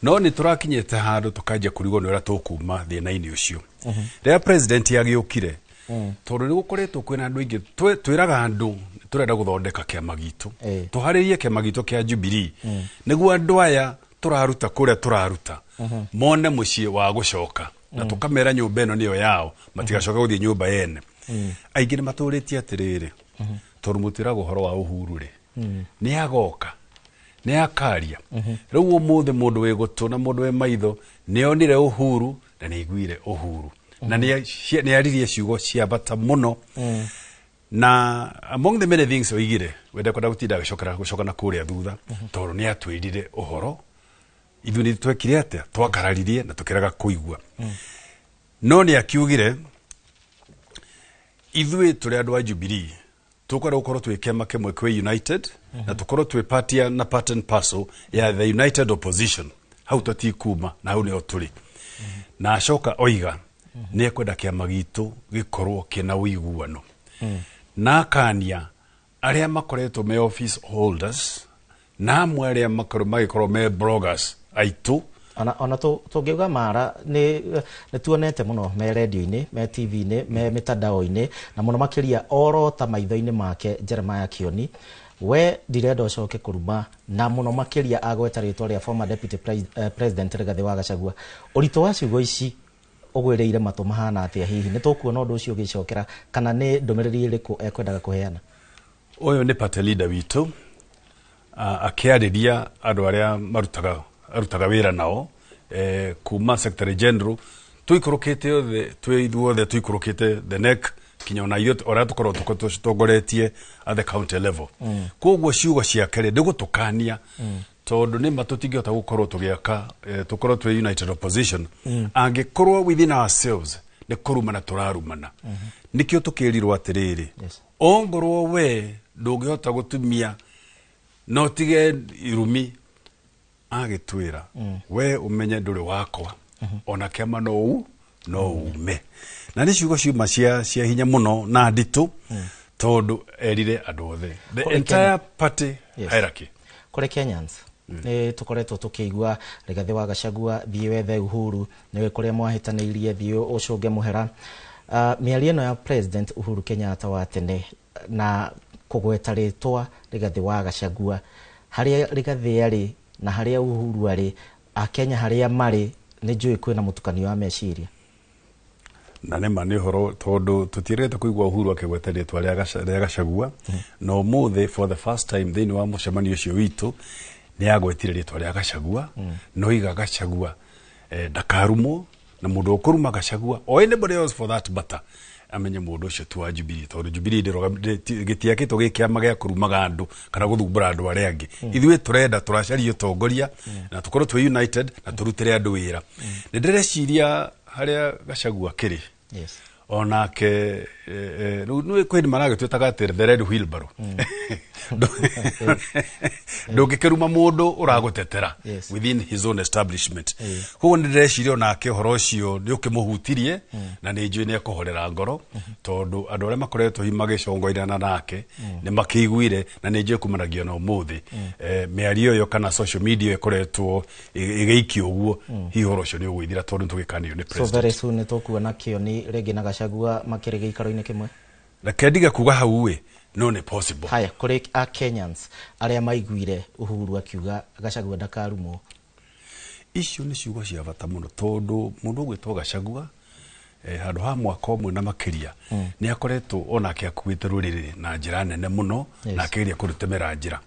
no ni turakinyete handu tukanjia kurigwo ni ura tukuma thina-ini ucio ria president yagiukire tondu ni gukoretwo kwina andu ingi twiraga andu turenda guthondeka kiama gitu tuharirie kiama gitu kia Jubilee niguo andu aya turaruta kuria turaruta mone mucie wa gucoka na tukamera nyumba eno niyo yao matigacoka guthie nyumba yene aingi ni maturitie atiriri torumutira guhoro wa uhuru ri ni agoka ni akaria riu umuthe mundu we gutuna mundu we maitho ni onire uhuru na ni iguire uhuru na ni aririe ciugo cia bata muno na among the many things oigire wenda kwenda gutinda gucokana kuria thutha tondu ni atwirire uhoro ithu ni twekire atia twakararirie na tukiraga kuigua no ni akiugire ithui turi andu a Jubilee tukwenda gukorwo twi kema kimwe kwi united na tukorwo twi party na part and parcel ya the united opposition hau tutikuma na hau nio turi na acoka oiga ni ekwenda kiama gitu gikorwo kina uiguano na akania aria makoretwo me office holders na amwe aria magikorwo me bloggers aitu ona tungiuga mara ni tuonete muno me radio-ini me TV-ini me mitandao-ini na muno makiria orota maitho-ini make Jeremiah Kioni we direndo coke kuruma na muno makiria agweta ritwa ria former deputy president Rigathi wa Gachagua urito wa ciugo ici ogwereire matu mahana atia hihi ni tukuona undu ucio gicokera kana ni ndumiriri iriku ekwendaga kuheana uyu ni party leader witu akiariria andu aria arutaga wira nao kuma secretary general tuikurukite othe twithuothe tuikurukite the neck kinyona iyo ora tukorwo tutongoretie at the county level koguo ciugo cia kere ndigutukania tondu ni matutingihota gukorwo tugiaka tukorwo twi united opposition angikorwo within ourselves ni kurumana turarumana nikio tukirirwo atiriri ongorwo we ndungihota gutumia no tige irumi agitwira we umenye nduri wakwa ona kema no ume na ni ciugo ciuma cia hinya muno na nditu tondu erire andu othe the entire party hierarchy kore Kenyans ni tukoretwo tukigua Rigathi wa Gachagua thie wethe Uhuru niwe kuria mwahitanirie thie ucunge muhera miario ino ya president Uhuru Kenyatta wa tene na kugweta ritwa Rigathi wa Gachagua haria Rigathi ari na haria Uhuru ari akenya haria mari ni njui kwina mutukanio wa meciria na nema ni horo tondu tutirete kuigwa Uhuru akigweta ritwa ria Gachagua no muthe for the first time thini wa mucemanio ucio witu ni agwetire ritwa ria Gachagua no iga Gachagua ndakarumo na mundu ukuruma Gachagua or anybody else for that matter amenye mundu ucio tu wa Jubilee tondu Jubilee gitiakitwo gikiama gia kurumaga andu kana guthumbura andu aria angi ithuĩ turenda turacaria utongoria na tukorwo twi united na turutire andu wira ni ndireciria haria Gachagua kiri onake nui kwini marage twitaga the red wheelbarrow ndungikiruma mundu uragutetera within his own establishment koguo ndireciria onake horo ucio ni ukimuhutirie na ni njui ni akuhorera ngoro tondu andu aria makoretwo himagicongoirana nake ni makiguire na ni njui kumanagio na umuthi miario yo kana social media ikoretwo igeikio uguo hi horo ucio ni ugwithira tondu tugikanio ni president so very soon ni tukuona Kioni regi na Gachagua makirige ikaro-ini kimwe na kendiga kuga hau no ni possible haya kuri a Kenyans aria maiguire Uhuru akiuga Gachagua ndakarumo icio ni ciugo cia bata muno tondu mundu gwitwo Gachagua handu ha mwaka umwe na makiria ni akoretwo onake akuite ruriri na njira nene muno na akiria kurutemera njira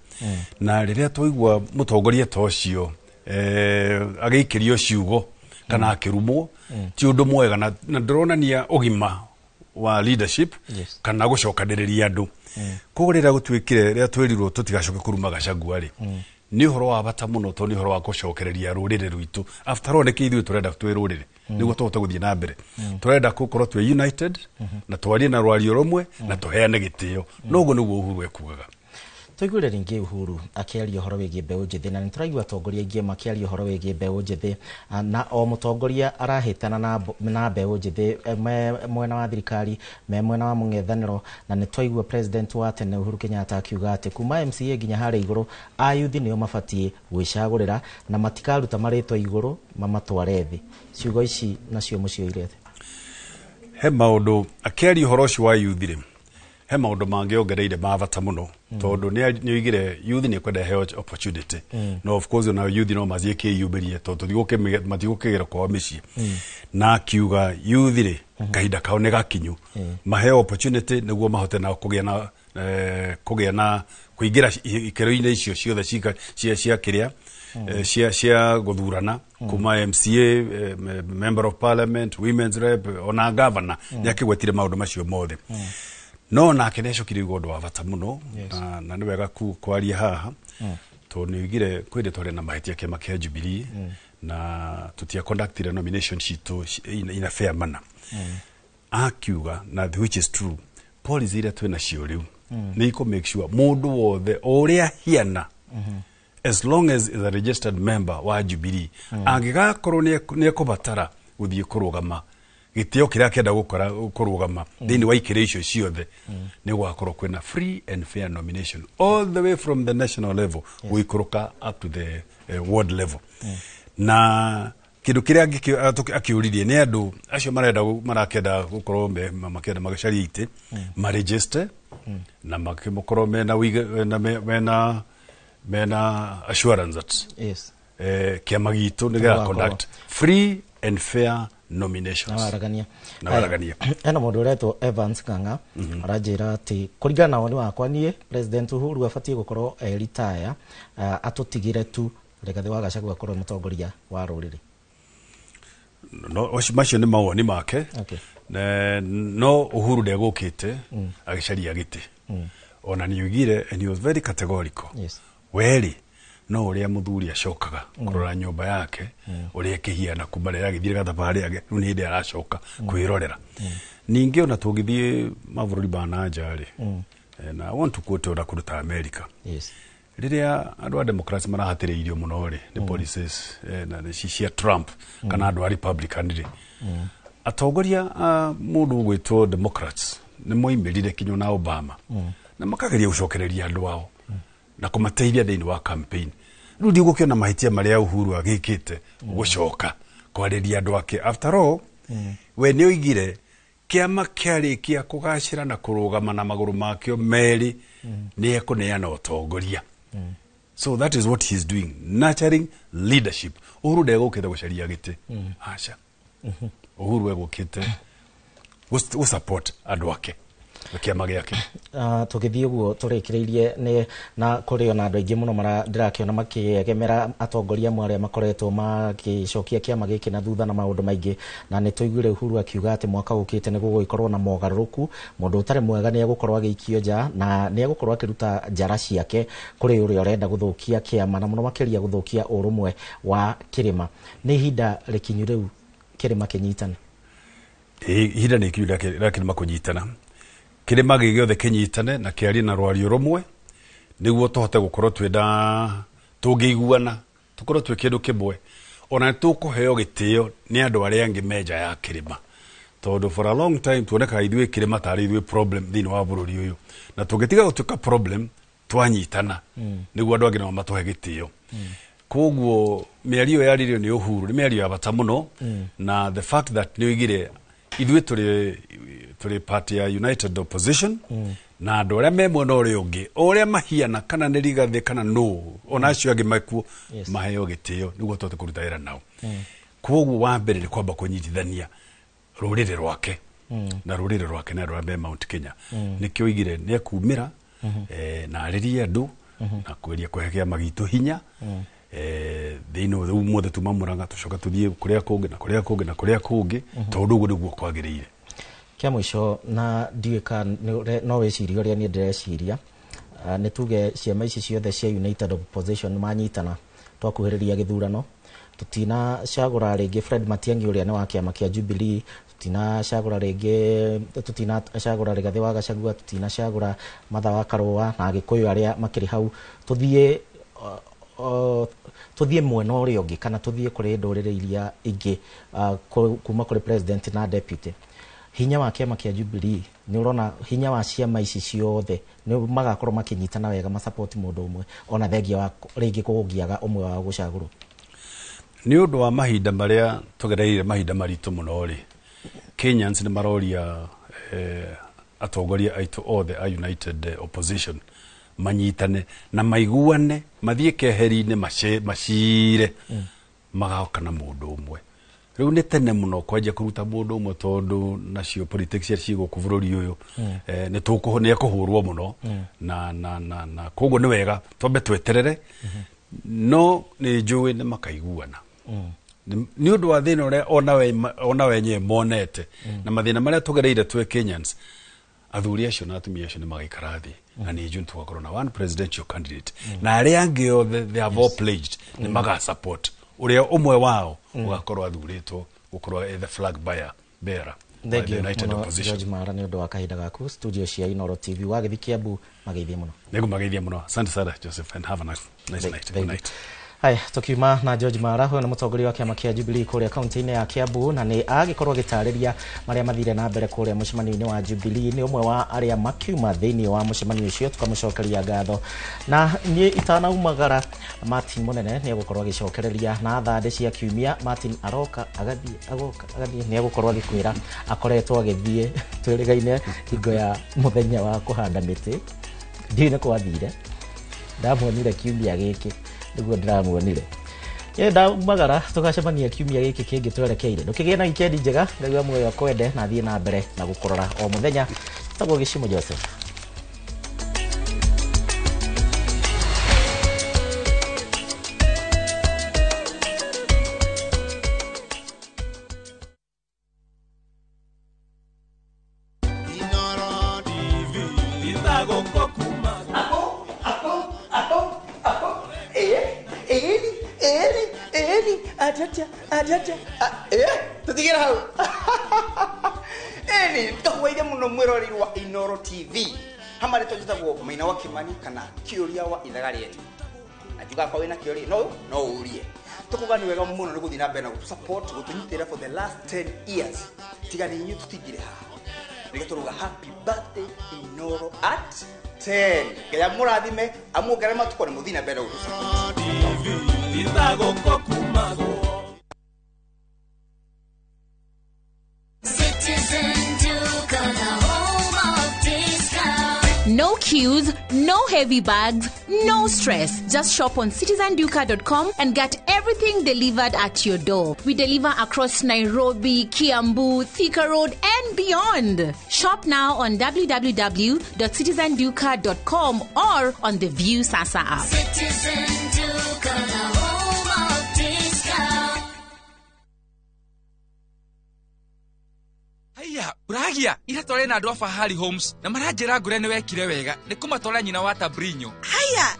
na riria twaigua mutongoria ta ucio ageikirio ciugo kana akirumwo ti undu mwega na ndironania ugima wa leadership kana gucokaniriria andu kugurira gutwikire ria twirirwo tutigacoke kuruma Gachagua ri ni uhoro wa bata muno to ni uhoro wa gucokereria rurire rwitu after all neki ithu turenda twi rurire niguo tuhota guthie na mbere turenda gukorwo twi united na twarie na rwario rumwe na tuheane gitio noguo niguo Uhuru ekugaga tuigure ringi Uhuru akiaria horo wigie mbeu njithi na nituraigua atongoria ingi makiaria horo wigie mbeu njithi na o mutongoria arahitana na mbeu njithi mwena wa thirikari mwena wa mung'ethaniro na nitwaigua president wa tene Uhuru Kenyatta akiuga ati kuma MCA nginya hare iguru ayuthi nio mabatie gwicagurira na matikaruta maritwa iguru mamatware thi ciugo ici nacio mucio irete he maundu akiaria horo ucio wa yuthire he maundu mangiongereire mabata muno tondu ni oigire youth ni kwenda heo opportunity no of course na youth no mazie kiyubirie tondu matigukigera kwa micii na kiuga youth ri kahinda kao ni gakinyu maheo opportunity niguo mahote na kugia na kugia na kuingira ikero-ini icio ciothe cia kiria cia guthurana kuma MCA, member of parliament, women's rep, ona governor yakigwetire maundu macio mothe. No nake necokire igondo wa bata muno na ni wega kwaria haha to nigire kwende tore na mahitia kiama kia Jubilee na tutia conductire nomination sheet in a fair manner. Akiuga na which is true, policy ira twina cio riu ni iko make sure mundu wothe uria hiana as long as is a registered member wa Jubilee angigakorwo ni kubatara guthie kurugama gitio kiria kenda gukora kurugama thini wa ikire icio ciothe ni gwakorwo kwina free and fair nomination all the way from the national level guikuruka up to the ward level. Na kindu kiria akiuririe ni andu acio marakenda gukorwo makenda magacaria ite ma register na makimukorwo mena assurance that kiama gitu niga conduct free and fair nominations. Na waragania. Ena mundu uretwo Evans Ng'ang'a aranjira ati kuringana na woni wakwa nie President Uhuru abatie gukorwo retire atutigire tu Rigathi wa Gachagua akorwo mutongoria wa ruriri. No macio ni mawoni make. No Uhuru ndegukite agicaria giti. Ona niugire and he was very categorical. Weri no uria muthuri acokaga kurora nyumba yake uria kihiana kumarera githire gathabari yake nu ni ndi aracoka kwirorera. Ningi ona tugithie mavururi bana njari na I want to quote ora kuruta America. Riria andu a democrats marahatiriirio muno ri ni policies na cia Trump kana andu a Republican ri atongoria mundu gwitwo Democrats ni moimirire kinyo na Obama na makageria gucokereria andu ao na kumateithia thini wa campaign. Riu ndigukio na mahitia maria Uhuru agikite gucoka kwariria andu ake. After all we ni oigire kiama kiarikia kugacira na kurugama na maguru makio meri ni ekuneana utongoria. So that is what he's doing, nurturing leadership. Uhuru ndegukite gucaria giti acha Uhuru egukite support andu ake kiama giake. Tugithie uguo turikireirie ni na kuri ona andu aingi muno ndirakiona makigemera atongoria mware makoretwo makicokia kiama giki na thutha na maundu maingi na ni tuiguire Uhuru akiuga ati mwaka ukite ni gugikorwo na mogaruruku mundu utari mwega ni egukorwo agikio nja na ni egukorwo akiruta njara ciake kuri uria urenda guthukia kiama na muno makiria guthukia urumwe wa kirima. Ni hinda rikinyu riu kirima kinyitana. Hinda ni kinyu la kirima kunyitana. Kirima gigiothe kinyitane na kiari na rwario rumwe niguo tuhote gukorwo twenda tungiguana tukorwo twi kindu kimwe ona tukuheo gitio ni andu aria angi meja ya kirima tondu for a long time tuoneka ithuĩ kirima tari ithuĩ problem thini wa bururi uyu na tungitiga gutuika problem twanyitana niguo andu angi no matuhe gitio. Koguo miario yaririo ni Uhuru ni miario ya bata muno na the fact that ni oigire ithuĩ turi party ya United Opposition na andu aria me mwena uria ungi uria mahiana kana ni Rigathi kana no ona acio angi makuo maheo gitio niguo tote kuruta wira nao. Koguo wa mbere ni kwamba kunyitithania ruriri rwake na ruriri rwake na rwa Mount Kenya nikio igire ni akumira na aririe andu na kweria kuhekea magitu hinya thino umothe tuma Murang'a tucoka tuthie kuria kungi na kuria kungi na kuria kungi tondu uguo niguo kwagiriire. Kia mwisho na ndiweka no weciria uria ni ndireciria ni tuge ciama ici ciothe cia United Opposition manyitana twakuhiriria githurano tutina cagura ringi Fred Matiang'i uria ni wa kiama kia Jubilee tutina cagura ringi tutina cagura Rigathi wa Gachagua tutina cagura Martha wa Karua na Gikuyu aria makiri hau tuthie mwena uria ungi kana tuthie kuri ndurire iria ingi kuma kuri president na deputy. Hinya wa kiama kia Jubilee ni urona hinya wa ciama ici ciothe ni magakorwo makinyitana wega ma support mundu umwe ona thengia wa ringi kugiaga umwe wa gucagurwo ni undu wa mahinda maria tugereire mahinda maritu muno ri Kenyans ni maroria atongoria aitu othe a United Opposition manyitane na maiguane mathie keheri-ini macire magaoka na mundu umwe riu ni tene muno kwanja kuruta mundu umwe tondu nacio politics cia cigo kuvururi uyu ni tukuhonia kuhurwo muno na koguo ni wega twambe tweterere no ni njui ni makaiguana ni undu wa thina uria ona wenye monete na mathina maria tugereire twe Kenyans athuri acio na atumia acio ni magaikara thi na ni njui tugakorwo na one presidential candidate na aria angi othe they have all pledged ni maga support uria umwe wao ugakorwo athuritwo gukorwo the flag bearer United Opposition. George Mara ni undu wa kahinda gaku studio cia Inoro TV wagithi Kiambu mageithie muno. Nigumageithia muno. Asante sana Joseph and have a nice night. Good night. Haya tukiuma na George Mara huyo ni mutongoria wa kiama kia Jubilee kuria kaunti-ini ya Kiambu na ni agikorwo gitariria maria mathire na mbere kuria mucemanio-ini wa Jubilee ni umwe wa aria makiuma thiini wa mucemanio ucio tukamucokeria ngatho na ni itanaumagara Martin Munene ni agukorwo agicokereria na thande cia kiumia Martin aroka agathie ni agukorwo agikwira akoretwo agithie twirigaine hingo ya muthenya wa kuhanda miti ndine kwathire ndamuonire kiumia giki niguo ndiramuonire yenda magara tugacemania kiumia giki kingi twerekeire ndukigia na weekend njega niguo muoyo kwende na thie na mbere na gukorora o muthenya tagwo Gicimo Joseph. Tutigera hau ndakugeithia muno mwirori wa Inoro TV hamari tujitagwo Maina wa Kimani kana kiuria wa ithaga rietu ajuga kwa wina kiuria no urie tukuga ni wega muno ni guthina mbere na gutusupport gutunyitira for the last 10 years tigani inyu tutigire ha nigeturuga happy birthday Inoro at 10 kaya murathime amugere matuko ni muthina mbere gutusupport ithago kokumago. No queues, no heavy bags, no stress. Just shop on citizenduka.com and get everything delivered at your door. We deliver across Nairobi, Kiambu, Thika Road and beyond. Shop now on www.citizenduka.com or on the View Sasa app. Citizen Duka, the home of discount. Haya, uragia ira tore na andu a Fahari Homes na maranjira ngure ni wekire wega ni kumatwara nyina wa Tabrinyo. Haya,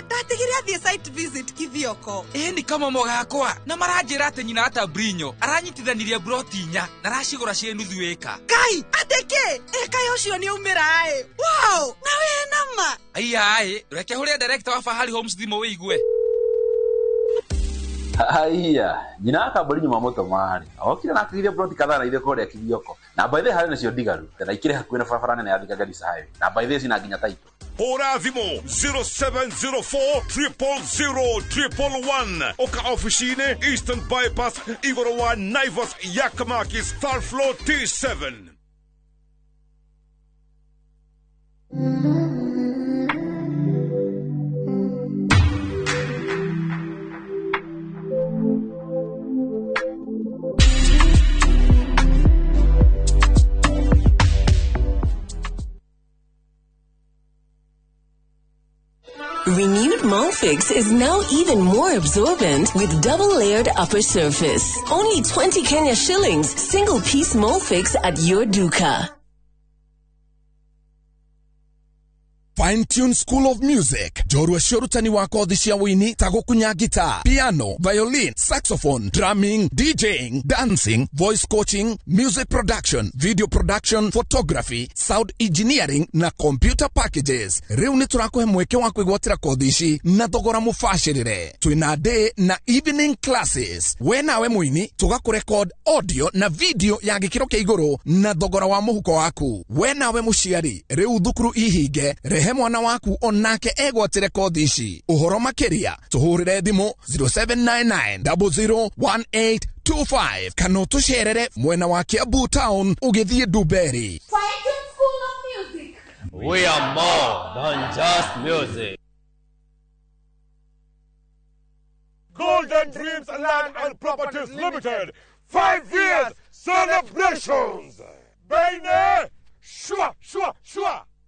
ndatigire athie site visit Kithioko. Ni kama mogakwa na maranjira ati nyina wa Tabrinyo aranyitithanirie broti nya na racigura cie nuthu eka. Kai, ateke, kai ucio ni umira Wow, na we nama. Haya, reke huria director wa Fahari Homes thimo wigue. Haya, nyina Tabrinyo mamoto mari. Okire na akigire broti kadhaa na ile kore Kithioko. Na by the way nacio digaru tena ikire hakuina barabara nene ya Thika Garissa highway na by the way sina nginya taito hora thimo 0704000111 oka officine Eastern Bypass Igoro wa Naivas Yakamaki Star Floor T7. Renewed Molfix is now even more absorbent with double-layered upper surface. Only 20 Kenya shillings, single-piece Molfix at your duka. Fine Tune School of Music. Jorua shorutani wako dhishia wini tagokunya guitar, piano, violin, saxophone, drumming, DJing, dancing, voice coaching, music production, video production, photography, sound engineering na computer packages. Riu ni turakuhe mweke wa kwigwatira kodhishi na thogora mufashirire. Twina day na evening classes. We nawe mwini tugakurecord audio na video ya gikiro kia iguru na thogora wa muhuko waku. We nawe mushiari riu thukuru ihige mwana waku onake egwatire kodhishi. Uhoro makiria tuhurire thimu 0799001825 kana tusherere mwena wa Kiambu Town ugithie Duberi. Fine Tune School of Music. We are more than just music. Golden Dreams Land and Properties Limited, 5 years celebrations. Baine, shua.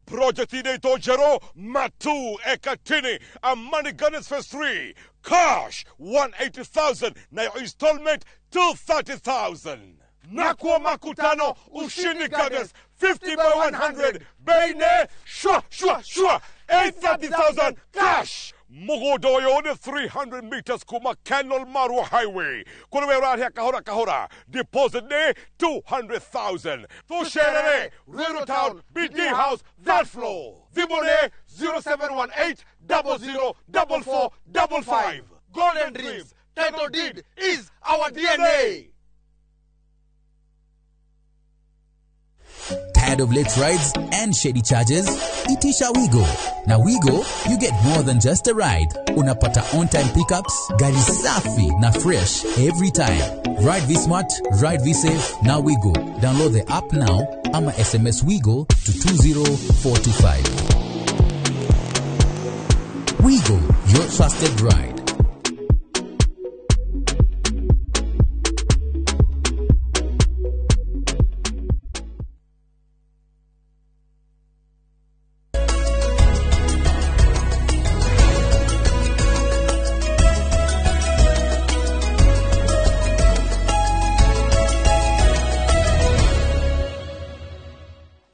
Project Ineto Jero, Matu, Ekatini, and Money Gunners for 3. Cash, 180,000. Now installment, 230,000. Nakwa Makutano, Ushini Gunners, 50 by 100. Baine, shua. 830,000 cash. Mogodoyo, the 300 meters Kuma Canal Maru Highway. Kurawera Kahora. Deposit day 200,000. To share Rural Town, BD House, that floor. Vibone 0718 004455. Golden Dreams, title deed is our DNA. Tired of late rides and shady charges? Itisha Wigo. Now Wigo, you get more than just a ride. Unapata on-time pickups, gari safi na fresh every time. Ride V-Smart, ride V-Safe, now Wigo. Download the app now, ama SMS Wigo to 20425. Wigo, your trusted ride.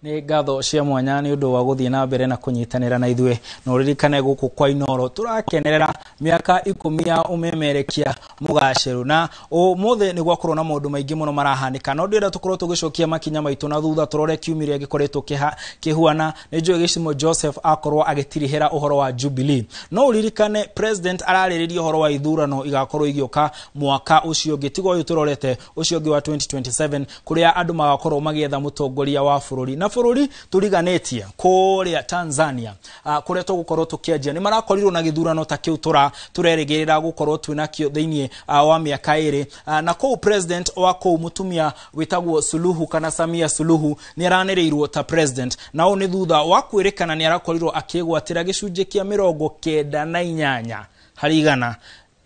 Nĩ ngatho cia mwanya nĩ ũndũ wa gũthiĩ na mbere na kũnyitanĩra na ithuĩ no ririkane gũkũ kwa Inoro tũrakenerera mĩaka 10 ya ũmemerekia mũgacĩru na ũmũthĩ nĩ gwakorwo na maũndũ maingĩ mũno marahanĩka no ndĩrenda tũkorwo tũgĩcokia makinya maitũ na thutha tũrore kiumĩria gĩkoretwo kĩhuana nĩ njũĩ Gĩcimo Joseph akorwo agĩtirihĩra ũhoro wa Jubilee no uririkane president ararĩrĩria ũhoro wa ithurano igakorwo igĩoka mwaka ũcio ũngĩ tigo ũyũ tũrorete ũcio ũngĩ wa 2027 kũrĩa andũ magakorwo magĩetha mũtongoria wa bũrũri na bũrũri tũriganĩtie kũrĩa Tanzania kũrĩa tũgũkorwo tũkĩanjia nĩ marakorirwo na gĩthurano ta kĩu turerĩgĩrĩra gũkorwo twĩnakĩo thĩinĩ wa mĩaka ĩrĩ na kũu president wa kũu mũtumia wĩtagwo Suluhu kana Samia Suluhu nĩ aranĩrĩirwo ta president na ũũ nĩ thutha wa kwĩrĩkana nĩ arakorirwo akĩgwatĩra gĩcunjĩ kĩa 98 harĩ igana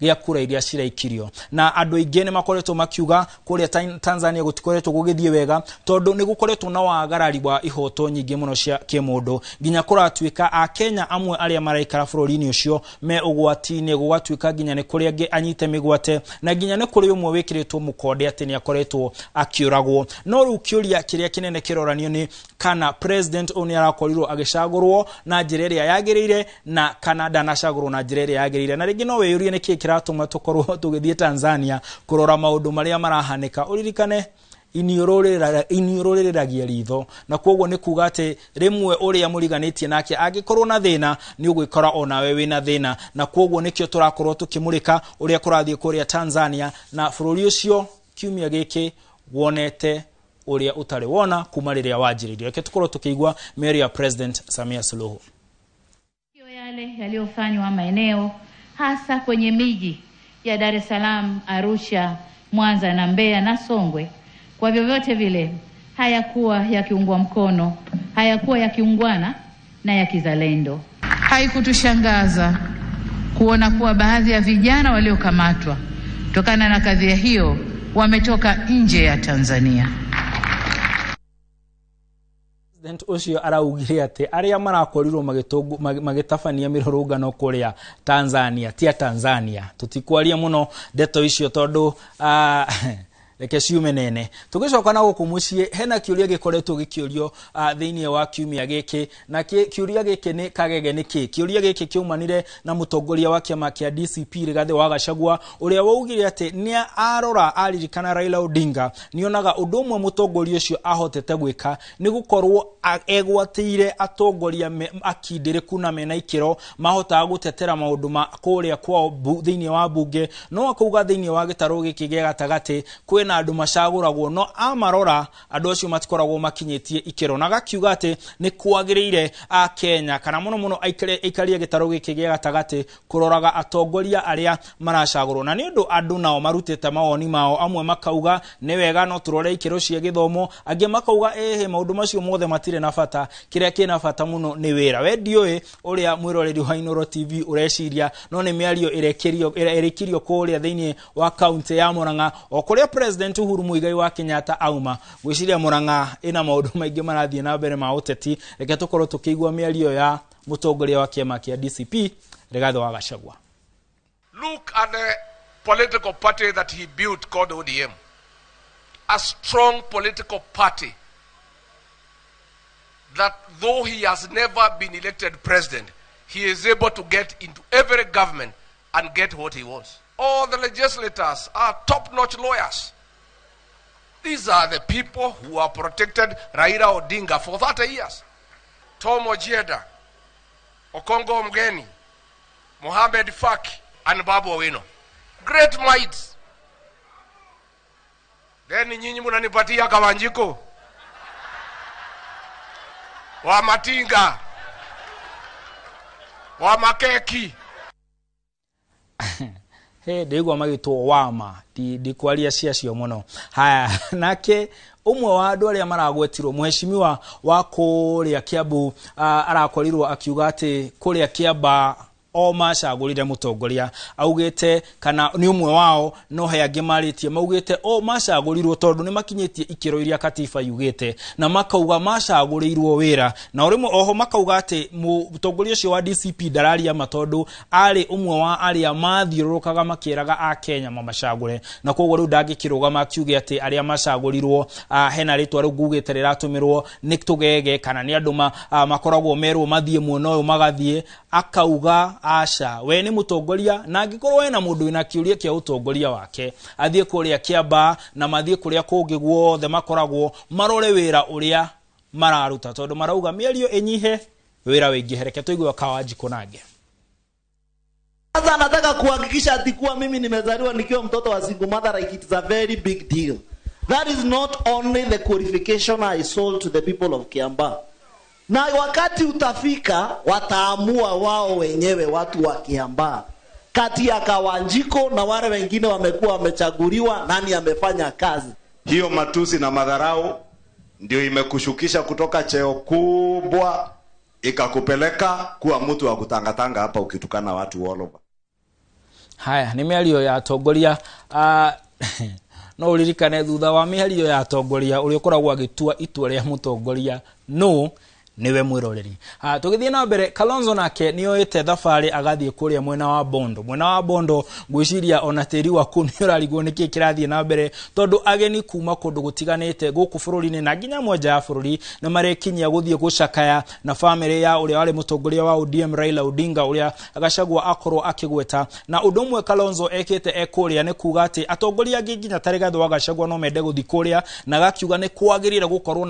gĩa kura iria ciraikirio na andũ aingĩ nĩ makoretwo makiuga kũrĩa Tanzania gũtikoretwo gũgĩthiĩ wega tondũ nĩ gũkoretwo na wagarari wa ihoto nyingĩ mũno cia kĩmũndũ nginya kũratuĩka a Kenya amwe arĩa maraikara bũrũri-inĩ ũcio me ũgwati-inĩ gũgatuĩka nginya nĩ kũrĩa angĩ anyite mĩgwate na nginya nĩ kũrĩ ũmwe wĩkĩrĩtwo mũkonde atĩ nĩ akoretwo akĩũragwo no rĩu kĩũria kĩrĩa kĩnene kĩroranio nĩ kana president ũnĩ arakorirwo agĩcagũrwo na njĩra ĩrĩa yagĩrĩire na kana ndanacagũrwo na njĩra ĩrĩa yagĩrĩire na rĩngĩ no wĩyũrie nĩ kĩĩ kiratuma tũkorwo tũgĩthiĩ Tanzania kũrora maũndũ marĩa marahanĩka uririkane iniũrũrĩragia ritho na kwoguo nĩ kuga atĩ rĩmwe ũrĩa mũriganĩtie nake angĩkorwo na thĩna nĩ ũgwĩkora onawe wĩna thĩna na kwoguo nĩkĩo tũrakorwo tũkĩmũrĩka ũrĩa kũrathiĩ kũrĩa Tanzania na bũrũri ũcio kiumia gĩkĩ wonete ũrĩa ũtarĩ wona kuma rĩrĩa wanjĩrĩirio reke tũkorwo tũkĩigua mĩario ya president Samia Suluhu. Yale yaliyofanywa maeneo hasa kwenye miji ya Dar es Salaam, Arusha, Mwanza na Mbeya na Songwe kwa vyovyote vile hayakuwa yakiungwa mkono, hayakuwa yakiungwana na ya kizalendo. Haikutushangaza kuona kuwa baadhi ya vijana waliokamatwa kutokana na kadhia hiyo wametoka nje ya Tanzania. President ucio araugire atĩ arĩa marakorirwo magĩtabania mĩrũrũngano kũrĩa Tanzania tia Tanzania tutikwaria mũno ndeto icio tondũ reke ciume nene tugicoka na gũkũ mũciĩ hena kĩũria gĩkoretwo gĩkĩũrio thĩinĩ wa kiumia gĩkĩ na kĩũria gĩkĩ nĩ kagege nĩkĩ kĩũria gĩkĩ kĩumanire na mũtongoria wa kĩama kĩa DCP Rigathĩ wa Gachagua ũrĩa waugire atĩ nĩ arora aririkana Raila Odinga nĩonaga ũndũ ũmwe mũtongoria ũcio ahotete gwĩka nĩ gũkorwo egwatĩire atongoria akindĩrĩku na mena ikĩro mahotaga gũtetera maũndũ ma kũrĩa kwao thĩinĩ wa bunge no akauga thĩinĩ wa gĩtarũ gĩkĩ gĩa gatagatĩ na andũ macagũragwo no amarora andũ acio matikoragwo makinyĩtie ikero na gakiuga atĩ nĩ kwagĩrĩire a Kenya kana mũno aikaria gĩtarũ gĩkĩ gĩa gatagatĩ kũroraga atongoria arĩa maracagũrwo na nĩ ũndũ andũ nao marutĩte mawoni mao amwe makauga nĩ wega no tũrore ikero cia gĩthomo angĩ makauga maũndũ macio mothe matirĩ na bata kĩrĩa kĩna bata mũno nĩ wĩra we ndiũĩ ũrĩa mwĩroreri wa Inoro TV ũreciria no nĩ mĩario ĩrekirio kũrĩa thĩinĩ wa kaunti ya Murang'a o kũrĩa President Uhuru Muigai wa Kenyatta auma gwiciria Murang'a ina maundu maingi marathie na mbere ma uteti reke tukorwo tukigwa miario ya mutongoria wa kiama kia DCP Rigathi wa Gachagua. Look at the political party that he built called ODM. A strong political party that though he has never been elected president, he is able to get into every government and get what he wants. All the legislators are top-notch lawyers. These are the people who have protected Raila Odinga for 30 years. Tom Ojieda, Okongo Mgeni, Mohamed Faki, and Babu Owino. Great minds. Then nyinyi munanipatia Kawanjiko wa Matinga wa Makeki. He ndigwa magitwo wama di kwaria ciacio muno. Haya nake umwe wa andu aria maragwetirwo muheshimiwa wa kuria Kiambu arakorirwo akiuga ati kuria Kiamba o macagurire mutongoria augite kana ni umwe wao no he angi maritie maugite o macagurirwo tondu ni makinyitie ikiro iria katiba yugite na makauga macagurirwo wira na urimwe oho makauga ati mutongoria ucio wa DCP dararia matondu ari umwe wa aria mathiurukaga makiraga a Kenya mamacagure na koguo riu ndangikirugama akiuge ati aria macagurirwo hena ritwa riu gugite riratumirwo ni tugege kana ni andu makoragwo merwo mathie muno uyu magathie akauga asha we ni mutongoria na angikorwo wena mundu wina kiuria kia utongoria wake athie kuria Kiamba na mathie kuria kungi guothe makoragwo marore wira uria mararuta tondu marauga mierio enyihe wira wingihereke tuigwe Kawanjiko nage. Sasa anataka kuhakikisha ati kuwa mimi nimezaliwa nikiwa mtoto wa single mother, like it's a very big deal. That is not only the qualification I sold to the people of Kiamba. Na wakati utafika wataamua wao wenyewe watu wa Kiamba kati ya Kawanjiko na wale wengine wamekuwa wamechaguliwa nani amefanya kazi. Hiyo matusi na madharau ndio imekushukisha kutoka cheo kubwa ikakupeleka kuwa mtu wa kutangatanga hapa ukitukana watu all over. Haya ni miario ya atongoria no uririkane thutha wa miario ya atongoria uri ukoragwo agitua itua ria mutongoria no niwe mwiroreri. Tugithie na mbere Kalonzo nake nioite thabari agathie kuria mwena wa Bondo gwiciria ona tiri wa kuni urarigwo niki kirathie na mbere tondu ageni kuma kundu gutiganite guku bururi-ini na nginya mwenja ya bururi na marekinyia guthie gucakaya na family ya uria wari mutongoria wa ODM Raila Odinga uria Gachagua akorwo akigweta na undu mwe Kalonzo ekite ekuria ni kuga ati atongoria nginya Rigathi wa Gachagua no mende guthi kuria na gakiuga ni kwagirire gukorwo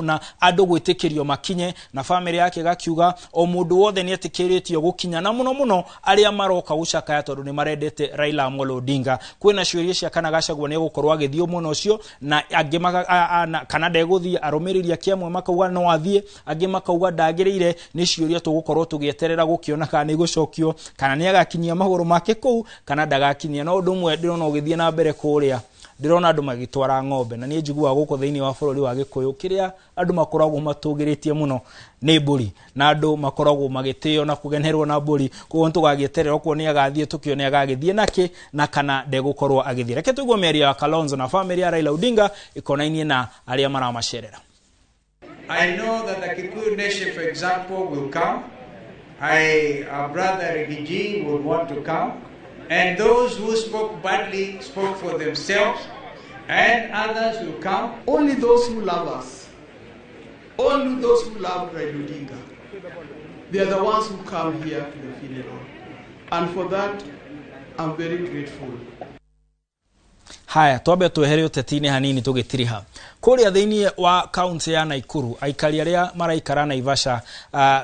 na andu gwitikirio makinye na family yake gakiuga o mundu wothe ni etikiritio gukinya na muno aria maroka gucakaya tondu ni marendete Raila Amolo Odinga. Kwina ciuria cia kana Gachagua ni gukorwo agithio muno ucio na angi kana ndeguthie arumiriria kiamwe makauga no athie angi makauga ndagirire ni ciuria tugukorwo tugieterera gukiona kana ni gucokio kana ni agakinyia maguru make kou kana ndagakinyia no undu mwe ndirona ugithie na mbere kuria ndirona andu magitwara ng'ombe na ni njigua guko thiini wa bururi wa Gikuyu kiria andu makoragwo matugiritie muno ni mburi na andu makoragwo magitio na kugenerwo na mburi kuo ntugagieterera kuo ni agathie tukio ni agagithie naki na kana ndegukorwo agithire reke tuigwe meria ya Kalonzo na family ya Raila Odinga ikonainie na aria maramacerera. I know that the Kikuyu nation, for example, will come. Our brother Rigiji would want to come. And those who spoke badly spoke for themselves, and others will come. Only those who love us, only those who love Raila Odinga, they are the ones who come here to the funeral. And for that, I'm very grateful. Haya twambe twehere utetini hanini tugitiriha kuria thiini wa county ya Naikuru aikari aria maraikara Naivasha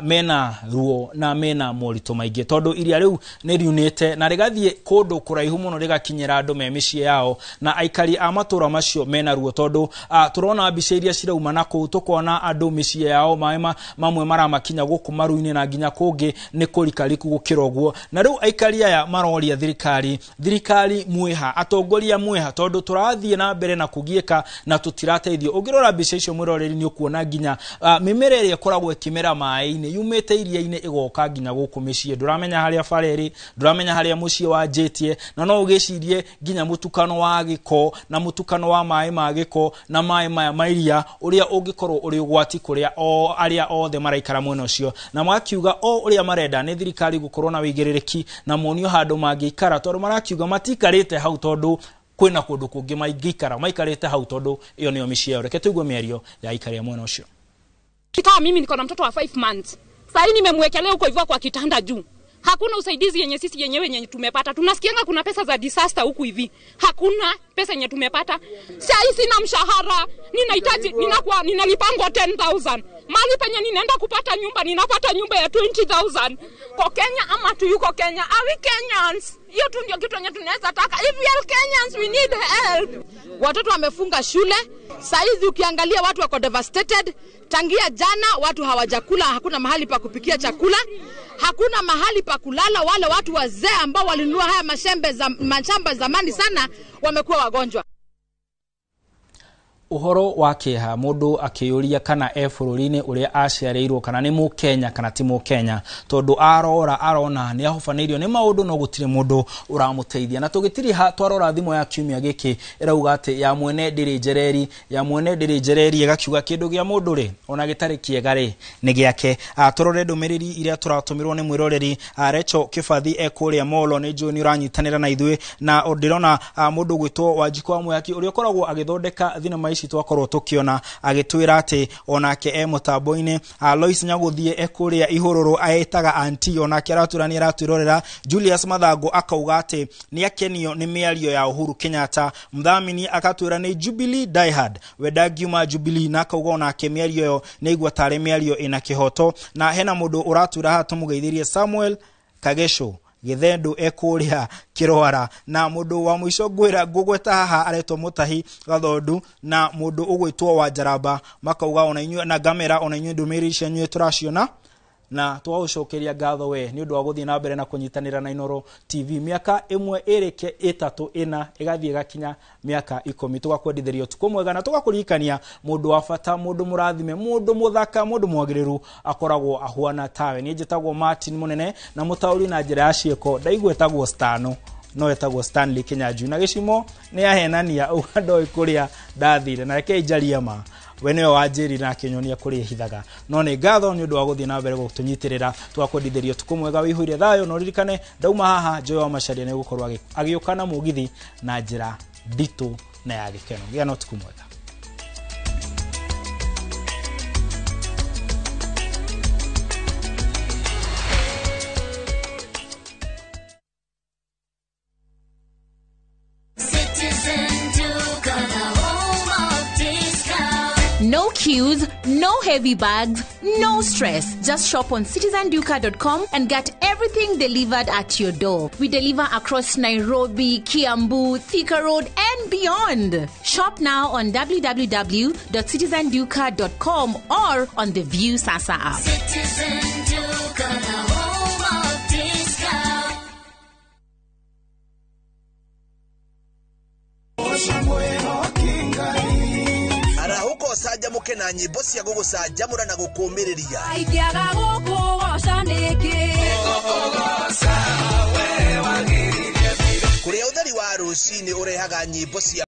mena ruo na mena morito maingi tondu iria riu ni riunite na rigathie kundu kuraihu muno rigakinyira andu memishie yao na aikari a matura macio mena ruo tondu turona mbica iria cirauma na kuu tukona andu mishie yao maema mamwe maramakinya guku maruini na nginya kungi ni kurikariku gukirogwo na riu aikari aya maroria thirikari mwiha atongoria mwiha tondu turathie na mbere na kugieka na tutirateithio. Ungirora mbica icio mwiroreri ni ukuona nginya mimera ĩrĩa ĩkoragwo ĩkĩmera maĩ-inĩ yumĩte iria-inĩ ĩgoka nginya gũkũ mĩciĩ. Nduramenya harĩa bareri, nduramenya harĩa mũciĩ wanjĩtie, na no ũgĩcirie nginya mũtukano wa gĩko na mũtukano wa maĩ ma gĩko na maĩ maya ma iria ũrĩa ũngĩkorwo ũrĩ ũgwati kũrĩa arĩa othe maraikara mwena ũcio. Na makiuga ũrĩa marenda nĩ thirikari gũkorwo na wĩigĩrĩrĩki na monio handũ mangĩikara, tondũ marakiuga matikarĩte hau tondũ kwĩna kũndũ kũngĩ mangĩikara, maikarĩte hau tondũ ĩyo nĩyo mĩciĩ yao. Reke tũigue mĩario ya aikari mwena ũcio. Kama mimi niko na mtoto wa 5 months. Sasa nimemwekelea huko hivyo kwa kitanda juu. Hakuna usaidizi yenye sisi yenyewe tumepata. Tunasikianga kuna pesa za disaster huku hivi. Hakuna pesa yenye tumepata. Sasa sina mshahara. Ninahitaji ninalipangwa 10,000. Mali penye ninaenda kupata nyumba, ninapata nyumba ya 20,000. Kwa Kenya ama tu yuko Kenya? Are we Kenyans? Hiyo tu ndio kitu yenye tunaweza taka. If we are Kenyans, we need help. Watoto wamefunga shule. Saizi ukiangalia watu wako devastated. Tangia jana watu hawajakula, hakuna mahali pa kupikia chakula. Hakuna mahali pa kulala. Wale watu wazee ambao walinunua haya mashamba zamani sana wamekuwa wagonjwa. Uhoro wa kĩeha mũndũ akĩyũria kana bũrũri-inĩ ũrĩa aciarĩirwo kana nĩ Mũkenya kana ti Mũkenya, tondu arona nĩ ahobanĩirio nĩ maũndũ no gũtirĩ mũndũ ũramũteithia. Na tũgĩtiri twarora thimũ ya kiumia gĩkĩ ĩrauga atĩ ya mwene ndĩrĩ njereri ĩgakiuga kĩndũ gĩa mũndũ rĩ ona gĩtarĩ kĩega rĩ nĩ gĩake. Tũrore ndũmĩrĩri iria tũratũmirwo nĩ mwĩroreri Recho Kĩbathi ekũrĩa Molo. Nĩ njũĩ nĩ ũranyitanĩra na ithuĩ na ndĩrona mũndũ gwĩtwo Wanjikũ wa Mwaki ũrĩa ũkoragwo agĩthondeka thinema ici twakorwo tukiona agitwira ati onake mutambo-ini. Lois Nyaguthie ekuria ihururu aetaga anti onake aratwirorera. Julius Mathango akauga ati ni akenio ni miario ya Uhuru Kenyatta. Mthamini akatwira ni Jubilee diehard wedagiuma Jubilee na akauga onake miario yo ni igwa tare miario ina kihoto. Na hena mundu uratwira ha tumugeithirie Samuel Kagesho Githendu ekuria Kiroara. Na mundu wa mwisho ngwira ngugweta haha aretwo Mutahi Gathondu na mundu ugwitwo Wanjaramba makauga ona inyuĩ na Gamera ona inyuĩ ndũmĩrĩri cianyu tũraciona na twaucokeria ngatho we ni undu wa guthii na mbere na kunyitanira na Inooro TV miaka imwe irike itatu ina igathie gakinya miaka 10 tugakwendithĩria tuko mwega na tugakurikania mundu wa bata, mundu murathime, mundu muthaka, mundu mwagiriru akoragwo ahuana tawe. Ni njĩtagwo Martin Munene na mutauri na njĩra ya ciĩko ndaigwetagwo Stano no etagwo Stanley Kinyanjui na gĩcimo ni ahenania ugando ikuria ndathire na reke njaria ma wene wanjiri na kinyonia kuri hithaga no ni ngatho ni undu wa guthii na mbere gutunyitirira twakwendithĩria tuko mwega wihurire thayo no ririkane ndauma haha Joy wa Macharia ni gukorwo agiukana mugithi na njira nditu na ya gikeno gĩa no tuko mwega. No queues, no heavy bags, no stress. Just shop on citizenduka.com and get everything delivered at your door. We deliver across Nairobi, Kiambu, Thika Road and beyond. Shop now on www.citizenduka.com or on the View Sasa app. Citizen Duka, the home of discount. Arahuko saja muke na nyimbo cia gugucanjamura na gukumiriria Aikiaga gukugoca niki kuria utheri wa rucini urehaga nyimbo cia